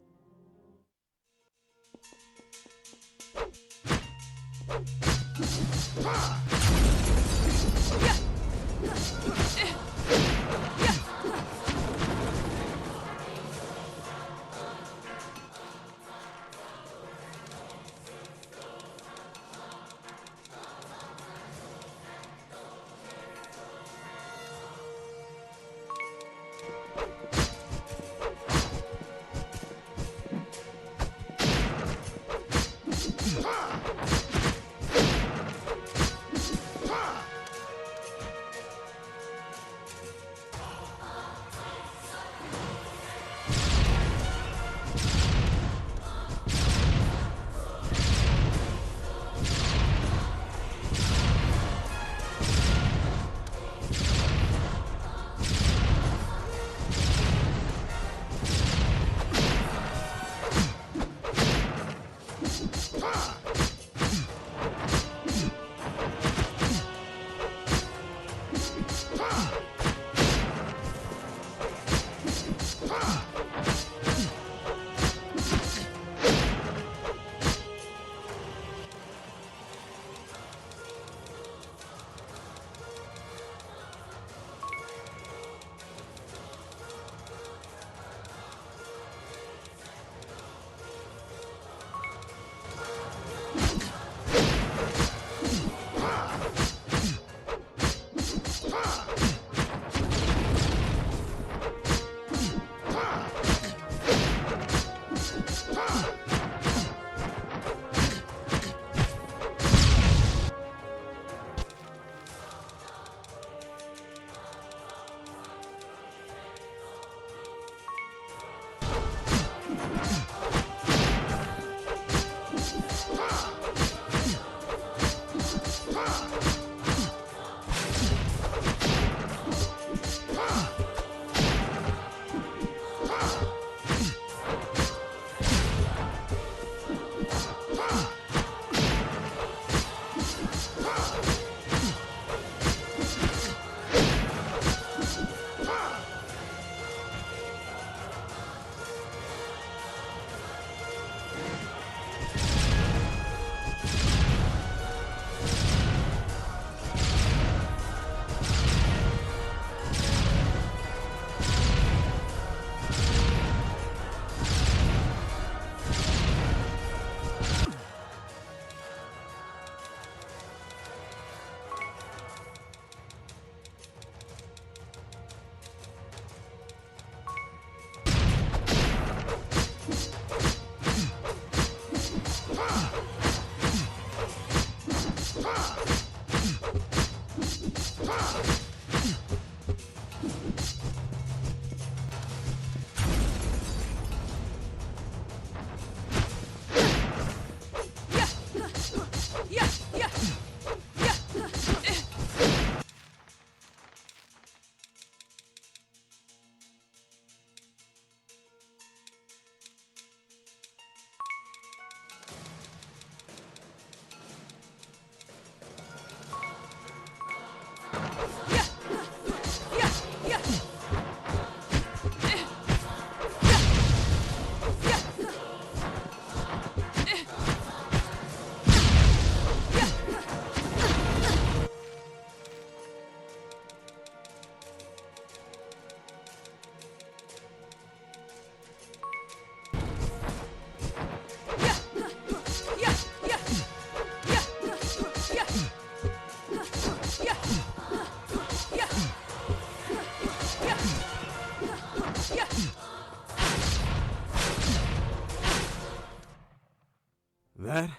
That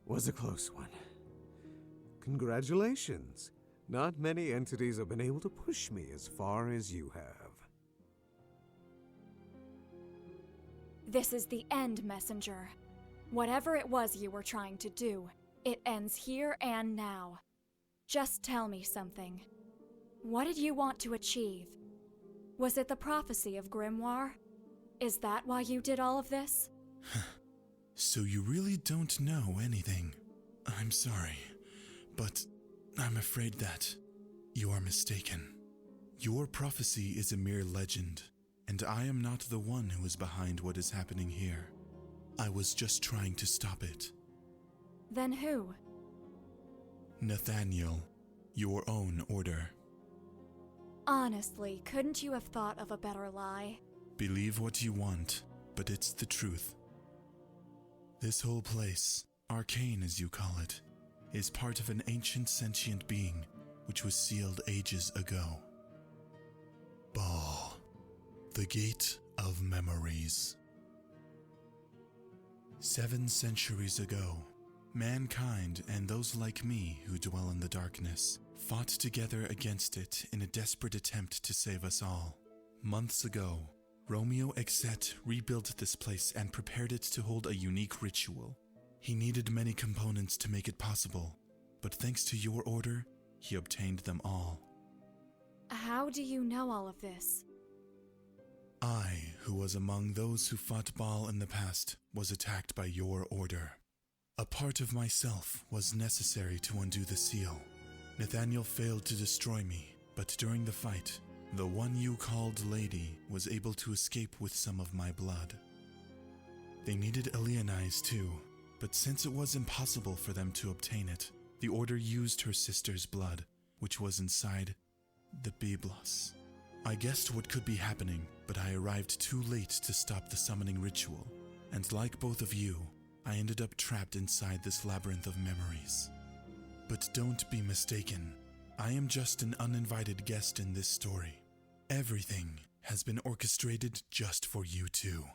was a close one. Congratulations. Not many entities have been able to push me as far as you have. This is the end, Messenger. Whatever it was you were trying to do, it ends here and now. Just tell me something. What did you want to achieve? Was it the prophecy of Grimoire? Is that why you did all of this? So you really don't know anything. I'm sorry, but I'm afraid that you are mistaken. Your prophecy is a mere legend, and I am not the one who is behind what is happening here. I was just trying to stop it. Then who? Nathaniel, your own order. Honestly, couldn't you have thought of a better lie? Believe what you want, but it's the truth. This whole place, arcane as you call it, is part of an ancient sentient being which was sealed ages ago. Baal, the Gate of Memories. 7 centuries ago, mankind and those like me who dwell in the darkness fought together against it in a desperate attempt to save us all. Months ago, Romeo Exet rebuilt this place and prepared it to hold a unique ritual. He needed many components to make it possible, but thanks to your order, he obtained them all. How do you know all of this? I, who was among those who fought Baal in the past, was attacked by your order. A part of myself was necessary to undo the seal. Nathaniel failed to destroy me, but during the fight, the one you called Lady was able to escape with some of my blood. They needed Elianize too, but since it was impossible for them to obtain it, the Order used her sister's blood, which was inside the Biblos. I guessed what could be happening, but I arrived too late to stop the summoning ritual, and like both of you, I ended up trapped inside this labyrinth of memories. But don't be mistaken, I am just an uninvited guest in this story. Everything has been orchestrated just for you two.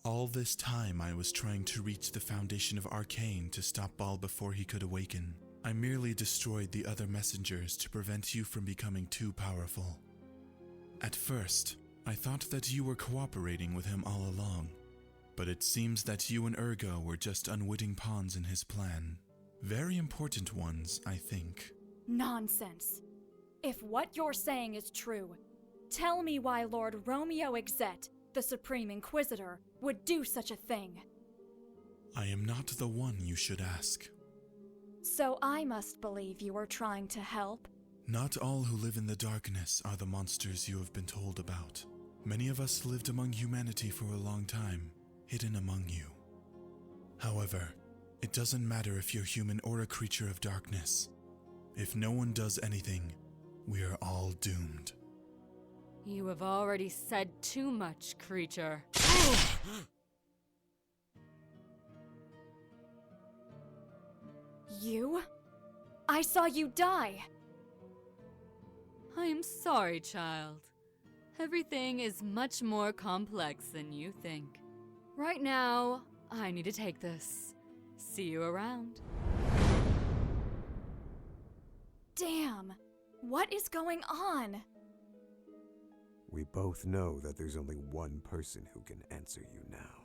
All this time I was trying to reach the foundation of Arcane to stop Baal before he could awaken. I merely destroyed the other messengers to prevent you from becoming too powerful. At first, I thought that you were cooperating with him all along, but it seems that you and Ergo were just unwitting pawns in his plan. Very important ones, I think. Nonsense. If what you're saying is true, tell me why Lord Romeo Exet, the Supreme Inquisitor, would do such a thing. I am not the one you should ask. So I must believe you were trying to help? Not all who live in the darkness are the monsters you have been told about. Many of us lived among humanity for a long time, hidden among you. However, it doesn't matter if you're human or a creature of darkness. If no one does anything, we are all doomed. You have already said too much, creature. You? I saw you die! I am sorry, child. Everything is much more complex than you think. Right now, I need to take this. See you around. Damn! What is going on? We both know that there's only one person who can answer you now.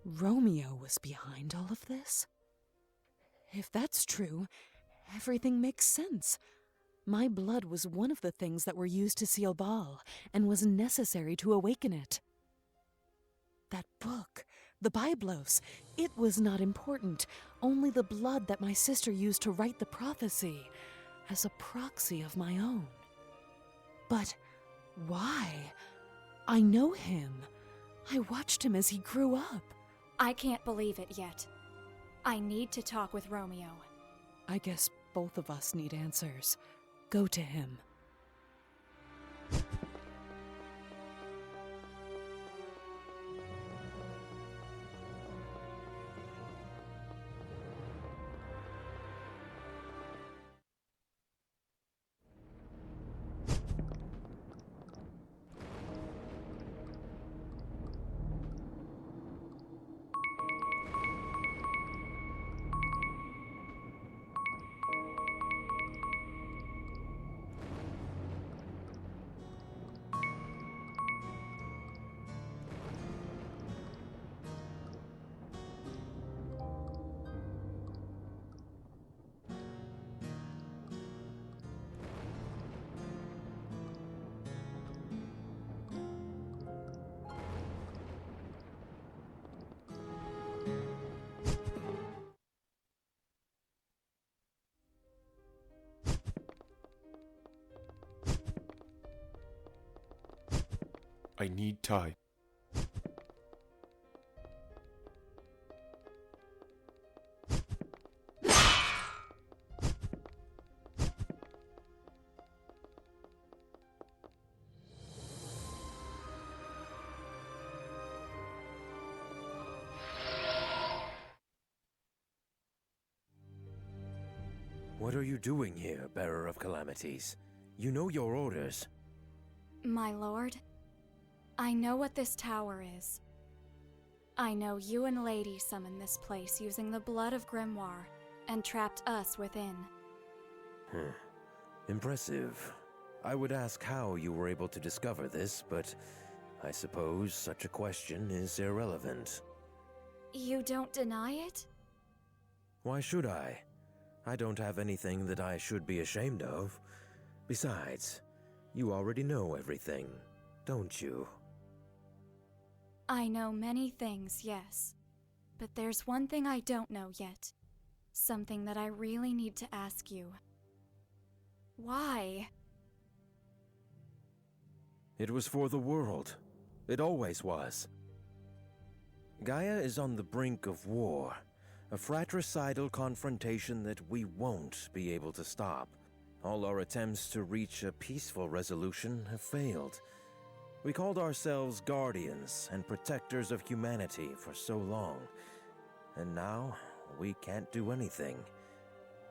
Romeo was behind all of this? If that's true, everything makes sense. My blood was one of the things that were used to seal Baal, and was necessary to awaken it. That book, the Byblos, it was not important, only the blood that my sister used to write the prophecy, as a proxy of my own. But why? I know him. I watched him as he grew up. I can't believe it yet. I need to talk with Romeo. I guess both of us need answers. Go to him. I need time. What are you doing here, Bearer of Calamities? You know your orders. My lord, I know what this tower is. I know you and Lady summoned this place using the blood of Grimoire and trapped us within. Impressive. I would ask how you were able to discover this, but I suppose such a question is irrelevant. You don't deny it? Why should I? I don't have anything that I should be ashamed of. Besides, you already know everything, don't you? I know many things, yes. But there's one thing I don't know yet. Something that I really need to ask you. Why? It was for the world. It always was. Gaia is on the brink of war. A fratricidal confrontation that we won't be able to stop. All our attempts to reach a peaceful resolution have failed. We called ourselves guardians and protectors of humanity for so long. And now, we can't do anything.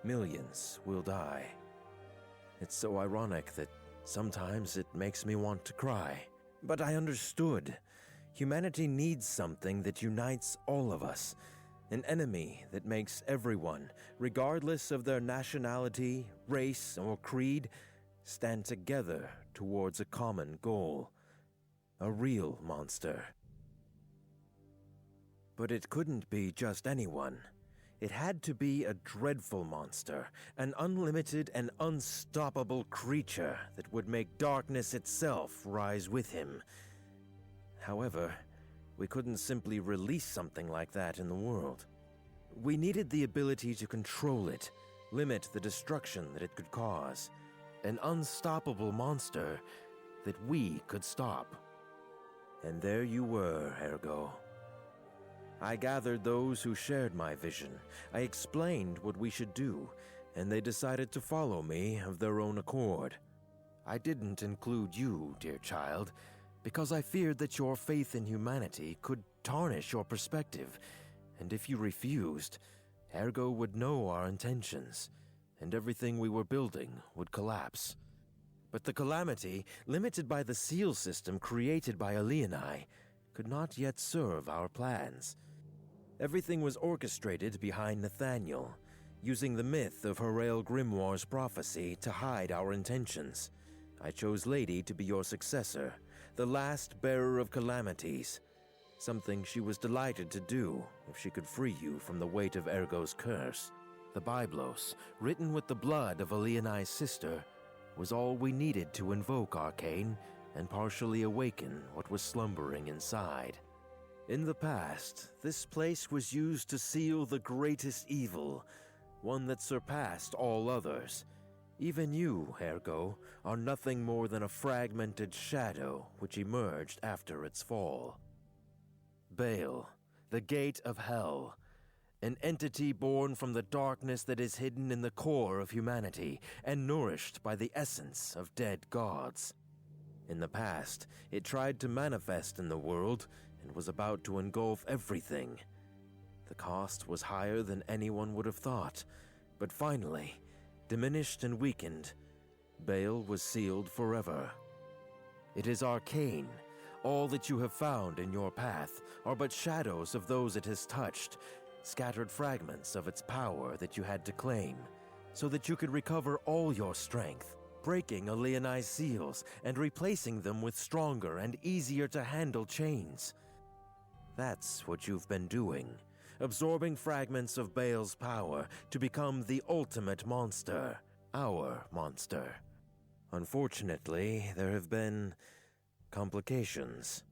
Millions will die. It's so ironic that sometimes it makes me want to cry. But I understood. Humanity needs something that unites all of us. An enemy that makes everyone, regardless of their nationality, race, or creed, stand together towards a common goal. A real monster. But it couldn't be just anyone. It had to be a dreadful monster, an unlimited and unstoppable creature that would make darkness itself rise with him. However, we couldn't simply release something like that in the world. We needed the ability to control it, limit the destruction that it could cause. An unstoppable monster that we could stop. And there you were, Ergo. I gathered those who shared my vision. I explained what we should do, and they decided to follow me of their own accord. I didn't include you, dear child, because I feared that your faith in humanity could tarnish your perspective, and if you refused, Ergo would know our intentions, and everything we were building would collapse. But the Calamity, limited by the seal system created by Alienai, could not yet serve our plans. Everything was orchestrated behind Nathaniel, using the myth of Harael Grimoire's prophecy to hide our intentions. I chose Lady to be your successor, the last bearer of calamities. something she was delighted to do if she could free you from the weight of Ergo's curse. The Byblos, written with the blood of Alienai's sister, was all we needed to invoke Arcane and partially awaken what was slumbering inside. In the past, this place was used to seal the greatest evil, one that surpassed all others. Even you, Ergo, are nothing more than a fragmented shadow which emerged after its fall. Baal, the gate of hell, an entity born from the darkness that is hidden in the core of humanity and nourished by the essence of dead gods. In the past, it tried to manifest in the world and was about to engulf everything. The cost was higher than anyone would have thought, but finally, diminished and weakened, Baal was sealed forever. It is arcane. All that you have found in your path are but shadows of those it has touched, scattered fragments of its power that you had to claim, so that you could recover all your strength, breaking Alienai's seals and replacing them with stronger and easier-to-handle chains. That's what you've been doing, absorbing fragments of Baal's power to become the ultimate monster, our monster. Unfortunately, there have been complications.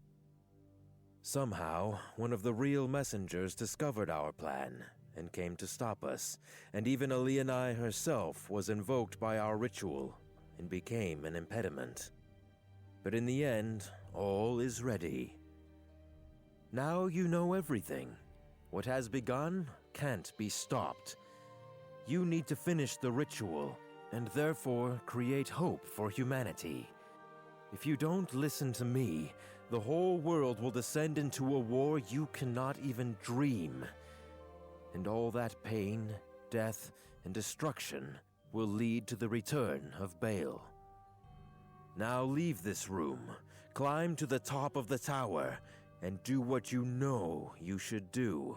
Somehow, one of the real messengers discovered our plan and came to stop us, and even Alienai herself was invoked by our ritual and became an impediment. But in the end, all is ready. Now you know everything. What has begun can't be stopped. You need to finish the ritual, and therefore create hope for humanity. If you don't listen to me, the whole world will descend into a war you cannot even dream. And all that pain, death, and destruction will lead to the return of Baal. Now leave this room, climb to the top of the tower, and do what you know you should do.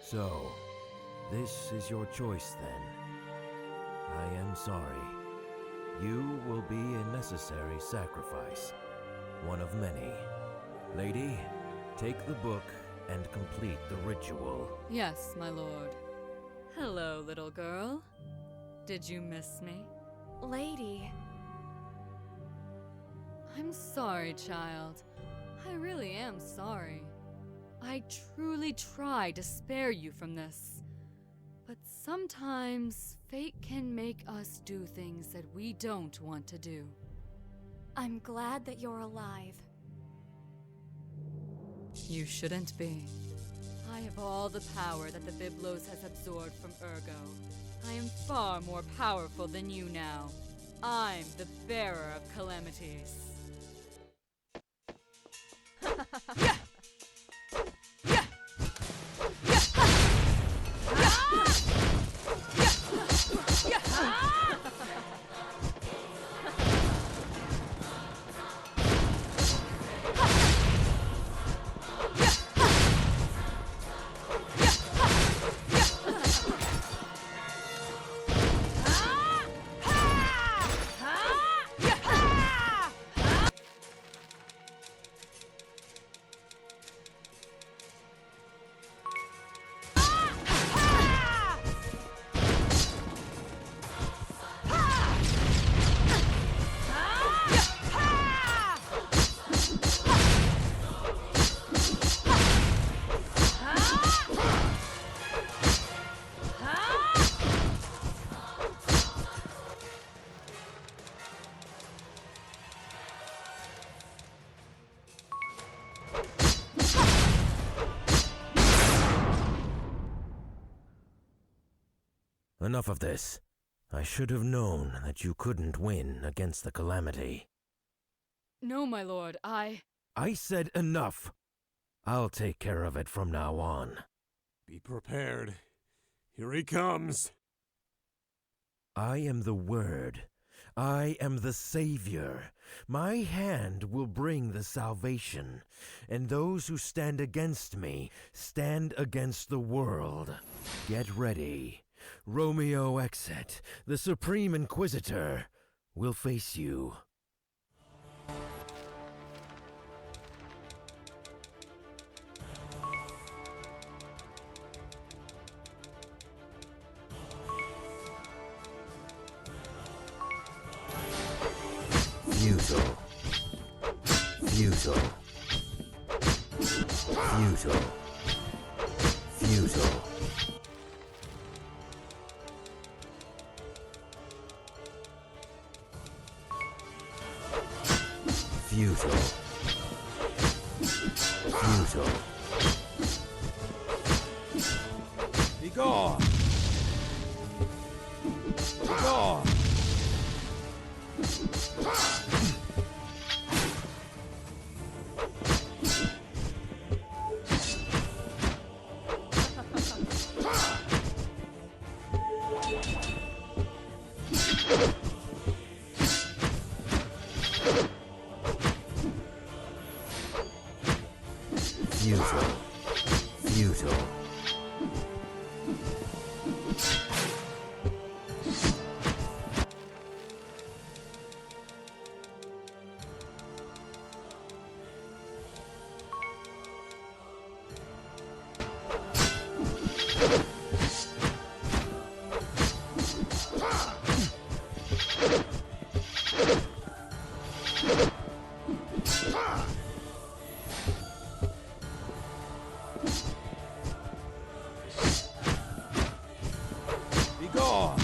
So, this is your choice then. I am sorry. You will be a necessary sacrifice. One of many. Lady, take the book and complete the ritual. Yes, my lord. Hello, little girl. Did you miss me? Lady. I'm sorry, child. I really am sorry. I truly tried to spare you from this. But sometimes fate can make us do things that we don't want to do. I'm glad that you're alive. You shouldn't be. I have all the power that the Byblos has absorbed from Ergo. I am far more powerful than you now. I'm the bearer of calamities. Enough of this. I should have known that you couldn't win against the Calamity. No, my lord, I said enough! I'll take care of it from now on. Be prepared. Here he comes. I am the Word. I am the Savior. My hand will bring the salvation, and those who stand against me stand against the world. Get ready. Romeo Exit, the Supreme Inquisitor, will face you. Futile. Futile. Futile. Futile. Futile. Futile. Be gone. Be gone. Futile. Futile. Be gone.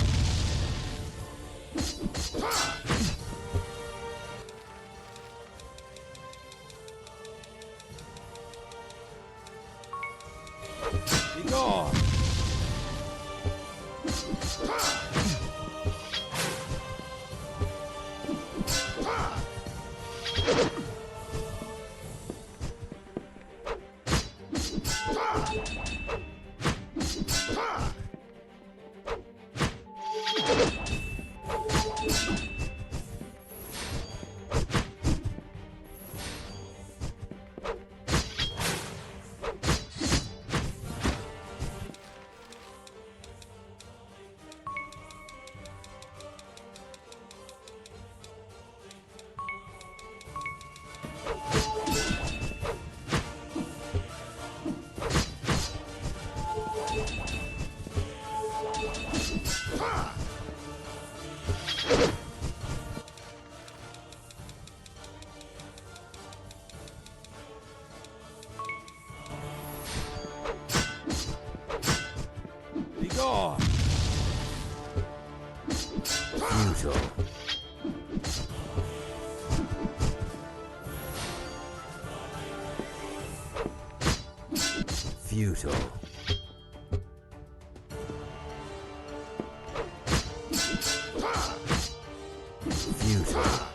Be gone. Be gone. Futile. Futile. Futile.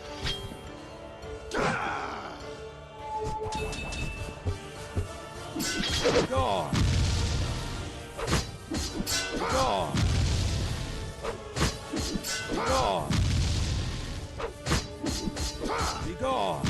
Be gone. Be gone. Be gone. Be gone.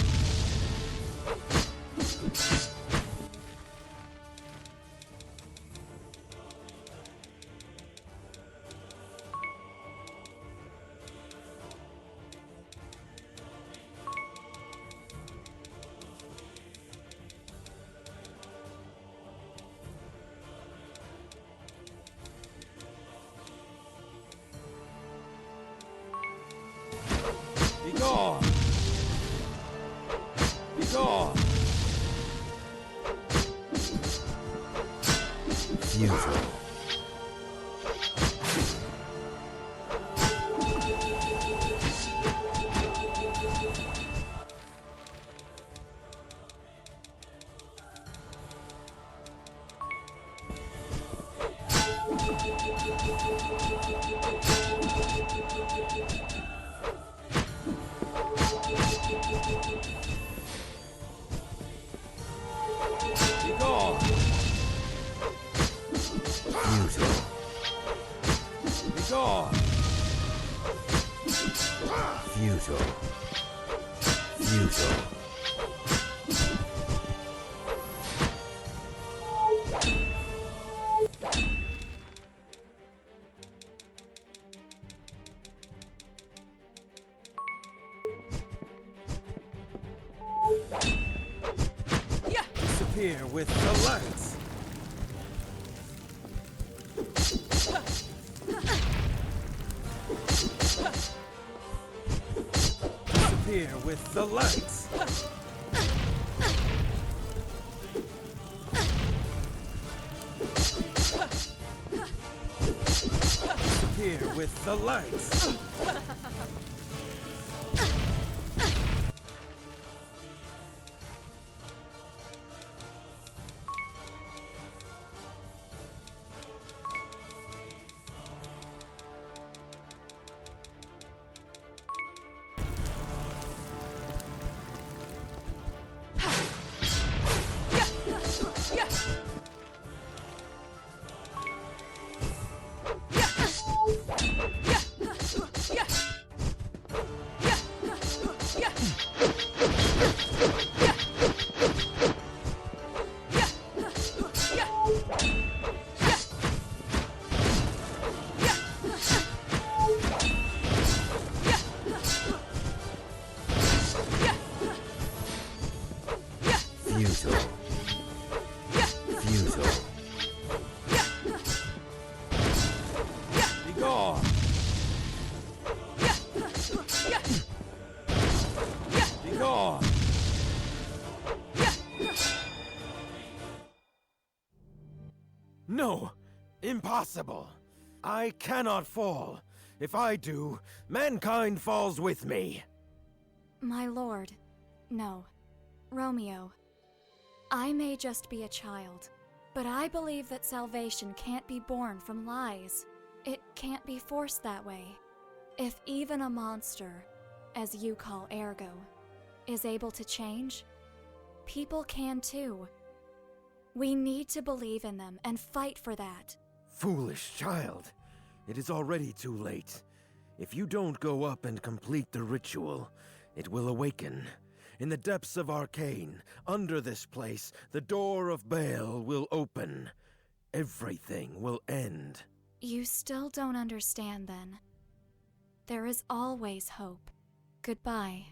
Be gone. Be gone. Futile. Be gone. Futile. Futile. Disappear with the lights. Disappear with the lights. Disappear with the lights. Futile. Futile. Be gone. Be gone. No! Impossible! I cannot fall. If I do, mankind falls with me. My lord, no. Romeo, I may just be a child, but I believe that salvation can't be born from lies. It can't be forced that way. If even a monster, as you call Ergo, is able to change, people can too. We need to believe in them and fight for that. Foolish child. It is already too late. If you don't go up and complete the ritual, it will awaken. In the depths of Arcane, under this place, the door of Baal will open. Everything will end. You still don't understand then. There is always hope. Goodbye.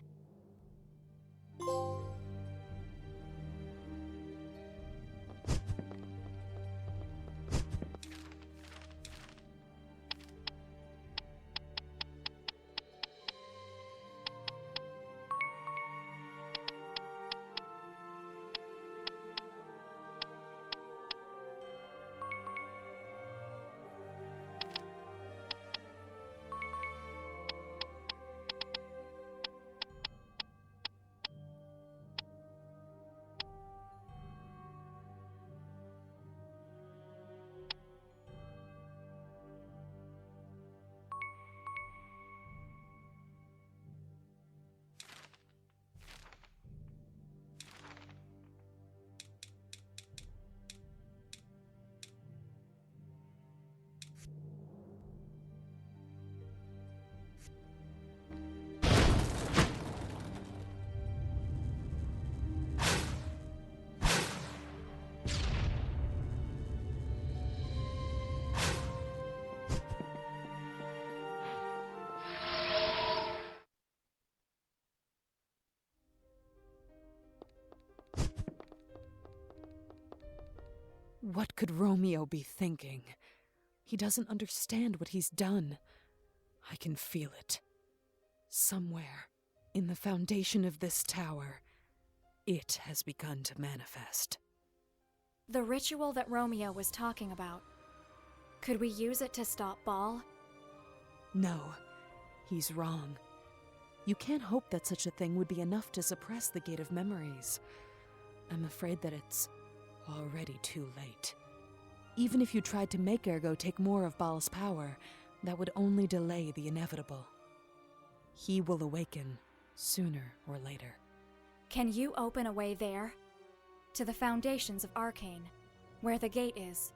What could Romeo be thinking? He doesn't understand what he's done. I can feel it. Somewhere, in the foundation of this tower, it has begun to manifest. The ritual that Romeo was talking about. Could we use it to stop Baal? No, he's wrong. You can't hope that such a thing would be enough to suppress the Gate of Memories. I'm afraid that it's already too late. Even if you tried to make Ergo take more of Baal's power, that would only delay the inevitable. He will awaken sooner or later. Can you open a way there? To the foundations of Arcane, where the gate is?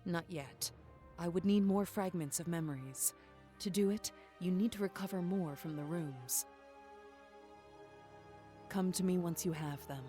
Not yet. I would need more fragments of memories. To do it, You need to recover more from the rooms. Come to me once you have them.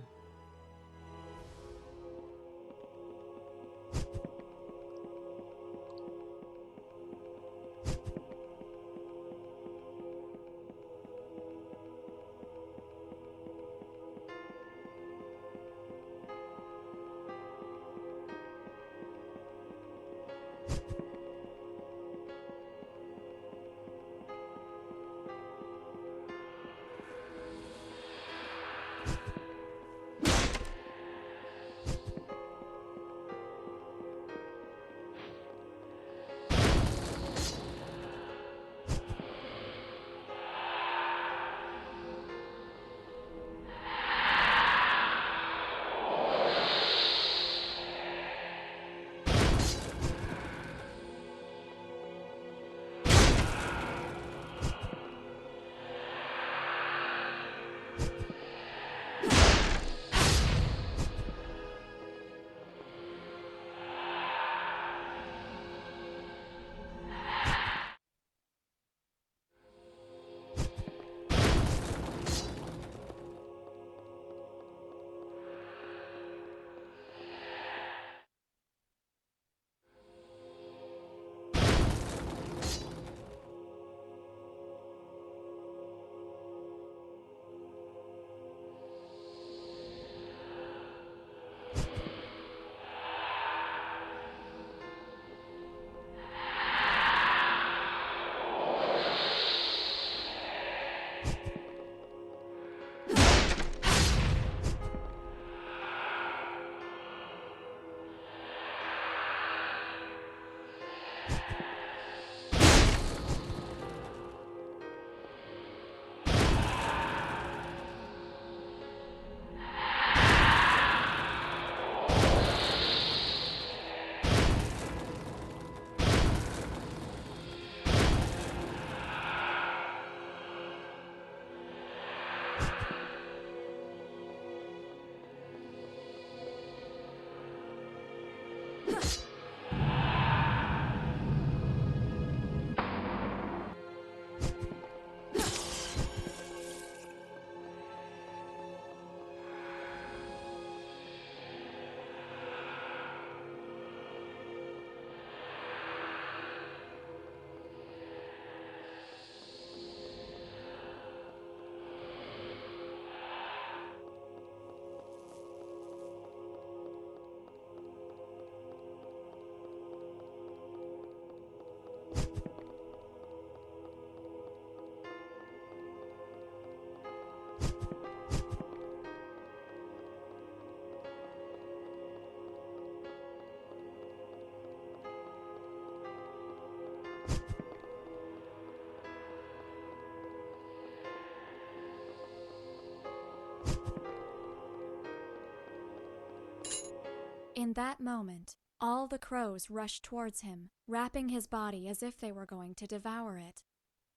In that moment, all the crows rushed towards him, wrapping his body as if they were going to devour it.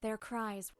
Their cries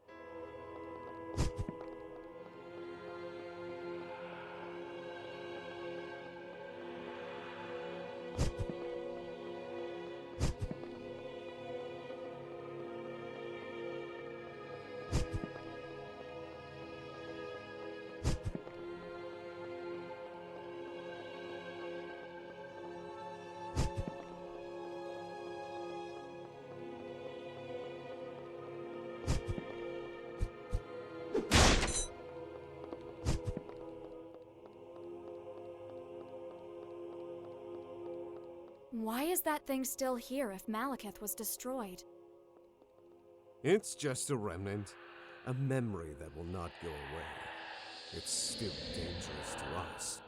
Why is that thing still here if Malekith was destroyed? It's just a remnant, a memory that will not go away. It's still dangerous to us.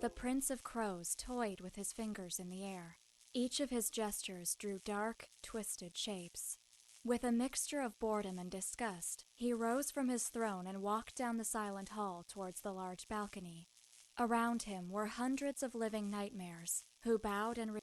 The Prince of Crows toyed with his fingers in the air. Each of his gestures drew dark, twisted shapes. With a mixture of boredom and disgust, he rose from his throne and walked down the silent hall towards the large balcony. Around him were hundreds of living nightmares, who bowed and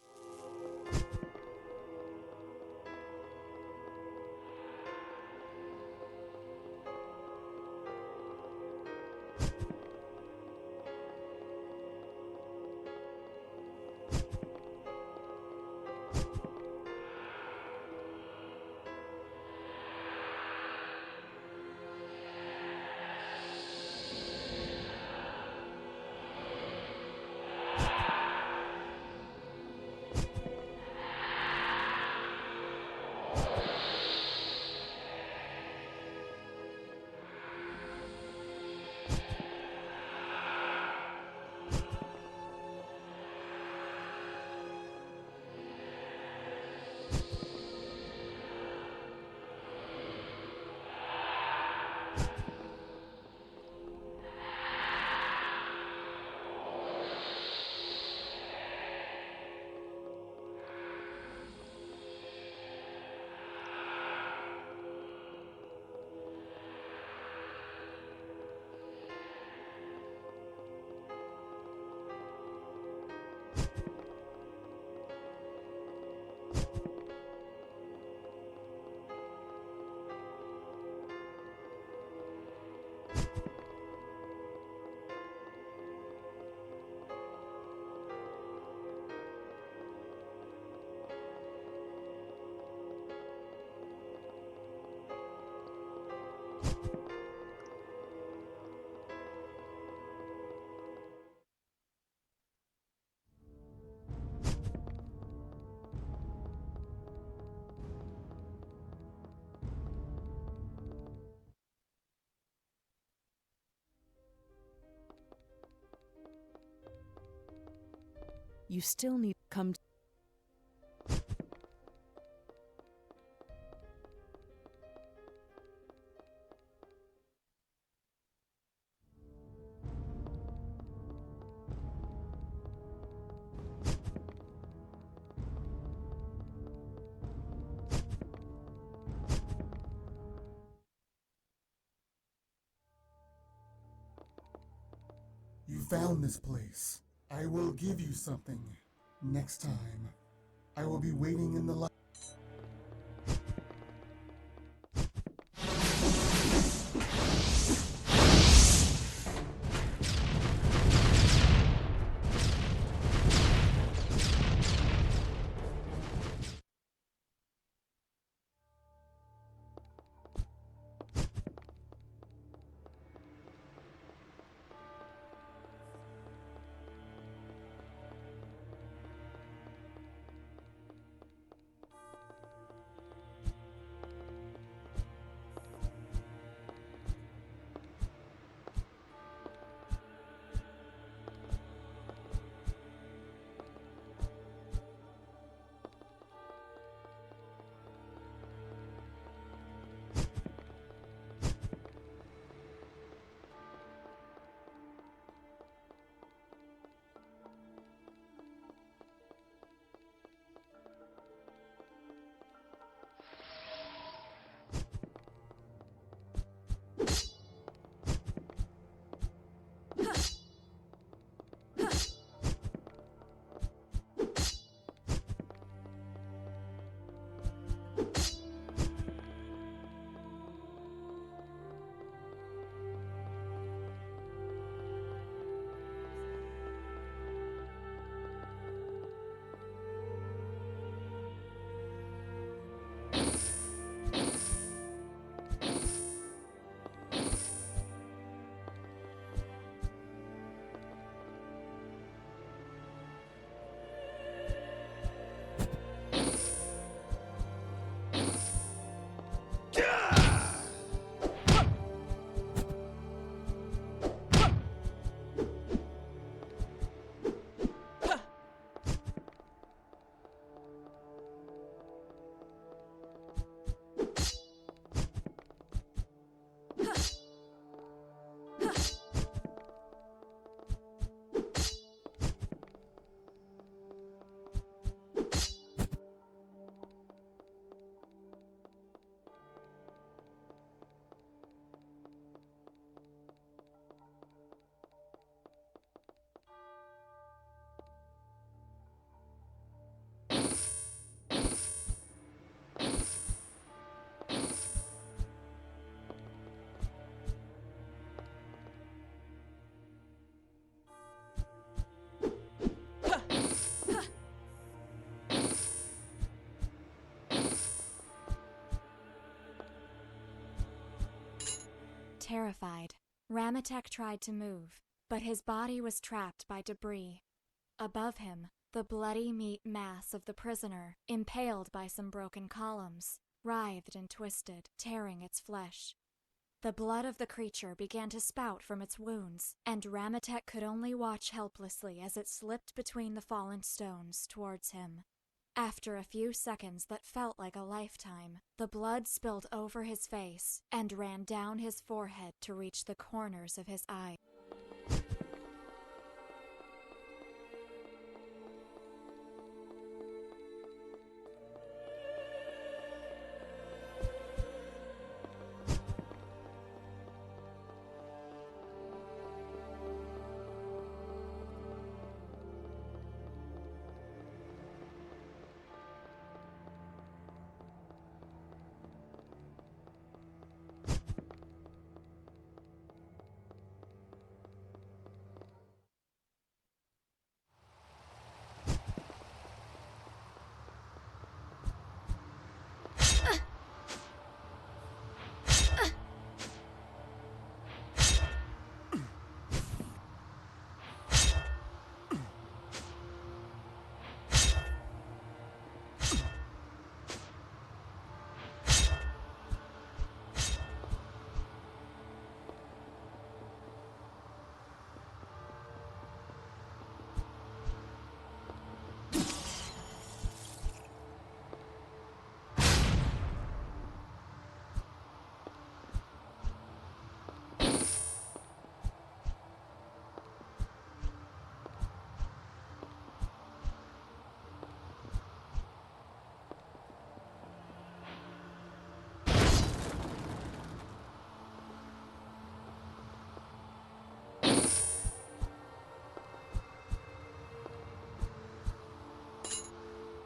You still need to come to You found this place. I will give you something. Next time, I will be waiting in the light. Terrified, Ramatek tried to move, but his body was trapped by debris. Above him, the bloody meat mass of the prisoner, impaled by some broken columns, writhed and twisted, tearing its flesh. The blood of the creature began to spout from its wounds, and Ramatek could only watch helplessly as it slipped between the fallen stones towards him. After a few seconds that felt like a lifetime, the blood spilled over his face and ran down his forehead to reach the corners of his eyes.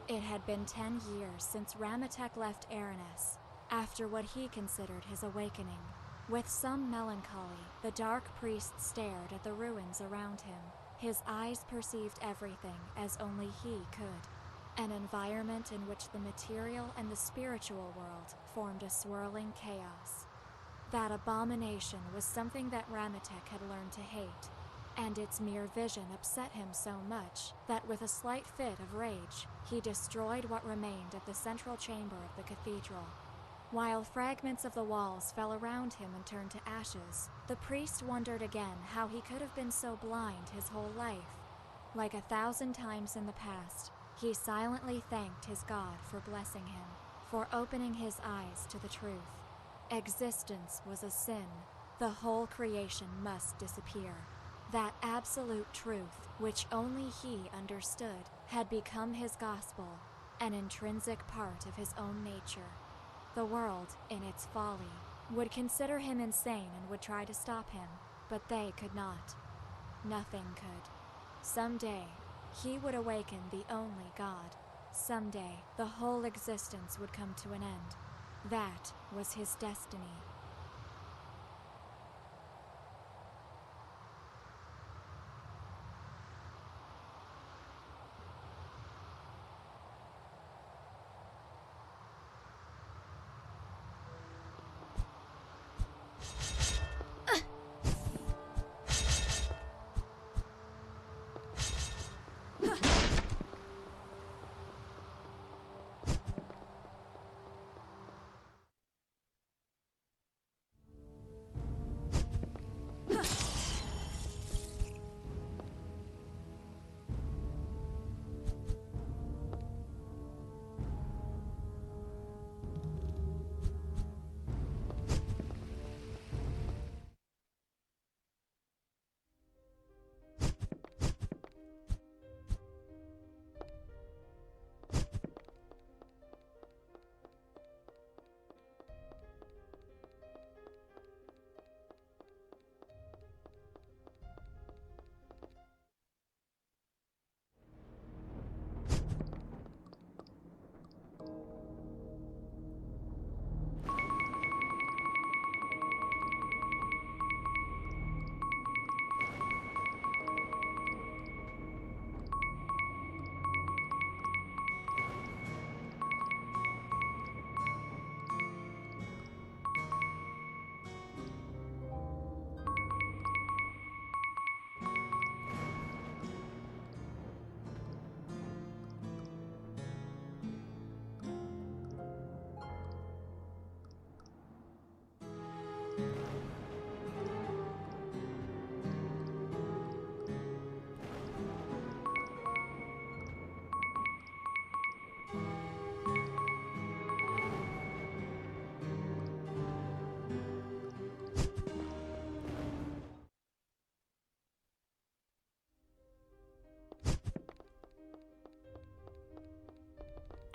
It had been 10 years since Ramatek left Aranis, after what he considered his awakening. With some melancholy, the Dark Priest stared at the ruins around him. His eyes perceived everything as only he could. An environment in which the material and the spiritual world formed a swirling chaos. That abomination was something that Ramatek had learned to hate, and its mere vision upset him so much that with a slight fit of rage, he destroyed what remained of the central chamber of the cathedral. While fragments of the walls fell around him and turned to ashes, the priest wondered again how he could have been so blind his whole life. Like 1,000 times in the past, he silently thanked his God for blessing him, for opening his eyes to the truth. Existence was a sin. The whole creation must disappear. That absolute truth, which only he understood, had become his gospel, an intrinsic part of his own nature. The world, in its folly, would consider him insane and would try to stop him, but they could not. Nothing could. Someday, he would awaken the only God. Someday, the whole existence would come to an end. That was his destiny.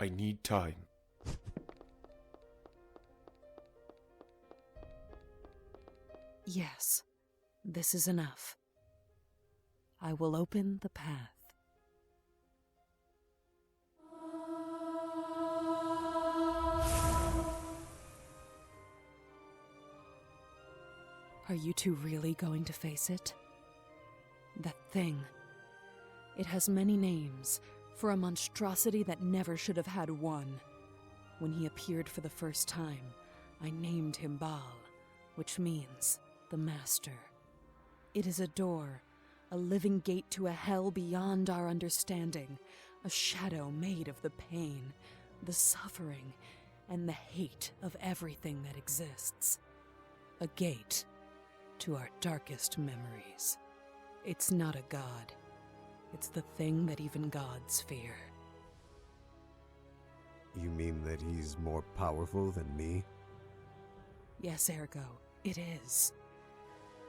I need time. Yes, this is enough. I will open the path. Are you two really going to face it? That thing. It has many names, for a monstrosity that never should have had one. When he appeared for the first time, I named him Baal, which means the Master. It is a door, a living gate to a hell beyond our understanding, a shadow made of the pain, the suffering, and the hate of everything that exists. A gate to our darkest memories. It's not a god. It's the thing that even gods fear. You mean that he's more powerful than me? Yes, Ergo, it is.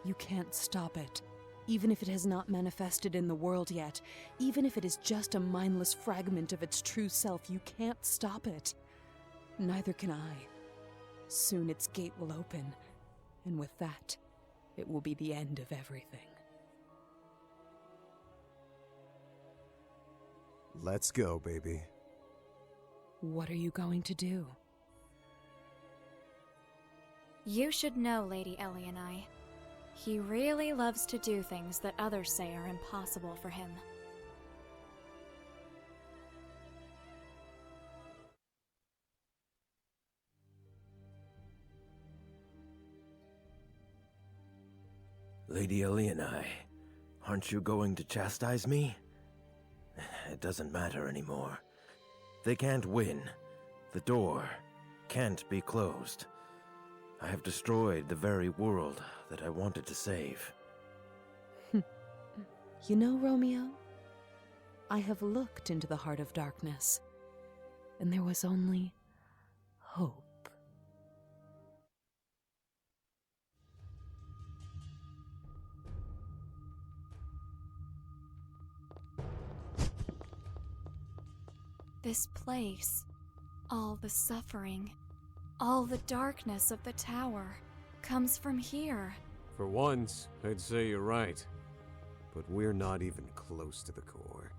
You can't stop it, even if it has not manifested in the world yet, even if it is just a mindless fragment of its true self, you can't stop it. Neither can I. Soon its gate will open, and with that, it will be the end of everything. Let's go, baby. What are you going to do? You should know, Lady Ellie and I. He really loves to do things that others say are impossible for him. Lady Ellie and I, aren't you going to chastise me? It doesn't matter anymore. They can't win. The door can't be closed. I have destroyed the very world that I wanted to save. You know, Romeo, I have looked into the heart of darkness, and there was only hope. This place, all the suffering, all the darkness of the tower, comes from here. For once, I'd say you're right. But we're not even close to the core.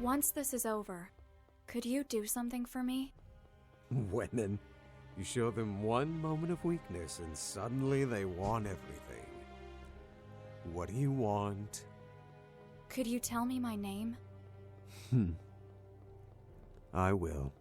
Once this is over, could you do something for me? Wennen, You show them one moment of weakness and suddenly they want everything. What do you want? Could you tell me my name? I will.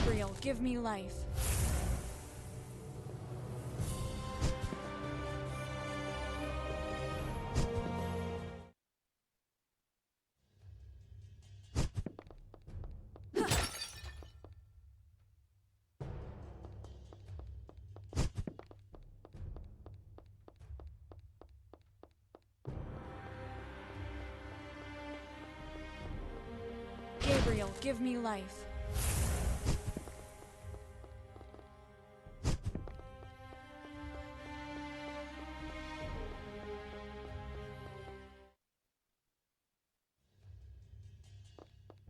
Gabriel, give me life. Gabriel, give me life.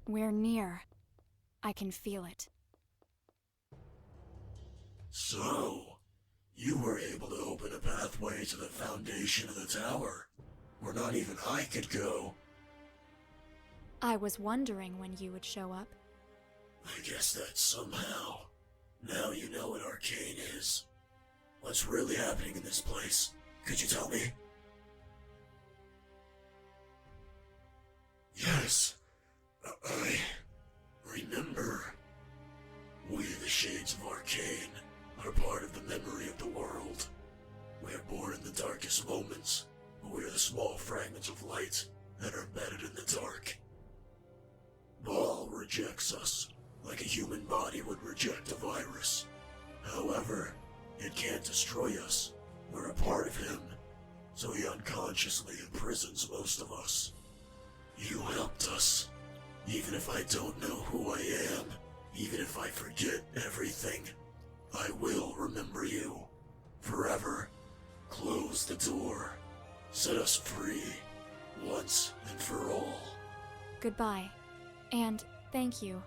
We're near. I can feel it. So, you were able to open a pathway to the foundation of the tower, where not even I could go. I was wondering when you would show up. I guess that somehow. Now you know what Arcane is. What's really happening in this place? Could you tell me? Yes. I remember. We, the Shades of Arcane, are part of the memory of the world. We are born in the darkest moments, but we are the small fragments of light that are embedded in the dark. Baal rejects us, like a human body would reject a virus. However, it can't destroy us. We're a part of him, so he unconsciously imprisons most of us. You helped us. Even if I don't know who I am, even if I forget everything, I will remember you. Forever. Close the door. Set us free. Once and for all. Goodbye. And thank you.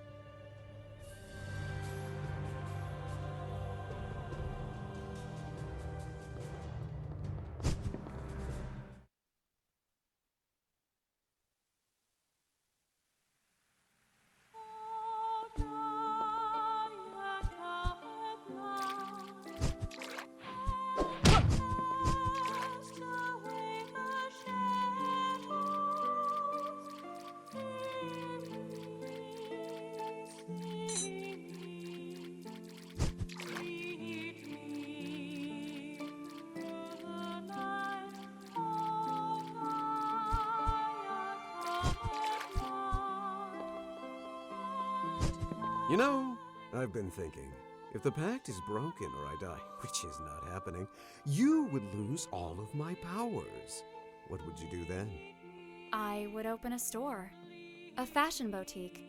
You know, I've been thinking, if the pact is broken or I die, which is not happening, you would lose all of my powers. What would you do then? I would open a store. A fashion boutique.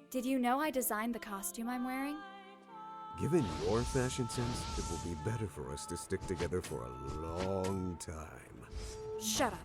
Did you know I designed the costume I'm wearing? Given your fashion sense, it will be better for us to stick together for a long time. Shut up.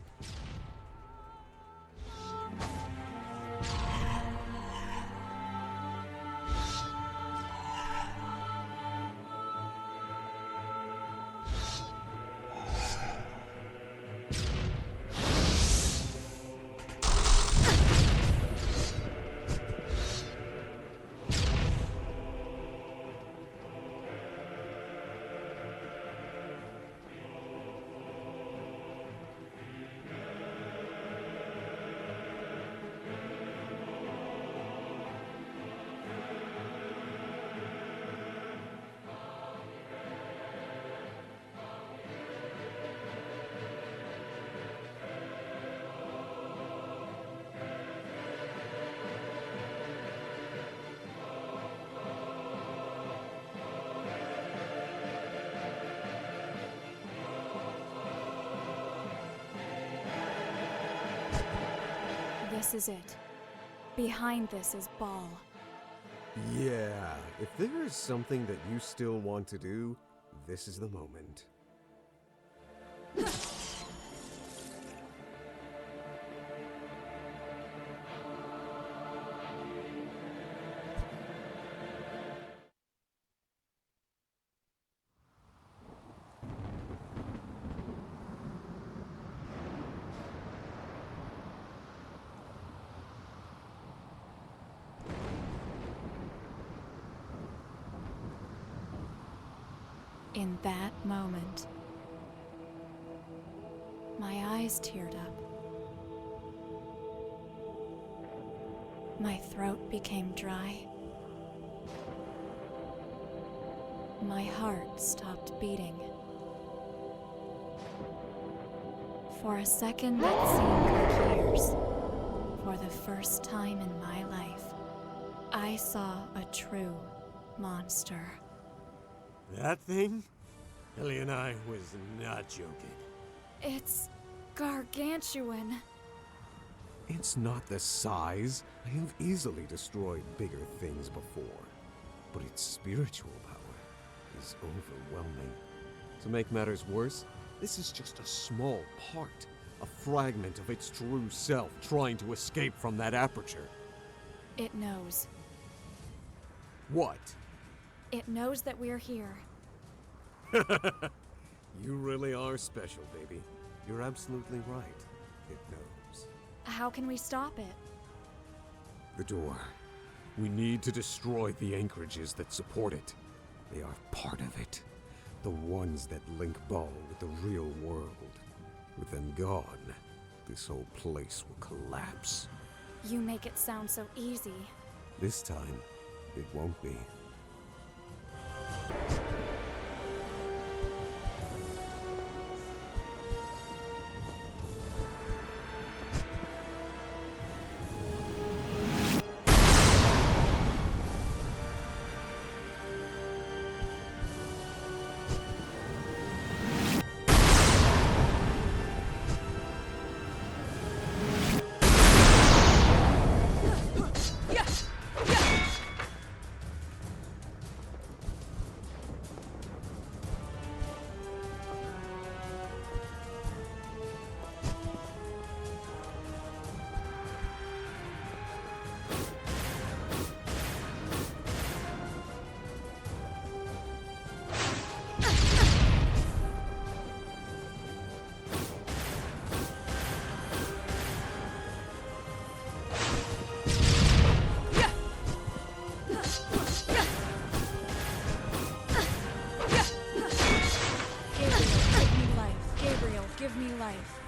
This is it. Behind this is Baal. Yeah, if there is something that you still want to do, this is the moment. In that moment, my eyes teared up. My throat became dry. My heart stopped beating. For a second that seemed like years, for the first time in my life, I saw a true monster. That thing? Ellie and I was not joking. It's gargantuan. It's not the size. I have easily destroyed bigger things before. But its spiritual power is overwhelming. To make matters worse, this is just a small part, a fragment of its true self trying to escape from that aperture. It knows. What? It knows that we're here. You really are special, baby. You're absolutely right. It knows. How can we stop it? The door. We need to destroy the anchorages that support it. They are part of it. The ones that link Ball with the real world. With them gone, this whole place will collapse. You make it sound so easy. This time, it won't be. Give me life.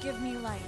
Give me life.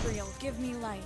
Gabriel, give me life.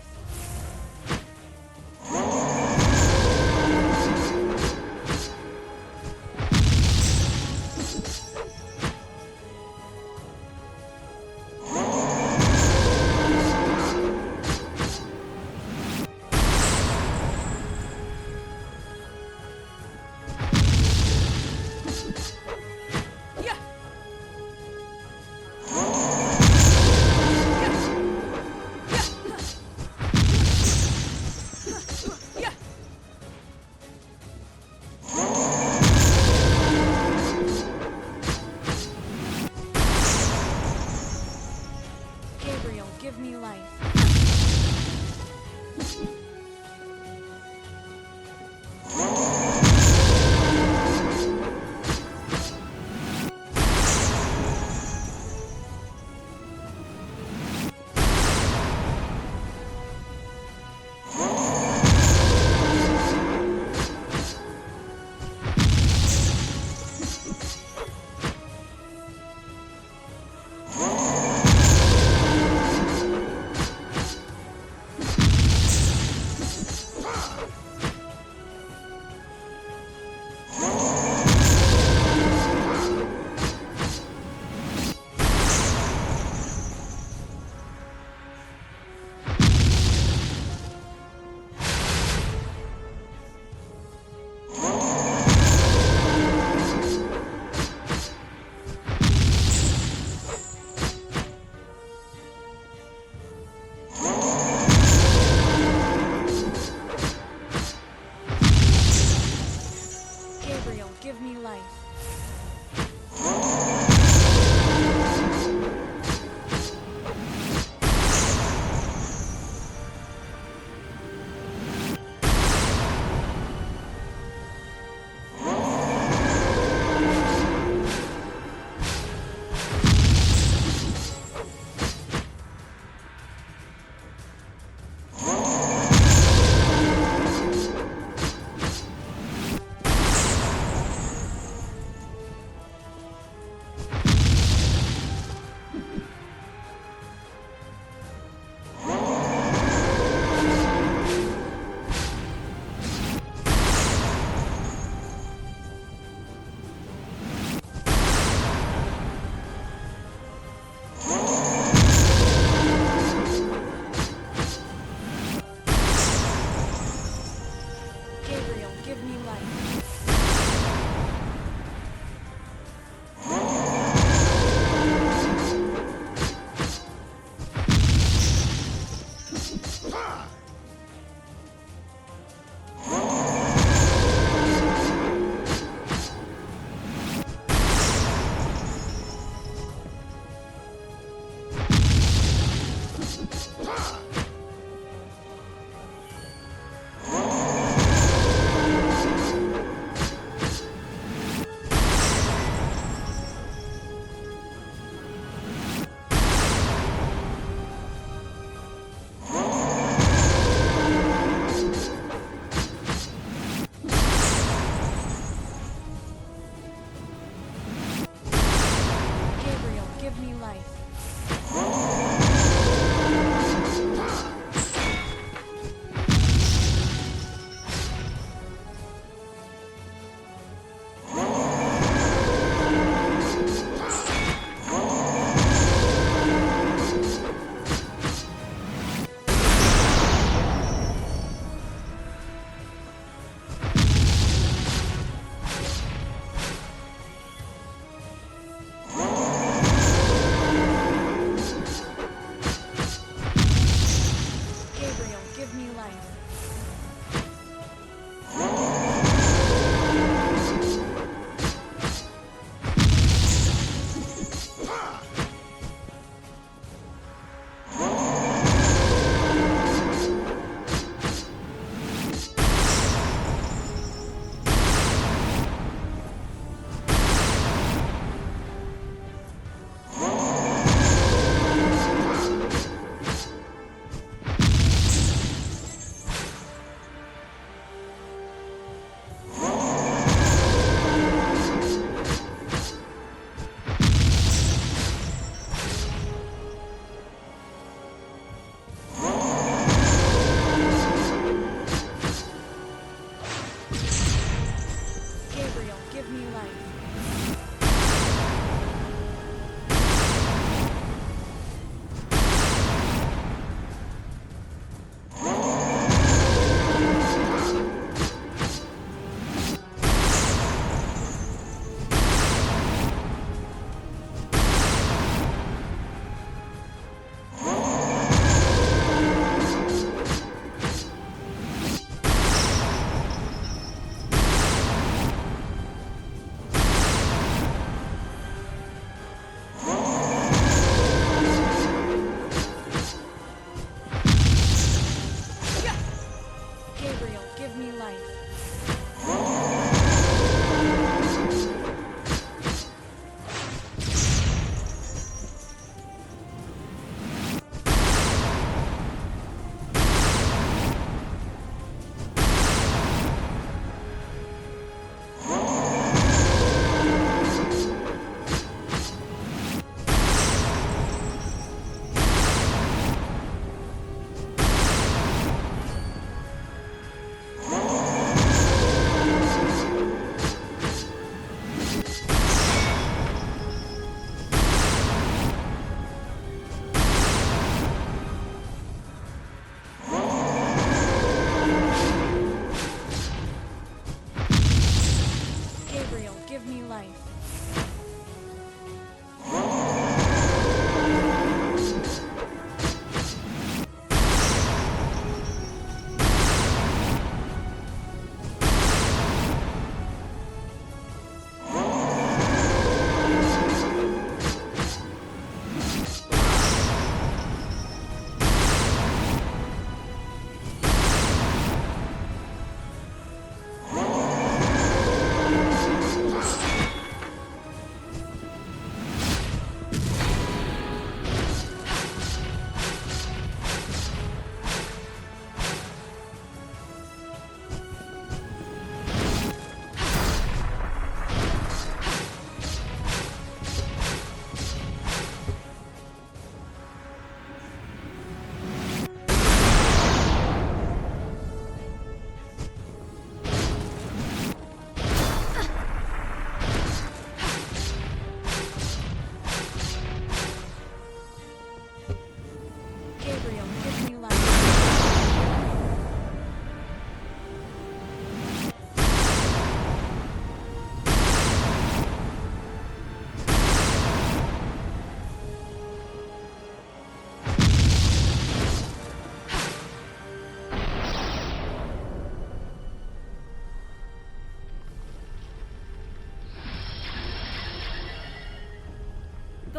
Gabriel, give me life. Gabriel, give me life. Gabriel, give me life. Gabriel, give me life.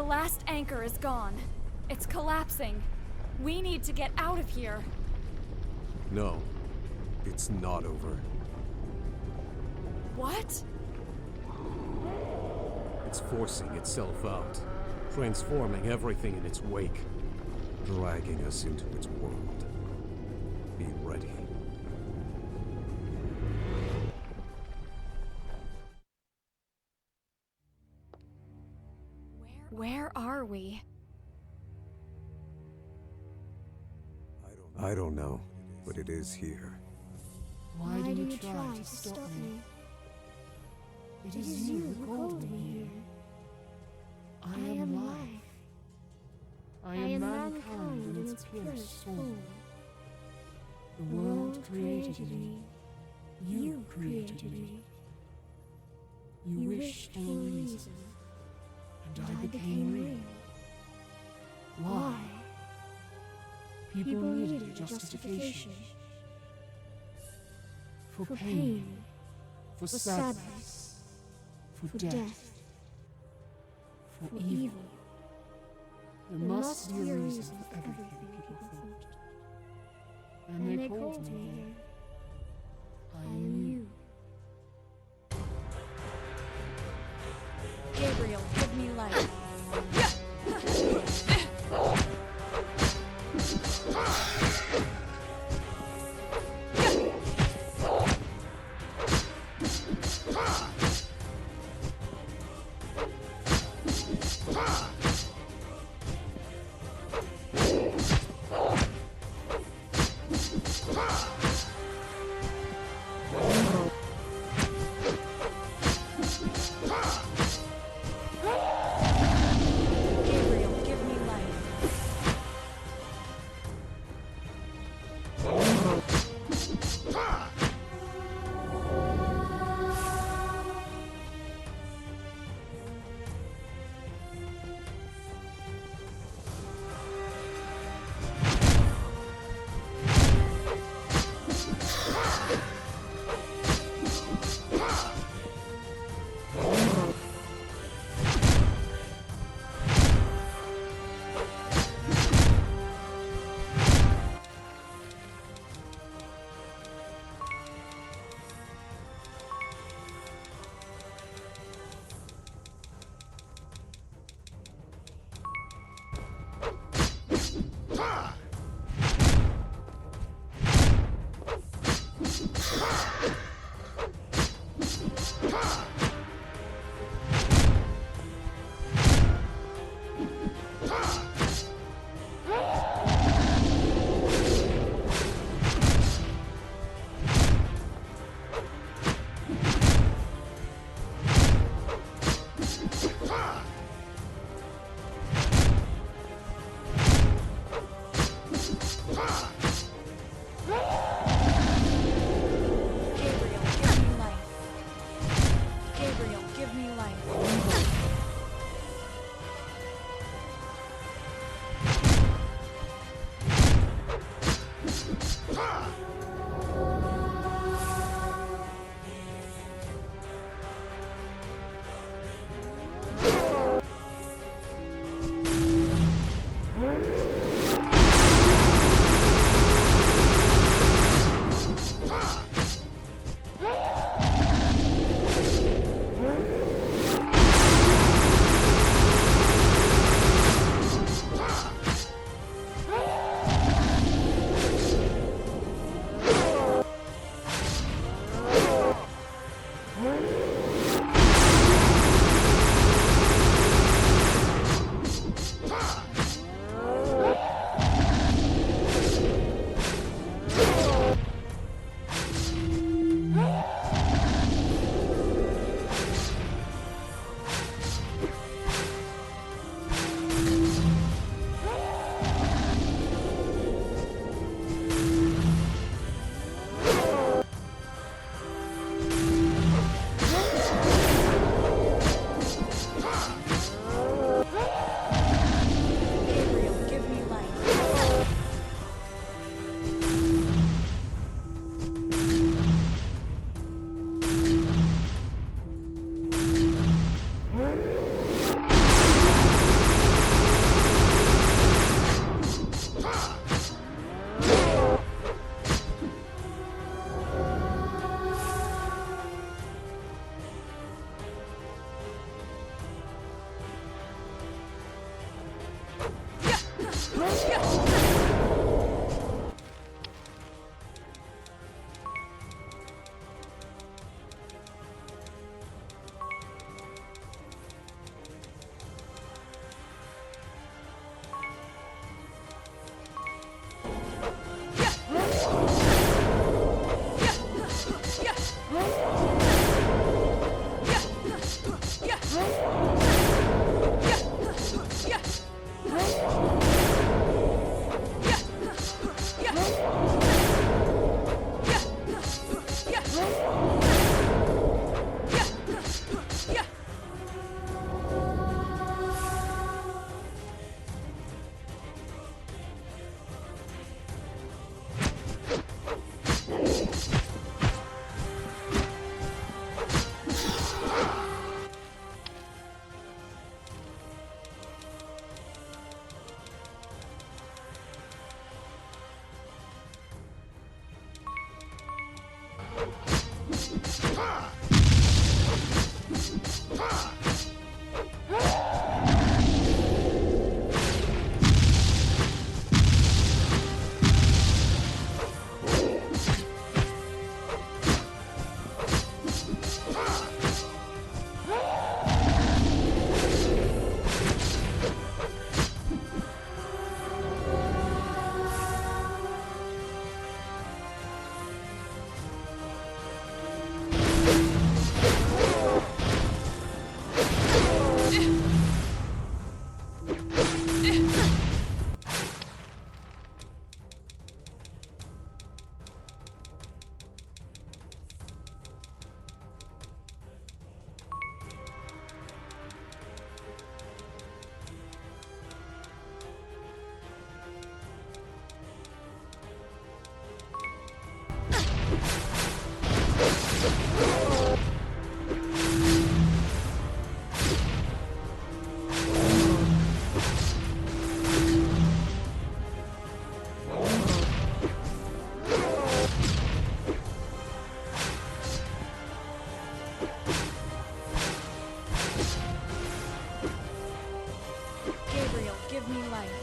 last anchor is gone. It's collapsing. We need to get out of here. No, it's not over. What? It's forcing itself out, transforming everything in its wake, dragging us into its world. Be ready. Where are we? I don't know, but it is here. Why do you try to stop me? It is you who called me here. I am life. I am mankind in its purest form. The world created me. You created me. You wished for a reason, and I became real. Why? People needed a justification. For pain, for sadness, for death, for evil. There must be a reason for everything, people thought. And they called me here. I am you. Gabriel, give me light. Gabriel, give me life.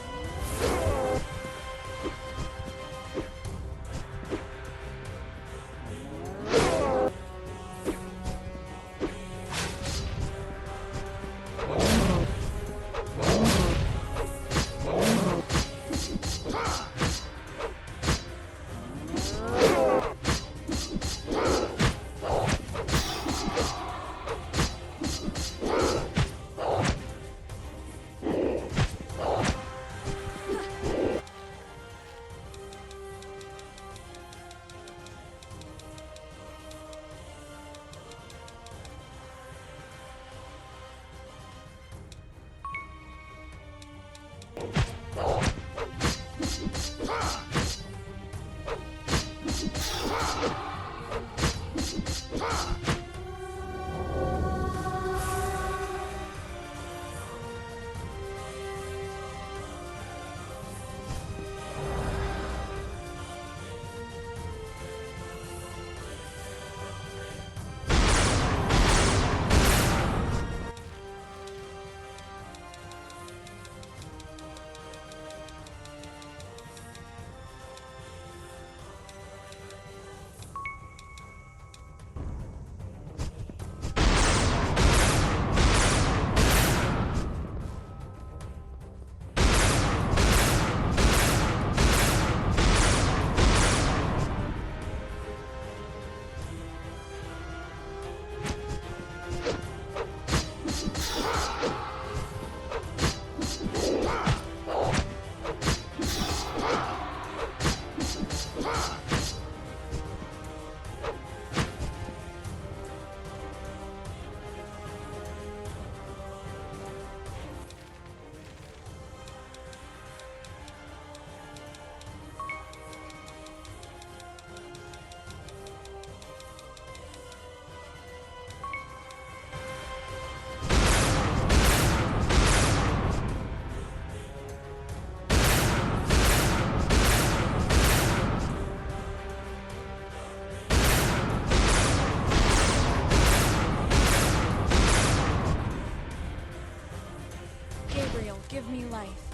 Gabriel, give me life.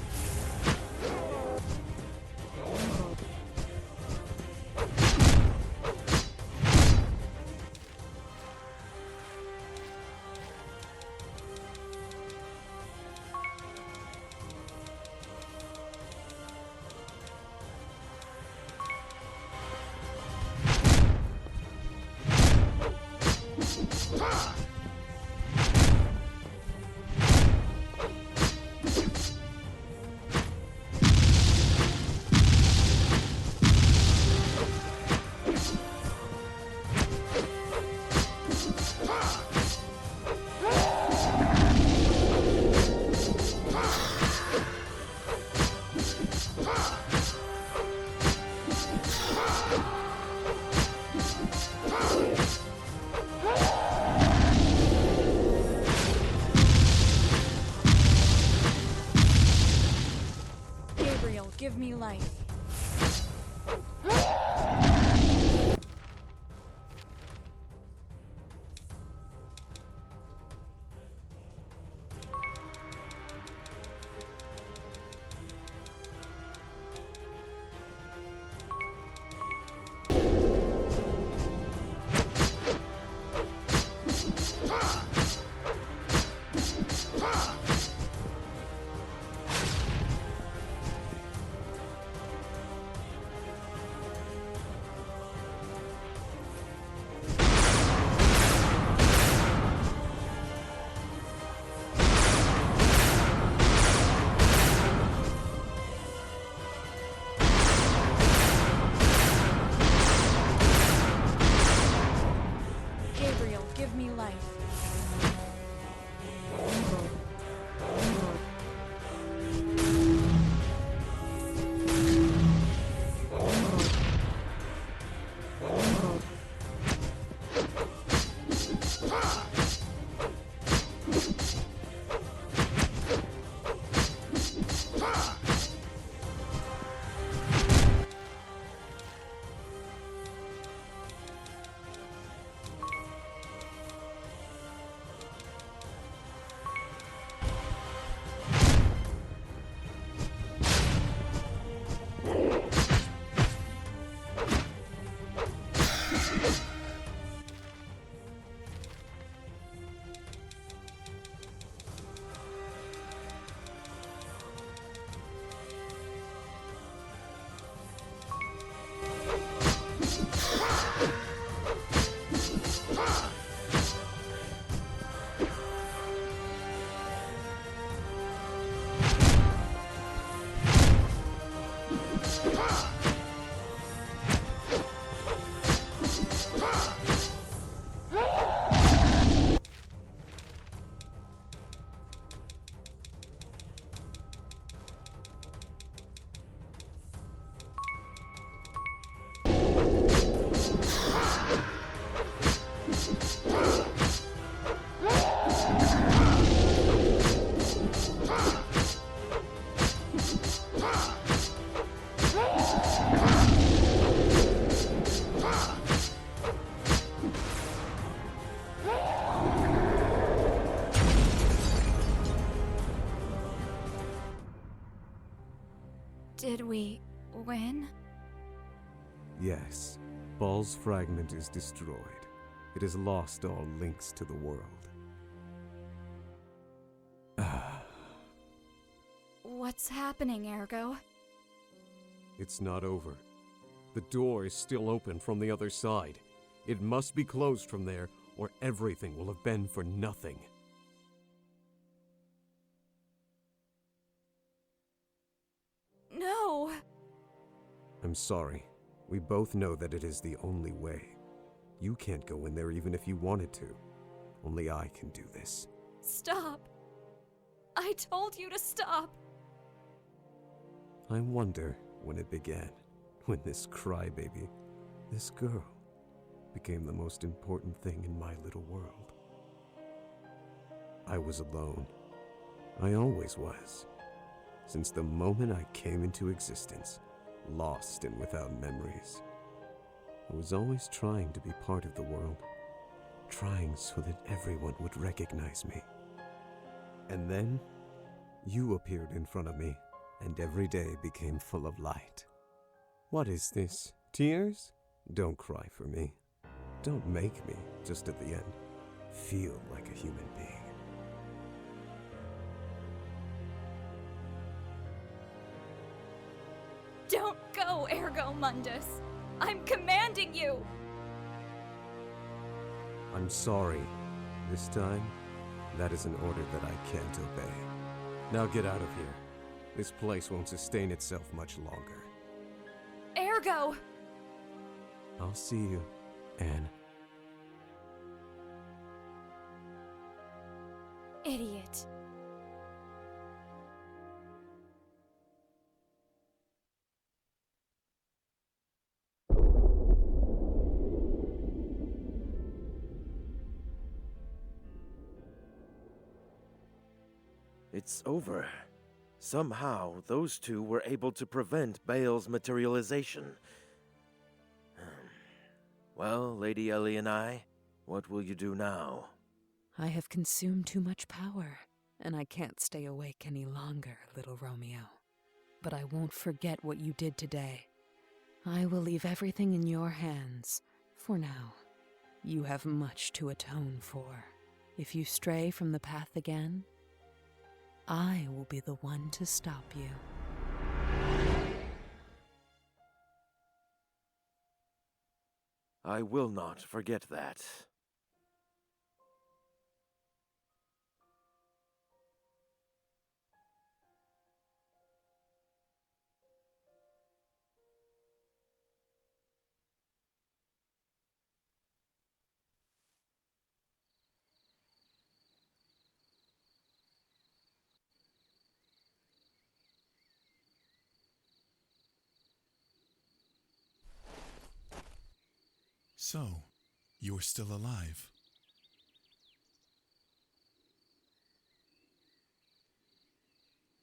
Gabriel, give me life. twin? Yes, Ball's fragment is destroyed. It has lost all links to the world. What's happening, Ergo? It's not over. The door is still open from the other side. It must be closed from there, or everything will have been for nothing. No! I'm sorry. We both know that it is the only way. You can't go in there even if you wanted to. Only I can do this. Stop! I told you to stop! I wonder when it began, when this crybaby, this girl, became the most important thing in my little world. I was alone. I always was. Since the moment I came into existence, lost and without memories. I was always trying to be part of the world, trying so that everyone would recognize me. And then, you appeared in front of me, and every day became full of light. What is this? Tears? Don't cry for me. Don't make me, just at the end, feel like a human being. Don't go, Ergo Mundus! I'm commanding you! I'm sorry. This time, that is an order that I can't obey. Now get out of here. This place won't sustain itself much longer. Ergo! I'll see you, Anne. Idiot. It's over. Somehow, those two were able to prevent Bale's materialization. Well, Lady Ellie and I, what will you do now? I have consumed too much power, and I can't stay awake any longer, little Romeo. But I won't forget what you did today. I will leave everything in your hands, for now. You have much to atone for. If you stray from the path again, I will be the one to stop you. I will not forget that. So, you're still alive.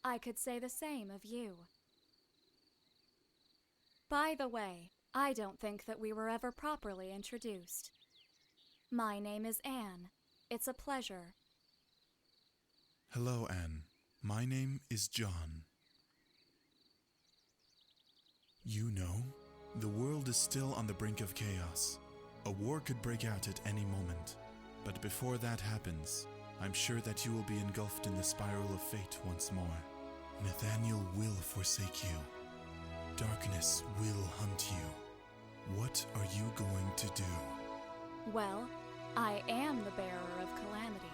I could say the same of you. By the way, I don't think that we were ever properly introduced. My name is Anne. It's a pleasure. Hello, Anne. My name is John. You know, the world is still on the brink of chaos. A war could break out at any moment. But before that happens, I'm sure that you will be engulfed in the spiral of fate once more. Nathaniel will forsake you. Darkness will hunt you. What are you going to do? Well, I am the bearer of calamity.